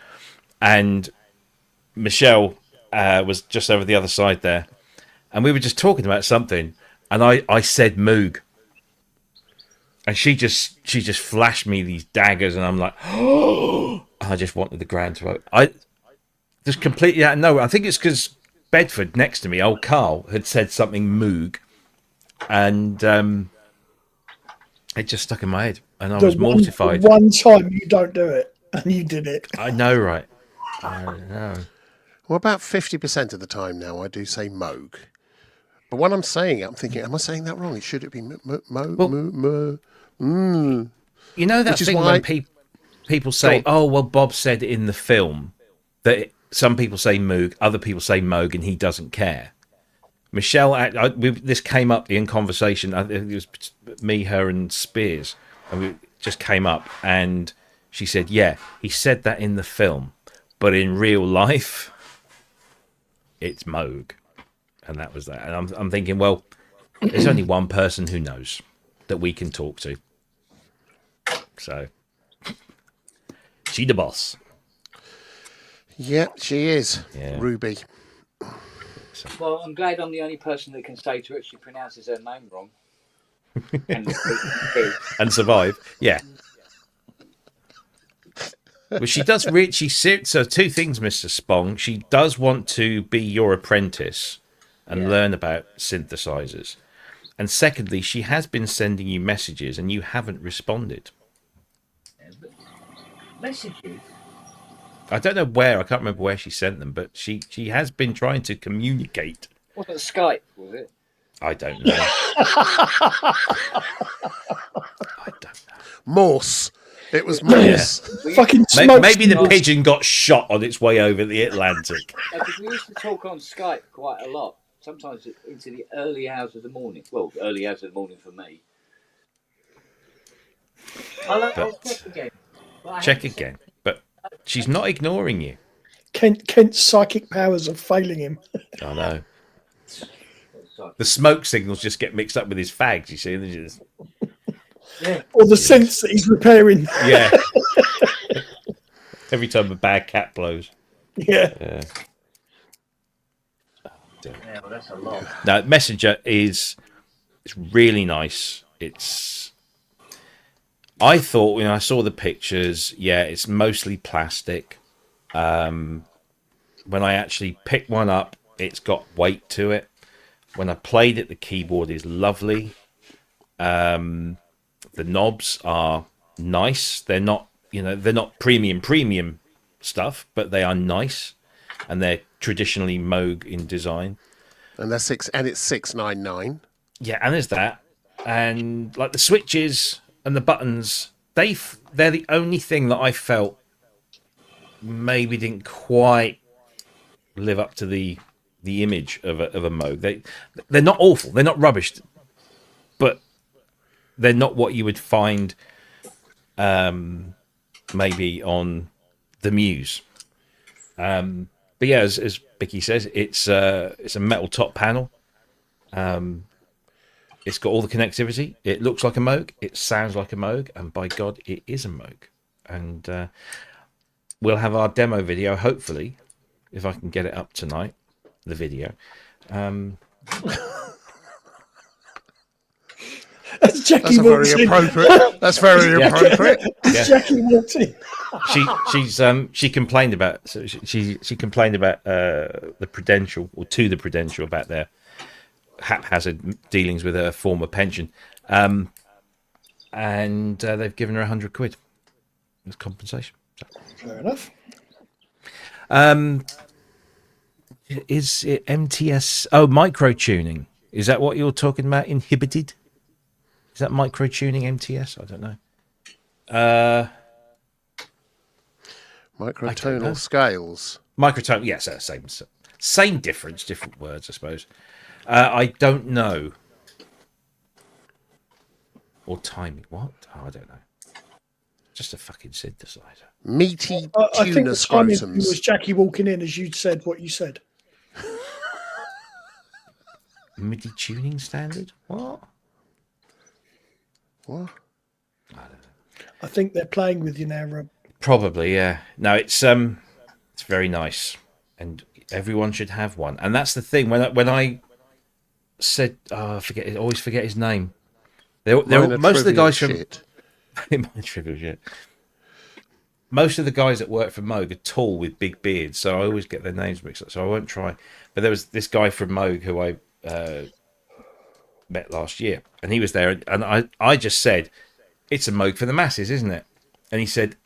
And Michelle was just over the other side there, and we were just talking about something, and I said Moog, and she just flashed me these daggers, and I'm like, oh! I just wanted the ground to vote. I just completely out of nowhere. I think it's because Bedford next to me, old Carl, had said something Moog. And it just stuck in my head, and I was mortified. One time you don't do it, and you did it. I know, right? I know. Well, about 50% of the time now, I do say Moog. But when I'm saying it, I'm thinking, am I saying that wrong? Should it be You know that thing when people say, "Oh, well, Bob said in the film that some people say Moog, other people say Moog, and he doesn't care." Michelle, this came up in conversation. I think it was me, her, and Spears, and we just came up, and she said, "Yeah, he said that in the film, but in real life, it's Moog," and that was that. And I'm thinking, well, there's only one person who knows that we can talk to, so she the boss. Yeah, she is. Yeah. Ruby. Well, I'm glad I'm the only person that can say to her she pronounces her name wrong. And survive. Yeah. Well, she does so two things, Mr. Spong. She does want to be your apprentice and learn about synthesizers. And secondly, she has been sending you messages and you haven't responded. Messages? I don't know where. I can't remember where she sent them, but she has been trying to communicate. Wasn't it Skype, was it? I don't know. Morse. It was Morse. Fucking Maybe the pigeon got shot on its way over the Atlantic. Because we used to talk on Skype quite a lot, sometimes into the early hours of the morning. Well, early hours of the morning for me. I'll check again. Check again. But she's not ignoring you. Kent's psychic powers are failing him. I know. The smoke signals just get mixed up with his fags, you see. They just... Yeah. Or the sense that he's repairing. Yeah. Every time a bad cat blows. Yeah. Yeah, well, that's a lot. Now, Messenger it's really nice. I thought when I saw the pictures, yeah, it's mostly plastic. When I actually picked one up, it's got weight to it. When I played it, the keyboard is lovely. The knobs are nice. They're not premium stuff, but they are nice, and they're traditionally Moog in design. And it's $699. Yeah, and there's that, and like the switches and the buttons, they're the only thing that I felt maybe didn't quite live up to the image of a Moog. They're not awful. They're not rubbish, but they're not what you would find maybe on the Muse. But yeah, as Vicky says, it's a metal top panel. It's got all the connectivity. It looks like a Moog. It sounds like a Moog, and by God, it is a Moog. And we'll have our demo video, hopefully, if I can get it up tonight. The video. That's Jackie. That's very appropriate. That's very appropriate. Yeah. Jackie walked in. She complained about she complained about the Prudential, or to the Prudential, about their haphazard dealings with her former pension, and they've given her £100 as compensation. Fair enough. Is it MTS? Oh, micro tuning. Is that what you're talking about? Inhibited? Is that micro tuning MTS? I don't know. Microtonal scales. Microtone, yes, same difference, different words, I suppose. I don't know. Or timing. What? Oh, I don't know. Just a fucking synthesizer. Meaty I think tuna the timing scrotums. was Jackie walking in as you'd said what you said. MIDI tuning standard? What? What? I don't know. I think they're playing with you now, Rob. Probably, yeah. No, it's very nice, and everyone should have one. And that's the thing. When I said, I always forget his name. Most of the guys from my trivial shit. Most of the guys that work for Moog are tall with big beards, so I always get their names mixed up. So I won't try. But there was this guy from Moog who I met last year, and he was there, and I just said, "It's a Moog for the masses, isn't it?" And he said,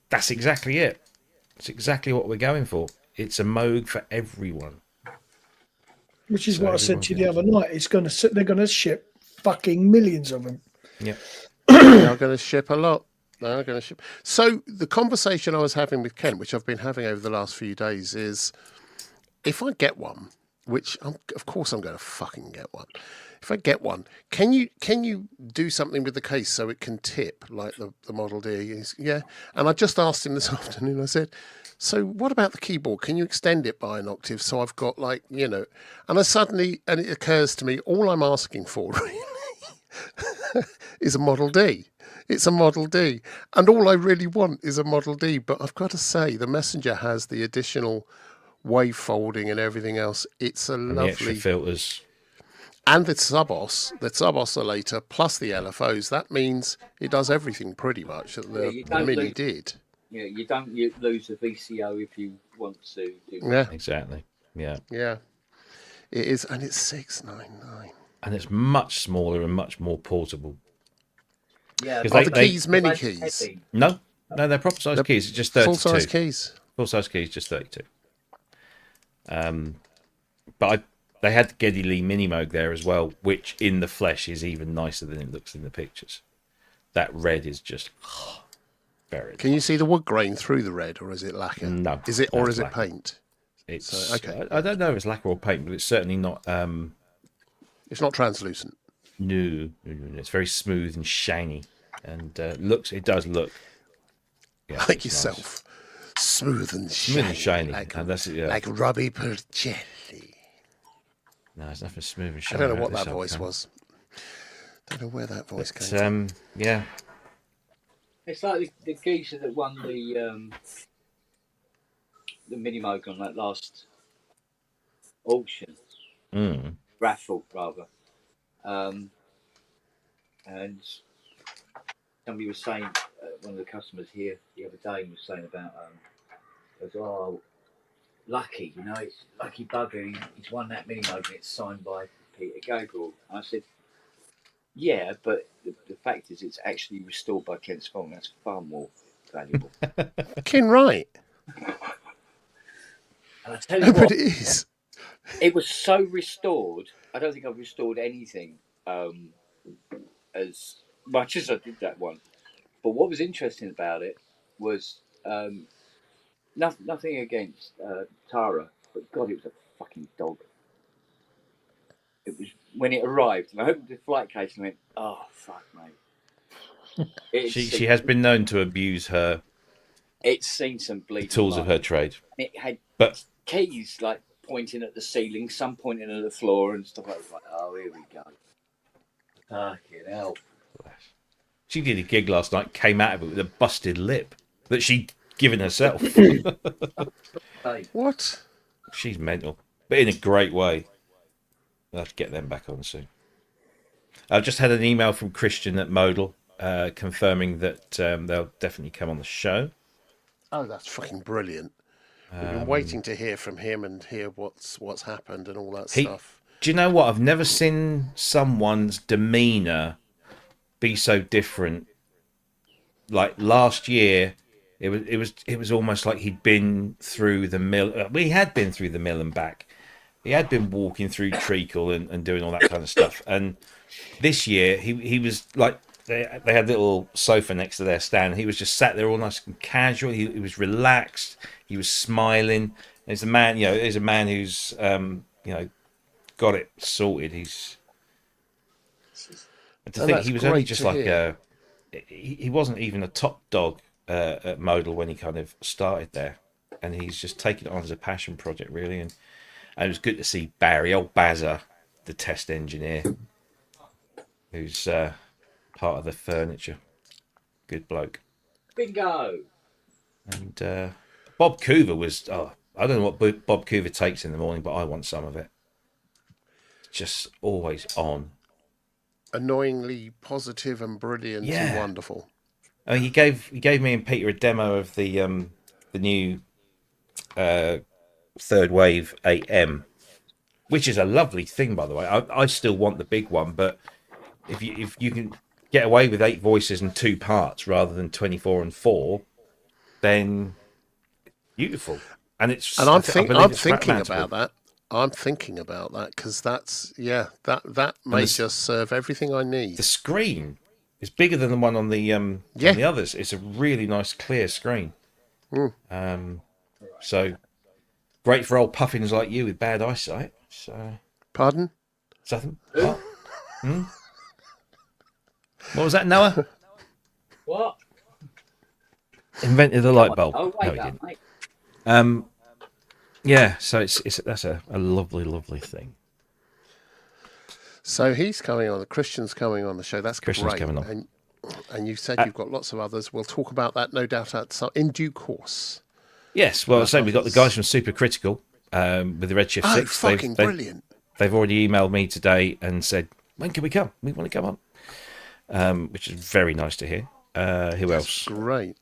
"That's exactly it. It's exactly what we're going for. It's a Moog for everyone." Which is what I said to you the other night. They're going to ship fucking millions of them. Yeah, they're going to ship a lot. They're going to ship. So the conversation I was having with Kent, which I've been having over the last few days, is if I get one, which of course I'm going to fucking get one. If I get one, can you do something with the case so it can tip like the Model D? Yeah. And I just asked him this afternoon. I said, "So what about the keyboard? Can you extend it by an octave so I've got like, you know?" And it occurs to me, all I'm asking for really is a Model D. It's a Model D, and all I really want is a Model D. But I've got to say, the Messenger has the additional wave folding and everything else. It's a lovely, the extra filters. And the sub oscillator plus the LFOs. That means it does everything pretty much that the Mini did. Yeah, you don't lose the VCO if you want to do that. Yeah, exactly. Yeah, yeah, it is, and it's $699, and it's much smaller and much more portable. Yeah, are the keys mini keys? No, they're proper size keys. It's just 32. Full size keys. Full size key is just 32. But they had the Geddy Lee Mini Moog there as well, which in the flesh is even nicer than it looks in the pictures. That red is just very. Can you see the wood grain through the red, or is it lacquer? No. Is it, or is it lacquer. paint? It's So, okay. I don't know if it's lacquer or paint, but it's certainly not. It's not translucent. No. It's very smooth and shiny, and it does look. Yeah, Like yourself. Nice. Smooth and shiny. Like, and that's it, yeah. Like Robbie Percelli. No, it's nothing smooth and shiny. I don't know what that voice was. Don't know where that voice came from. Yeah. It's like the geezer that won the Mini Moog on that last auction. Raffle, rather. And somebody was saying, one of the customers here the other day was saying about, lucky, it's lucky bugger, he's won that Mini Moog and it's signed by Peter Gabriel. And I said, yeah, but the fact is it's actually restored by Ken Spong. That's far more valuable. Ken Wright. And I tell you what, it is. It was so restored. I don't think I've restored anything as much as I did that one. But what was interesting about it was nothing against Tara, but God, it was a fucking dog. It was when it arrived, and I opened the flight case and went, "Oh fuck, mate." She has been known to abuse her. It's seen some bleeding tools of her trade. It had but keys like pointing at the ceiling, some pointing at the floor, and stuff like that. Like, oh, here we go. Fucking hell. She did a gig last night, came out of it with a busted lip that she'd given herself. What? She's mental, but in a great way. I'll have to get them back on soon. I've just had an email from Christian at Modal confirming that they'll definitely come on the show. Oh, that's fucking brilliant. We've been waiting to hear from him and hear what's happened and all that stuff. Do you know what? I've never seen someone's demeanour be so different. Like last year, it was almost like he'd been through the mill. We had been through the mill and back. He had been walking through treacle and doing all that kind of stuff. And this year, he was like, they had a little sofa next to their stand. He was just sat there all nice and casual. He was relaxed. He was smiling. There's a man, who's, got it sorted. He was only just like he wasn't even a top dog at Modal when he kind of started there. And he's just taken it on as a passion project, really. And it was good to see Barry, old Bazza, the test engineer, who's part of the furniture. Good bloke. Bingo. And Bob Coover was, I don't know what Bob Coover takes in the morning, but I want some of it. Just always on. Annoyingly positive and brilliant and wonderful. I mean, he gave me and Peter a demo of the new Third Wave 8M, which is a lovely thing, by the way. I still want the big one, but if you can get away with 8 voices and 2 parts rather than 24 and 4, then beautiful. And I'm thinking about that. I'm thinking about that because that may just serve everything I need. The screen is bigger than the one on the on the others. It's a really nice clear screen. So great for old puffins like you with bad eyesight. So pardon? Something? What? What was that, Noah? What? Invented the light bulb. Oh, wait, no, he didn't. Yeah, so that's a lovely, lovely thing. So he's coming on. Christian's coming on the show. That's Christian's great. coming on. And you said you've got lots of others. We'll talk about that, no doubt, in due course. Yes, well, so we've got the guys from Super Critical with the Redshift 6. Fucking brilliant. They've already emailed me today and said, when can we come? We want to come on. Which is very nice to hear. Who else? Great.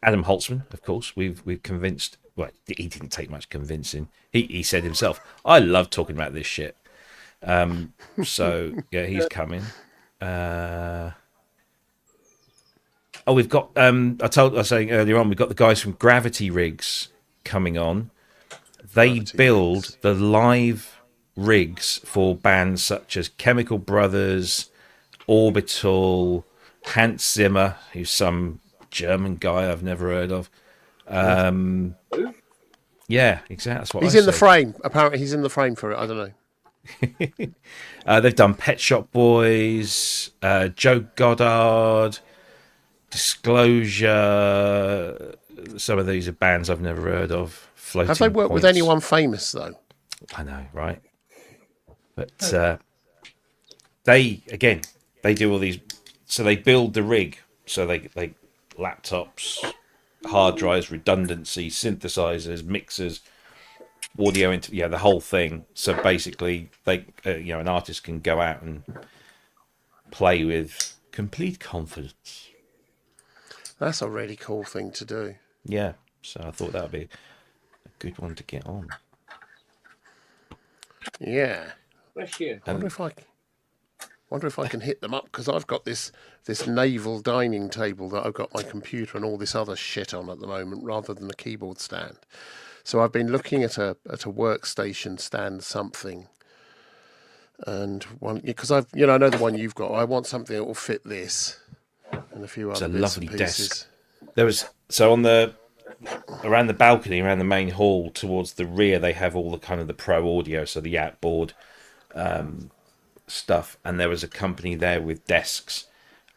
Adam Holtzman, of course. We've convinced. Well, he didn't take much convincing. He said himself, "I love talking about this shit." So yeah, he's coming. Oh, we've got. I was saying earlier on, we've got the guys from Gravity Rigs coming on. They build the live rigs for bands such as Chemical Brothers, Orbital, Hans Zimmer, who's some German guy I've never heard of. Yeah, exactly. That's what he's in the frame. Apparently, he's in the frame for it. I don't know. They've done Pet Shop Boys, Joe Goddard, Disclosure. Some of these are bands I've never heard of. Floating Have they worked with Points. anyone famous though? I know, right? But they do all these. So they build the rig. So they laptops, hard drives, redundancy, synthesizers, mixers, audio, the whole thing. So basically, they an artist can go out and play with complete confidence. That's a really cool thing to do. Yeah. So I thought that would be a good one to get on. Yeah. Bless you. I wonder if I can hit them up, because I've got this naval dining table that I've got my computer and all this other shit on at the moment, rather than a keyboard stand. So I've been looking at a workstation stand something, and one, because I know the one you've got. I want something that will fit this and a few other. It's a bits lovely and pieces. desk. There was around the balcony, around the main hall, towards the rear, they have all the kind of the pro audio, so the outboard stuff. And there was a company there with desks,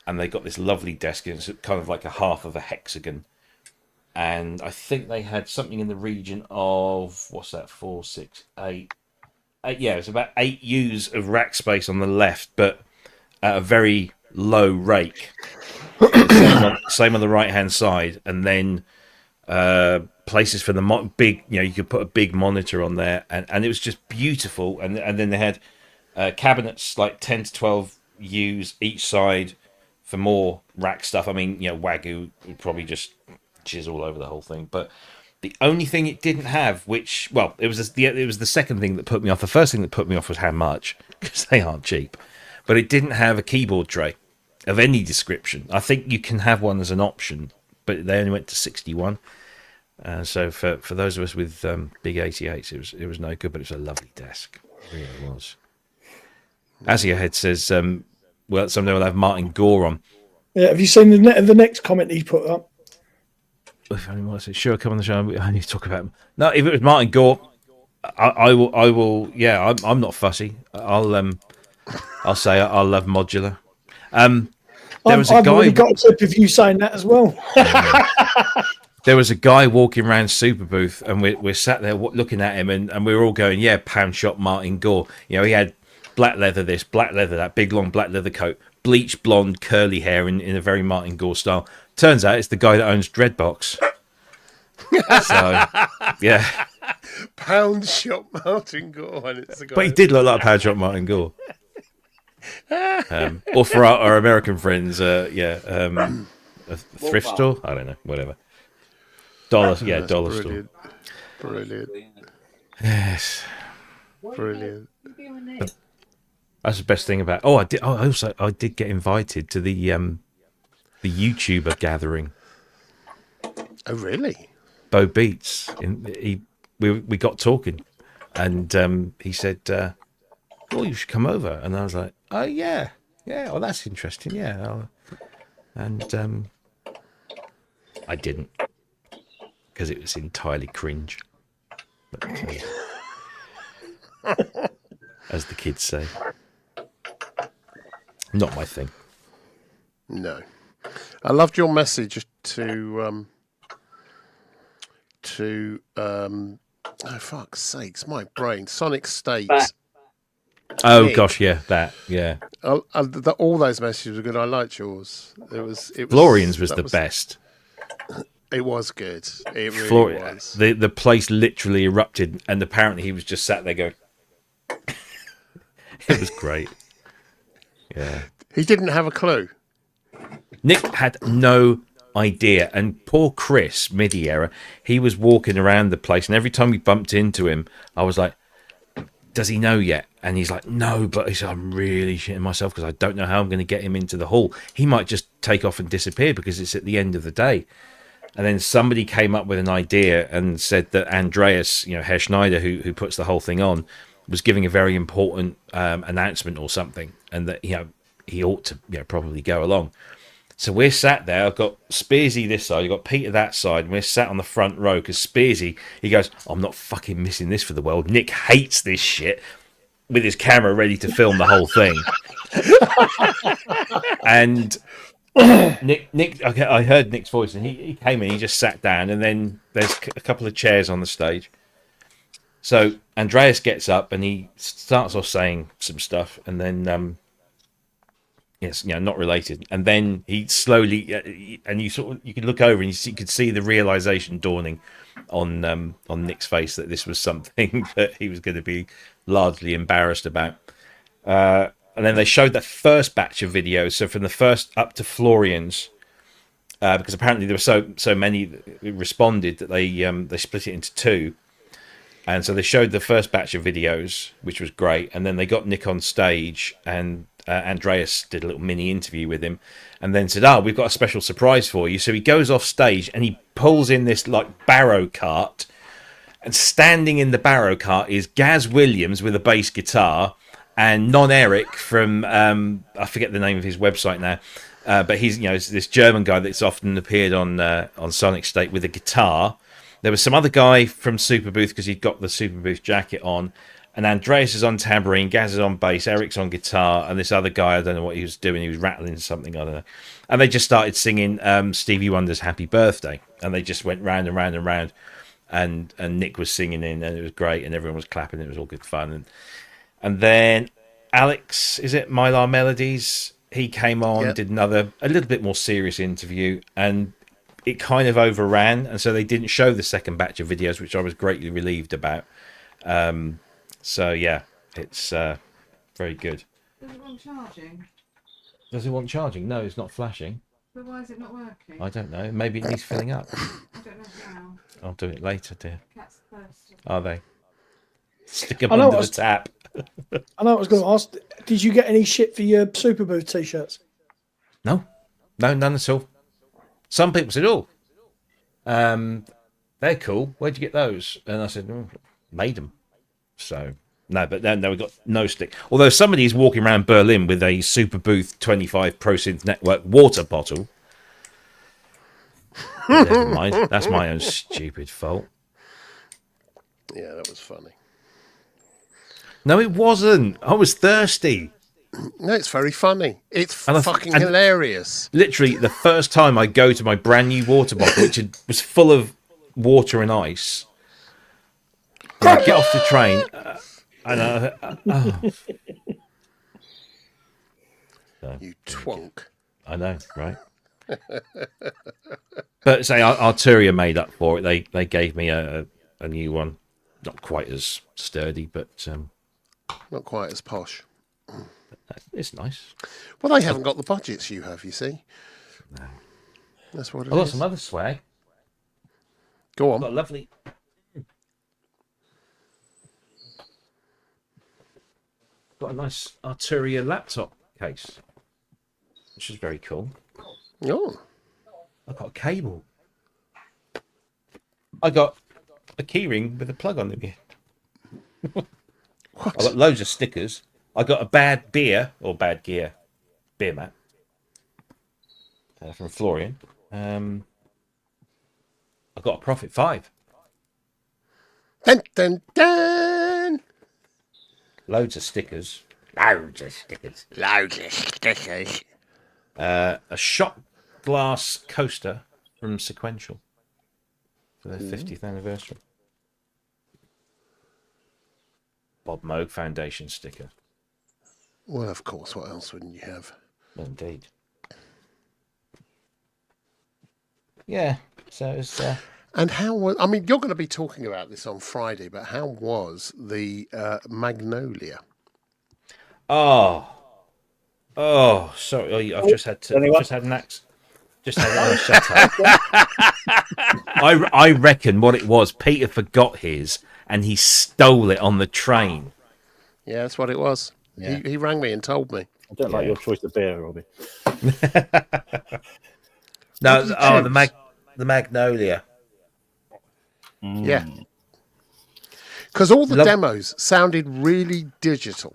and they got this lovely desk. It's kind of like a half of a hexagon, and I think they had something in the region of 4, 6, 8. Yeah, it's about 8 U's of rack space on the left, but at a very low rake. Same on the right hand side, and then places for the big. You could put a big monitor on there, and it was just beautiful. And then they had cabinets like 10 to 12 U's each side for more rack stuff. I mean, Wagyu would probably just jizz all over the whole thing. But the only thing it didn't have, it was the second thing that put me off. The first thing that put me off was how much, because they aren't cheap. But it didn't have a keyboard tray of any description. I think you can have one as an option, but they only went to 61. So for those of us with big 88s, it was no good, but it was a lovely desk. It really was. Azia Head says, well, someday we'll have Martin Gore on. Yeah, have you seen the next comment he put up? If anyone wants to, sure, come on the show. I need to talk about him. No, if it was Martin Gore, I will. Yeah, I'm not fussy. I'll say I'll love modular. There was a guy. I've already got a clip of you saying that as well. There was a guy walking around Super Booth, and we're sat there looking at him, and we were all going, "Yeah, pound shop Martin Gore." He had black leather this, black leather that, big long black leather coat, bleached blonde curly hair in a very Martin Gore style. Turns out it's the guy that owns Dreadbox. So, yeah. Pound shop Martin Gore, and it's the guy. But he did look like Pound shop Martin Gore. Or for our American friends, a thrift store. I don't know, whatever. Dollar store. Brilliant. Yes. Brilliant. But that's the best thing about. I did get invited to the YouTuber gathering. Oh, really? Bo Beats. We got talking, and he said, "Oh, you should come over." And I was like, "Oh yeah. Oh, that's interesting. Yeah." And I didn't, because it was entirely cringe. But, as the kids say, not my thing. No. I loved your message to oh fuck's sakes, my brain. Sonic State. Oh gosh, yeah, that, yeah. All those messages were good. I liked yours. Florian's was the best. It was good. It really was. The place literally erupted, and apparently he was just sat there going. It was great. Yeah. He didn't have a clue. Nick had no idea, and poor Chris, MIDI error, he was walking around the place, and every time we bumped into him, I was like, does he know yet? And he's like, no, but he said, I'm really shitting myself because I don't know how I'm going to get him into the hall. He might just take off and disappear because it's at the end of the day. And then somebody came up with an idea and said that Andreas, Herr Schneider, who puts the whole thing on, was giving a very important announcement or something, and that he ought to probably go along. So we're sat there. I've got Spearsy this side, you've got Peter that side, and we're sat on the front row because Spearsy, he goes, I'm not fucking missing this for the world. Nick hates this shit, with his camera ready to film the whole thing. And Nick, okay, I heard Nick's voice, and he came in, he just sat down, and then there's a couple of chairs on the stage. So Andreas gets up and he starts off saying some stuff, and then yes, not related. And then he slowly, and you could look over and you could see the realization dawning on Nick's face that this was something that he was going to be largely embarrassed about. And then they showed the first batch of videos, so from the first up to Florian's, because apparently there were so many that responded that they split it into two. And so they showed the first batch of videos, which was great. And then they got Nick on stage, and Andreas did a little mini interview with him, and then said, we've got a special surprise for you. So he goes off stage and he pulls in this like barrow cart, and standing in the barrow cart is Gaz Williams with a bass guitar, and Non Eric from, I forget the name of his website now, but he's this German guy that's often appeared on Sonic State with a guitar. There was some other guy from Superbooth because he'd got the Superbooth jacket on, and Andreas is on tambourine, Gaz is on bass, Eric's on guitar, and this other guy, I don't know what he was doing, he was rattling something, I don't know. And they just started singing Stevie Wonder's Happy Birthday, and they just went round and round and round, and Nick was singing in, and it was great, and everyone was clapping, it was all good fun. And then Alex, is it Mylar Melodies? He came on, did a little bit more serious interview, and it kind of overran, and so they didn't show the second batch of videos, which I was greatly relieved about. So yeah, it's very good. Does it want charging? Does it want charging? No, it's not flashing. But why is it not working? I don't know. Maybe it needs filling up. I don't know how. I'll do it later, dear. Cats first. Are they? Stick them under the tap. I know. I was going to ask. Did you get any shit for your Superbooth t-shirts? No, none at all. Some people said, they're cool. Where'd you get those? And I said, made them. So, no, but no, we got no stick. Although somebody is walking around Berlin with a Superbooth 25 Pro Synth Network water bottle. Never mind. That's my own stupid fault. Yeah, that was funny. No, it wasn't. I was thirsty. No, it's very funny. It's fucking hilarious. Literally, the first time I go to my brand new water bottle, which was full of water and ice, and I get off the train, You twonk. I know, right? But say Arturia made up for it. They gave me a new one, not quite as sturdy, but not quite as posh. It's nice. Well, they haven't got the budgets you have, you see. No. That's what it is. I got some other swag. Go on. Got a lovely. Got a nice Arturia laptop case, which is very cool. Oh. I got a cable. I got a keyring with a plug on it. What? I got loads of stickers. I got a bad gear beer mat from Florian. I got a Profit 5. Dun, dun, dun. Loads of stickers. A shot glass coaster from Sequential for their 50th anniversary. Bob Moog Foundation sticker. Well, of course. What else wouldn't you have? Indeed. Yeah. So it's. And how was? I mean, you're going to be talking about this on Friday, but how was the Magnolia? Oh, sorry. I've just had an axe. Just had an shut up. I reckon what it was. Peter forgot his, and he stole it on the train. Yeah, that's what it was. Yeah. He rang me and told me. I don't like your choice of beer, Robbie. No, What did you oh, choose? the Magnolia. Yeah. Because all the demos sounded really digital.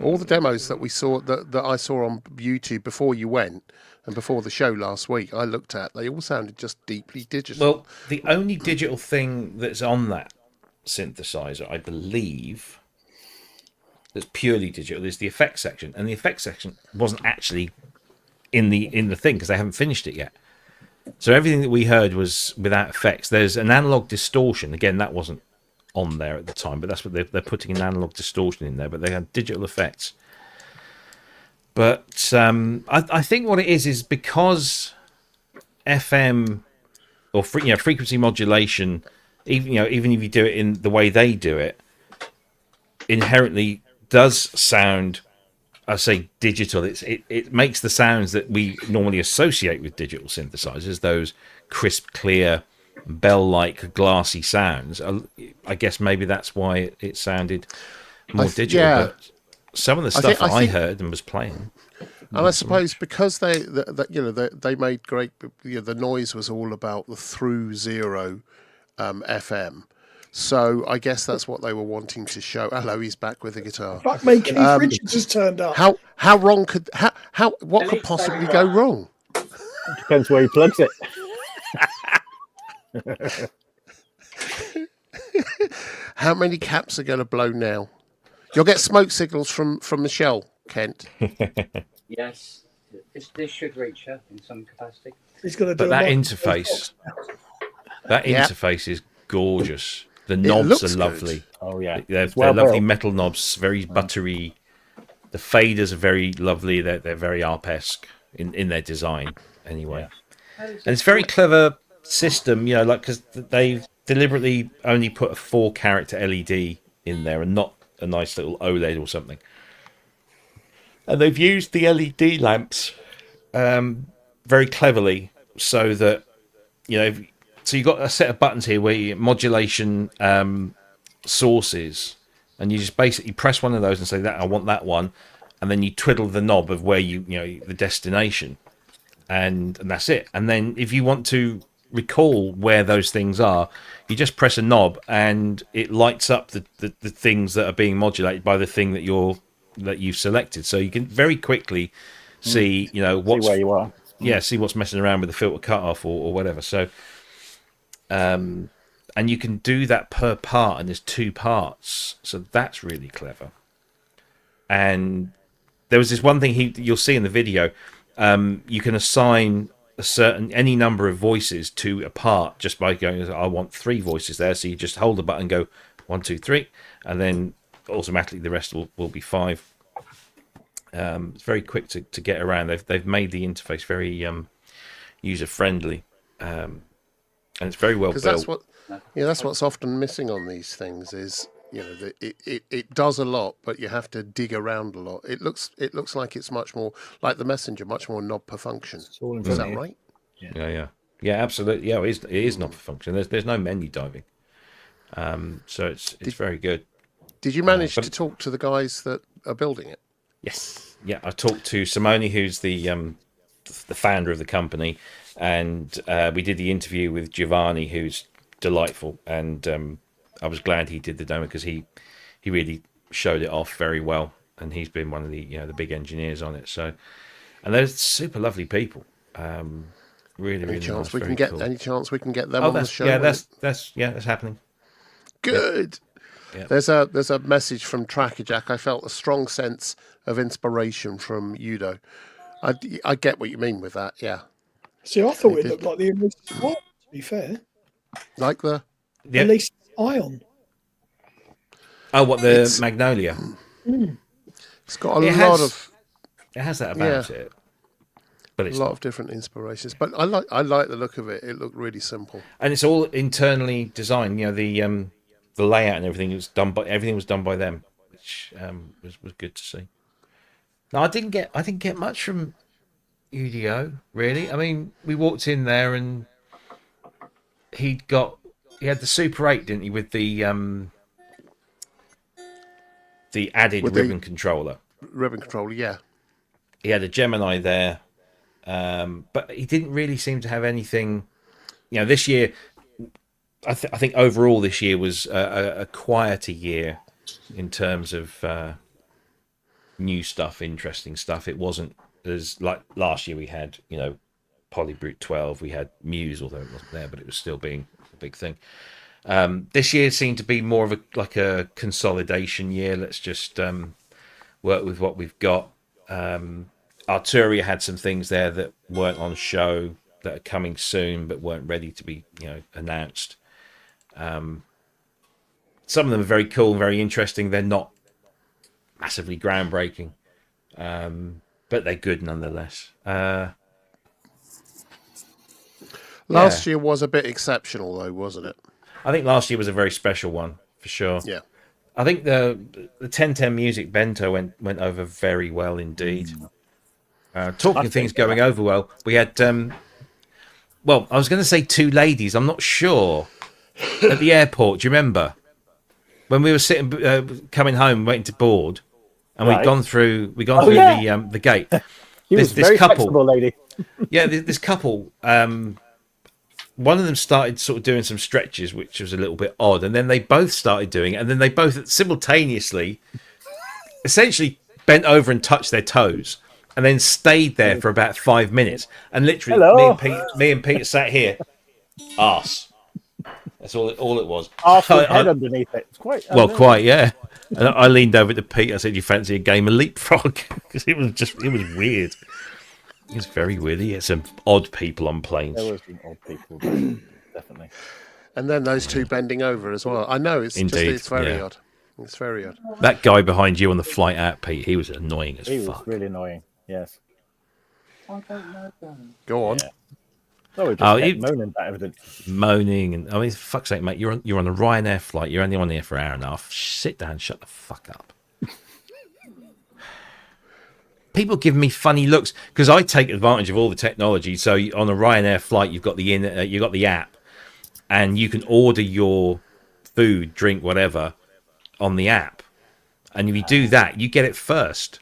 All the demos that we saw that I saw on YouTube before you went and before the show last week, I looked at, they all sounded just deeply digital. Well, the only digital thing that's on that synthesizer, I believe, that's purely digital is the effects section, and the effects section wasn't actually in the thing because they haven't finished it yet. So everything that we heard was without effects. There's an analog distortion. Again, that wasn't on there at the time, but that's what they're putting an analog distortion in there. But they had digital effects. But I think what it is because FM or frequency modulation, even if you do it in the way they do it, inherently does sound, I say digital. It makes the sounds that we normally associate with digital synthesizers, those crisp, clear, bell-like, glassy sounds. I guess maybe that's why it sounded more digital. Yeah. But some of the stuff I heard and was playing. And I suppose because they made great, the noise was all about the through zero FM. So I guess that's what they were wanting to show. Hello, he's back with the guitar. Fuck me, Keith Richards has turned up. How wrong could what could possibly go wrong? Depends where he plugs it. How many caps are going to blow now? You'll get smoke signals from Michelle, Kent. Yes, this should reach her in some capacity. He's going to do But that interface, interface is gorgeous. The knobs are lovely. Good. Oh yeah, they're lovely metal knobs, very buttery. The faders are very lovely. They're very ARP-esque in their design, anyway. Yeah. And it's very clever system, because they deliberately only put a 4-character LED in there and not a nice little OLED or something. And they've used the LED lamps very cleverly so that, so you've got a set of buttons here where you modulation sources, and you just basically press one of those and say that I want that one, and then you twiddle the knob of where the destination, and that's it. And then if you want to recall where those things are, you just press a knob and it lights up the things that are being modulated by the thing that you've selected, so you can very quickly see what's see where you are. See what's messing around with the filter cutoff or whatever. So and you can do that per part, and there's 2 parts, so that's really clever. And there was this one thing you'll see in the video. You can assign any number of voices to a part just by going, I want 3 voices there. So you just hold the button, go 1, 2, 3, and then automatically the rest will be 5. It's very quick to get around. They've made the interface very user friendly, and it's very well built. That's what's often missing on these things is it does a lot, but you have to dig around a lot. It looks like it's much more like the Messenger, much more knob per function. Is that right? Yeah, absolutely. Yeah, it is knob per function. There's no menu diving, so it's very good. Did you manage to talk to the guys that are building it? Yes. Yeah, I talked to Simone, who's the founder of the company, and we did the interview with Giovanni, who's delightful, and I was glad he did the demo because he really showed it off very well, and he's been one of the the big engineers on it. So, and they're super lovely people. Really, any chance nice, we can get cool. Any chance we can get them on the show? Yeah, that's happening. Good. Yeah. There's a message from Tracker Jack. I felt a strong sense of inspiration from Udo. I get what you mean with that. Yeah. See, I thought it looked like the Elise Ion, to be fair. Like the Elise Ion. Oh, what the Magnolia? It's got a lot of. It has that about it. But it's a lot of different inspirations. But I like the look of it. It looked really simple. And it's all internally designed. The layout and everything was done by them, which was good to see. No, I didn't get much from Udo, really. I mean, we walked in there and he had the Super 8, didn't he, with the the added With the- ribbon controller. Ribbon controller, yeah. He had a Gemini there, but he didn't really seem to have anything. You know, this year, I think overall this year was a quieter year in terms of new stuff, interesting stuff. It wasn't as like last year. We had, you know, Polybrute 12. We had Muse, although it wasn't there, but it was still being a big thing. This year seemed to be more of a consolidation year. Let's just work with what we've got. Arturia had some things there that weren't on show that are coming soon, but weren't ready to be, you know, announced. Some of them are very cool and very interesting. They're not massively groundbreaking, but they're good nonetheless. Last year was a bit exceptional, though, wasn't it? I think last year was a very special one for sure. Yeah. I think the 1010 Music Bento went over very well indeed. Talking of things going over well, we had well, I was going to say two ladies. I'm not sure. At the airport, do you remember when we were sitting, coming home, waiting to board, and we'd gone through the gate? This very couple, flexible lady. Yeah, this couple. One of them started sort of doing some stretches, which was a little bit odd, and then they both started doing it, and then they both simultaneously, essentially, bent over and touched their toes, and then stayed there for about 5 minutes. And literally, me and Peter sat here, arse. That's all it was. Arse with head underneath it. It's quite quite, yeah. And I leaned over to Peter. I said, "You fancy a game of leapfrog?" Because it was weird. It's very weird. He had some odd people on planes. There was some odd people, definitely. And then those two bending over as well. I know, it's very odd. It's very odd. That guy behind you on the flight out, Pete, he was annoying as fuck. He was really annoying, yes. Go on. Yeah. Oh, just moaning about everything. Moaning, and I mean, fuck's sake, mate, you're on a Ryanair flight. You're only on here for an hour and a half. Sit down, shut the fuck up. People give me funny looks because I take advantage of all the technology. So on a Ryanair flight, you've got the app, and you can order your food, drink, whatever on the app. And if you do that, you get it first.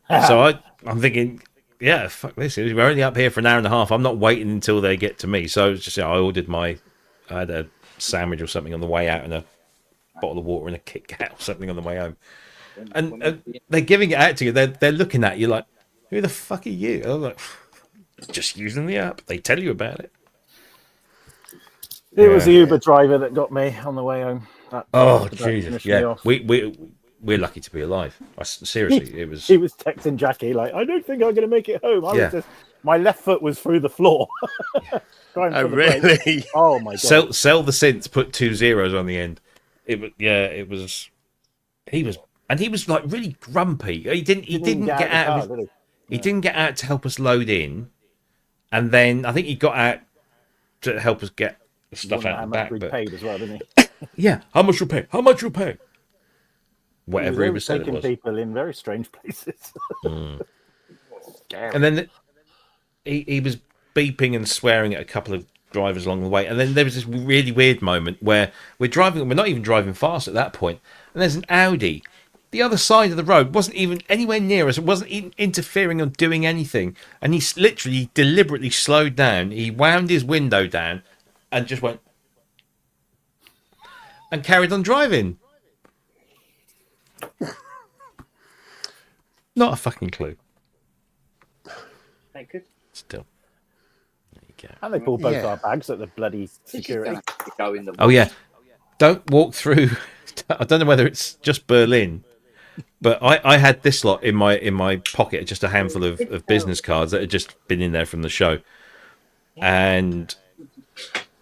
So I'm thinking, yeah, fuck this. We're only up here for an hour and a half. I'm not waiting until they get to me. So it's just I had a sandwich or something on the way out, and a bottle of water and a Kit Kat or something on the way home. And they're giving it out to you. They're looking at you like, who the fuck are you? I'm like, just using the app. They tell you about it. It was the Uber driver that got me on the way home. Oh Jesus! Yeah, we're lucky to be alive. Seriously, it was. He was texting Jackie like, "I don't think I'm going to make it home." My left foot was through the floor. Oh really? Oh my god! Sell the synth. Put 2 zeros on the end. It was. He was like really grumpy. He didn't get out. He didn't get out to help us load in, and then I think he got out to help us get stuff out the back. But paid as well, didn't he? Yeah, how much you pay? How much you pay? Whatever he was saying, taking people in very strange places. And then he was beeping and swearing at a couple of drivers along the way, and then there was this really weird moment where we're not even driving fast at that point, and there's an Audi. The other side of the road wasn't even anywhere near us. It wasn't even interfering or doing anything. And he literally deliberately slowed down. He wound his window down and just went and carried on driving. Not a fucking clue. Thank you. Still. There you go. And they pulled both our bags at the bloody security. Oh, yeah. Don't walk through. I don't know whether it's just Berlin. But I had this lot in my pocket, just a handful of business cards that had just been in there from the show, and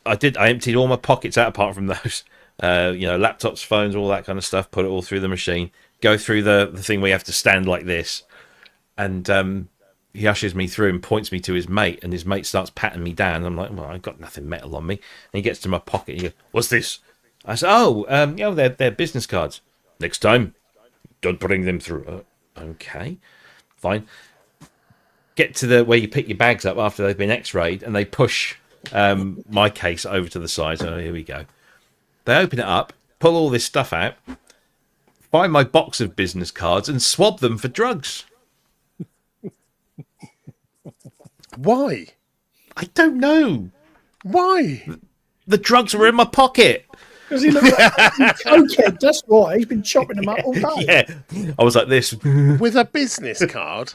I emptied all my pockets out apart from those, laptops, phones, all that kind of stuff. Put it all through the machine. Go through the thing where you have to stand like this, and he ushers me through and points me to his mate, and his mate starts patting me down. And I'm like, well, I've got nothing metal on me. And he gets to my pocket. And he goes, "What's this?" I said, they're business cards. Next time, don't bring them through. Okay, fine. Get to where you pick your bags up after they've been x-rayed, and they push my case over to the side. So here we go. They open it up, pull all this stuff out. buy my box of business cards and swab them for drugs. Why? I don't know. Why? The drugs were in my pocket. Because he looked like a cokehead. That's why he's been chopping them up all day. Yeah, I was like this. With a business card?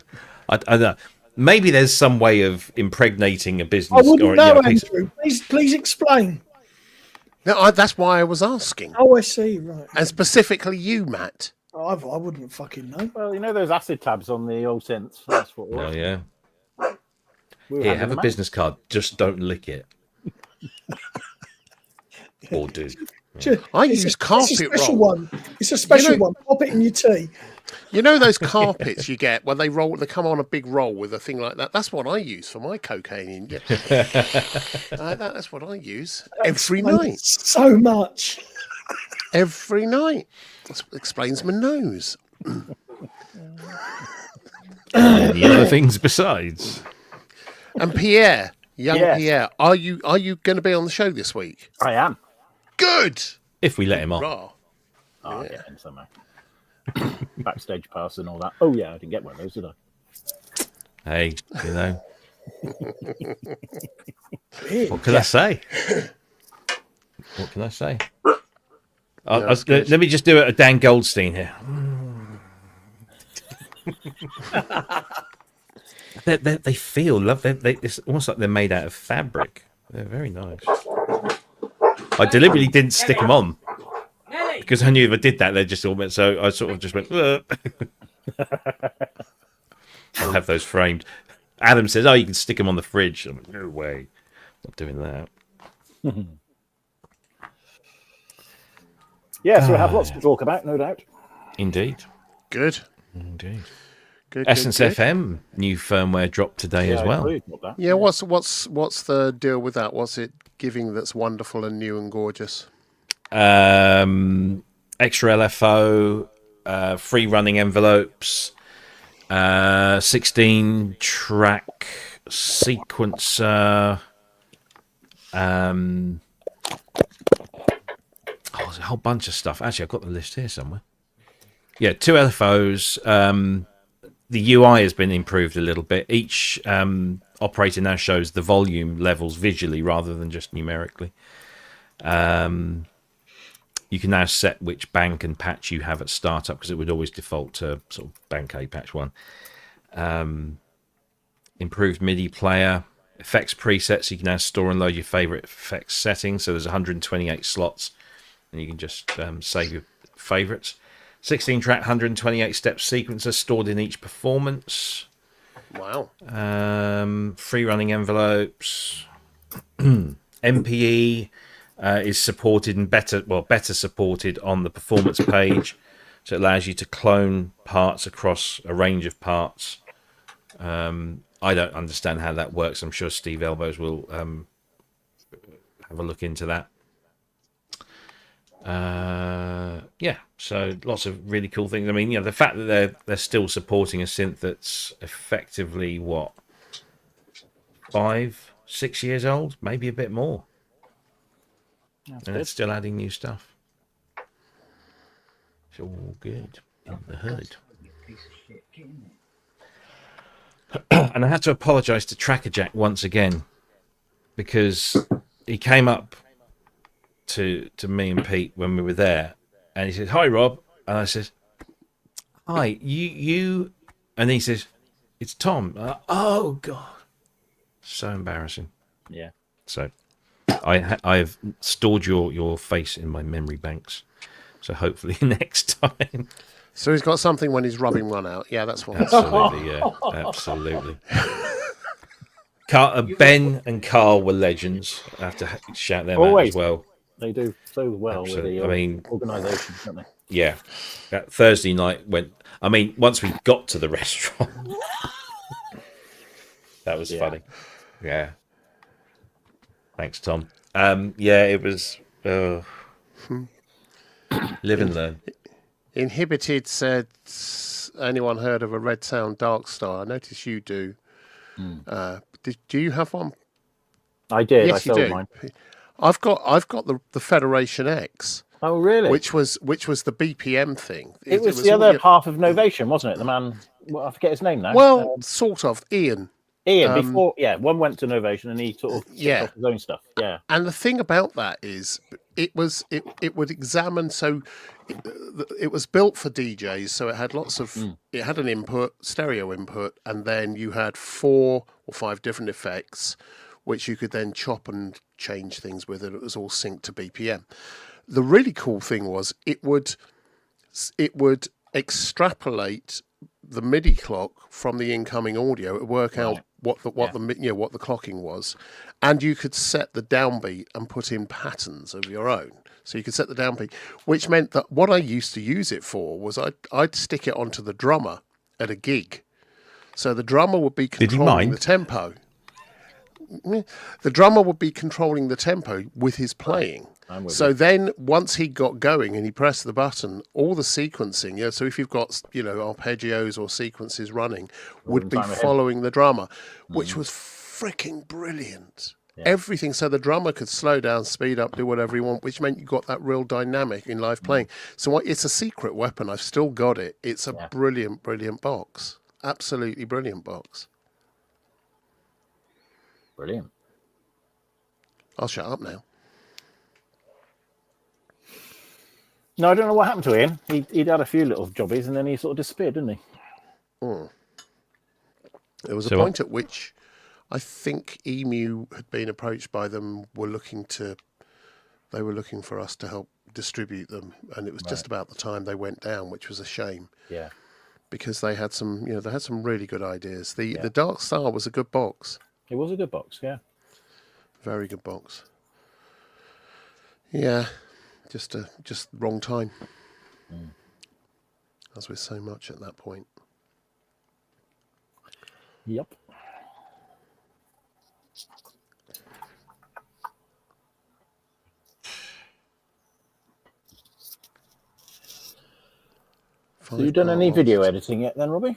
I don't know. Maybe there's some way of impregnating a I business. wouldn't or, know, you know, a piece of- Andrew. Please explain. No, that's why I was asking. Oh, I see. Right. And specifically you, Matt. I wouldn't fucking know. Well, you know those acid tabs on the old synths. That's what. Oh yeah. We were Here, handing have a them out. business card. Just don't lick it. Or do. I It's use a carpet special roll. one. It's a special one. Pop it in your tea. You know those carpets you get when they come on a big roll with a thing like that? That's what I use for my cocaine. Yeah. That's what I use every night. So much. Every night. That explains my nose. The other things besides. And Pierre, young Yes. Pierre, are you going to be on the show this week? I am. Good. If we let him on. Rah. Oh, I'll get in somewhere. Backstage pass and all that. Oh yeah, I didn't get one of those, did I? Hey, you know. What can I say? What can I say? Let me just do a Dan Goldstein here. They feel love. It's almost like they're made out of fabric. They're very nice. I deliberately didn't stick them on because I knew if I did that, they just all went. So I sort of just went. I'll have those framed. Adam says, "Oh, you can stick them on the fridge." I'm like, no way, not doing that. Yeah, so we have lots to talk about, no doubt. Indeed. Good. Indeed. Good. Essence good. FM new firmware dropped today as well. Yeah, what's the deal with that? What's it giving that's wonderful and new and gorgeous? Extra LFO, free running envelopes, 16 track sequencer. There's a whole bunch of stuff. Actually, I've got the list here somewhere. Yeah, 2 LFOs. The UI has been improved a little bit. Each operator now shows the volume levels visually rather than just numerically. You can now set which bank and patch you have at startup because it would always default to sort of bank A, patch 1. Improved MIDI player. Effects presets. You can now store and load your favorite effects settings. So there's 128 slots and you can just save your favorites. 16 track 128 step sequencer stored in each performance. Wow. Free running envelopes. MPE is supported and better supported on the performance page. So it allows you to clone parts across a range of parts. I don't understand how that works. I'm sure Steve Elbows will have a look into that. So lots of really cool things. I mean, the fact that they're still supporting a synth that's effectively 5-6 years old, maybe a bit more, and it's still adding new stuff. It's all good in the hood. And I had to apologise to Tracker Jack once again because he came up to me and Pete when we were there, and he said, "Hi, Rob," and I said, "Hi, you," and he says, "It's Tom." Oh God, so embarrassing. Yeah. So I've stored your face in my memory banks, so hopefully next time. So he's got something when he's rubbing one out. Yeah, that's one. Absolutely, yeah, absolutely. Ben and Carl were legends. I have to shout them out as well. They do so well Absolutely. with the organisation, don't they? Yeah. That Thursday night once we got to the restaurant, that was funny. Yeah. Thanks, Tom. It was live and learn. Inhibited said, anyone heard of a Red Sound Dark Star? I notice you do. Do you have one? I did. Yes, I sold mine. I've got the Federation X, Oh, really? Which was the BPM thing. It was the other half of Novation, wasn't it? The man, well, I forget his name now. Well, sort of. Ian. Before, one went to Novation and he sort of kicked off his own stuff. Yeah. And the thing about that is, it would examine. So it was built for DJs, so it had lots of. It had an input, stereo input, and then you had 4 or 5 different effects, which you could then chop and change things with, and it was all synced to BPM. The really cool thing was it would extrapolate the MIDI clock from the incoming audio. It would work out what the clocking was, and you could set the downbeat and put in patterns of your own. So you could set the downbeat, which meant that what I used to use it for was I'd stick it onto the drummer at a gig, so the drummer would be controlling the tempo. The drummer would be controlling the tempo with his playing. So then once he got going and he pressed the button, all the sequencing, so if you've got, arpeggios or sequences running, would be following the drummer, which was freaking brilliant. Yeah. Everything, so the drummer could slow down, speed up, do whatever he want, which meant you got that real dynamic in live playing. So it's a secret weapon. I've still got it. It's a brilliant, brilliant box. Absolutely brilliant box. Brilliant. I'll shut up now. No, I don't know what happened to Ian. He'd had a few little jobbies and then he sort of disappeared, didn't he? There was a point at which I think Emu had been approached by them. They were looking for us to help distribute them, and it was just about the time they went down, which was a shame. Yeah, because they had some, they had some really good ideas. The Dark Star was a good box. It was a good box, yeah. Very good box. Yeah, just wrong time. As with so much at that point. Yep. So you done any video editing yet then, Robbie?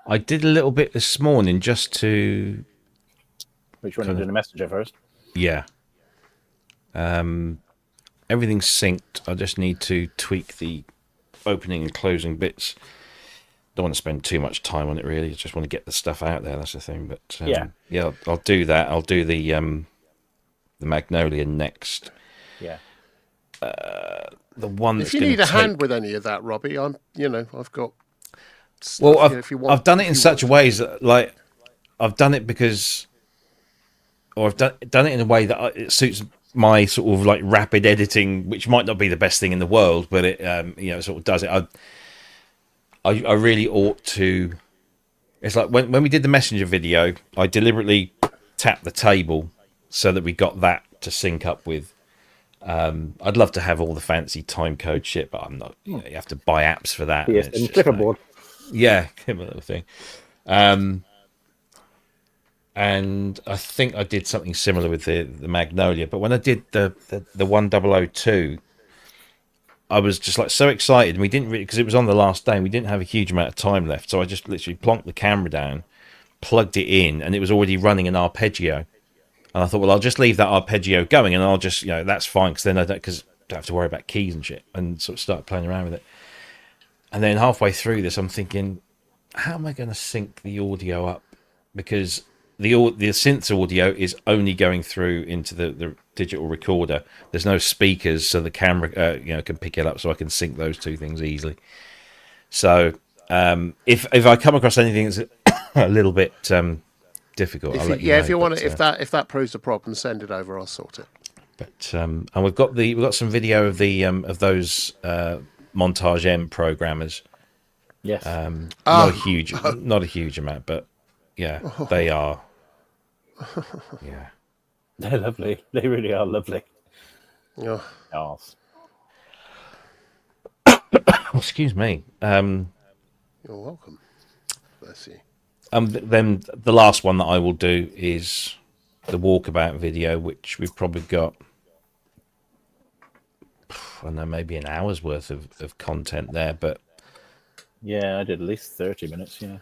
I did a little bit this morning just to... Which one? You did a messenger first? Yeah. Everything's synced. I just need to tweak the opening and closing bits. Don't want to spend too much time on it, really. I just want to get the stuff out there. That's the thing. But yeah, I'll do that. I'll do the Magnolia next. Yeah. The one. If you need a hand with any of that, Robbie, I've got. Stuff, well, if you want, I've done it in such a way that, like, I've done it because, or I've done it in a way that it suits my sort of like rapid editing, which might not be the best thing in the world, but it sort of does it. I really ought to. It's like when we did the messenger video, I deliberately tapped the table so that we got that to sync up with. I'd love to have all the fancy time code shit, but I'm not. You have to buy apps for that. Yes, and clipperboard. Yeah, a little thing. And I think I did something similar with the Magnolia, but when I did the 1002, I was just like so excited, and we didn't really, because it was on the last day and we didn't have a huge amount of time left, so I just literally plonked the camera down, plugged it in, and it was already running an arpeggio. And I thought, well, I'll just leave that arpeggio going, and I'll just, that's fine, because then I don't have to worry about keys and shit, and sort of start playing around with it. And then halfway through this, I'm thinking, how am I going to sync the audio up? Because the synth's audio is only going through into the digital recorder. There's no speakers, so the camera can pick it up, so I can sync those two things easily. So if I come across anything that's a little bit difficult, I'll let you know. If you want to, if that proves a problem, send it over. I'll sort it. But and we've got some video of the of those Montage M programmers. Yes. Not a huge amount, but yeah, they are. Yeah, they're lovely. They really are lovely. Yeah. Yes. Excuse me. You're welcome. Bless you. Then the last one that I will do is the walkabout video, which we've probably got, I don't know, maybe an hour's worth of content there, but yeah, I did at least 30 minutes. Yeah,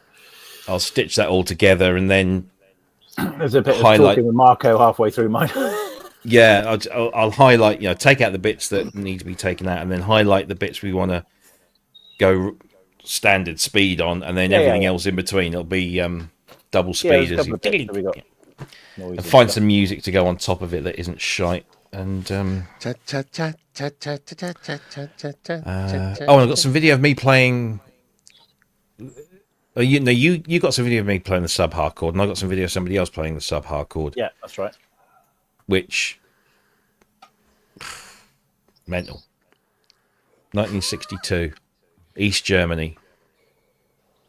I'll stitch that all together and then there's a bit of talking with Marco halfway through mine. Yeah, I'll highlight, take out the bits that need to be taken out, and then highlight the bits we want to go standard speed on, and then everything else in between. It'll be double speed as you and find some music to go on top of it that isn't shite. And oh, and I've got some video of me playing. You got some video of me playing the sub hard chord, and I got some video of somebody else playing the sub hard chord. Yeah, that's right. Which mental. 1962, East Germany.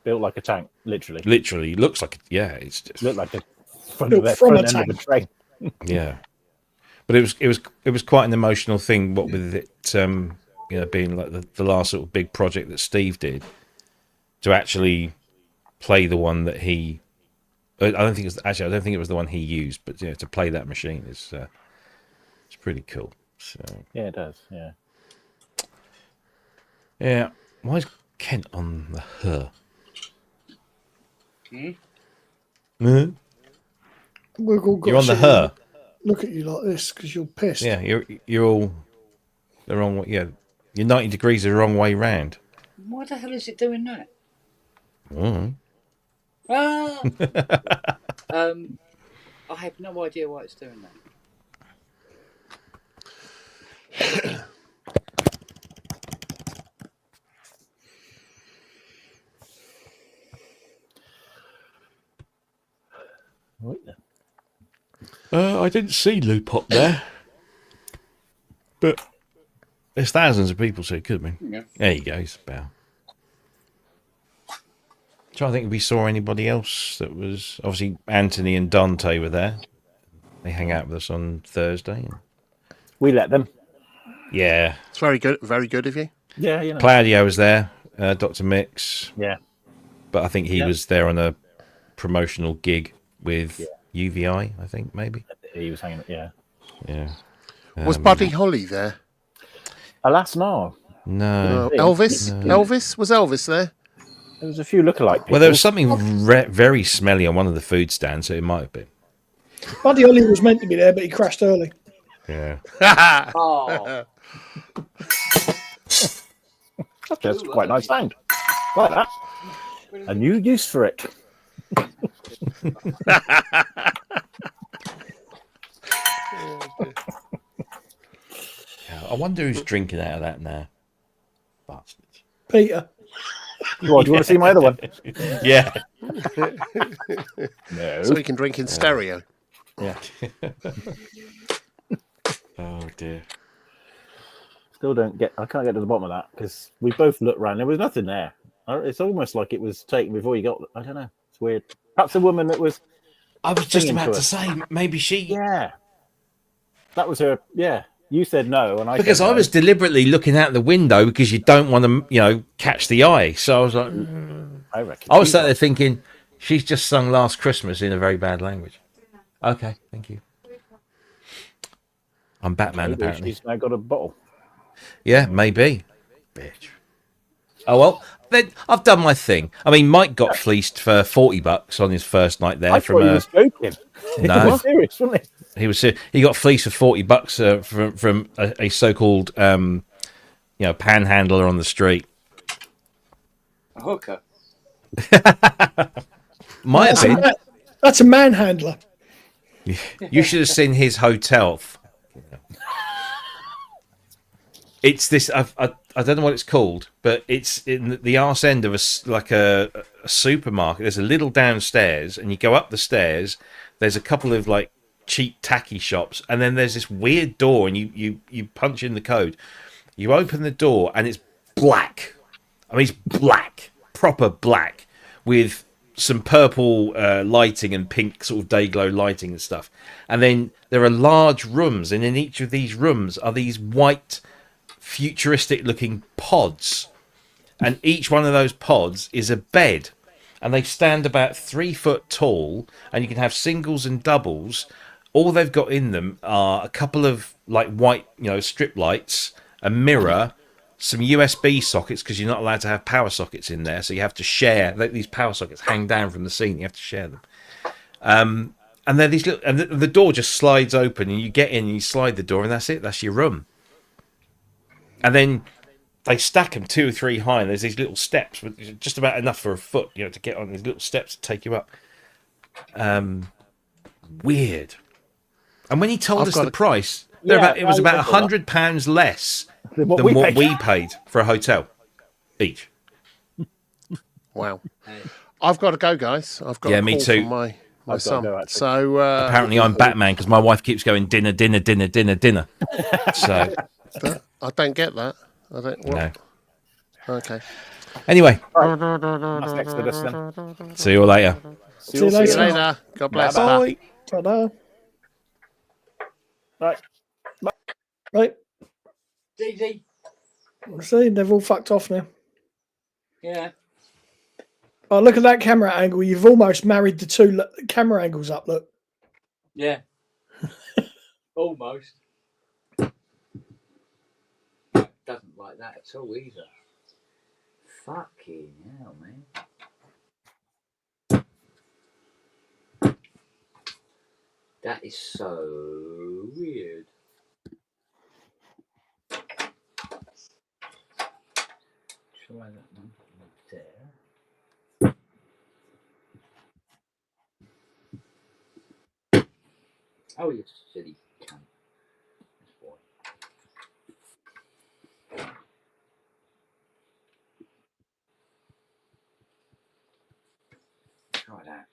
Built like a tank, literally. Literally looks like it's just looked like the front Built of from a end tank. of a train. Yeah, but it was quite an emotional thing. What with it, being like the last sort of big project that Steve did, to actually play the one that he. I don't think it was the one he used, but to play that machine is it's pretty cool. So yeah, it does. Yeah. Yeah. Why is Kent on the her? We've all got You're on the to her. Look at you like this because you're pissed. Yeah, you're all the wrong way. Yeah, you're 90 degrees the wrong way round. Why the hell is it doing that? Oh. I have no idea why it's doing that. I didn't see Lou pop there, but there's thousands of people, so it could have been. Yeah. There you go. It's about. Trying to think if we saw anybody else that was obviously Anthony and Dante were there. They hang out with us on Thursday. We let them. Yeah, It's very good of you. Yeah, you know. Claudio was there. Dr. Mix. Yeah, but I think he was there on a promotional gig with UVI. I think maybe he was hanging. Yeah. Was Buddy Holly there? Alas, no. No. Elvis. No. Elvis was Elvis there. There was a few lookalike people. Well, there was something very smelly on one of the food stands, so it might have been. Buddy Holly was meant to be there, but he crashed early. Yeah. Oh. That's quite a nice sound. Like that. A new use for it. I wonder who's drinking out of that now. Bastards. Peter. Well, do you want to see my other one? Yeah. No. So we can drink in stereo. Yeah. Oh dear. Still I can't get to the bottom of that because we both looked around. There was nothing there. It's almost like it was taken before you got. I don't know. It's weird. Perhaps a woman that was. I was just singing about to us. say maybe she. Yeah. That was her. Yeah. You said no, and Because I was deliberately looking out the window because you don't want to, catch the eye. So I was like, I reckon. I was sat there thinking, she's just sung Last Christmas in a very bad language. Okay, thank you. I'm Batman, Maybe apparently. she's now got a bottle. Yeah, maybe. Bitch. Oh, well, then I've done my thing. I mean, Mike got fleeced for $40 on his first night there. I thought he was joking. No. He was serious, wasn't he? He got fleeced for $40 from a so-called panhandler on the street. A hooker. Might have been. That's a manhandler. You should have seen his hotel. It's this. I don't know what it's called, but it's in the arse end of a supermarket. There's a little downstairs, and you go up the stairs. There's a couple of cheap tacky shops, and then there's this weird door, and you punch in the code. You open the door, and it's black. I mean, it's black, proper black, with some purple lighting and pink sort of day glow lighting and stuff. And then there are large rooms, and in each of these rooms are these white, futuristic-looking pods, and each one of those pods is a bed, and they stand about 3 foot tall, and you can have singles and doubles. All they've got in them are a couple of white, strip lights, a mirror, some USB sockets, because you're not allowed to have power sockets in there, so you have to share. These power sockets hang down from the ceiling. You have to share them. And they're these little, and the door just slides open, and you get in, and you slide the door, and that's it. That's your room. And then they stack them 2 or 3 high, and there's these little steps, with just about enough for a foot, you know, to get on these little steps to take you up. Weird. And when he told us the price, it was about £100 less than what we paid for a hotel each. Wow. I've got to go, guys. I've got Yeah, a me call too. from my son. Go, so apparently I'm Batman because my wife keeps going dinner. So I don't get that. I don't. What? No. Okay. Anyway, That's next to this then. See you all later. See you later. God bless. Bye. Ta-da. Right. Right. DZ. See, they've all fucked off now. Yeah. Oh, look at that camera angle. You've almost married the two camera angles up, look. Yeah. Almost. Doesn't like that at all either. Fucking hell, man. That is so weird. Try that one there. Oh, you silly cunt. This boy. Try that.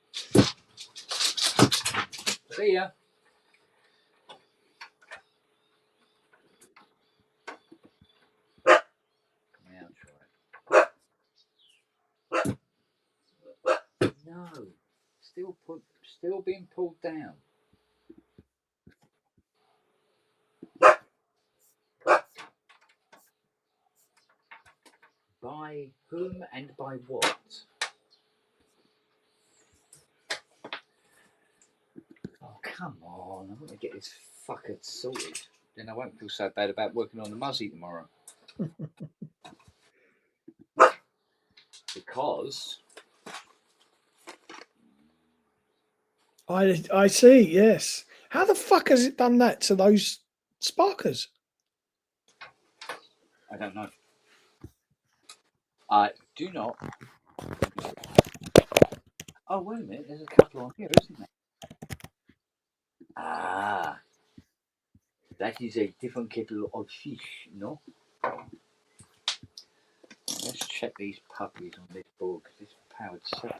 See ya. Now try it. No. Still being pulled down. By whom and by what? Oh, come on. I'm going to get this fucker sorted. Then I won't feel so bad about working on the Muzzy tomorrow. Because... I see, yes. How the fuck has it done that to those sparkers? I don't know. I do not. Oh, wait a minute. There's a couple on here, isn't there? Ah. That is a different kettle of fish, no? Let's check these puppies on this board because it's powered 7.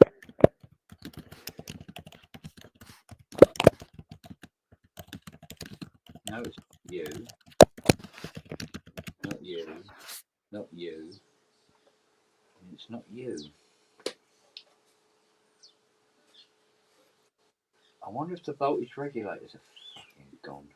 No, it's not you. Not you. Not you. It's not you. I wonder if the voltage regulators are fucking gone.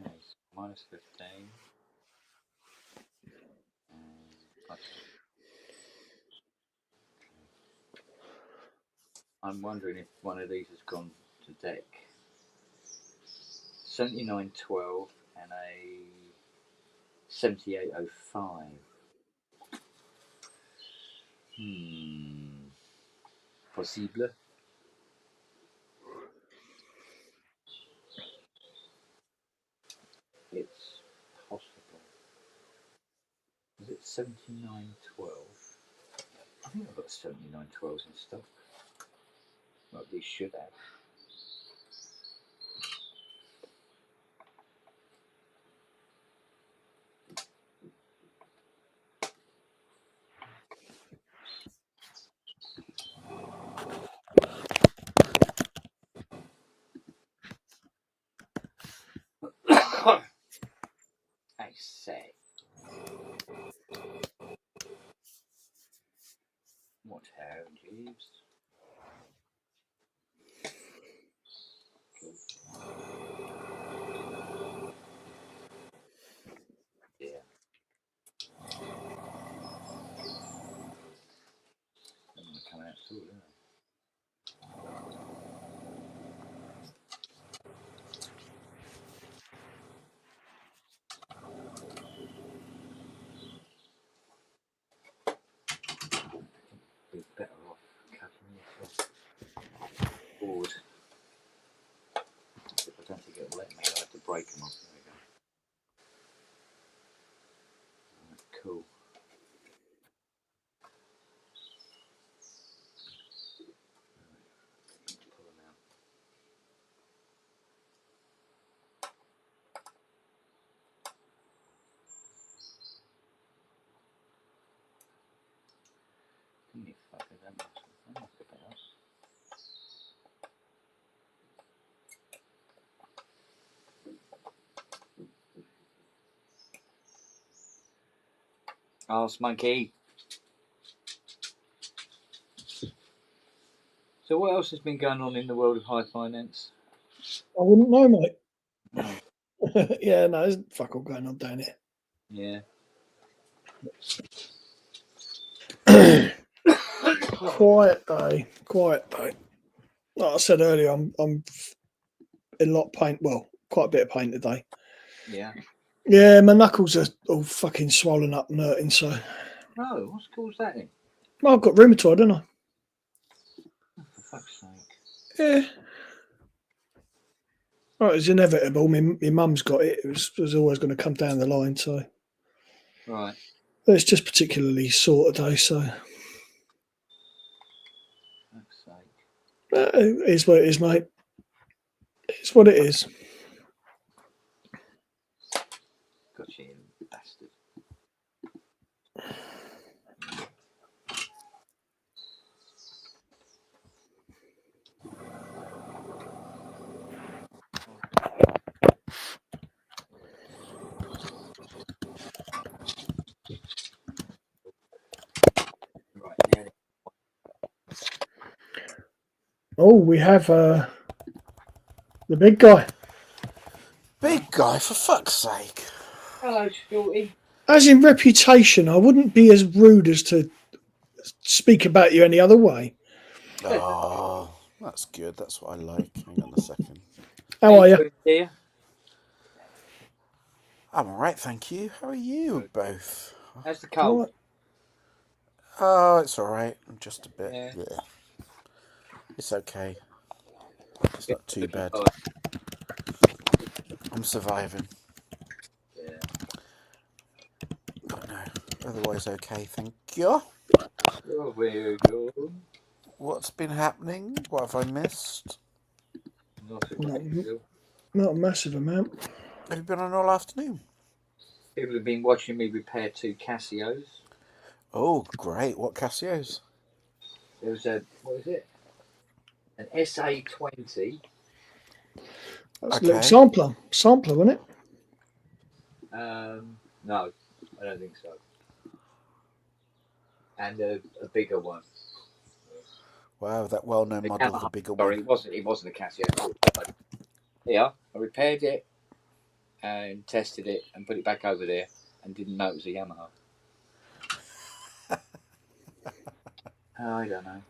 Okay, minus 15. I'm wondering if one of these has gone to deck. 7912 and a 7805. Possible. It's possible. Is it 7912? I think I've got 7912s in stock. Well, these should have. I say. Watch Harry Jeeves. Yeah. I'm gonna come out too, isn't it? Be better off cutting this off board. If I don't think it'll let me, I'll have to break them off. There we go. Right, cool. Pull them out. You fucker, that must be better. Ask monkey. So what else has been going on in the world of high finance? I wouldn't know, mate. No. Yeah, no, there's fuck all going on down Yeah. here. Quiet day. Like I said earlier, I'm in a lot of pain. Well, quite a bit of pain today. Yeah. Yeah, my knuckles are all fucking swollen up and hurting. So, No, what's caused that then? well, I've got rheumatoid, haven't I? Oh, for fuck's sake. Yeah. Well, it's inevitable. My mum's got it. It was always going to come down the line. So, Right. it's just particularly sore today. So, Fuck's sake. it is what it is, mate. It's what it is. Got you, bastard. Right, now Oh, we have the big guy. Big guy, for fuck's sake. hello, Shorty. As in reputation, I wouldn't be as rude as to speak about you any other way. Oh, that's good. That's what I like. Hang on a second. How are you? doing, dear? I'm all right, thank you. How are you both? How's the cold? Right. Oh, it's all right. I'm just a bit. Yeah. Bleh. It's okay. It's not too bad. I'm surviving. Yeah. But no, otherwise okay, thank you. Oh, very good. What's been happening? What have I missed? Not a great deal. Not a massive amount. Have you been on all afternoon? People have been watching me repair 2 Casios. Oh, great. What Casios? There was a, what is it? An SA20. That's a little sampler, wasn't it? No, I don't think so. And a bigger one. Wow, that well-known model of the bigger one. Sorry, it wasn't a Casio. Yeah, I repaired it and tested it and put it back over there and didn't know it was a Yamaha. I don't know.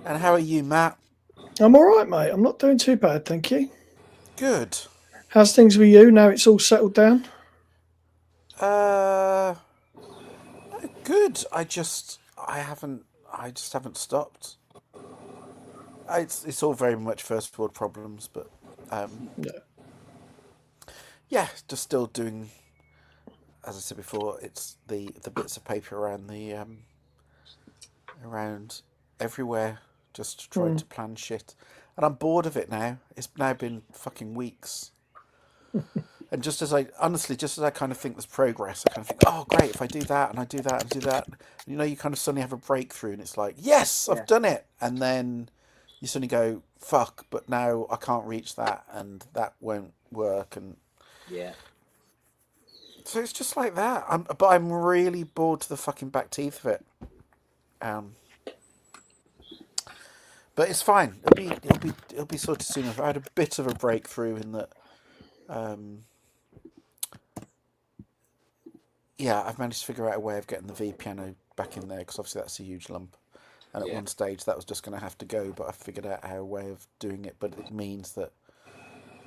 And how are you, Matt? I'm all right, mate. I'm not doing too bad, thank you. Good. How's things with you now? It's all settled down. Good. I just haven't stopped. It's all very much first world problems, but yeah, just still doing. As I said before, it's the bits of paper around the around everywhere, just trying to plan shit, and I'm bored of it now. It's now been fucking weeks. And just as I kind of think there's progress, I kind of think, oh great, if I do that and I do that and do that, you know, you kind of suddenly have a breakthrough, and it's like, yes, I've done it, and then you suddenly go, fuck, but now I can't reach that, and that won't work, and yeah, So it's just like that. But I'm really bored to the fucking back teeth of it. But it's fine. It'll be sorted soon. I had a bit of a breakthrough in that. Yeah, I've managed to figure out a way of getting the V piano back in there because obviously that's a huge lump. And at one stage that was just going to have to go, but I figured out a way of doing it. But it means that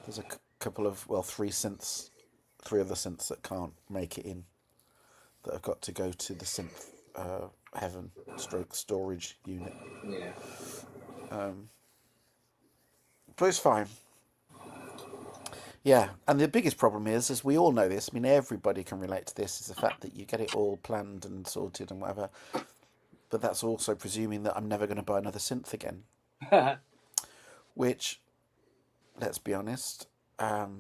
there's a couple of, well, three other synths that can't make it in. That have got to go to the synth heaven stroke storage unit. Yeah. But it's fine. Yeah, and the biggest problem is, as we all know this, I mean, everybody can relate to this, is the fact that you get it all planned and sorted and whatever. But that's also presuming that I'm never going to buy another synth again. Which, let's be honest, well,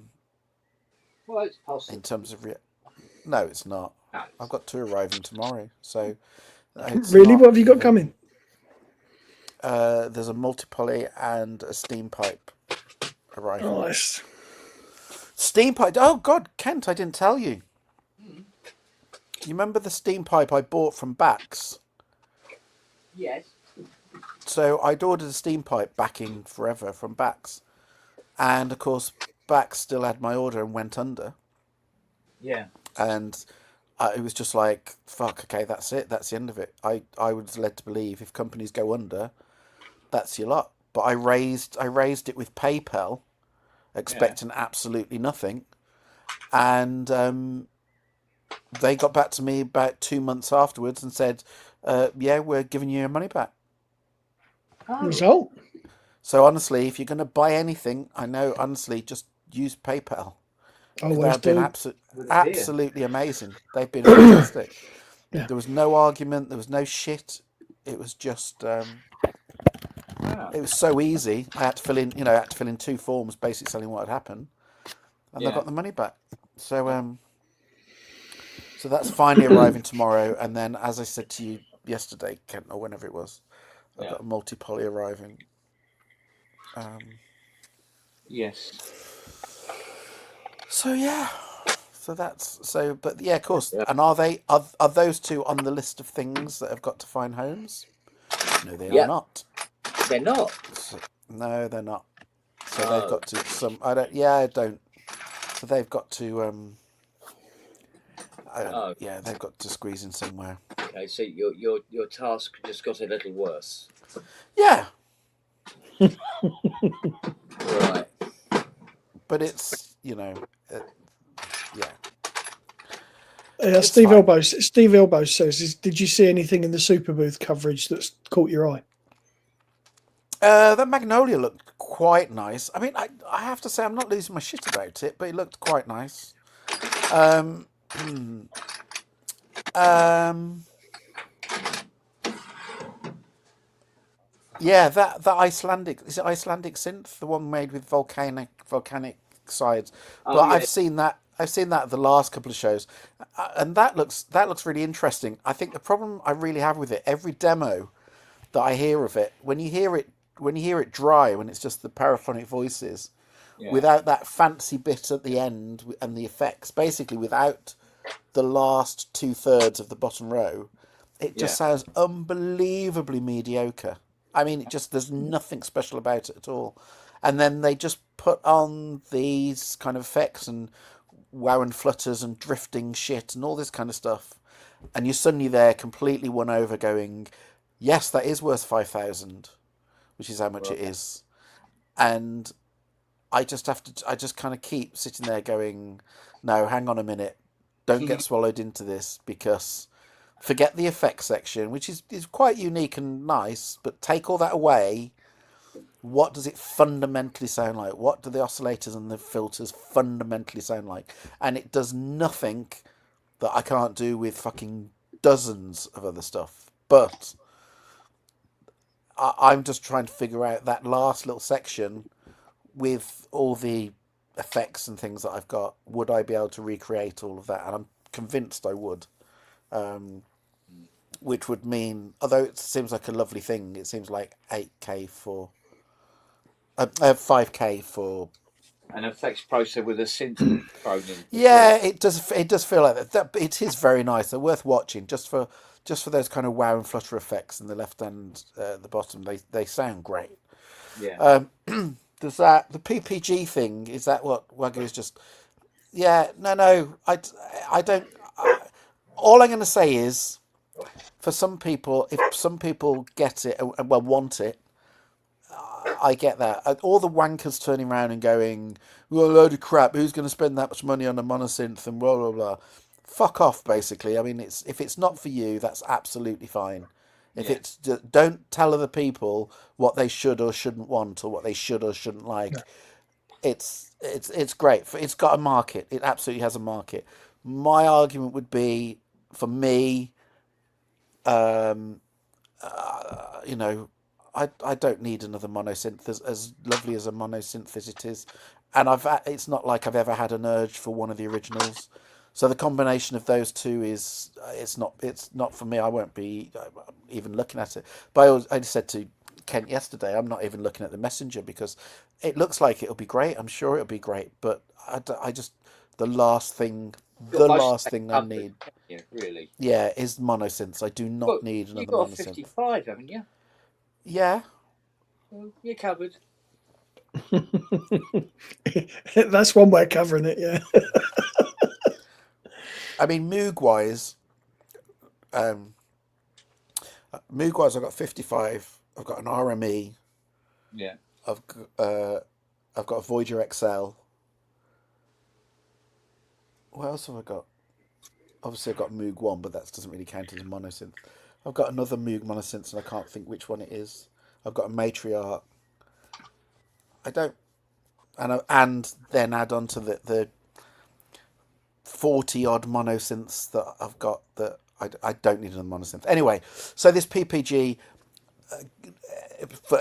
it's possible. in terms of... No, it's not. No. I've got two arriving tomorrow, so... Really? What have you got coming? There's a multi-poly and a steam pipe arriving. Nice. Steam pipe. Oh God, Kent, I didn't tell you. You remember the steam pipe I bought from Bax? Yes. So I'd ordered a steam pipe back in forever from Bax, and of course Bax still had my order and went under. Yeah. And it was just like, fuck. Okay, that's it. That's the end of it. I was led to believe if companies go under, that's your lot. But I raised it with PayPal, expecting absolutely nothing, and they got back to me about 2 months afterwards and said, "Yeah, we're giving you your money back." Result. So honestly, if you're going to buy anything, I know honestly, just use PayPal. Always They've do. been absolutely amazing. They've been fantastic. Yeah. There was no argument. There was no shit. It was just. It was so easy. I had to fill in 2 forms, basically telling what had happened, and I got the money back. So so that's finally arriving tomorrow. And then, as I said to you yesterday, Kent, or whenever it was, I've got a multi-poly arriving. Yes. So yeah. So that's so. But yeah, of course. And are those two on the list of things that have got to find homes? No, they are not. They're not. So, no, they're not. So they've got to some. I don't. Yeah, I don't. So they've got to. I don't. Yeah, they've got to squeeze in somewhere. Okay, so your task just got a little worse. Yeah. Right. But it's yeah. Steve Elbow says, "Did you see anything in the Super Booth coverage that's caught your eye?" That Magnolia looked quite nice. I mean, I have to say I'm not losing my shit about it, but it looked quite nice. Yeah, that Icelandic, is it Icelandic synth, the one made with volcanic sides? But I've seen that at the last couple of shows, and that looks really interesting. I think the problem I really have with it, every demo that I hear of it, when you hear it dry, when it's just the paraphonic voices, without that fancy bit at the end and the effects, basically without the last 2/3 of the bottom row, it just sounds unbelievably mediocre. I mean, there's nothing special about it at all. And then they just put on these kind of effects and wow and flutters and drifting shit and all this kind of stuff. And you're suddenly there completely won over going, yes, that is worth 5,000, which is how much it is. And I just kind of keep sitting there going, no, hang on a minute. Don't get swallowed into this, because forget the effects section, which is quite unique and nice, but take all that away. What does it fundamentally sound like? What do the oscillators and the filters fundamentally sound like? And it does nothing that I can't do with fucking dozens of other stuff. But I'm just trying to figure out that last little section with all the effects and things that I've got. Would I be able to recreate all of that? And I'm convinced I would. Which would mean, although it seems like a lovely thing, it seems like 8K for 5K for an effects processor with a synth thrown in. Yeah, it does feel like that. It is very nice. They're worth watching just for those kind of wow and flutter effects in the left and the bottom. They sound great. Yeah. Does that the PPG thing? Is that what Wagyu is just? Yeah, no. I don't. All I'm going to say is, for some people, if some people get it and well want it, I get that. All the wankers turning around and going, "Well, a load of crap. Who's going to spend that much money on a monosynth and blah blah blah." Fuck off, basically. I mean, if it's not for you, that's absolutely fine. If it's don't tell other people what they should or shouldn't want or what they should or shouldn't like. Yeah. It's great. It's got a market. It absolutely has a market. My argument would be, for me, you know, I don't need another monosynth, as lovely as a monosynth as it is, and it's not like I've ever had an urge for one of the originals. So the combination of those two is it's not for me. I won't be even looking at it. But I said to Kent yesterday, I'm not even looking at the Messenger because it looks like it'll be great. I'm sure it'll be great, but I just the last thing I need, really, is monosynths. I do not need another monosynth. You've got a 55, haven't you? Yeah. Well, you're covered. That's one way of covering it, yeah. I mean, Moog-wise, I've got 55. I've got an RME. Yeah. I've got a Voyager XL. What else have I got? Obviously, I've got Moog 1, but that doesn't really count as a monosynth. I've got another Moog monosynth, and I can't think which one it is. I've got a Matriarch. I don't... And then add on to the 40-odd monosynths that I've got that I don't need another monosynth. Anyway, so this PPG,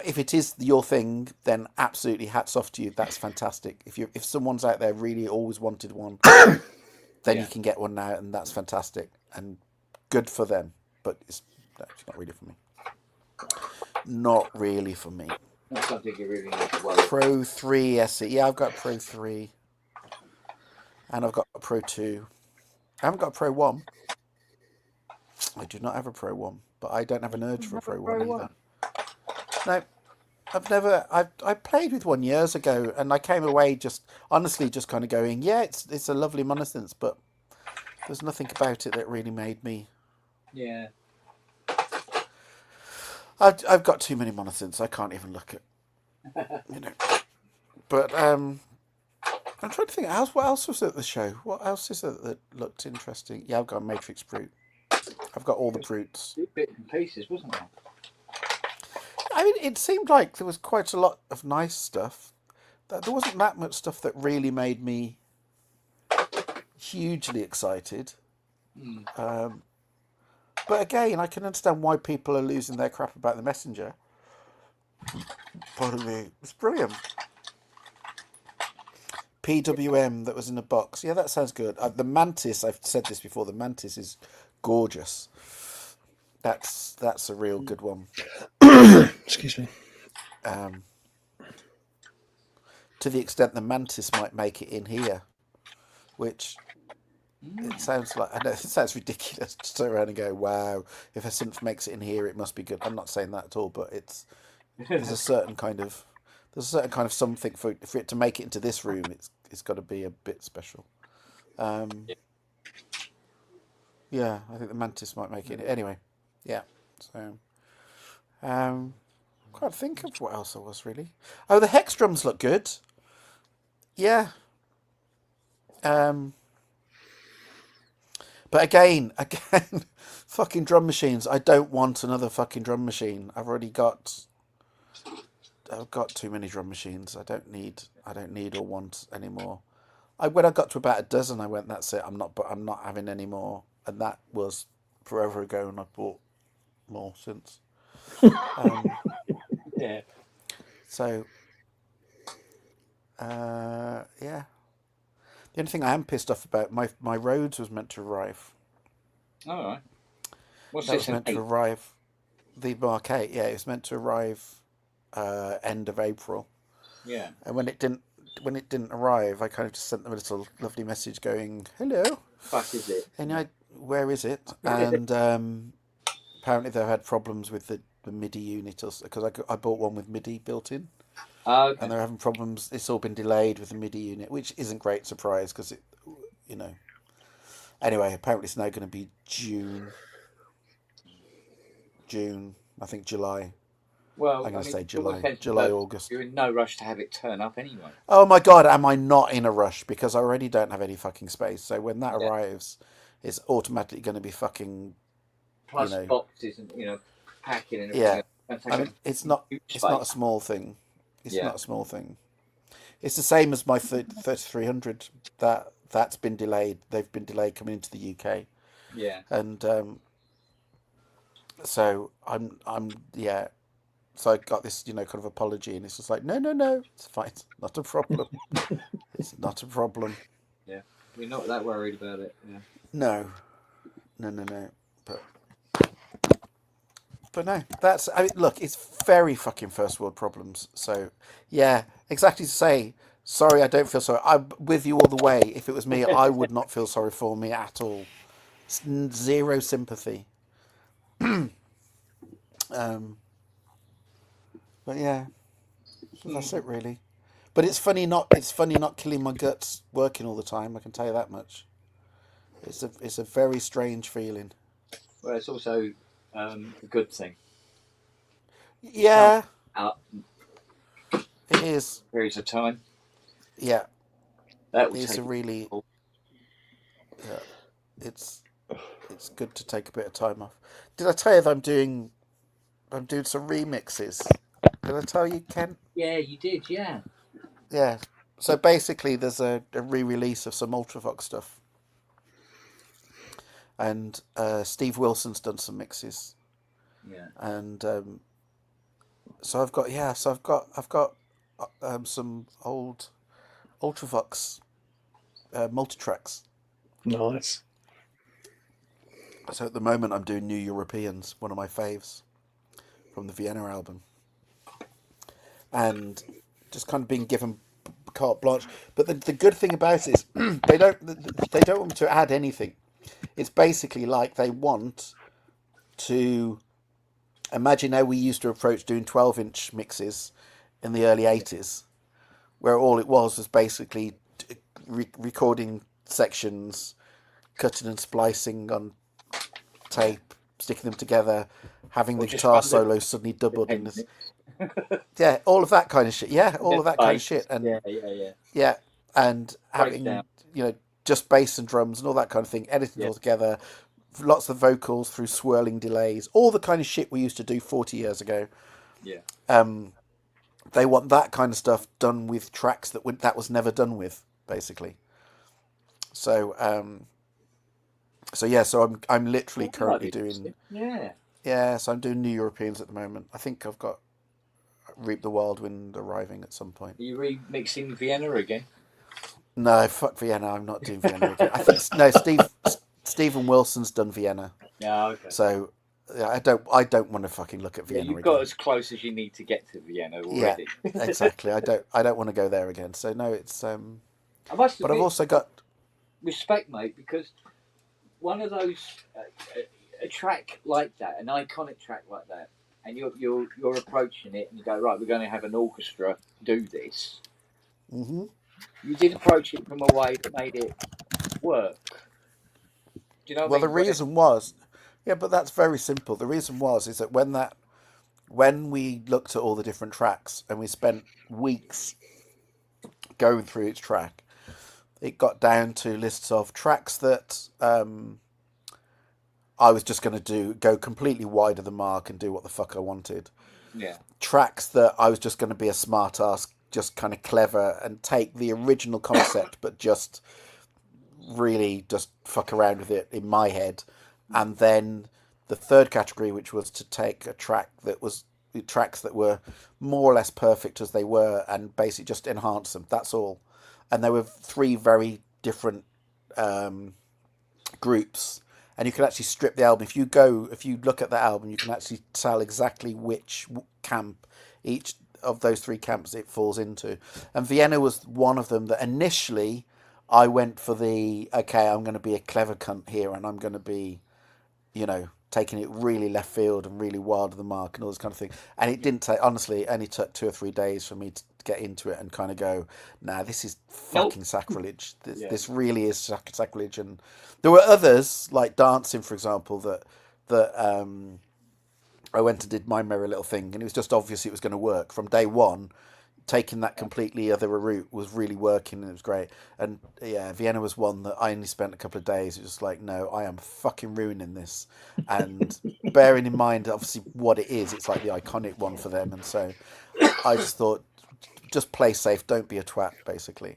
if it is your thing, then absolutely hats off to you. That's fantastic. If someone's out there really always wanted one, then you can get one now, and that's fantastic and good for them. But it's not really for me. Not really for me. That's something you really need to worry. Pro 3 SE. Yeah, I've got Pro 3. And I've got a Pro 2. I haven't got a Pro 1. I do not have a Pro 1, but I don't have an urge for a Pro 1 either. No, I've never. I played with one years ago, and I came away just kind of going, yeah, it's a lovely monosynth, but there's nothing about it that really made me. Yeah. I've got too many monosynths. I can't even look at, But I'm trying to think. What else was at the show? What else is it that looked interesting? Yeah, I've got a Matrix Brute. I've got all the Brutes. Bits and pieces, wasn't there? I mean, it seemed like there was quite a lot of nice stuff. There wasn't that much stuff that really made me hugely excited. But again, I can understand why people are losing their crap about the Messenger. Pardon me. It's brilliant. PWM that was in a box. Yeah, that sounds good. The Mantis, I've said this before, the Mantis is gorgeous. That's a real good one. Excuse me. To the extent the Mantis might make it in here, which it sounds like, I know it sounds ridiculous to turn around and go, wow, if a synth makes it in here, it must be good. I'm not saying that at all, but there's a certain kind of something for it to make it into this room. It's got to be a bit special. Yeah, I think the Mantis might make it. Anyway, yeah. So, can't think of what else there was really. Oh, the Hex drums look good. Yeah. But again, fucking drum machines. I don't want another fucking drum machine. I've got too many drum machines. I don't need or want any more. When I got to about a dozen, I went, that's it. I'm not having any more. And that was forever ago, and I bought more since. Yeah. So, yeah. The only thing I am pissed off about, my Rhodes was meant to arrive. All right. What's that this? Was meant to arrive. The Mark 8, yeah, it was meant to arrive end of April. Yeah. And when it didn't it didn't arrive, I kind of just sent them a little lovely message going, "Hello, Fuck is it? and where is it?" And apparently they had problems with the MIDI unit, because I bought one with MIDI built in, Okay. and they're having problems. It's all been delayed with the MIDI unit, which isn't great surprise because it, you know. Anyway, apparently it's now going to be June. I think July. Well, I'm going to say for all July, intents and July, purposes, August. You're in no rush to have it turn up anyway. Oh my God, am I not in a rush? Because I already don't have any fucking space. So when that arrives, it's automatically going to be fucking, Plus you know, boxes and packing and everything. yeah. I mean, it's not a small thing. It's not a small thing. It's the same as my 3300. That's been delayed. They've been delayed coming into the UK. Yeah. And so I'm yeah. So I got this, kind of apology, and it's just like, no, it's fine, it's not a problem. It's not a problem. Yeah, we're not that worried about it. Yeah. No. But no, look, it's very fucking first world problems. So yeah, exactly to say, sorry, I don't feel sorry. I'm with you all the way. If it was me, I would not feel sorry for me at all. Zero sympathy. But yeah, that's it really. But it's funny not killing my guts working all the time. I can tell you that much. It's a very strange feeling. Well, it's also a good thing. Yeah, it is. Periods of time. Yeah, that it's a really. Yeah, it's good to take a bit of time off. Did I tell you that I'm doing some remixes? Did I tell you, Ken? Yeah, you did. Yeah. Yeah. So basically, there's a re-release of some Ultravox stuff, and Steve Wilson's done some mixes. Yeah. And so I've got some old Ultravox multitracks. Nice. So at the moment, I'm doing New Europeans, one of my faves from the Vienna album, and just kind of being given carte blanche. But the good thing about it is they don't want me to add anything. It's basically like they want to imagine how we used to approach doing 12-inch mixes in the early 80s, where all it was basically recording sections, cutting and splicing on tape, sticking them together, having the guitar solo suddenly doubled in this. Yeah, all of that kind of shit. Yeah, all of that kind of shit. And yeah, and having just bass and drums and all that kind of thing, edited all together, lots of vocals through swirling delays, all the kind of shit we used to do 40 years ago. Yeah. They want that kind of stuff done with tracks that was never done with, basically. So so I'm literally currently doing so I'm doing New Europeans at the moment. I think I've got Reap the Wild Wind arriving at some point. Are you remixing Vienna again? No, fuck Vienna. I'm not doing Vienna again. I think Stephen Wilson's done Vienna. Yeah, okay. So I don't want to fucking look at Vienna. You've got as close as you need to get to Vienna already. Yeah, exactly. I don't want to go there again. So no, it's I've also got respect, mate, because one of those a track like that, an iconic track like that, and you're approaching it and you go, right, we're going to have an orchestra do this. Mm-hmm. You did approach it from a way that made it work. Do you know what I mean? The reason was, but that's very simple. The reason is that when we looked at all the different tracks and we spent weeks going through each track, it got down to lists of tracks that I was just going to go completely wide of the mark and do what the fuck I wanted. Yeah. Tracks that I was just going to be a smart ass, just kind of clever and take the original concept, but just really just fuck around with it in my head. And then the third category, which was to take a track that was tracks that were more or less perfect as they were and basically just enhance them. That's all. And there were three very different groups. And you can actually strip the album. If you look at the album, you can actually tell exactly which camp each of those three camps it falls into, and Vienna was one of them. That initially I went for the okay, I'm going to be a clever cunt here, and I'm going to be, taking it really left field and really wild of the mark and all this kind of thing. And it didn't take, honestly, it only took 2 or 3 days for me to get into it and kind of go, nah, this is fucking sacrilege. This really is sacrilege. And there were others like dancing, for example, that I went and did my merry little thing, and it was just obvious it was going to work from day one. Taking that completely other route was really working, and it was great. And yeah, Vienna was one that I only spent a couple of days. It was like, no, I am fucking ruining this. And bearing in mind, obviously, what it is, it's like the iconic one for them. And so I just thought, just play safe, don't be a twat, basically.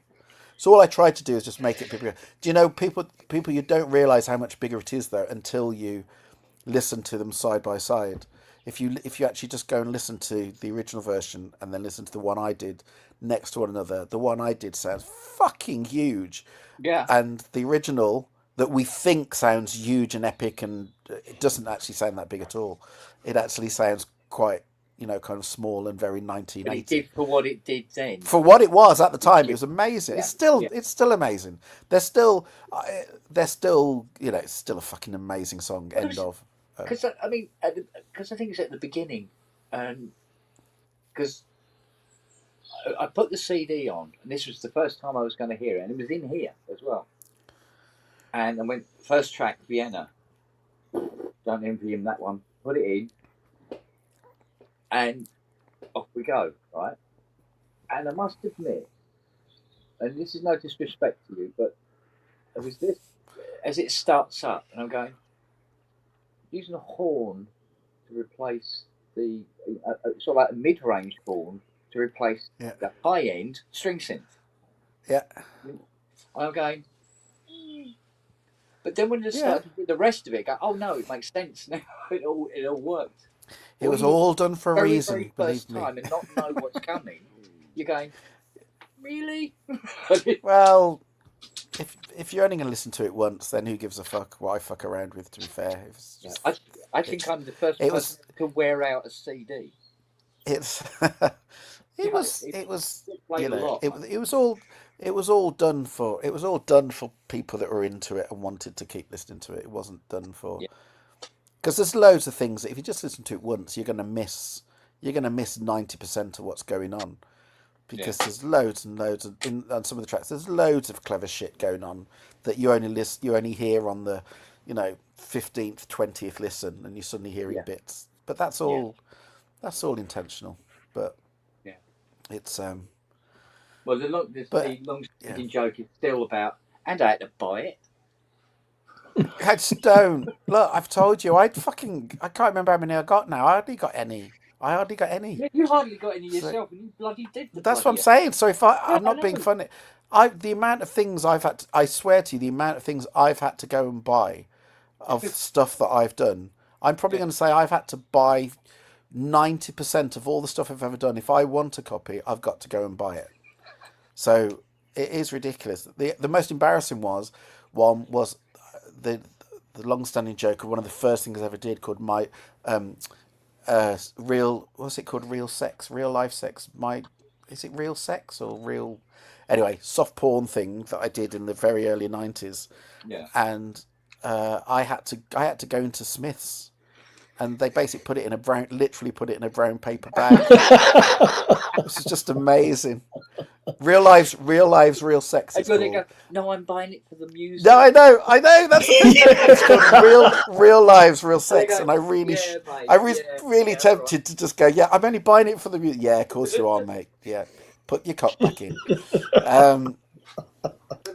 So all I tried to do is just make it bigger. Do you know, people you don't realise how much bigger it is, though, until you listen to them side by side. If you actually just go and listen to the original version and then listen to the one I did next to one another, the one I did sounds fucking huge. Yeah. And the original that we think sounds huge and epic, and it doesn't actually sound that big at all. It actually sounds quite, kind of small and very 1980. But it did for what it did then. For what it was at the time, it was amazing. Yeah. It's still amazing. They're still, it's still a fucking amazing song. End of. Because I think it's at the beginning, because I put the CD on, and this was the first time I was going to hear it, and it was in here as well. And I went first track Vienna. Don't envy him that one. Put it in, and off we go, right? And I must admit, and this is no disrespect to you, but it was this as it starts up, and I'm going. Using a horn to replace the sort of like a mid-range horn to replace the high-end string synth. Yeah. I'm going, but then when you start to do the rest of it, go, oh no, it makes sense now. It all worked. It was all done for a reason. Very first time and not know what's coming. You're going, really? Well. If you're only going to listen to it once, then who gives a fuck what I fuck around with, to be fair. I think I'm the first person to wear out a CD. It was all done for people that were into it and wanted to keep listening to it. It wasn't done for, because there's loads of things that if you just listen to it once, you're going to miss 90% of what's going on. Because there's loads and loads on some of the tracks. There's loads of clever shit going on that you only hear on the, 15th, 20th listen, and you're suddenly hearing bits. But that's all intentional. But it's well, the long joke is still about, and I had to buy it. I just don't look. I've told you. I can't remember how many I got now. I hardly got any. Yeah, you hardly got any yourself, and you bloody did. That's what I'm saying. So if I'm not being funny, the amount of things I've had, I swear to you, the amount of things I've had to go and buy of stuff that I've done, I'm probably going to say I've had to buy 90% of all the stuff I've ever done. If I want a copy, I've got to go and buy it. So it is ridiculous. The most embarrassing one was the long-standing joke of one of the first things I ever did called my real life sex. Is it real sex or real? Anyway, soft porn thing that I did in the very early 90s. Yeah. And I had to go into Smith's, and they basically literally put it in a brown paper bag. This is just amazing. Real lives, real sex. Go, no, I'm buying it for the music. No, I know. That's the thing. It's called real lives, real sex, and I really tempted to just go. Yeah, I'm only buying it for the music. Yeah, of course you are, mate. Yeah, put your cock back in.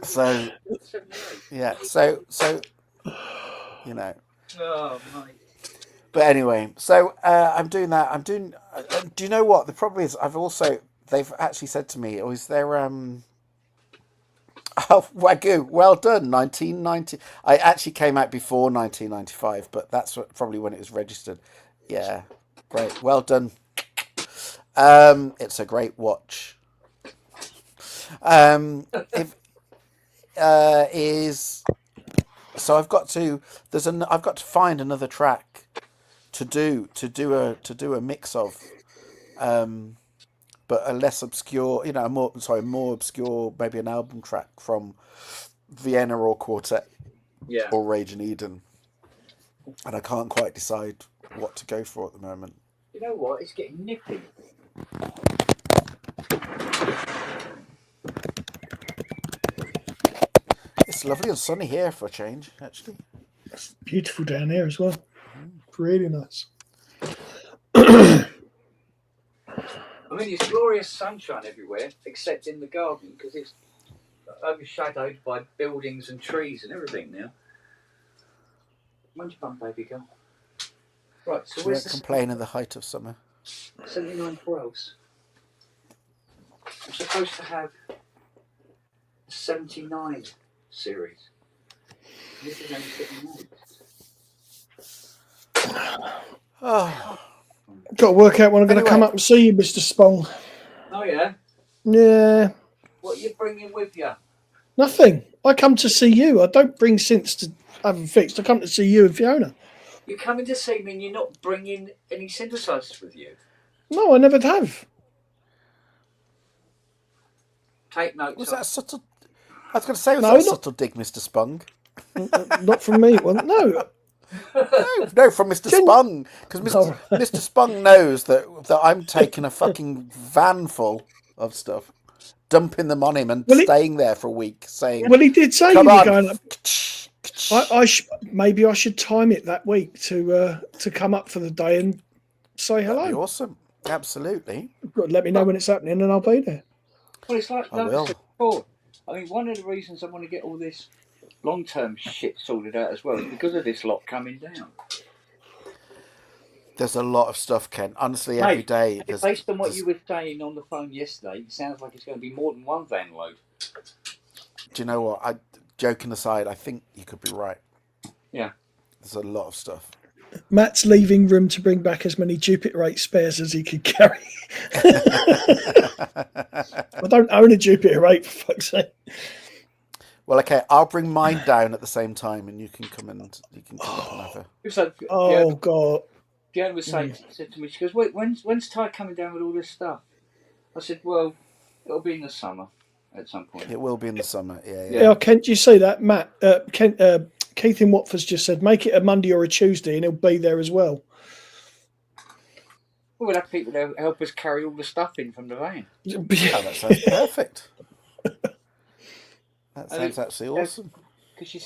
So Oh my. But anyway, so I'm doing that. do you know what the problem is? They've actually said to me, is there Wagyu, well done, 1990. I actually came out before 1995, but that's probably when it was registered. Yeah, great, well done. It's a great watch. So I've got to find another track to do a mix of. but a less obscure, a more obscure, maybe an album track from Vienna or Quartet Yeah. or Rage in Eden. And I can't quite decide what to go for at the moment. You know what? It's getting nippy. It's lovely and sunny here for a change, actually. It's beautiful down here as well. Really nice. I mean, it's glorious sunshine everywhere, except in the garden, because it's overshadowed by buildings and trees and everything now. When's your bum, baby girl? Right, so where's the complain in the height of summer? 79 12s. I'm supposed to have a 79 series. This is only 79. Oh. Got to work out when I'm going to come up and see you, Mr. Spong. Oh, yeah? Yeah. What are you bringing with you? Nothing. I come to see you. I don't bring synths to have them fixed. I come to see you and Fiona. You're coming to see me and you're not bringing any synthesizers with you? No, I never have. Take notes. Was that a subtle... I was going to say, was No, that a not- subtle dig, Mr. Spung? Not from me. Well, no. No, from Mr. Spung. Because Mr. Spung knows that I'm taking a fucking van full of stuff, dumping them on him and staying there for a week, saying... Well, he did say Come you were on. going up. Maybe I should time it that week to come up for the day and say hello. That'd be awesome. Absolutely. Let me know when it's happening and I'll be there. Well, it's like I will. said before. I mean, one of the reasons I want to get all this long-term shit sorted out as well is because of this lot coming down. There's a lot of stuff, Ken. Honestly, every day. Based on what you were saying on the phone yesterday, it sounds like it's going to be more than one van load. Do you know what? Joking aside, I think you could be right. Yeah. There's a lot of stuff. Matt's leaving room to bring back as many Jupiter 8 spares as he could carry. I don't own a Jupiter 8, for fuck's sake. Well, okay, I'll bring mine down at the same time, and you can come up and have a... Oh, God. Fiona was saying, said to me, she goes, "Wait, when's Ty coming down with all this stuff?" I said, "Well, it'll be in the summer at some point." It will be in the summer, yeah. Yeah, Kent, you see that? Matt, Keith in Watford's just said, make it a Monday or a Tuesday and he'll be there as well. Well, we'll have people to help us carry all the stuff in from the van. Oh, that sounds perfect. That sounds absolutely awesome. Because she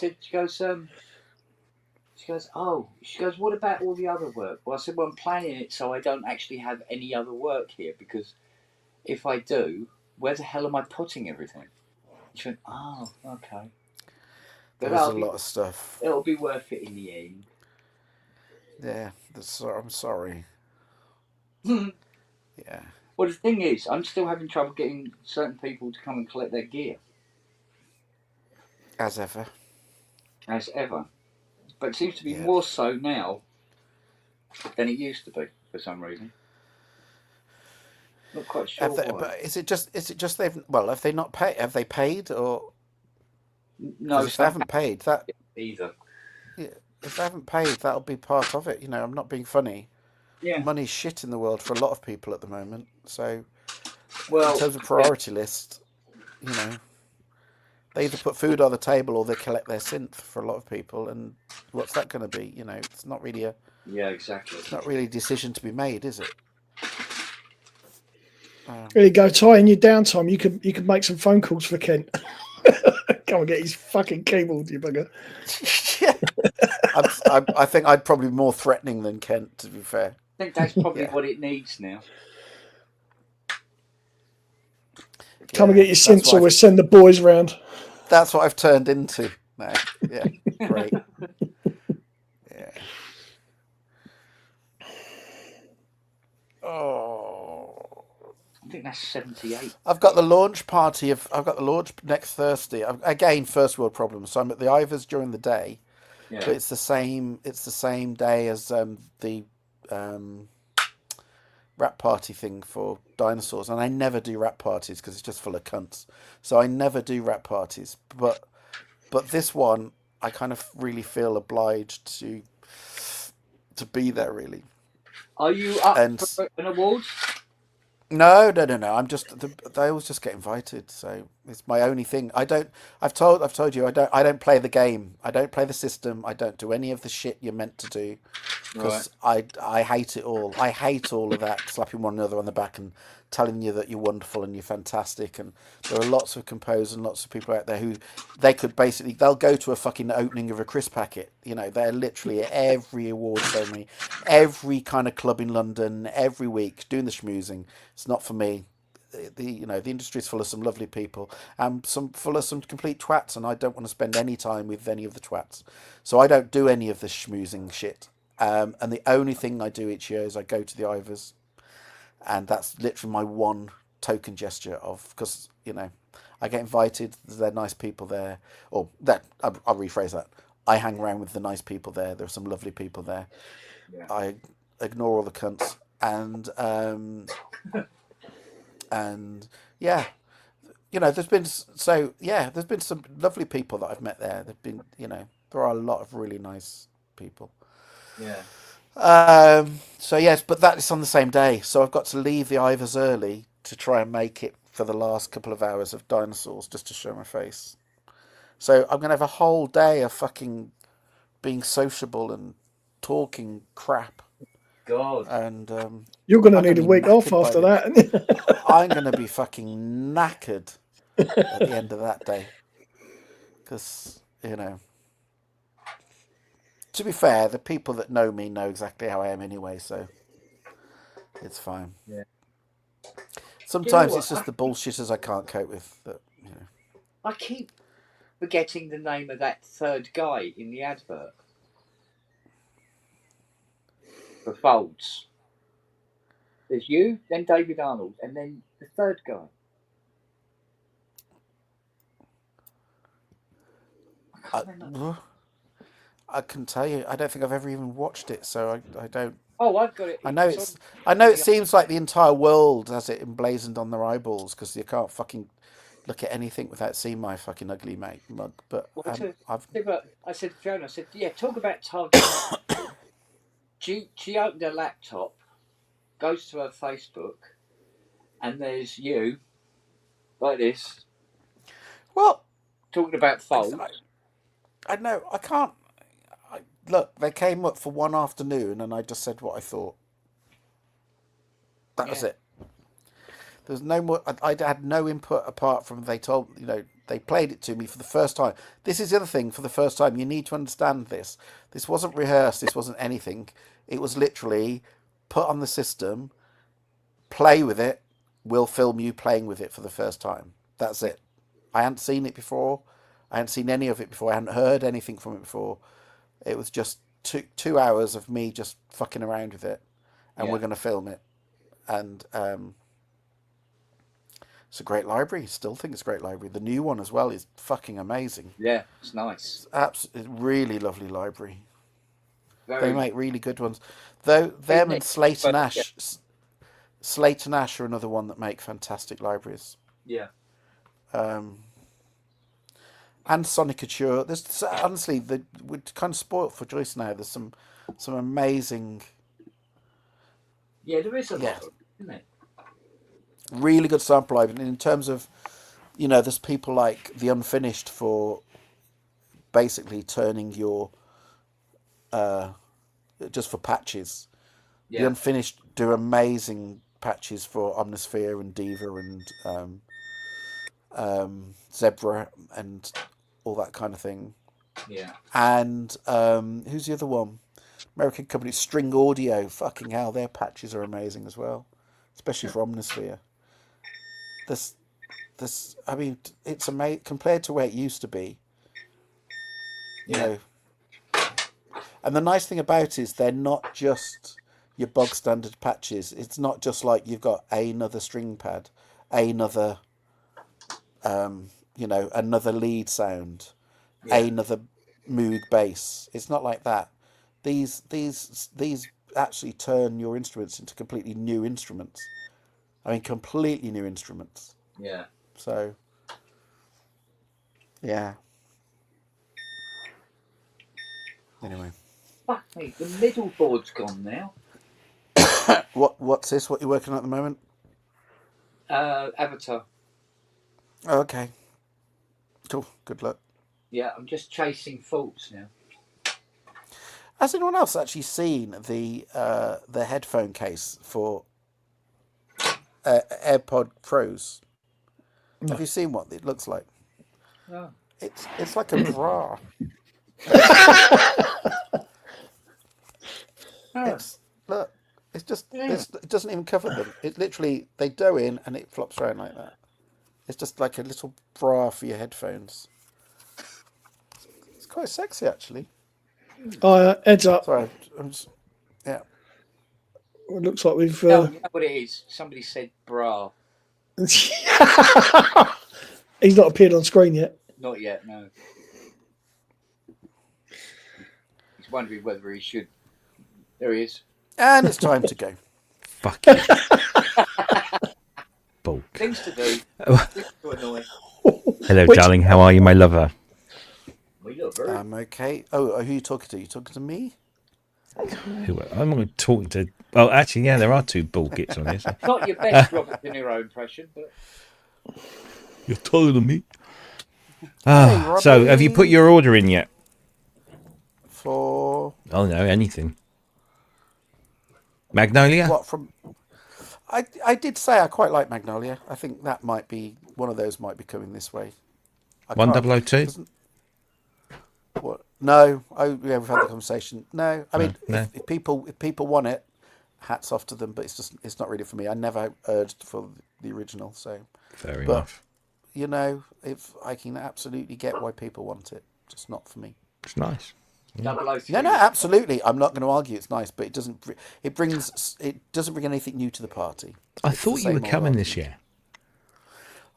goes, what about all the other work? Well, I said, well, I'm planning it so I don't actually have any other work here, because if I do, where the hell am I putting everything? She went, oh, okay. But There's a lot of stuff. It'll be worth it in the end. Yeah, I'm sorry. Yeah. Well, the thing is, I'm still having trouble getting certain people to come and collect their gear. As ever. But it seems to be more so now than it used to be for some reason. Not quite sure why. But is it just they've... Well, have they not paid? Have they paid, or... No, if they haven't paid, that... Either. Yeah, if they haven't paid, that'll be part of it. I'm not being funny. Yeah. Money's shit in the world for a lot of people at the moment. So, well, in terms of priority list, they either put food on the table or they collect their synth for a lot of people. And what's that going to be? It's not really a... Yeah, exactly. It's not really a decision to be made, is it? There you go, Ty. In your downtime, you could make some phone calls for Kent. Come and get his fucking keyboard, you bugger. I think I'd probably be more threatening than Kent, to be fair. I think that's probably what it needs now. Come and get your synths, or we'll send the boys round. That's what I've turned into now. Yeah, great. Yeah. Oh. I think that's 78. I've got the launch next Thursday. Again, first world problems. So I'm at the Ivors during the day, but it's the same day as the rap party thing for dinosaurs, and I never do rap parties because it's just full of cunts. So I never do rap parties, but this one I kind of really feel obliged to be there. Really. Are you up for an award? No, no, no, no. They always just get invited, so it's my only thing. I've told you, I don't play the game. I don't play the system. I don't do any of the shit you're meant to do, Right. because I hate it all. I hate all of that slapping one another on the back and telling you that you're wonderful and you're fantastic. And there are lots of composers and lots of people out there who they'll go to a fucking opening of a crisp packet. You know, they're literally at every award ceremony, every kind of club in London, every week doing the schmoozing. It's not for me. The industry is full of some lovely people and full of some complete twats, and I don't want to spend any time with any of the twats. So I don't do any of the schmoozing shit. And the only thing I do each year is I go to the Ivors, and that's literally my one token gesture of, because I get invited. There are nice people there, or that I'll rephrase that. I hang around with the nice people there. There are some lovely people there. Yeah. I ignore all the cunts, and yeah, there's been some lovely people that I've met there. There are a lot of really nice people. Yeah. So yes, but that is on the same day. So I've got to leave the Ivors early to try and make it for the last couple of hours of dinosaurs, just to show my face. So I'm gonna have a whole day of fucking being sociable and talking crap. God. And you're going to need a week off after that. I'm going to be fucking knackered at the end of that day. Because, to be fair, the people that know me know exactly how I am anyway, so it's fine. Yeah. Sometimes it's just the bullshitters I can't cope with. I keep forgetting the name of that third guy in the advert for Folds. There's you, then David Arnold, and then the third guy. I can tell you, I don't think I've ever even watched it, so I don't. Oh, I've got it. I know it seems like the entire world has it emblazoned on their eyeballs, because you can't fucking look at anything without seeing my fucking ugly mug. But I said to Fiona, I said, yeah, talk about target. She opened her laptop, goes to her Facebook, and there's you, like this. Well, talking about Folds. I know, I can't. Look, they came up for one afternoon, and I just said what I thought. That was it. There's no more. I had no input apart from they played it to me for the first time. This is the other thing. For the first time, you need to understand this. This wasn't rehearsed. This wasn't anything. It was literally put on the system. Play with it. We'll film you playing with it for the first time. That's it. I hadn't seen it before. I hadn't seen any of it before. I hadn't heard anything from it before. It was just 2 hours of me just fucking around with it, and we're going to film it. And it's a great library. Still think it's a great library. The new one as well is fucking amazing. Yeah, it's nice. It's absolutely really lovely library. They make really good ones. Though them and Slate and Ash. Slate and Ash are another one that make fantastic libraries. Yeah. And Sonic Couture. There's honestly, we're kind of spoilt for choice now. There's some amazing. Yeah, there is a lot, isn't it? Really good sample library. And in terms of, there's people like The Unfinished for basically turning your just for patches. Yeah. The Unfinished do amazing patches for Omnisphere and Diva and Zebra and all that kind of thing. Yeah. And who's the other one? American company String Audio. Fucking hell, their patches are amazing as well, especially for Omnisphere. I mean, it's amazing compared to where it used to be. You know. And the nice thing about it is they're not just your bog standard patches. It's not just like you've got another string pad, another another lead sound, another Moog bass. It's not like that. These actually turn your instruments into completely new instruments. I mean, completely new instruments. Yeah. So, yeah. Anyway. Fuck me, the middle board's gone now. What's this? What you're working on at the moment? Avatar. Oh, okay. Cool. Good luck. Yeah, I'm just chasing faults now. Has anyone else actually seen the headphone case for AirPod Pros? No. Have you seen what it looks like? No. It's like a bra. Look. It's just it doesn't even cover them. It literally they go in and it flops around like that. It's just like a little bra for your headphones. It's quite sexy actually. Heads up. Sorry, I'm just, yeah. It looks like we've. No, you know what it is? Somebody said bra. He's not appeared on screen yet. Not yet, no. He's wondering whether he should. There he is. And it's time to go. Fuck you. Bulk. Things to do. Things to annoy. Hello, darling. How are you, my lover? We look very. I'm okay. Oh, who are you talking to? You talking to me? I'm not talking to. Well, actually, yeah, there are two bull gits on this. Not your best Robert De Niro impression, but. You're taller than me. So, have you put your order in yet? For. Oh, no, anything. Magnolia? What from? I did say I quite like Magnolia. I think that might be one of those might be coming this way. 1002? What? No. Oh, yeah, we've had the conversation. No, I mean, no. If people want it, hats off to them. But it's not really for me. I never urged for the original. So fair enough. You know, if I can absolutely get why people want it, just not for me. It's nice. No, absolutely. I'm not going to argue. It's nice, but it doesn't bring anything new to the party. I thought you were coming this year.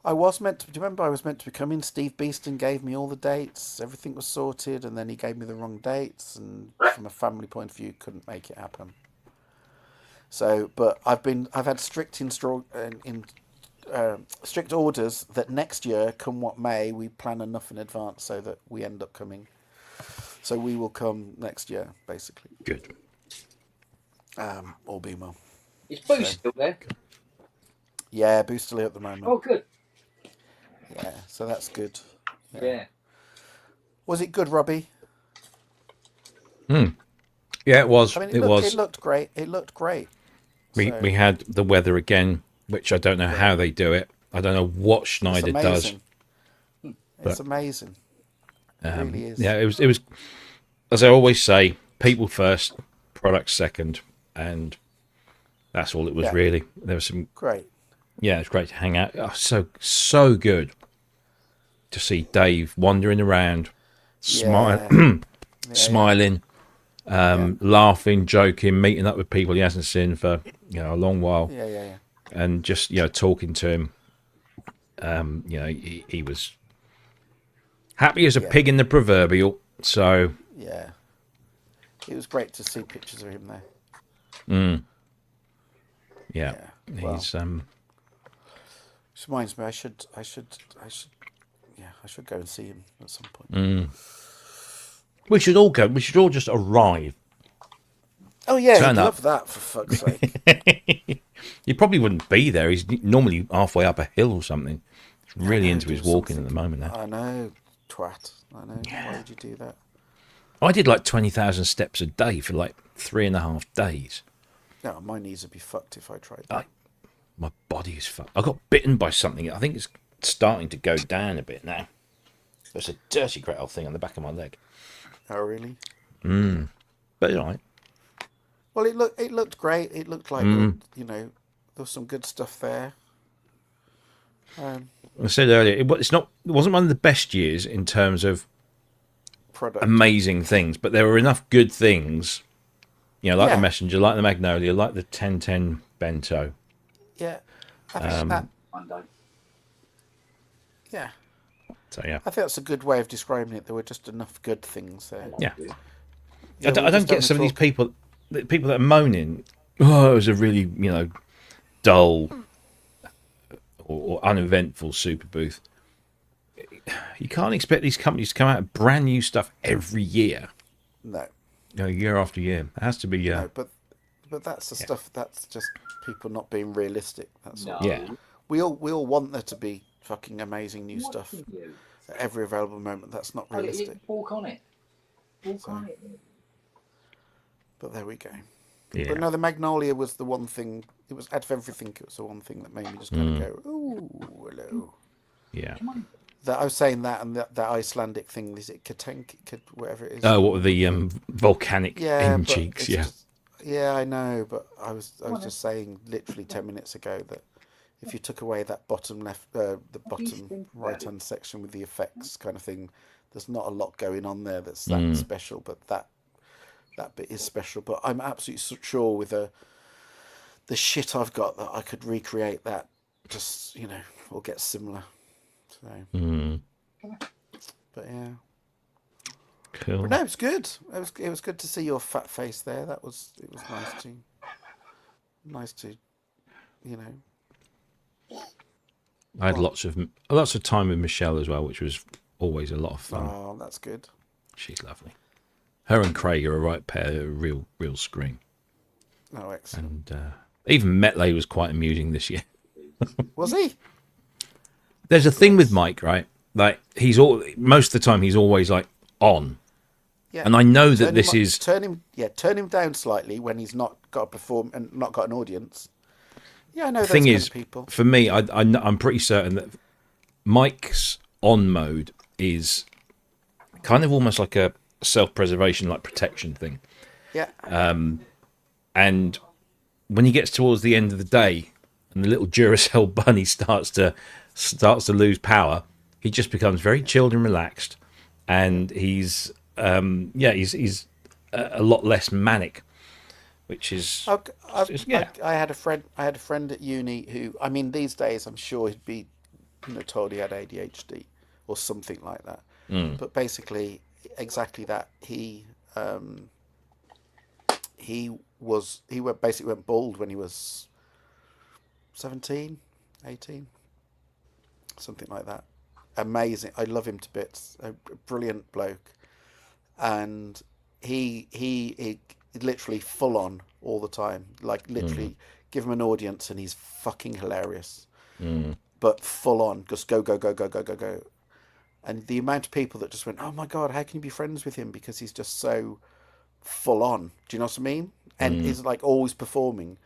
I was meant to. Do you remember I was meant to be coming? Steve Beeston gave me all the dates. Everything was sorted, and then he gave me the wrong dates. And from a family point of view, couldn't make it happen. So, but I've had strict strict orders that next year, come what may, we plan enough in advance so that we end up coming. So we will come next year, basically. Good. All being well. Is Boo still there? Yeah, Boo's still here at the moment. Oh, good. Yeah, so that's good. Yeah. Was it good, Robbie? Yeah, it was. I mean, it was. It looked great. It looked great. We had the weather again, which I don't know how they do it. I don't know what Schneider does. It's amazing. It really is. Yeah, it was. As I always say, people first, products second, and that's all it was really. There was some great. Yeah, it's great to hang out. Oh, so good to see Dave wandering around, smiling, laughing, joking, meeting up with people he hasn't seen for a long while. Yeah. And just talking to him. He was happy as a pig in the proverbial. So yeah, it was great to see pictures of him there. Yeah. He's Which reminds me, I should go and see him at some point. We should all go. We should all just arrive. Oh yeah, Turn he'd up. love that, for fuck's sake. He probably wouldn't be there. He's normally halfway up a hill or something. He's really into his walking at the moment now. I know, twat. I know. Why would you do that? I did like 20,000 steps a day for like 3.5 days. No, my knees would be fucked if I tried that. My body is fucked. I got bitten by something. I think it's starting to go down a bit now. There's a dirty great old thing on the back of my leg. Oh really? But all right. Well, it looked great. It looked like there was some good stuff there. I said earlier, it wasn't one of the best years in terms of product. Amazing things, but there were enough good things. The Messenger, like the Magnolia, like the 1010 Bento. Yeah, I think that. Yeah. So yeah, I think that's a good way of describing it. There were just enough good things there. Yeah. I don't get some of these people that are moaning. Oh, it was a really dull or uneventful super booth. You can't expect these companies to come out with brand new stuff every year. No. Year after year. It has to be. No, but that's the stuff. That's just people not being realistic. That's all. Yeah. we all want there to be fucking amazing new stuff at every available moment. That's not realistic. Walk on it. Walk on it. But there we go. Yeah. But no, the Magnolia was the one thing. It was out of everything. It was the one thing that made me just kind of go, "Ooh, hello." Yeah. That I was saying that, and that Icelandic thing. Is it Katenk? Whatever it is. Oh, what were the volcanic in cheeks? Yeah. Yeah, I know, but I was just saying literally 10 minutes ago that if you took away that bottom left, the bottom right hand section with the effects kind of thing, there's not a lot going on there that's that special. But that bit is special. But I'm absolutely sure with the shit I've got that I could recreate that, just or get similar. So, but yeah. Cool. But no, it was good. It was good to see your fat face there. It was nice to, I had lots of time with Michelle as well, which was always a lot of fun. Oh, that's good. She's lovely. Her and Craig are a right pair, a real scream. Oh, excellent. And even Metley was quite amusing this year. Was he? There's a thing with Mike, right? Like most of the time he's always like on. Yeah. And I know that this is turn him down slightly when he's not got to perform and not got an audience. Yeah, I know. The thing is, people. For me, I'm pretty certain that Mike's on mode is kind of almost like a self-preservation, like protection thing. Yeah. And when he gets towards the end of the day, and the little Duracell bunny starts to lose power, he just becomes very chilled and relaxed, and he's a lot less manic, which is I had a friend at uni who, I mean, these days I'm sure he'd be told he had ADHD or something like that. But basically exactly that. He basically went bald when he was 17, 18, something like that. Amazing. I love him to bits. A brilliant bloke. And he literally full on all the time. Like literally give him an audience and he's fucking hilarious. But full on, just go. And the amount of people that just went, oh my God, how can you be friends with him? Because he's just so full on. Do you know what I mean? And he's like always performing.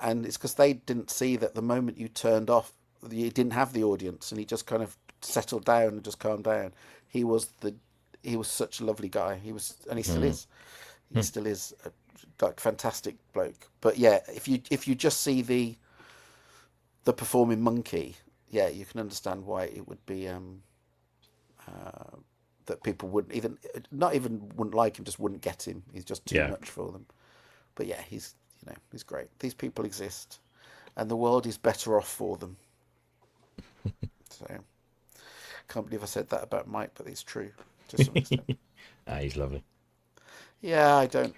And it's because they didn't see that the moment you turned off, you didn't have the audience, and he just kind of settled down and just calmed down. He was such a lovely guy. He was, and he still is. He still is a fantastic bloke. But yeah, if you just see the performing monkey, yeah, you can understand why it would be that people wouldn't like him, just wouldn't get him. He's just too much for them. But yeah, he's great. These people exist, and the world is better off for them. So, can't believe I said that about Mike, but it's true to some extent. He's lovely. Yeah, I don't.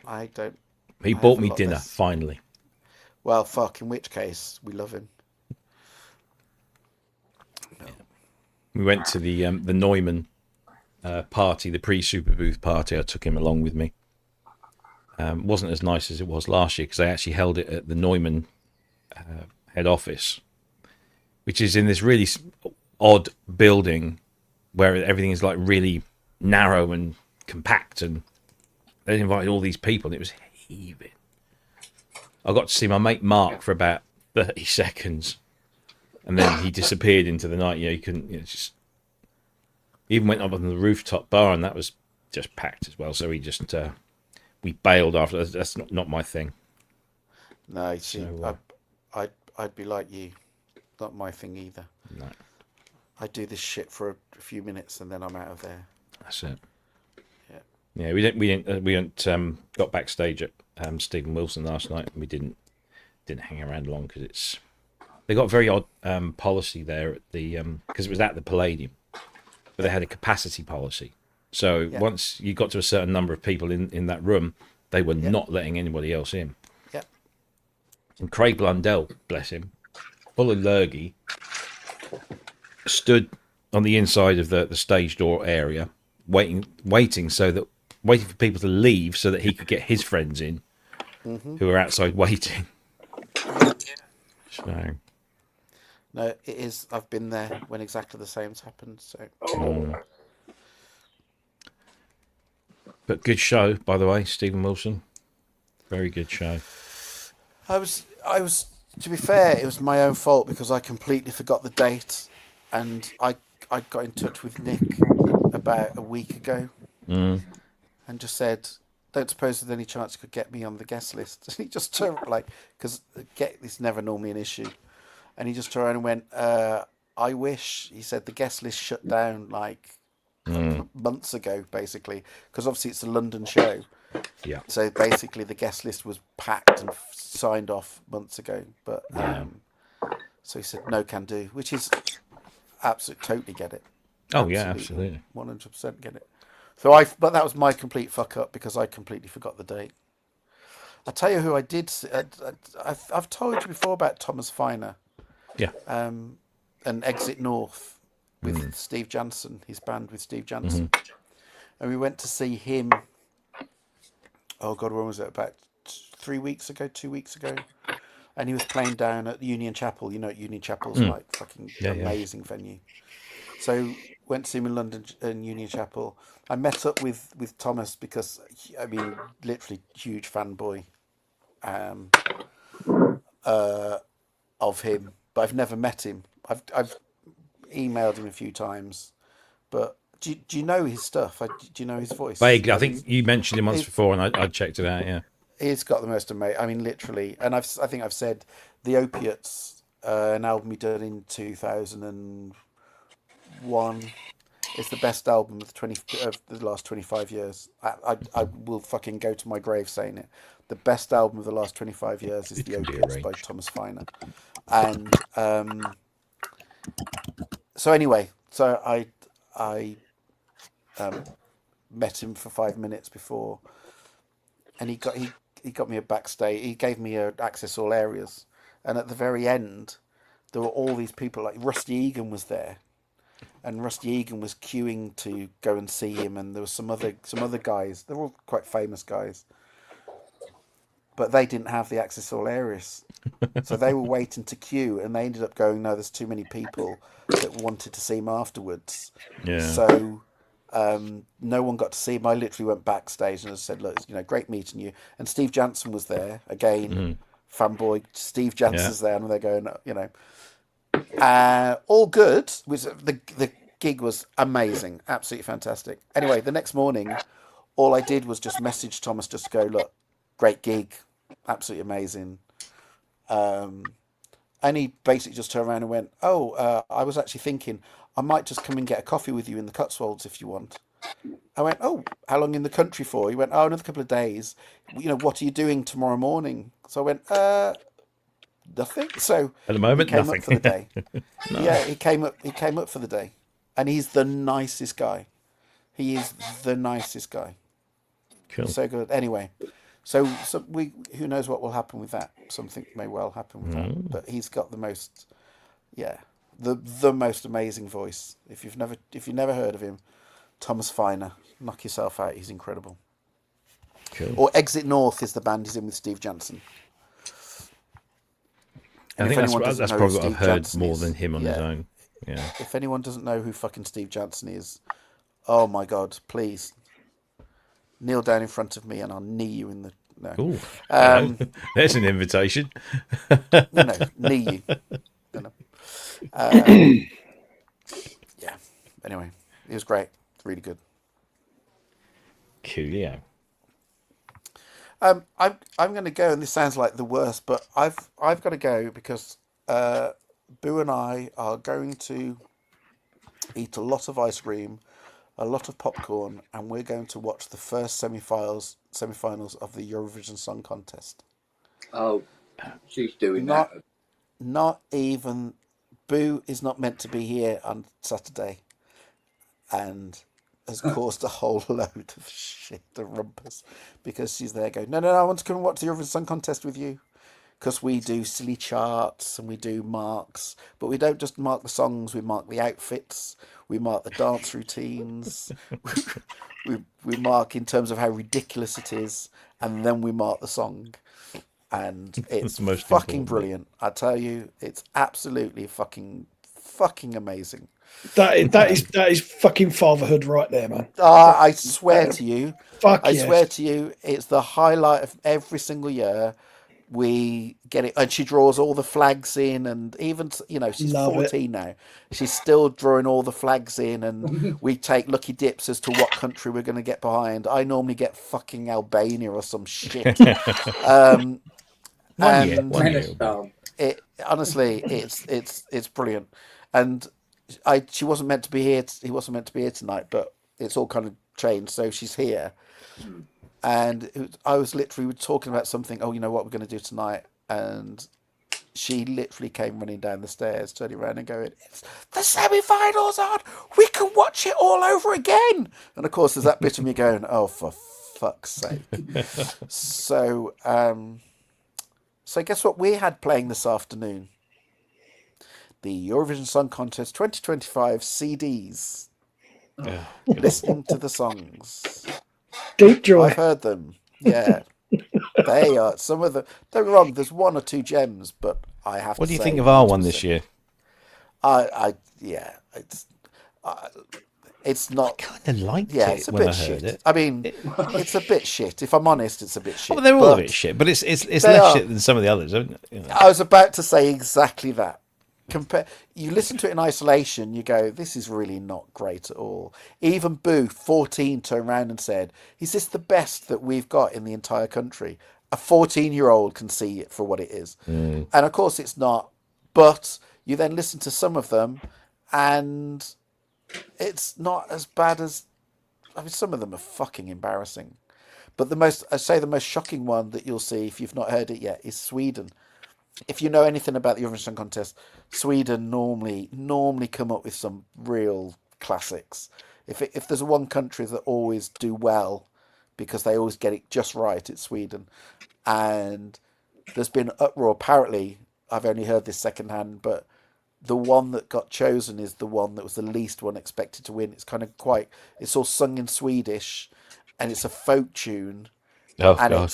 He bought me dinner finally. Well, fuck. In which case, we love him. No. We went to the Neumann party, the pre-Super Booth party. I took him along with me. Wasn't as nice as it was last year because I actually held it at the Neumann head office, which is in this really odd building where everything is like really narrow and compact, and they invited all these people and it was heaving. I got to see my mate Mark for about 30 seconds and then he disappeared into the night. You couldn't, just even went up on the rooftop bar and that was just packed as well. So we just we bailed after. That's not my thing. No, see, so, I'd be like you, not my thing either. No, I do this shit for a few minutes and then I'm out of there. That's it. Yeah, we didn't got backstage at Stephen Wilson last night, and we didn't hang around long because they got very odd policy there at the because it was at the Palladium, but they had a capacity policy. So once you got to a certain number of people in that room, they were not letting anybody else in. Yeah. And Craig Blundell, bless him, full of lurgy, stood on the inside of the stage door area, waiting for people to leave so that he could get his friends in, who were outside waiting. So, No, it is. I've been there when exactly the same's happened. So. But good show, by the way, Stephen Wilson. Very good show. I was. To be fair, it was my own fault because I completely forgot the date, and I got in touch with Nick about a week ago, and just said, "Don't suppose there's any chance you could get me on the guest list?" And he just turned because it's never normally an issue, and he just turned around and went, "I wish." He said the guest list shut down months ago, basically, because obviously it's a London show. Yeah. So basically, the guest list was packed and signed off months ago. But so he said no can do, which is absolutely totally get it. Oh yeah, absolutely, 100% get it. So but that was my complete fuck up because I completely forgot the date. I tell you who I did. I've told you before about Thomas Finer. Yeah. And Exit North with Steve Jansen, his band with Steve Jansen, and we went to see him. Oh God, when was it? About 2 weeks ago, and he was playing down at Union Chapel. You know, Union Chapel's like fucking amazing venue. So went to see him in London in Union Chapel. I met up with Thomas because I mean, literally huge fanboy of him, but I've never met him. I've emailed him a few times, but. Do you know his stuff? Do you know his voice? Vaguely. I think you mentioned him once before, and I checked it out. Yeah, he's got the most amazing. I mean, literally, and I think I've said the Opiates, an album he did in 2001. It's the best album of the last 25 years. I will fucking go to my grave saying it. The best album of the last 25 years is the Opiates by Thomas Finer, and so anyway, so I met him for 5 minutes before, and he got me a backstage. He gave me a access all areas, and at the very end, there were all these people. Like Rusty Egan was there, and Rusty Egan was queuing to go and see him, and there was some other guys. They're all quite famous guys, but they didn't have the access all areas, so they were waiting to queue, and they ended up going, "No, there's too many people that wanted to see him afterwards." Yeah. So. No one got to see him. I literally went backstage and I said, "Look, great meeting you." And Steve Jansen was there again, fanboy. Steve Jansen's there, and they're going, all good. The gig was amazing, absolutely fantastic. Anyway, the next morning, all I did was just message Thomas, just to go, "Look, great gig, absolutely amazing." And he basically just turned around and went, "Oh, I was actually thinking I might just come and get a coffee with you in the Cotswolds if you want." I went, "Oh, how long in the country for?" He went, "Oh, another couple of days. What are you doing tomorrow morning?" So I went, "Nothing." So at the moment, he came nothing. up for the day. No. Yeah, he came up for the day, and he's the nicest guy. He is the nicest guy. Cool. So good. Anyway, so who knows what will happen with that? Something may well happen with that. But he's got the most, the most amazing voice. If you've never heard of him, Thomas Finer, knock yourself out. He's incredible. Cool. Or Exit North is the band he's in with Steve Jansen. I think that's probably what I've heard more than him on his own. Yeah. If anyone doesn't know who fucking Steve Jansen is, oh my God, please kneel down in front of me and I'll knee you in the. No. Ooh, there's an invitation. No, knee you. Yeah. Anyway, it was great. Really good. Coolio. I'm going to go, and this sounds like the worst, but I've got to go because Boo and I are going to eat a lot of ice cream, a lot of popcorn, and we're going to watch the first semi-finals of the Eurovision Song Contest. Oh, she's doing that. Not even Boo is not meant to be here on Saturday, and has caused a whole load of shit, the rumpus, because she's there going, no, I want to come and watch the Eurovision Song Contest with you, because we do silly charts and we do marks, but we don't just mark the songs, we mark the outfits, we mark the dance routines, we mark in terms of how ridiculous it is, and then we mark the song. and it's the most fucking important. brilliant. I tell you, it's absolutely fucking amazing. That is fucking fatherhood right there, man. I swear to you, Fuck swear to you, it's the highlight of every single year. We get it, and she draws all the flags in, and even she's Love 14 now. She's still drawing all the flags in, and we take lucky dips as to what country we're going to get behind. I normally get fucking Albania or some shit. One year. It honestly, it's brilliant, and she wasn't meant to be here. He wasn't meant to be here tonight, but it's all kind of changed, so she's here. And I was literally talking about something. Oh, you know what we're going to do tonight? And she literally came running down the stairs, turning around and going, "It's the semi-finals on. We can watch it all over again." And of course, there's that bit of me going, "Oh, for fuck's sake!" So, guess what we had playing this afternoon? The Eurovision Song Contest 2025 CDs. Listening to the songs. Deep joy. I've heard them. Yeah. They are some of the. Don't get me wrong, there's one or two gems, but I have What to do you say think of our 100%. one this year? It's not. I kind of liked Yeah, it it's a when bit I heard shit. it. I mean, it's a bit shit. If I'm honest, it's a bit shit. Well, they're all a bit shit, but it's less shit than some of the others, isn't it? I was about to say exactly that. You listen to it in isolation, you go, this is really not great at all. Even Boo, 14, turned around and said, is this the best that we've got in the entire country? A 14-year-old can see it for what it is. And of course it's not. But you then listen to some of them and it's not as bad as... I mean, some of them are fucking embarrassing. But the most shocking one that you'll see, if you've not heard it yet, is Sweden. If you know anything about the Eurovision Song Contest, Sweden normally come up with some real classics. If there's one country that always do well because they always get it just right, it's Sweden. And there's been uproar. Apparently, I've only heard this secondhand, but the one that got chosen is the one that was the least one expected to win. It's kind of it's all sung in Swedish, and it's a folk tune. Oh, and God.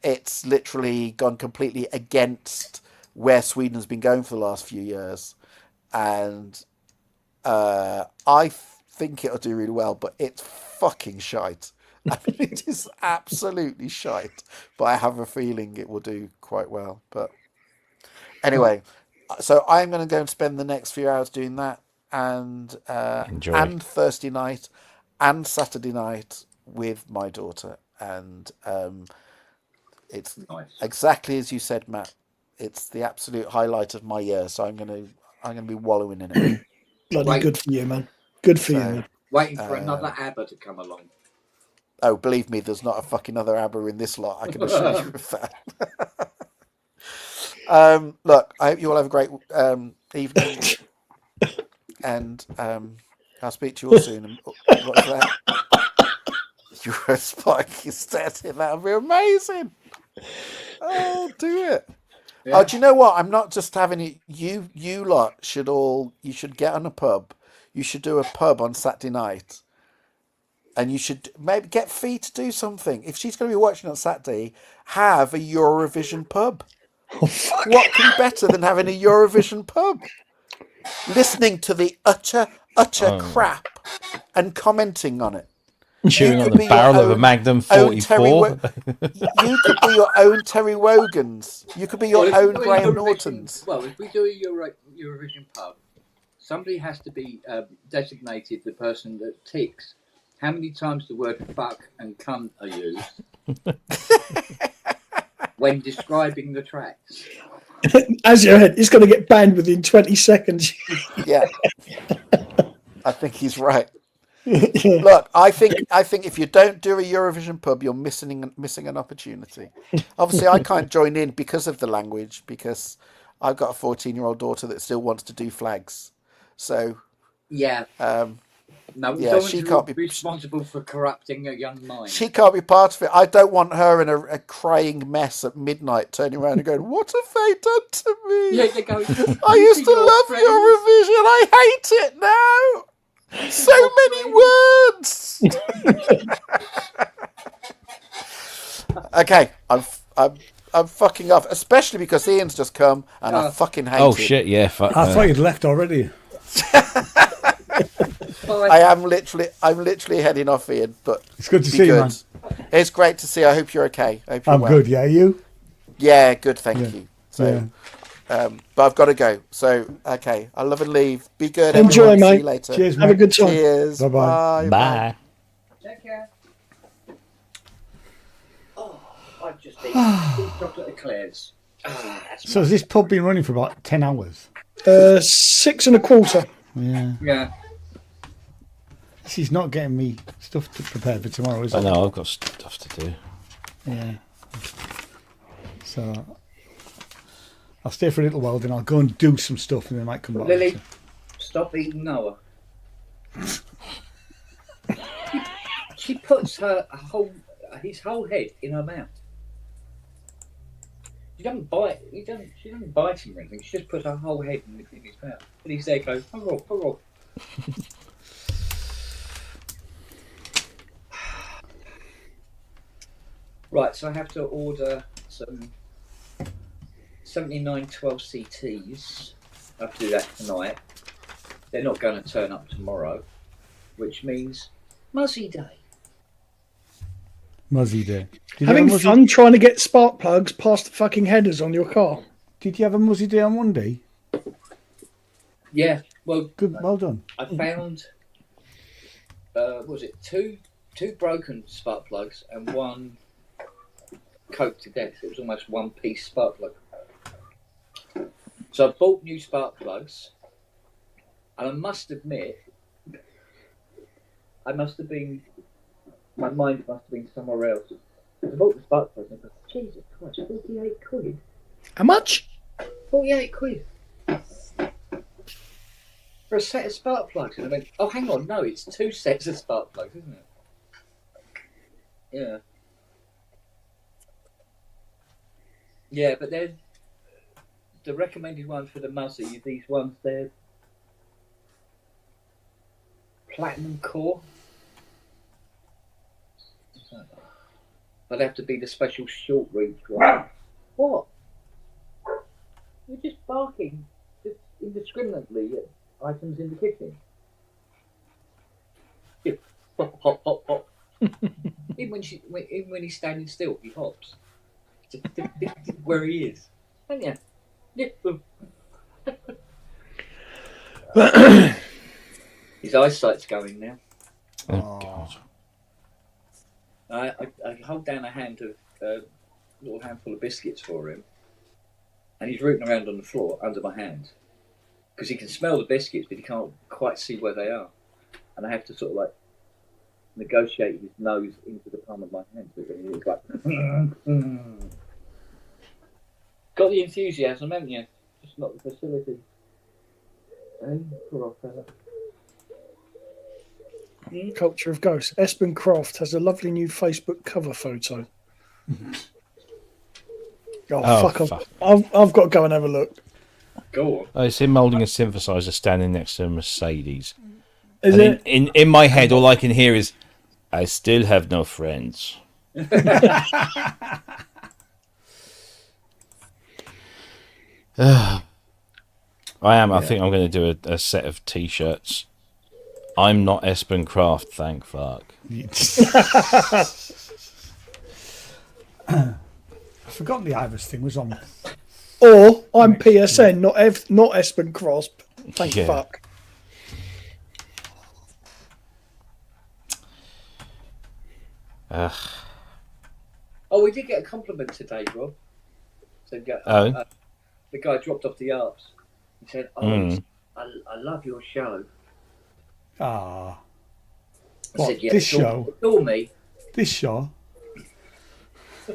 It's literally gone completely against where Sweden's been going for the last few years. And I think it'll do really well, but it's fucking shite. I mean, it is absolutely shite. But I have a feeling it will do quite well. But anyway, so I'm going to go and spend the next few hours doing that. And Enjoy. And Thursday night and Saturday night with my daughter. And... it's exactly as you said, Matt. It's the absolute highlight of my year, so I'm gonna be wallowing in it. Bloody good for you, man. Good for you. Waiting for another ABBA to come along. Oh, believe me, there's not a fucking other ABBA in this lot. I can assure you of that. Look, I hope you all have a great evening, and I'll speak to you all soon. And what was that? You were spiky static. That would be amazing. Oh, do it. Yeah. Oh, do you know what? I'm not just having it. You lot should get on a pub. You should do a pub on Saturday night. And you should maybe get Fee to do something. If she's going to be watching on Saturday, have a Eurovision pub. Oh, fuck. What can be better than having a Eurovision pub? Listening to the utter crap and commenting on it. Chewing on the barrel of a Magnum 44. You could be your own Terry Wogans. You could be your own Graham Nortons. Well, if we do a Eurovision pub, somebody has to be designated the person that ticks how many times the word fuck and cunt are used when describing the tracks. As your head, it's going to get banned within 20 seconds. Yeah. I think he's right. Look, I think if you don't do a Eurovision pub, you're missing an opportunity. Obviously, I can't join in because of the language, because I've got a 14-year-old daughter that still wants to do flags. So yeah, she can't be responsible for corrupting a young mind. She can't be part of it. I don't want her in a crying mess at midnight, turning around and going, "What have they done to me? Yeah, they go, I used to love Eurovision. I hate it now." So many words. Okay, I'm fucking off, especially because Ian's just come and I fucking hate him. Oh shit! Yeah, fuck. I thought you'd left already. I'm literally heading off, Ian. But It's good to see you, man. It's great to see you. I hope you're okay. I hope you're I'm well. good. Yeah, you? Yeah, good. Thank you. So, but I've got to go. So, okay, I love and leave. Be good. Enjoy, everyone. mate. See you later. Cheers, Have mate. a good time. Cheers. Bye-bye. Bye. Take care. Oh, I've just eaten chocolate eclairs. So has this pub been running for about 10 hours? 6 1/4. Yeah. Yeah. She's not getting me stuff to prepare for tomorrow, is it? I know, I've got stuff to do. Yeah. So I'll stay for a little while, then I'll go and do some stuff, and then I might come back. Lily, later. stop eating Noah. She puts his whole head in her mouth. She doesn't bite. She doesn't bite him or anything. She just puts her whole head in his mouth. And he's there going, hurrah. Right, so I have to order some 7912 CTs. I have to do that tonight. They're not going to turn up tomorrow, which means Muzzy Day. Muzzy Day. Having fun trying to get spark plugs past the fucking headers on your car. Did you have a Muzzy Day on Monday? Yeah, well, good. Well done. I found, what was it, two broken spark plugs and one coked to death. It was almost one piece spark plug. So I bought new spark plugs, and I must admit, my mind must have been somewhere else. I bought the spark plugs and I thought, Jesus Christ, 48 quid. How much? 48 quid. For a set of spark plugs. And I went, oh, hang on, no, it's 2 sets of spark plugs, isn't it? Yeah. Yeah, but then the recommended one for the Muzzy, these ones, they're platinum core. They'd have to be the special short reach one. What? You're just barking just indiscriminately at items in the kitchen. Yeah. Hop, hop, hop, hop. even when he's standing still, he hops. Where he is. And yeah. His eyesight's going now. Oh, God. I hold down a little handful of biscuits for him, and he's rooting around on the floor under my hand because he can smell the biscuits, but he can't quite see where they are. And I have to sort of like negotiate his nose into the palm of my hand. So it's like, got the enthusiasm, haven't you? Just not the facility. Poor old fella. Culture of Ghosts. Espen Croft has a lovely new Facebook cover photo. Fuck. I've got to go and have a look. Go on. Oh, it's him holding a synthesizer standing next to a Mercedes. Is and it? In my head, all I can hear is, I still have no friends. I am. I think I'm going to do a set of T-shirts. I'm not Espen Craft, thank fuck. I've forgotten the Iris thing was on. Or I'm PSN, not Espen Croft. Thank fuck. Oh, we did get a compliment today, Rob. So, the guy dropped off the Alps. He said, I love your show. Ah. I said, yeah, this show? Adore me. This show? I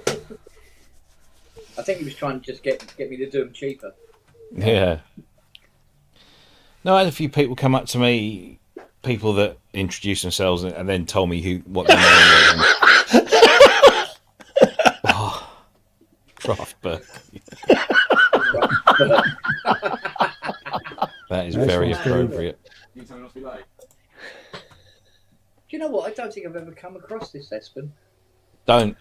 think he was trying to just get me to do them cheaper. Yeah. No, I had a few people come up to me, people that introduced themselves and then told me what their name was. Craftberg. That is very appropriate. Do you know what? I don't think I've ever come across this, Espen. Don't.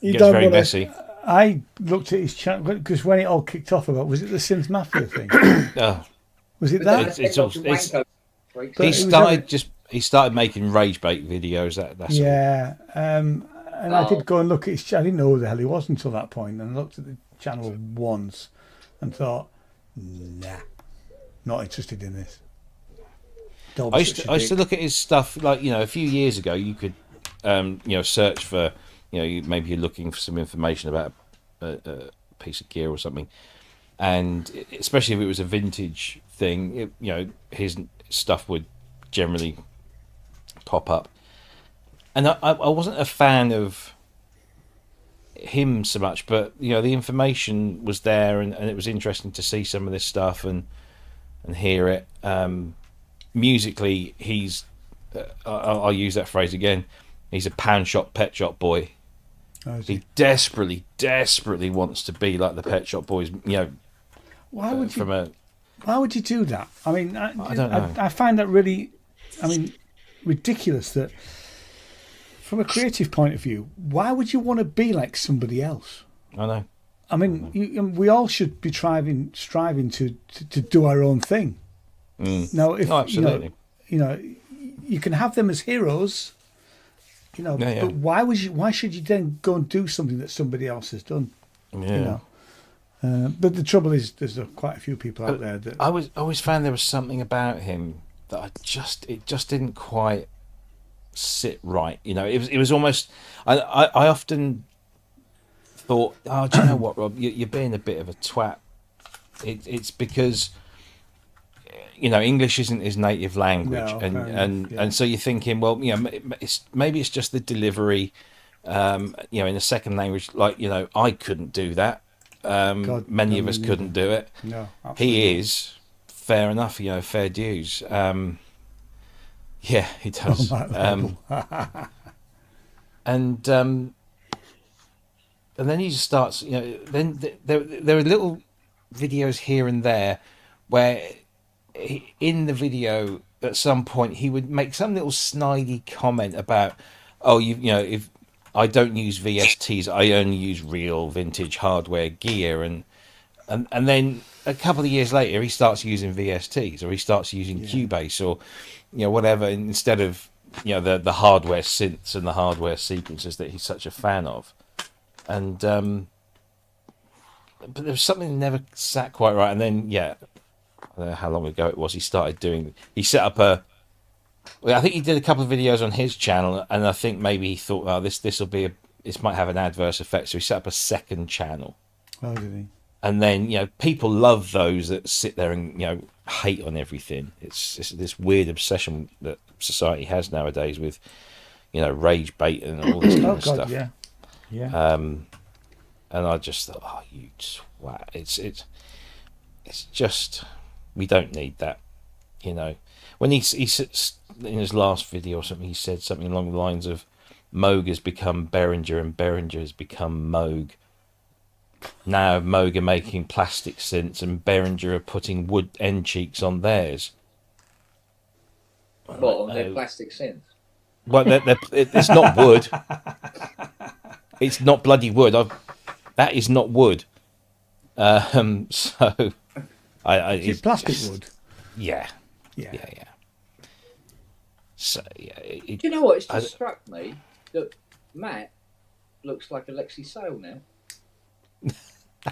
You It gets don't very wanna, messy. I looked at his channel because when it all kicked off about, was it the Synth Mafia thing? Was it that? He started making rage bait videos. That's yeah. And I did go and look at his channel. I didn't know who the hell he was until that point, and I looked at the channel once and thought, nah, not interested in this. I used to look at his stuff like, a few years ago. You could, search for, maybe you're looking for some information about a piece of gear or something, and especially if it was a vintage thing, his stuff would generally pop up. And I wasn't a fan of him so much, but the information was there, and it was interesting to see some of this stuff and hear it. Musically, he's I'll use that phrase again. He's a pound shop, pet shop boy. He desperately wants to be like the Pet Shop Boys. Why would you do that? I mean, I don't know. I find that really, ridiculous. That from a creative point of view, why would you want to be like somebody else? I know. I mean, we all should be striving to do our own thing. Now, if absolutely. You can have them as heroes. But why should you then go and do something that somebody else has done? Yeah. But the trouble is, there's quite a few people out there that I always found there was something about him that it just didn't quite sit right. It was almost. I often thought, oh, do you know what, Rob? You're being a bit of a twat. It's because English isn't his native language, and so you're thinking, well, maybe it's just the delivery, in a second language. Like, I couldn't do that. Many of us couldn't do it. No, he is fair enough. Fair dues. Yeah, he does. And then he just starts. Then there are little videos here and there where. In the video, at some point, he would make some little snidey comment about, if I don't use VSTs, I only use real vintage hardware gear, and then a couple of years later, he starts using VSTs, or he starts using Cubase, or whatever, instead of the hardware synths and the hardware sequences that he's such a fan of, and but there was something that never sat quite right, and then I don't know how long ago it was. He set up I think he did a couple of videos on his channel, and I think maybe he thought, oh, this might have an adverse effect, so he set up a second channel. Oh, did he? And then people love those that sit there and hate on everything. It's this weird obsession that society has nowadays with rage bait and all this kind of stuff. Yeah. And I just thought, oh, you twat! It's just. We don't need that, When he sits in his last video or something, he said something along the lines of, Moog has become Behringer and Behringer has become Moog. Now Moog are making plastic synths and Behringer are putting wood end cheeks on theirs. What, on their plastic synths? Well, it's not wood. It's not bloody wood. That is not wood. So... It's plastic wood. Yeah. So do you know what? It's just struck me that Matt looks like Alexi Sale now.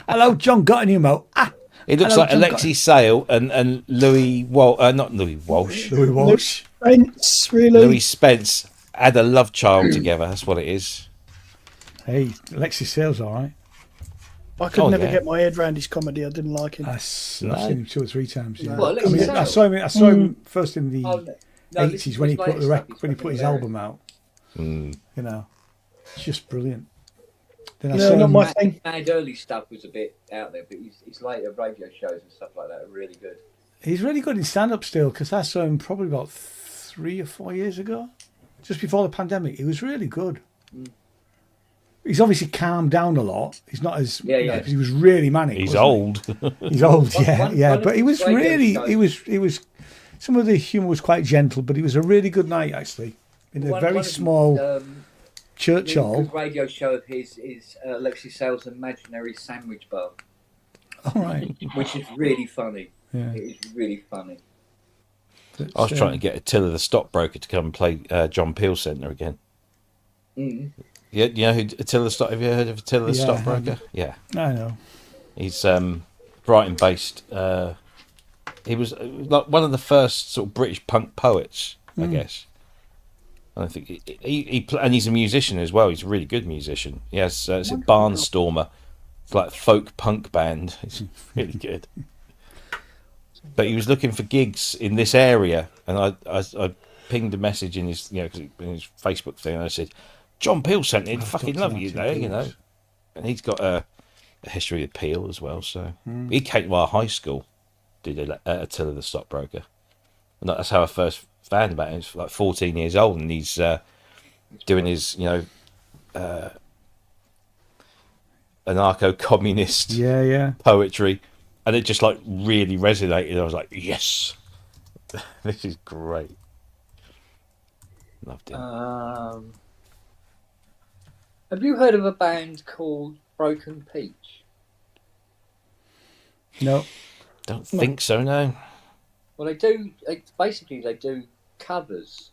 Hello, John Gottingham. It looks like Alexi Sale and Louis not Louis Walsh. Louis Walsh. Spence, really. Louis Spence had a love child together. That's what it is. Hey, Alexi Sale's all right. I could never get my head around his comedy. I didn't like him. I've seen him 2 or 3 times. Yeah. Well, I saw him first in the 80s when he put his album out. It's just brilliant. Then not my thing. Mad early stuff was a bit out there, but his later radio shows and stuff like that are really good. He's really good in stand-up still, because I saw him probably about 3 or 4 years ago, just before the pandemic. He was really good. He's obviously calmed down a lot. He's not as because he was really manic. He's old. He's old, yeah. But he was really he was some of the humour was quite gentle, but he was a really good night actually. In a very small Church Really Hall. good radio show of his is Lexi Sales' Imaginary Sandwich Bar, All right. which is really funny. Yeah. It is really funny. I was trying to get Attila the stockbroker to come and play John Peel Centre again. Mm. Yeah, you know who Attila the Stock? Have you heard of Attila the Yeah, stockbroker? Yeah, I know. he's Brighton-based. He was like one of the first sort of British punk poets, I guess. And I think and he's a musician as well. He's a really good musician. He has it's a Barnstormer. It's like a folk punk band. It's really good. But he was looking for gigs in this area, and I pinged a message in his in his Facebook thing, and I said, "John Peel sent it. Fucking love you there, you know." And he's got a history of Peel as well. So he came to our high school, did Attila the Stockbroker, and that's how I first found about him. He was like 14 years old, and he's doing his anarcho-communist poetry. And it just like really resonated. I was like, yes, this is great. Loved it. Have you heard of a band called Broken Peach? No. Don't think so, no. Well, they do covers.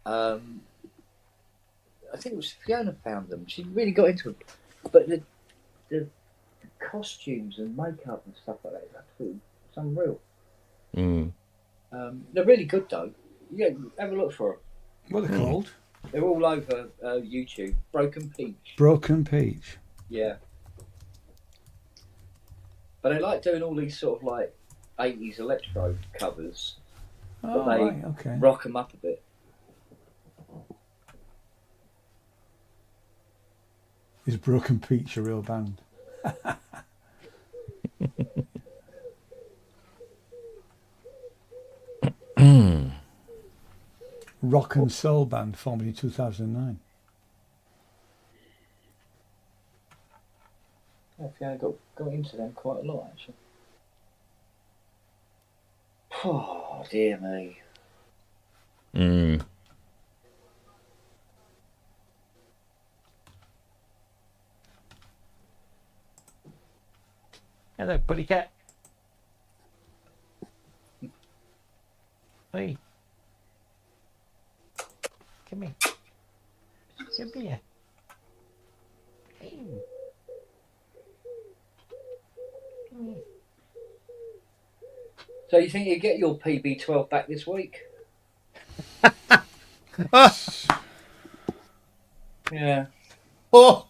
I think it was Fiona found them. She really got into it. But the costumes and makeup and stuff like that is absolutely unreal. They're really good though. Yeah, have a look for them. What are they called? They're all over YouTube. Broken Peach. Broken Peach. Yeah. But they like doing all these sort of like 80s electro covers. Oh, but they right, okay. rock them up a bit. Is Broken Peach a real band? Rock and soul band formed in 2009. Yeah, Fiona got into them quite a lot actually. Oh dear me. Hello, buddy cat. Hey. Come here. Come here. Hey. Come here. So you think you get your PB12 back this week? Yeah. Oh.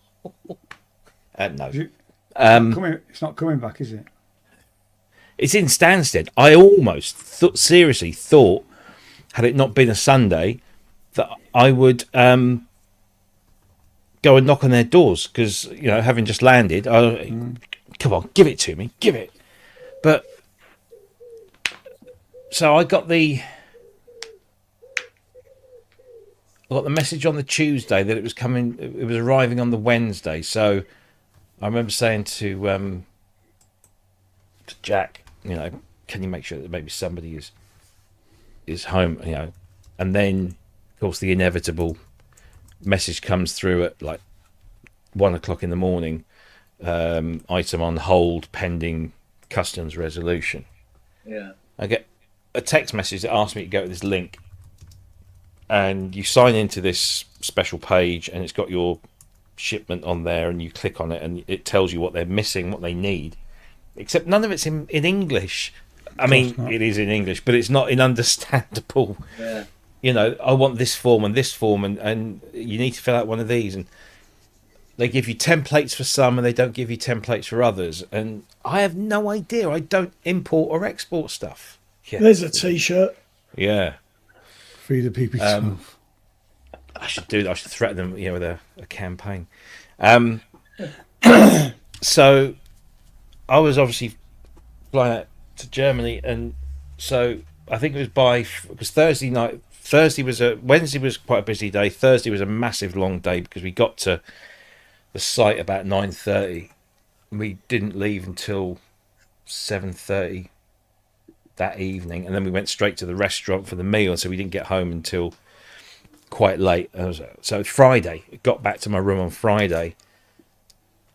No. It's not coming back, is it? It's in Stansted. I almost seriously thought, had it not been a Sunday, that I would go and knock on their doors because, having just landed, come on, give it to me, give it. But so I got the message on the Tuesday that it was coming. It was arriving on the Wednesday. So I remember saying to Jack, can you make sure that maybe somebody is home, and then of course the inevitable message comes through at like 1 o'clock in the morning, item on hold pending customs resolution. Yeah. I get a text message that asks me to go to this link, and you sign into this special page, and it's got your shipment on there, and you click on it, and it tells you what they're missing, what they need. Except none of it's in English. I mean, it is in English, but it's not in understandable. Yeah. I want this form and this form, and you need to fill out one of these. And they give you templates for some, and they don't give you templates for others. And I have no idea. I don't import or export stuff. Yeah. There's a T-shirt. Yeah. Free the PB12. I should do that. I should threaten them, with a campaign. So I was obviously flying out to Germany, and so I think it was Thursday night. Wednesday was quite a busy day. Thursday was a massive long day because we got to the site about 9:30. We didn't leave until 7:30 that evening, and then we went straight to the restaurant for the meal, so we didn't get home until quite late. So Friday, got back to my room on Friday.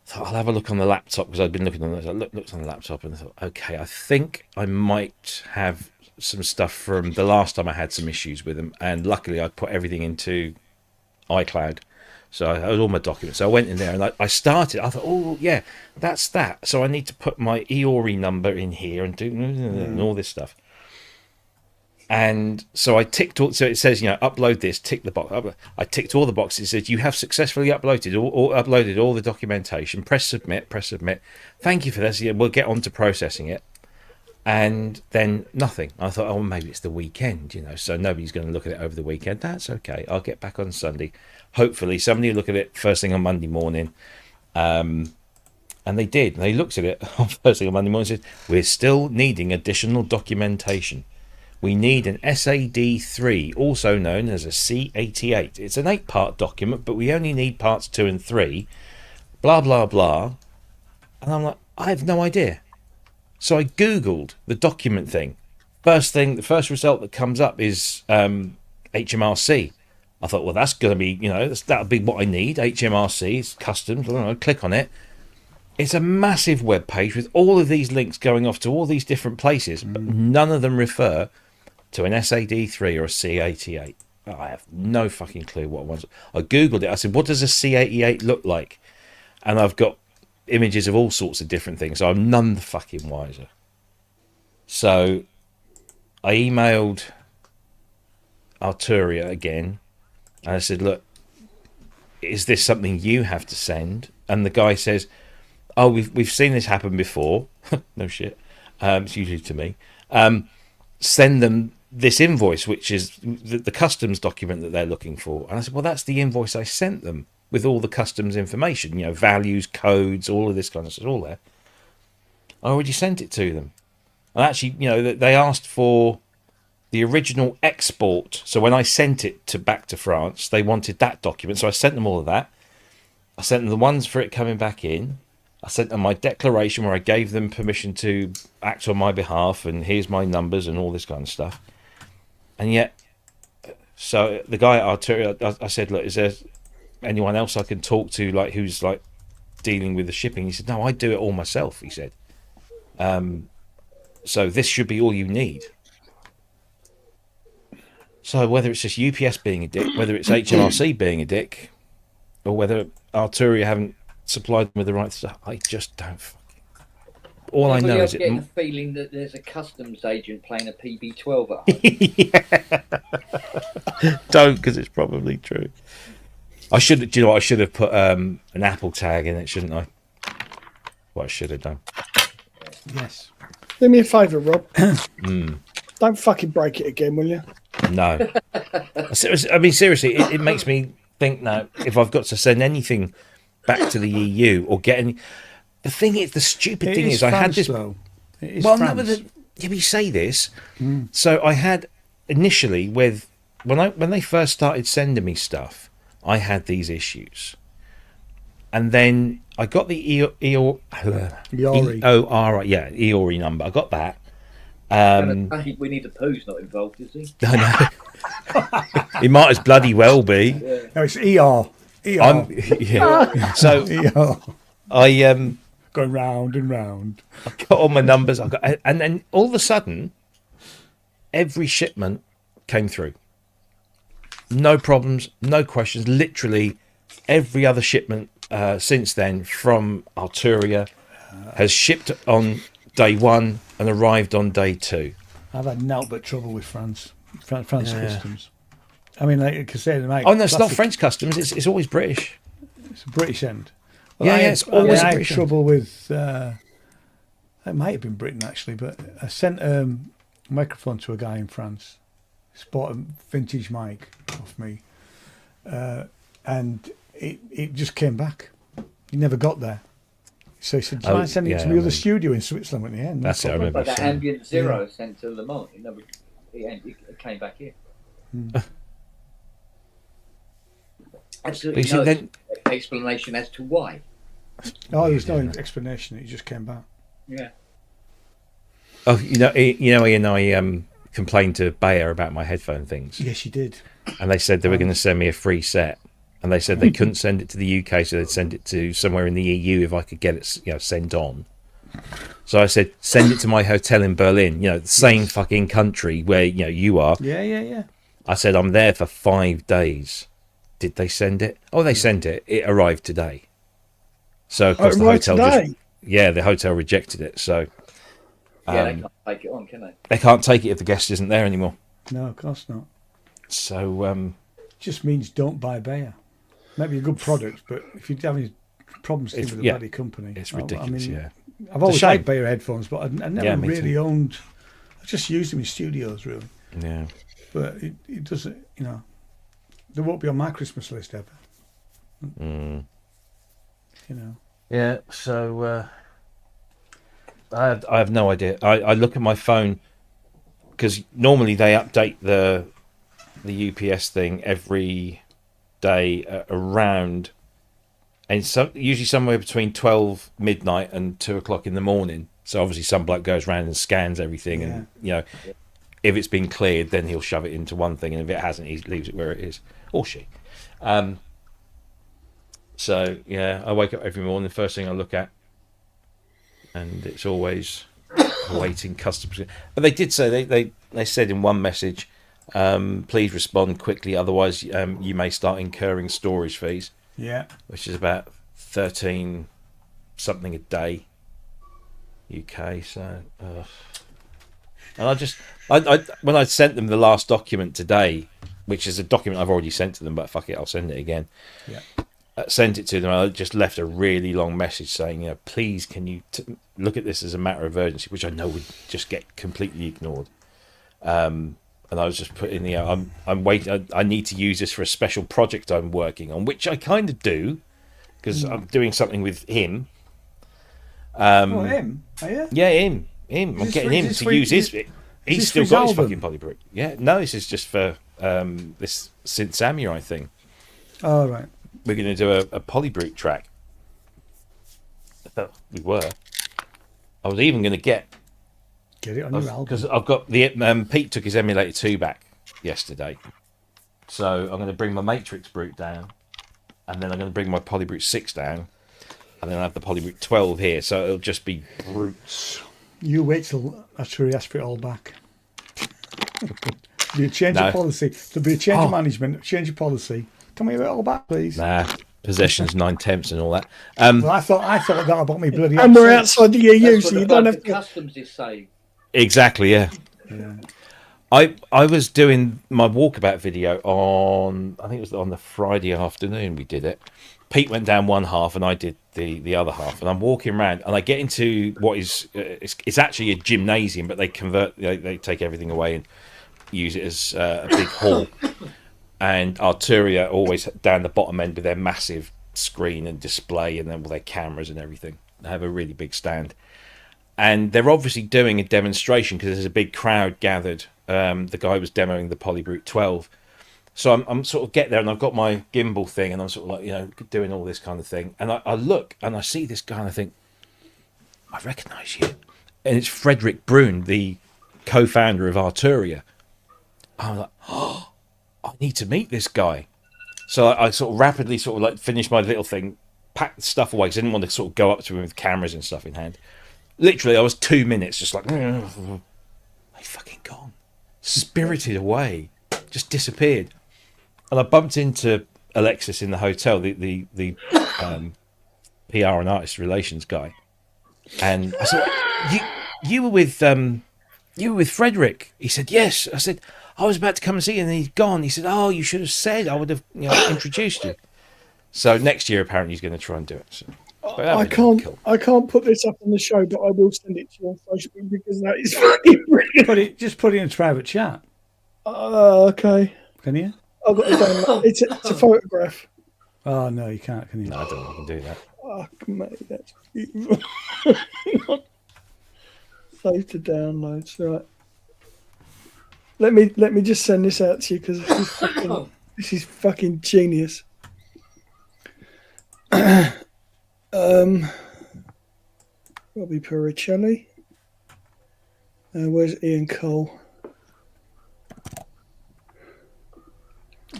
Thought I'll have a look on the laptop because I'd been looking on it. I looked on the laptop and I thought, okay, I think I might have some stuff from the last time I had some issues with them. And luckily, I put everything into iCloud. So I had all my documents. So I went in there and I started. I thought, oh, yeah, that's that. So I need to put my EORI number in here and do and all this stuff. And so I ticked all, so it says, upload this, tick the box. I ticked all the boxes. It says, you have successfully uploaded all the documentation. Press submit. Thank you for this. Yeah, we'll get on to processing it. And then nothing. I thought, oh, maybe it's the weekend, so nobody's going to look at it over the weekend. That's okay. I'll get back on Sunday. Hopefully somebody will look at it first thing on Monday morning. And they did. They looked at it on first thing on Monday morning and said, we're still needing additional documentation. We need an SAD3, also known as a C88. It's an 8-part document, but we only need parts 2 and 3. Blah, blah, blah. And I'm like, I have no idea. So I Googled the document thing. The first result that comes up is HMRC. I thought, well, that's going to be, that'll be what I need. HMRC, it's customs. Click on it. It's a massive web page with all of these links going off to all these different places, but none of them refer to an SAD3 or a C88. I have no fucking clue what ones. I Googled it. I said, what does a C88 look like? And I've got images of all sorts of different things. So I'm none the fucking wiser. So I emailed Arturia again. And I said, look, is this something you have to send? And the guy says, oh, we've seen this happen before. No shit. It's usually to me. Send them this invoice, which is the customs document that they're looking for. And I said, well, that's the invoice I sent them with all the customs information, values, codes, all of this kind of stuff, all there. I already sent it to them. And actually, they asked for the original export. So when I sent it back to France, they wanted that document. So I sent them all of that. I sent them the ones for it coming back in. I sent them my declaration where I gave them permission to act on my behalf and here's my numbers and all this kind of stuff. And yet, so the guy at Arturia, I said, look, is there anyone else I can talk to, who's dealing with the shipping? He said, no, I do it all myself, he said. So this should be all you need. So whether it's just UPS being a dick, whether it's HMRC being a dick, or whether Arturia haven't supplied them with the right stuff, I just don't. All I know is I'm getting a feeling that there's a customs agent playing a PB12 at home. Don't, because it's probably true. I should, I should have put an Apple tag in it, shouldn't I? What I should have done. Yes. Do me a favour, Rob. Don't fucking break it again, will you? No. I mean, seriously, it makes me think now, if I've got to send anything back to the EU or get any... The thing is, the stupid thing is, I had this... Though. Well, no, but you say this. So I had initially with... When they first started sending me stuff, I had these issues. And then I got the EORI number. I got that. We need a poo's not involved, is he? I know. He might as bloody well be. Yeah. No, it's ER. Yeah. So ER. I going round and round. I got all my numbers. And then all of a sudden, every shipment came through. No problems, no questions. Literally, every other shipment since then from Arturia has shipped on day 1 and arrived on day 2. I've had no but trouble with France customs. I mean, because they make. Oh no, it's not French customs. It's always British. It's a British end. Well, it's always I had British. Trouble with. It might have been Britain actually, but I sent a microphone to a guy in France. He bought a vintage mic off me, and it just came back. He never got there. So he said, "Do I send it to the other studio in Switzerland?" Went, yeah, that's it. I remember. But that ambient zero sent to Le Mans, it came back here. Absolutely no explanation as to why. Oh, there's no explanation. It just came back. Yeah. Oh, Ian, I complained to Bayer about my headphone things. Yes, you did. And they said they were going to send me a free set. And they said they couldn't send it to the UK, so they'd send it to somewhere in the EU if I could get it, sent on. So I said, send it to my hotel in Berlin, the same fucking country where, you are. Yeah. I said, I'm there for 5 days. Did they send it? Oh, they sent it. It arrived today. So, of course, the hotel the hotel rejected it. So, they can't take it on, can they? They can't take it if the guest isn't there anymore. No, of course not. So, just means don't buy Bayer. Maybe a good product, but if you're having problems with a bloody company, it's ridiculous. I've always liked Bayer headphones, but I never really owned. I just used them in studios, really. Yeah. But it doesn't, they won't be on my Christmas list ever. Yeah. So I have no idea. I look at my phone because normally they update the UPS thing every day around, and usually somewhere between 12 midnight and 2 o'clock in the morning. So obviously some bloke goes around and scans everything, and if it's been cleared, then he'll shove it into one thing, and if it hasn't, he leaves it where it is, or she. So yeah, I wake up every morning. The first thing I look at, and it's always awaiting customers. But they did say they said in one message, please respond quickly, otherwise you may start incurring storage fees. Yeah, which is about 13 something a day UK. So, and I when I sent them the last document today, which is a document I've already sent to them, but fuck it, I'll send it again. Yeah. Sent it to them. I just left a really long message saying, please, can you look at this as a matter of urgency, which I know would just get completely ignored. And I was just putting the I'm waiting. I need to use this for a special project I'm working on, which I kind of do because I'm doing something with him. Him? Are you? Yeah, him. I'm getting him to use his. He's still got his fucking polybrick. Yeah, no, this is just for this Synth Samurai thing. Oh, right. We're going to do a polybrick track. We were. I was even going to get it on your album because I've got the Pete took his Emulator 2 back yesterday, so I'm going to bring my Matrix Brute down, and then I'm going to bring my Polybrute 6 down, and then I have the Polybrute 12 here, so it'll just be brutes. You wait till after he asks for it all back. Be a change of policy. There'll be a change of management, change of policy. Can we have it all back, please? Nah, possessions 9/10 and all that. Well, I thought that about me bloody. And we're outside the EU, so you don't have to. Customs is saved. Exactly, yeah. I was doing my walkabout video on, I think it was on the Friday afternoon we did it. Pete went down one half and I did the other half, and I'm walking around and I get into what is it's actually a gymnasium, but they they take everything away and use it as a big hall. And Arturia always down the bottom end with their massive screen and display, and then all their cameras and everything. They have a really big stand. And they're obviously doing a demonstration because there's a big crowd gathered. The guy was demoing the Polybrute 12. So I'm sort of get there and I've got my gimbal thing and I'm sort of like, doing all this kind of thing. And I look and I see this guy and I think, I recognise you. And it's Frederick Brune, the co-founder of Arturia. I'm like, oh, I need to meet this guy. So I sort of rapidly finished my little thing, packed the stuff away because I didn't want to sort of go up to him with cameras and stuff in hand. Literally, I was 2 minutes just like, they fucking gone. Spirited away. Just disappeared. And I bumped into Alexis in the hotel, the PR and artist relations guy. And I said, you were with Frederick? He said, yes. I said, I was about to come and see you and he's gone. He said, oh, you should have said, I would have introduced you. So next year, apparently, he's going to try and do it. So. I can't put this up on the show, but I will send it to you on Facebook because that is fucking brilliant. Just put it in private chat. Okay. Can you? I've got to download. It's a photograph. Oh no, you can't. Can you? No, I don't think you can do that. Fuck mate, that's beautiful. Save to downloads, right? Let me just send this out to you because this is fucking genius. Robbie Puricelli. Where's Ian Cole?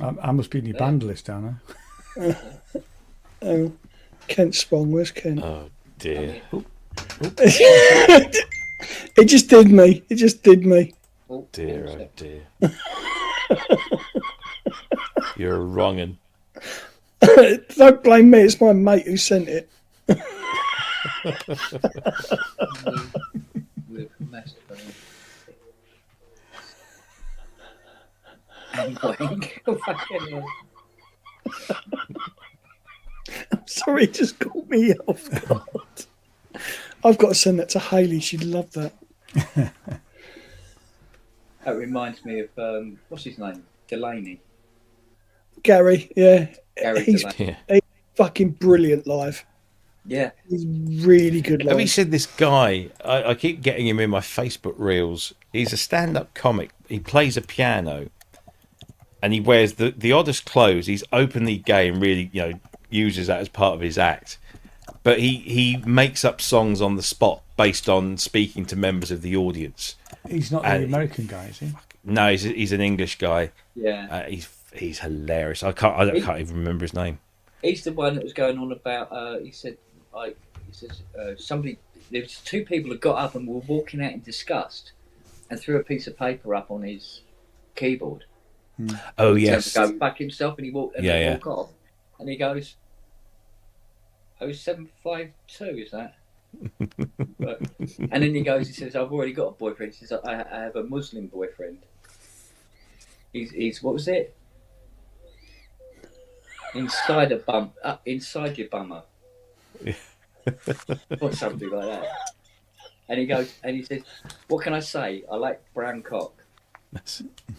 I must be in your band list, down there. Kent Spong, where's Kent? Oh dear. It just did me. It just did me. Oh dear. You're wrong. And don't blame me. It's my mate who sent it. I'm sorry, it just caught me off guard. I've got to send that to Hayley. She'd love that. That reminds me of what's his name? Delaney. Gary, yeah. He's fucking brilliant live. Yeah. He's really good live. Have you seen this guy? I keep getting him in my Facebook reels. He's a stand-up comic. He plays a piano. And he wears the oddest clothes. He's openly gay and really, uses that as part of his act. But he makes up songs on the spot based on speaking to members of the audience. He's not the American guy, is he? No, he's an English guy. Yeah. He's hilarious. I can't even remember his name. He's the one that was going on about. He says somebody. There was two people that got up and were walking out in disgust, and threw a piece of paper up on his keyboard. Oh yes. To go back himself, and he walked walk off, and he goes, "Oh, 752 is that?" But, and then he says, "I've already got a boyfriend." He says, "I have a Muslim boyfriend." He's what was it? Inside your bummer, or something like that. And he goes, and he says, "What can I say? I like brown cock."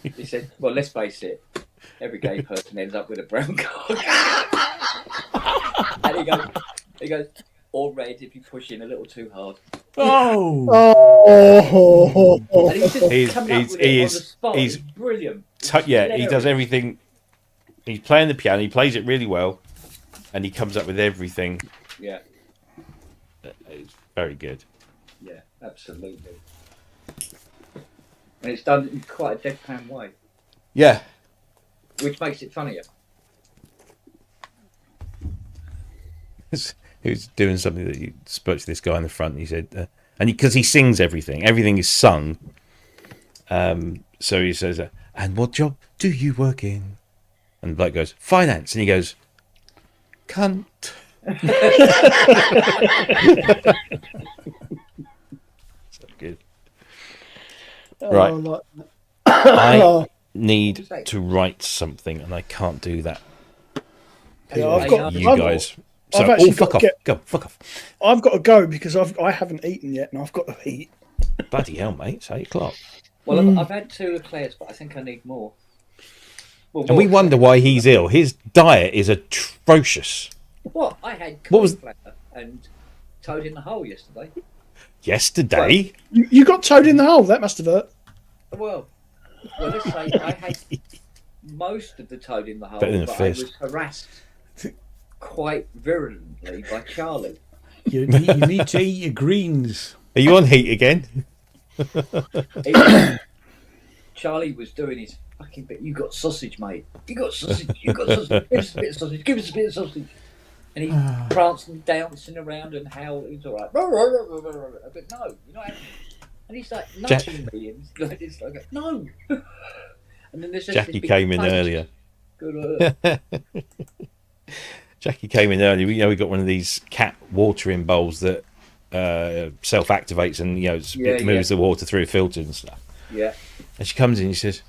He said, "Well, let's face it, every gay person ends up with a brown cock." And he goes, or red if you push in a little too hard. Oh! And he's brilliant. He does everything. He's playing the piano. He plays it really well, and he comes up with everything. Yeah, it's very good. Yeah, absolutely. And it's done in quite a deadpan way. Yeah. Which makes it funnier. He was doing something that he spoke to this guy in the front. And he said, and because he sings everything is sung. So he says, "And what job do you work in?" And the bloke goes, "Finance." And he goes, "Cunt." So good. Right. I need to write something, and I can't do that. Yeah, guys. So, fuck off. Go, fuck off. I've got to go because I haven't eaten yet, and I've got to eat. Bloody hell, mate! It's 8 o'clock. Well, I've had 2 eclairs, but I think I need more. And we wonder why he's ill. His diet is atrocious. What? I had cauliflower and toad in the hole yesterday. Yesterday? Well, you got toad in the hole. That must have hurt. Well, let's say I had most of the toad in the hole, Better than a but fist. I was harassed quite virulently by Charlie. You need to eat your greens. Are you on heat again? Charlie was doing his fucking bit. You got sausage, mate. You got sausage. You got sausage. Give us a bit of sausage. Give us a bit of sausage. And he prancing, dancing around and howling. He's all right. But no, you're not having it. And he's like nudging me. And it's like, no. And then there's Jackie came in earlier. Good. Jackie came in earlier. We got one of these cat watering bowls that self-activates and it moves the water through filters and stuff. Yeah. And she comes in and she says,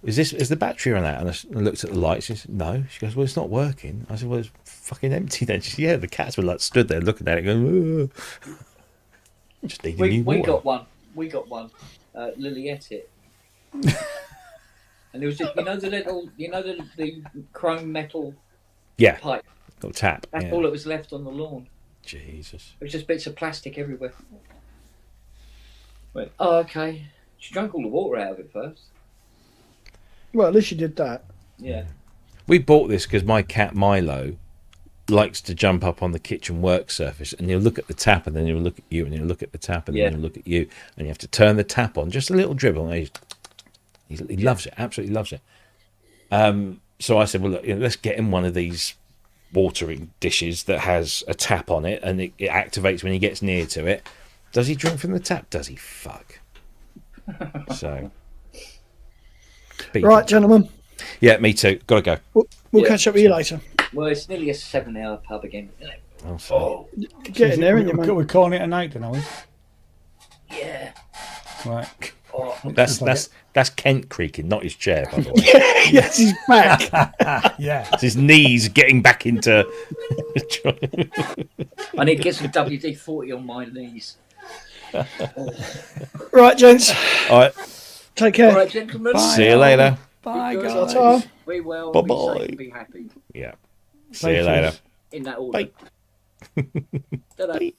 Is the battery on that? And I looked at the lights. She said, no. She goes, well, it's not working. I said, well, it's fucking empty then. She said, yeah, the cats were like stood there looking at it going, just need new water. We got one. Lily ate it. And there was just, the chrome metal pipe. Little tap. That's all that was left on the lawn. Jesus. It was just bits of plastic everywhere. Went, oh, okay. She drank all the water out of it first. Well, at least you did that. Yeah. We bought this because my cat Milo likes to jump up on the kitchen work surface, and he'll look at the tap, and then he'll look at you, and he'll look at the tap, and then he'll look at you, and you have to turn the tap on, just a little dribble. And he loves it, absolutely loves it. So I said, well, look, let's get him one of these watering dishes that has a tap on it, and it activates when he gets near to it. Does he drink from the tap? Does he? Fuck. So. Right, gentlemen. Yeah, me too. Gotta go. We'll catch up with you later. Well, it's nearly a 7-hour pub again. Isn't it? Oh, get in there, ain't you, mate? We're calling it a night, then, are we? Yeah. Right. Oh, that's Kent creaking, not his chair, by the way. Yes, he's back. Yeah. It's his knees getting back into. I need to get some WD-40 on my knees. Right, gents. All right. Take care. All right, gentlemen. See you later. Bye, Be good. guys. Be well. Bye Be bye. safe and be happy. Yeah. See you later. In that order. Bye. Ta-da. Bye.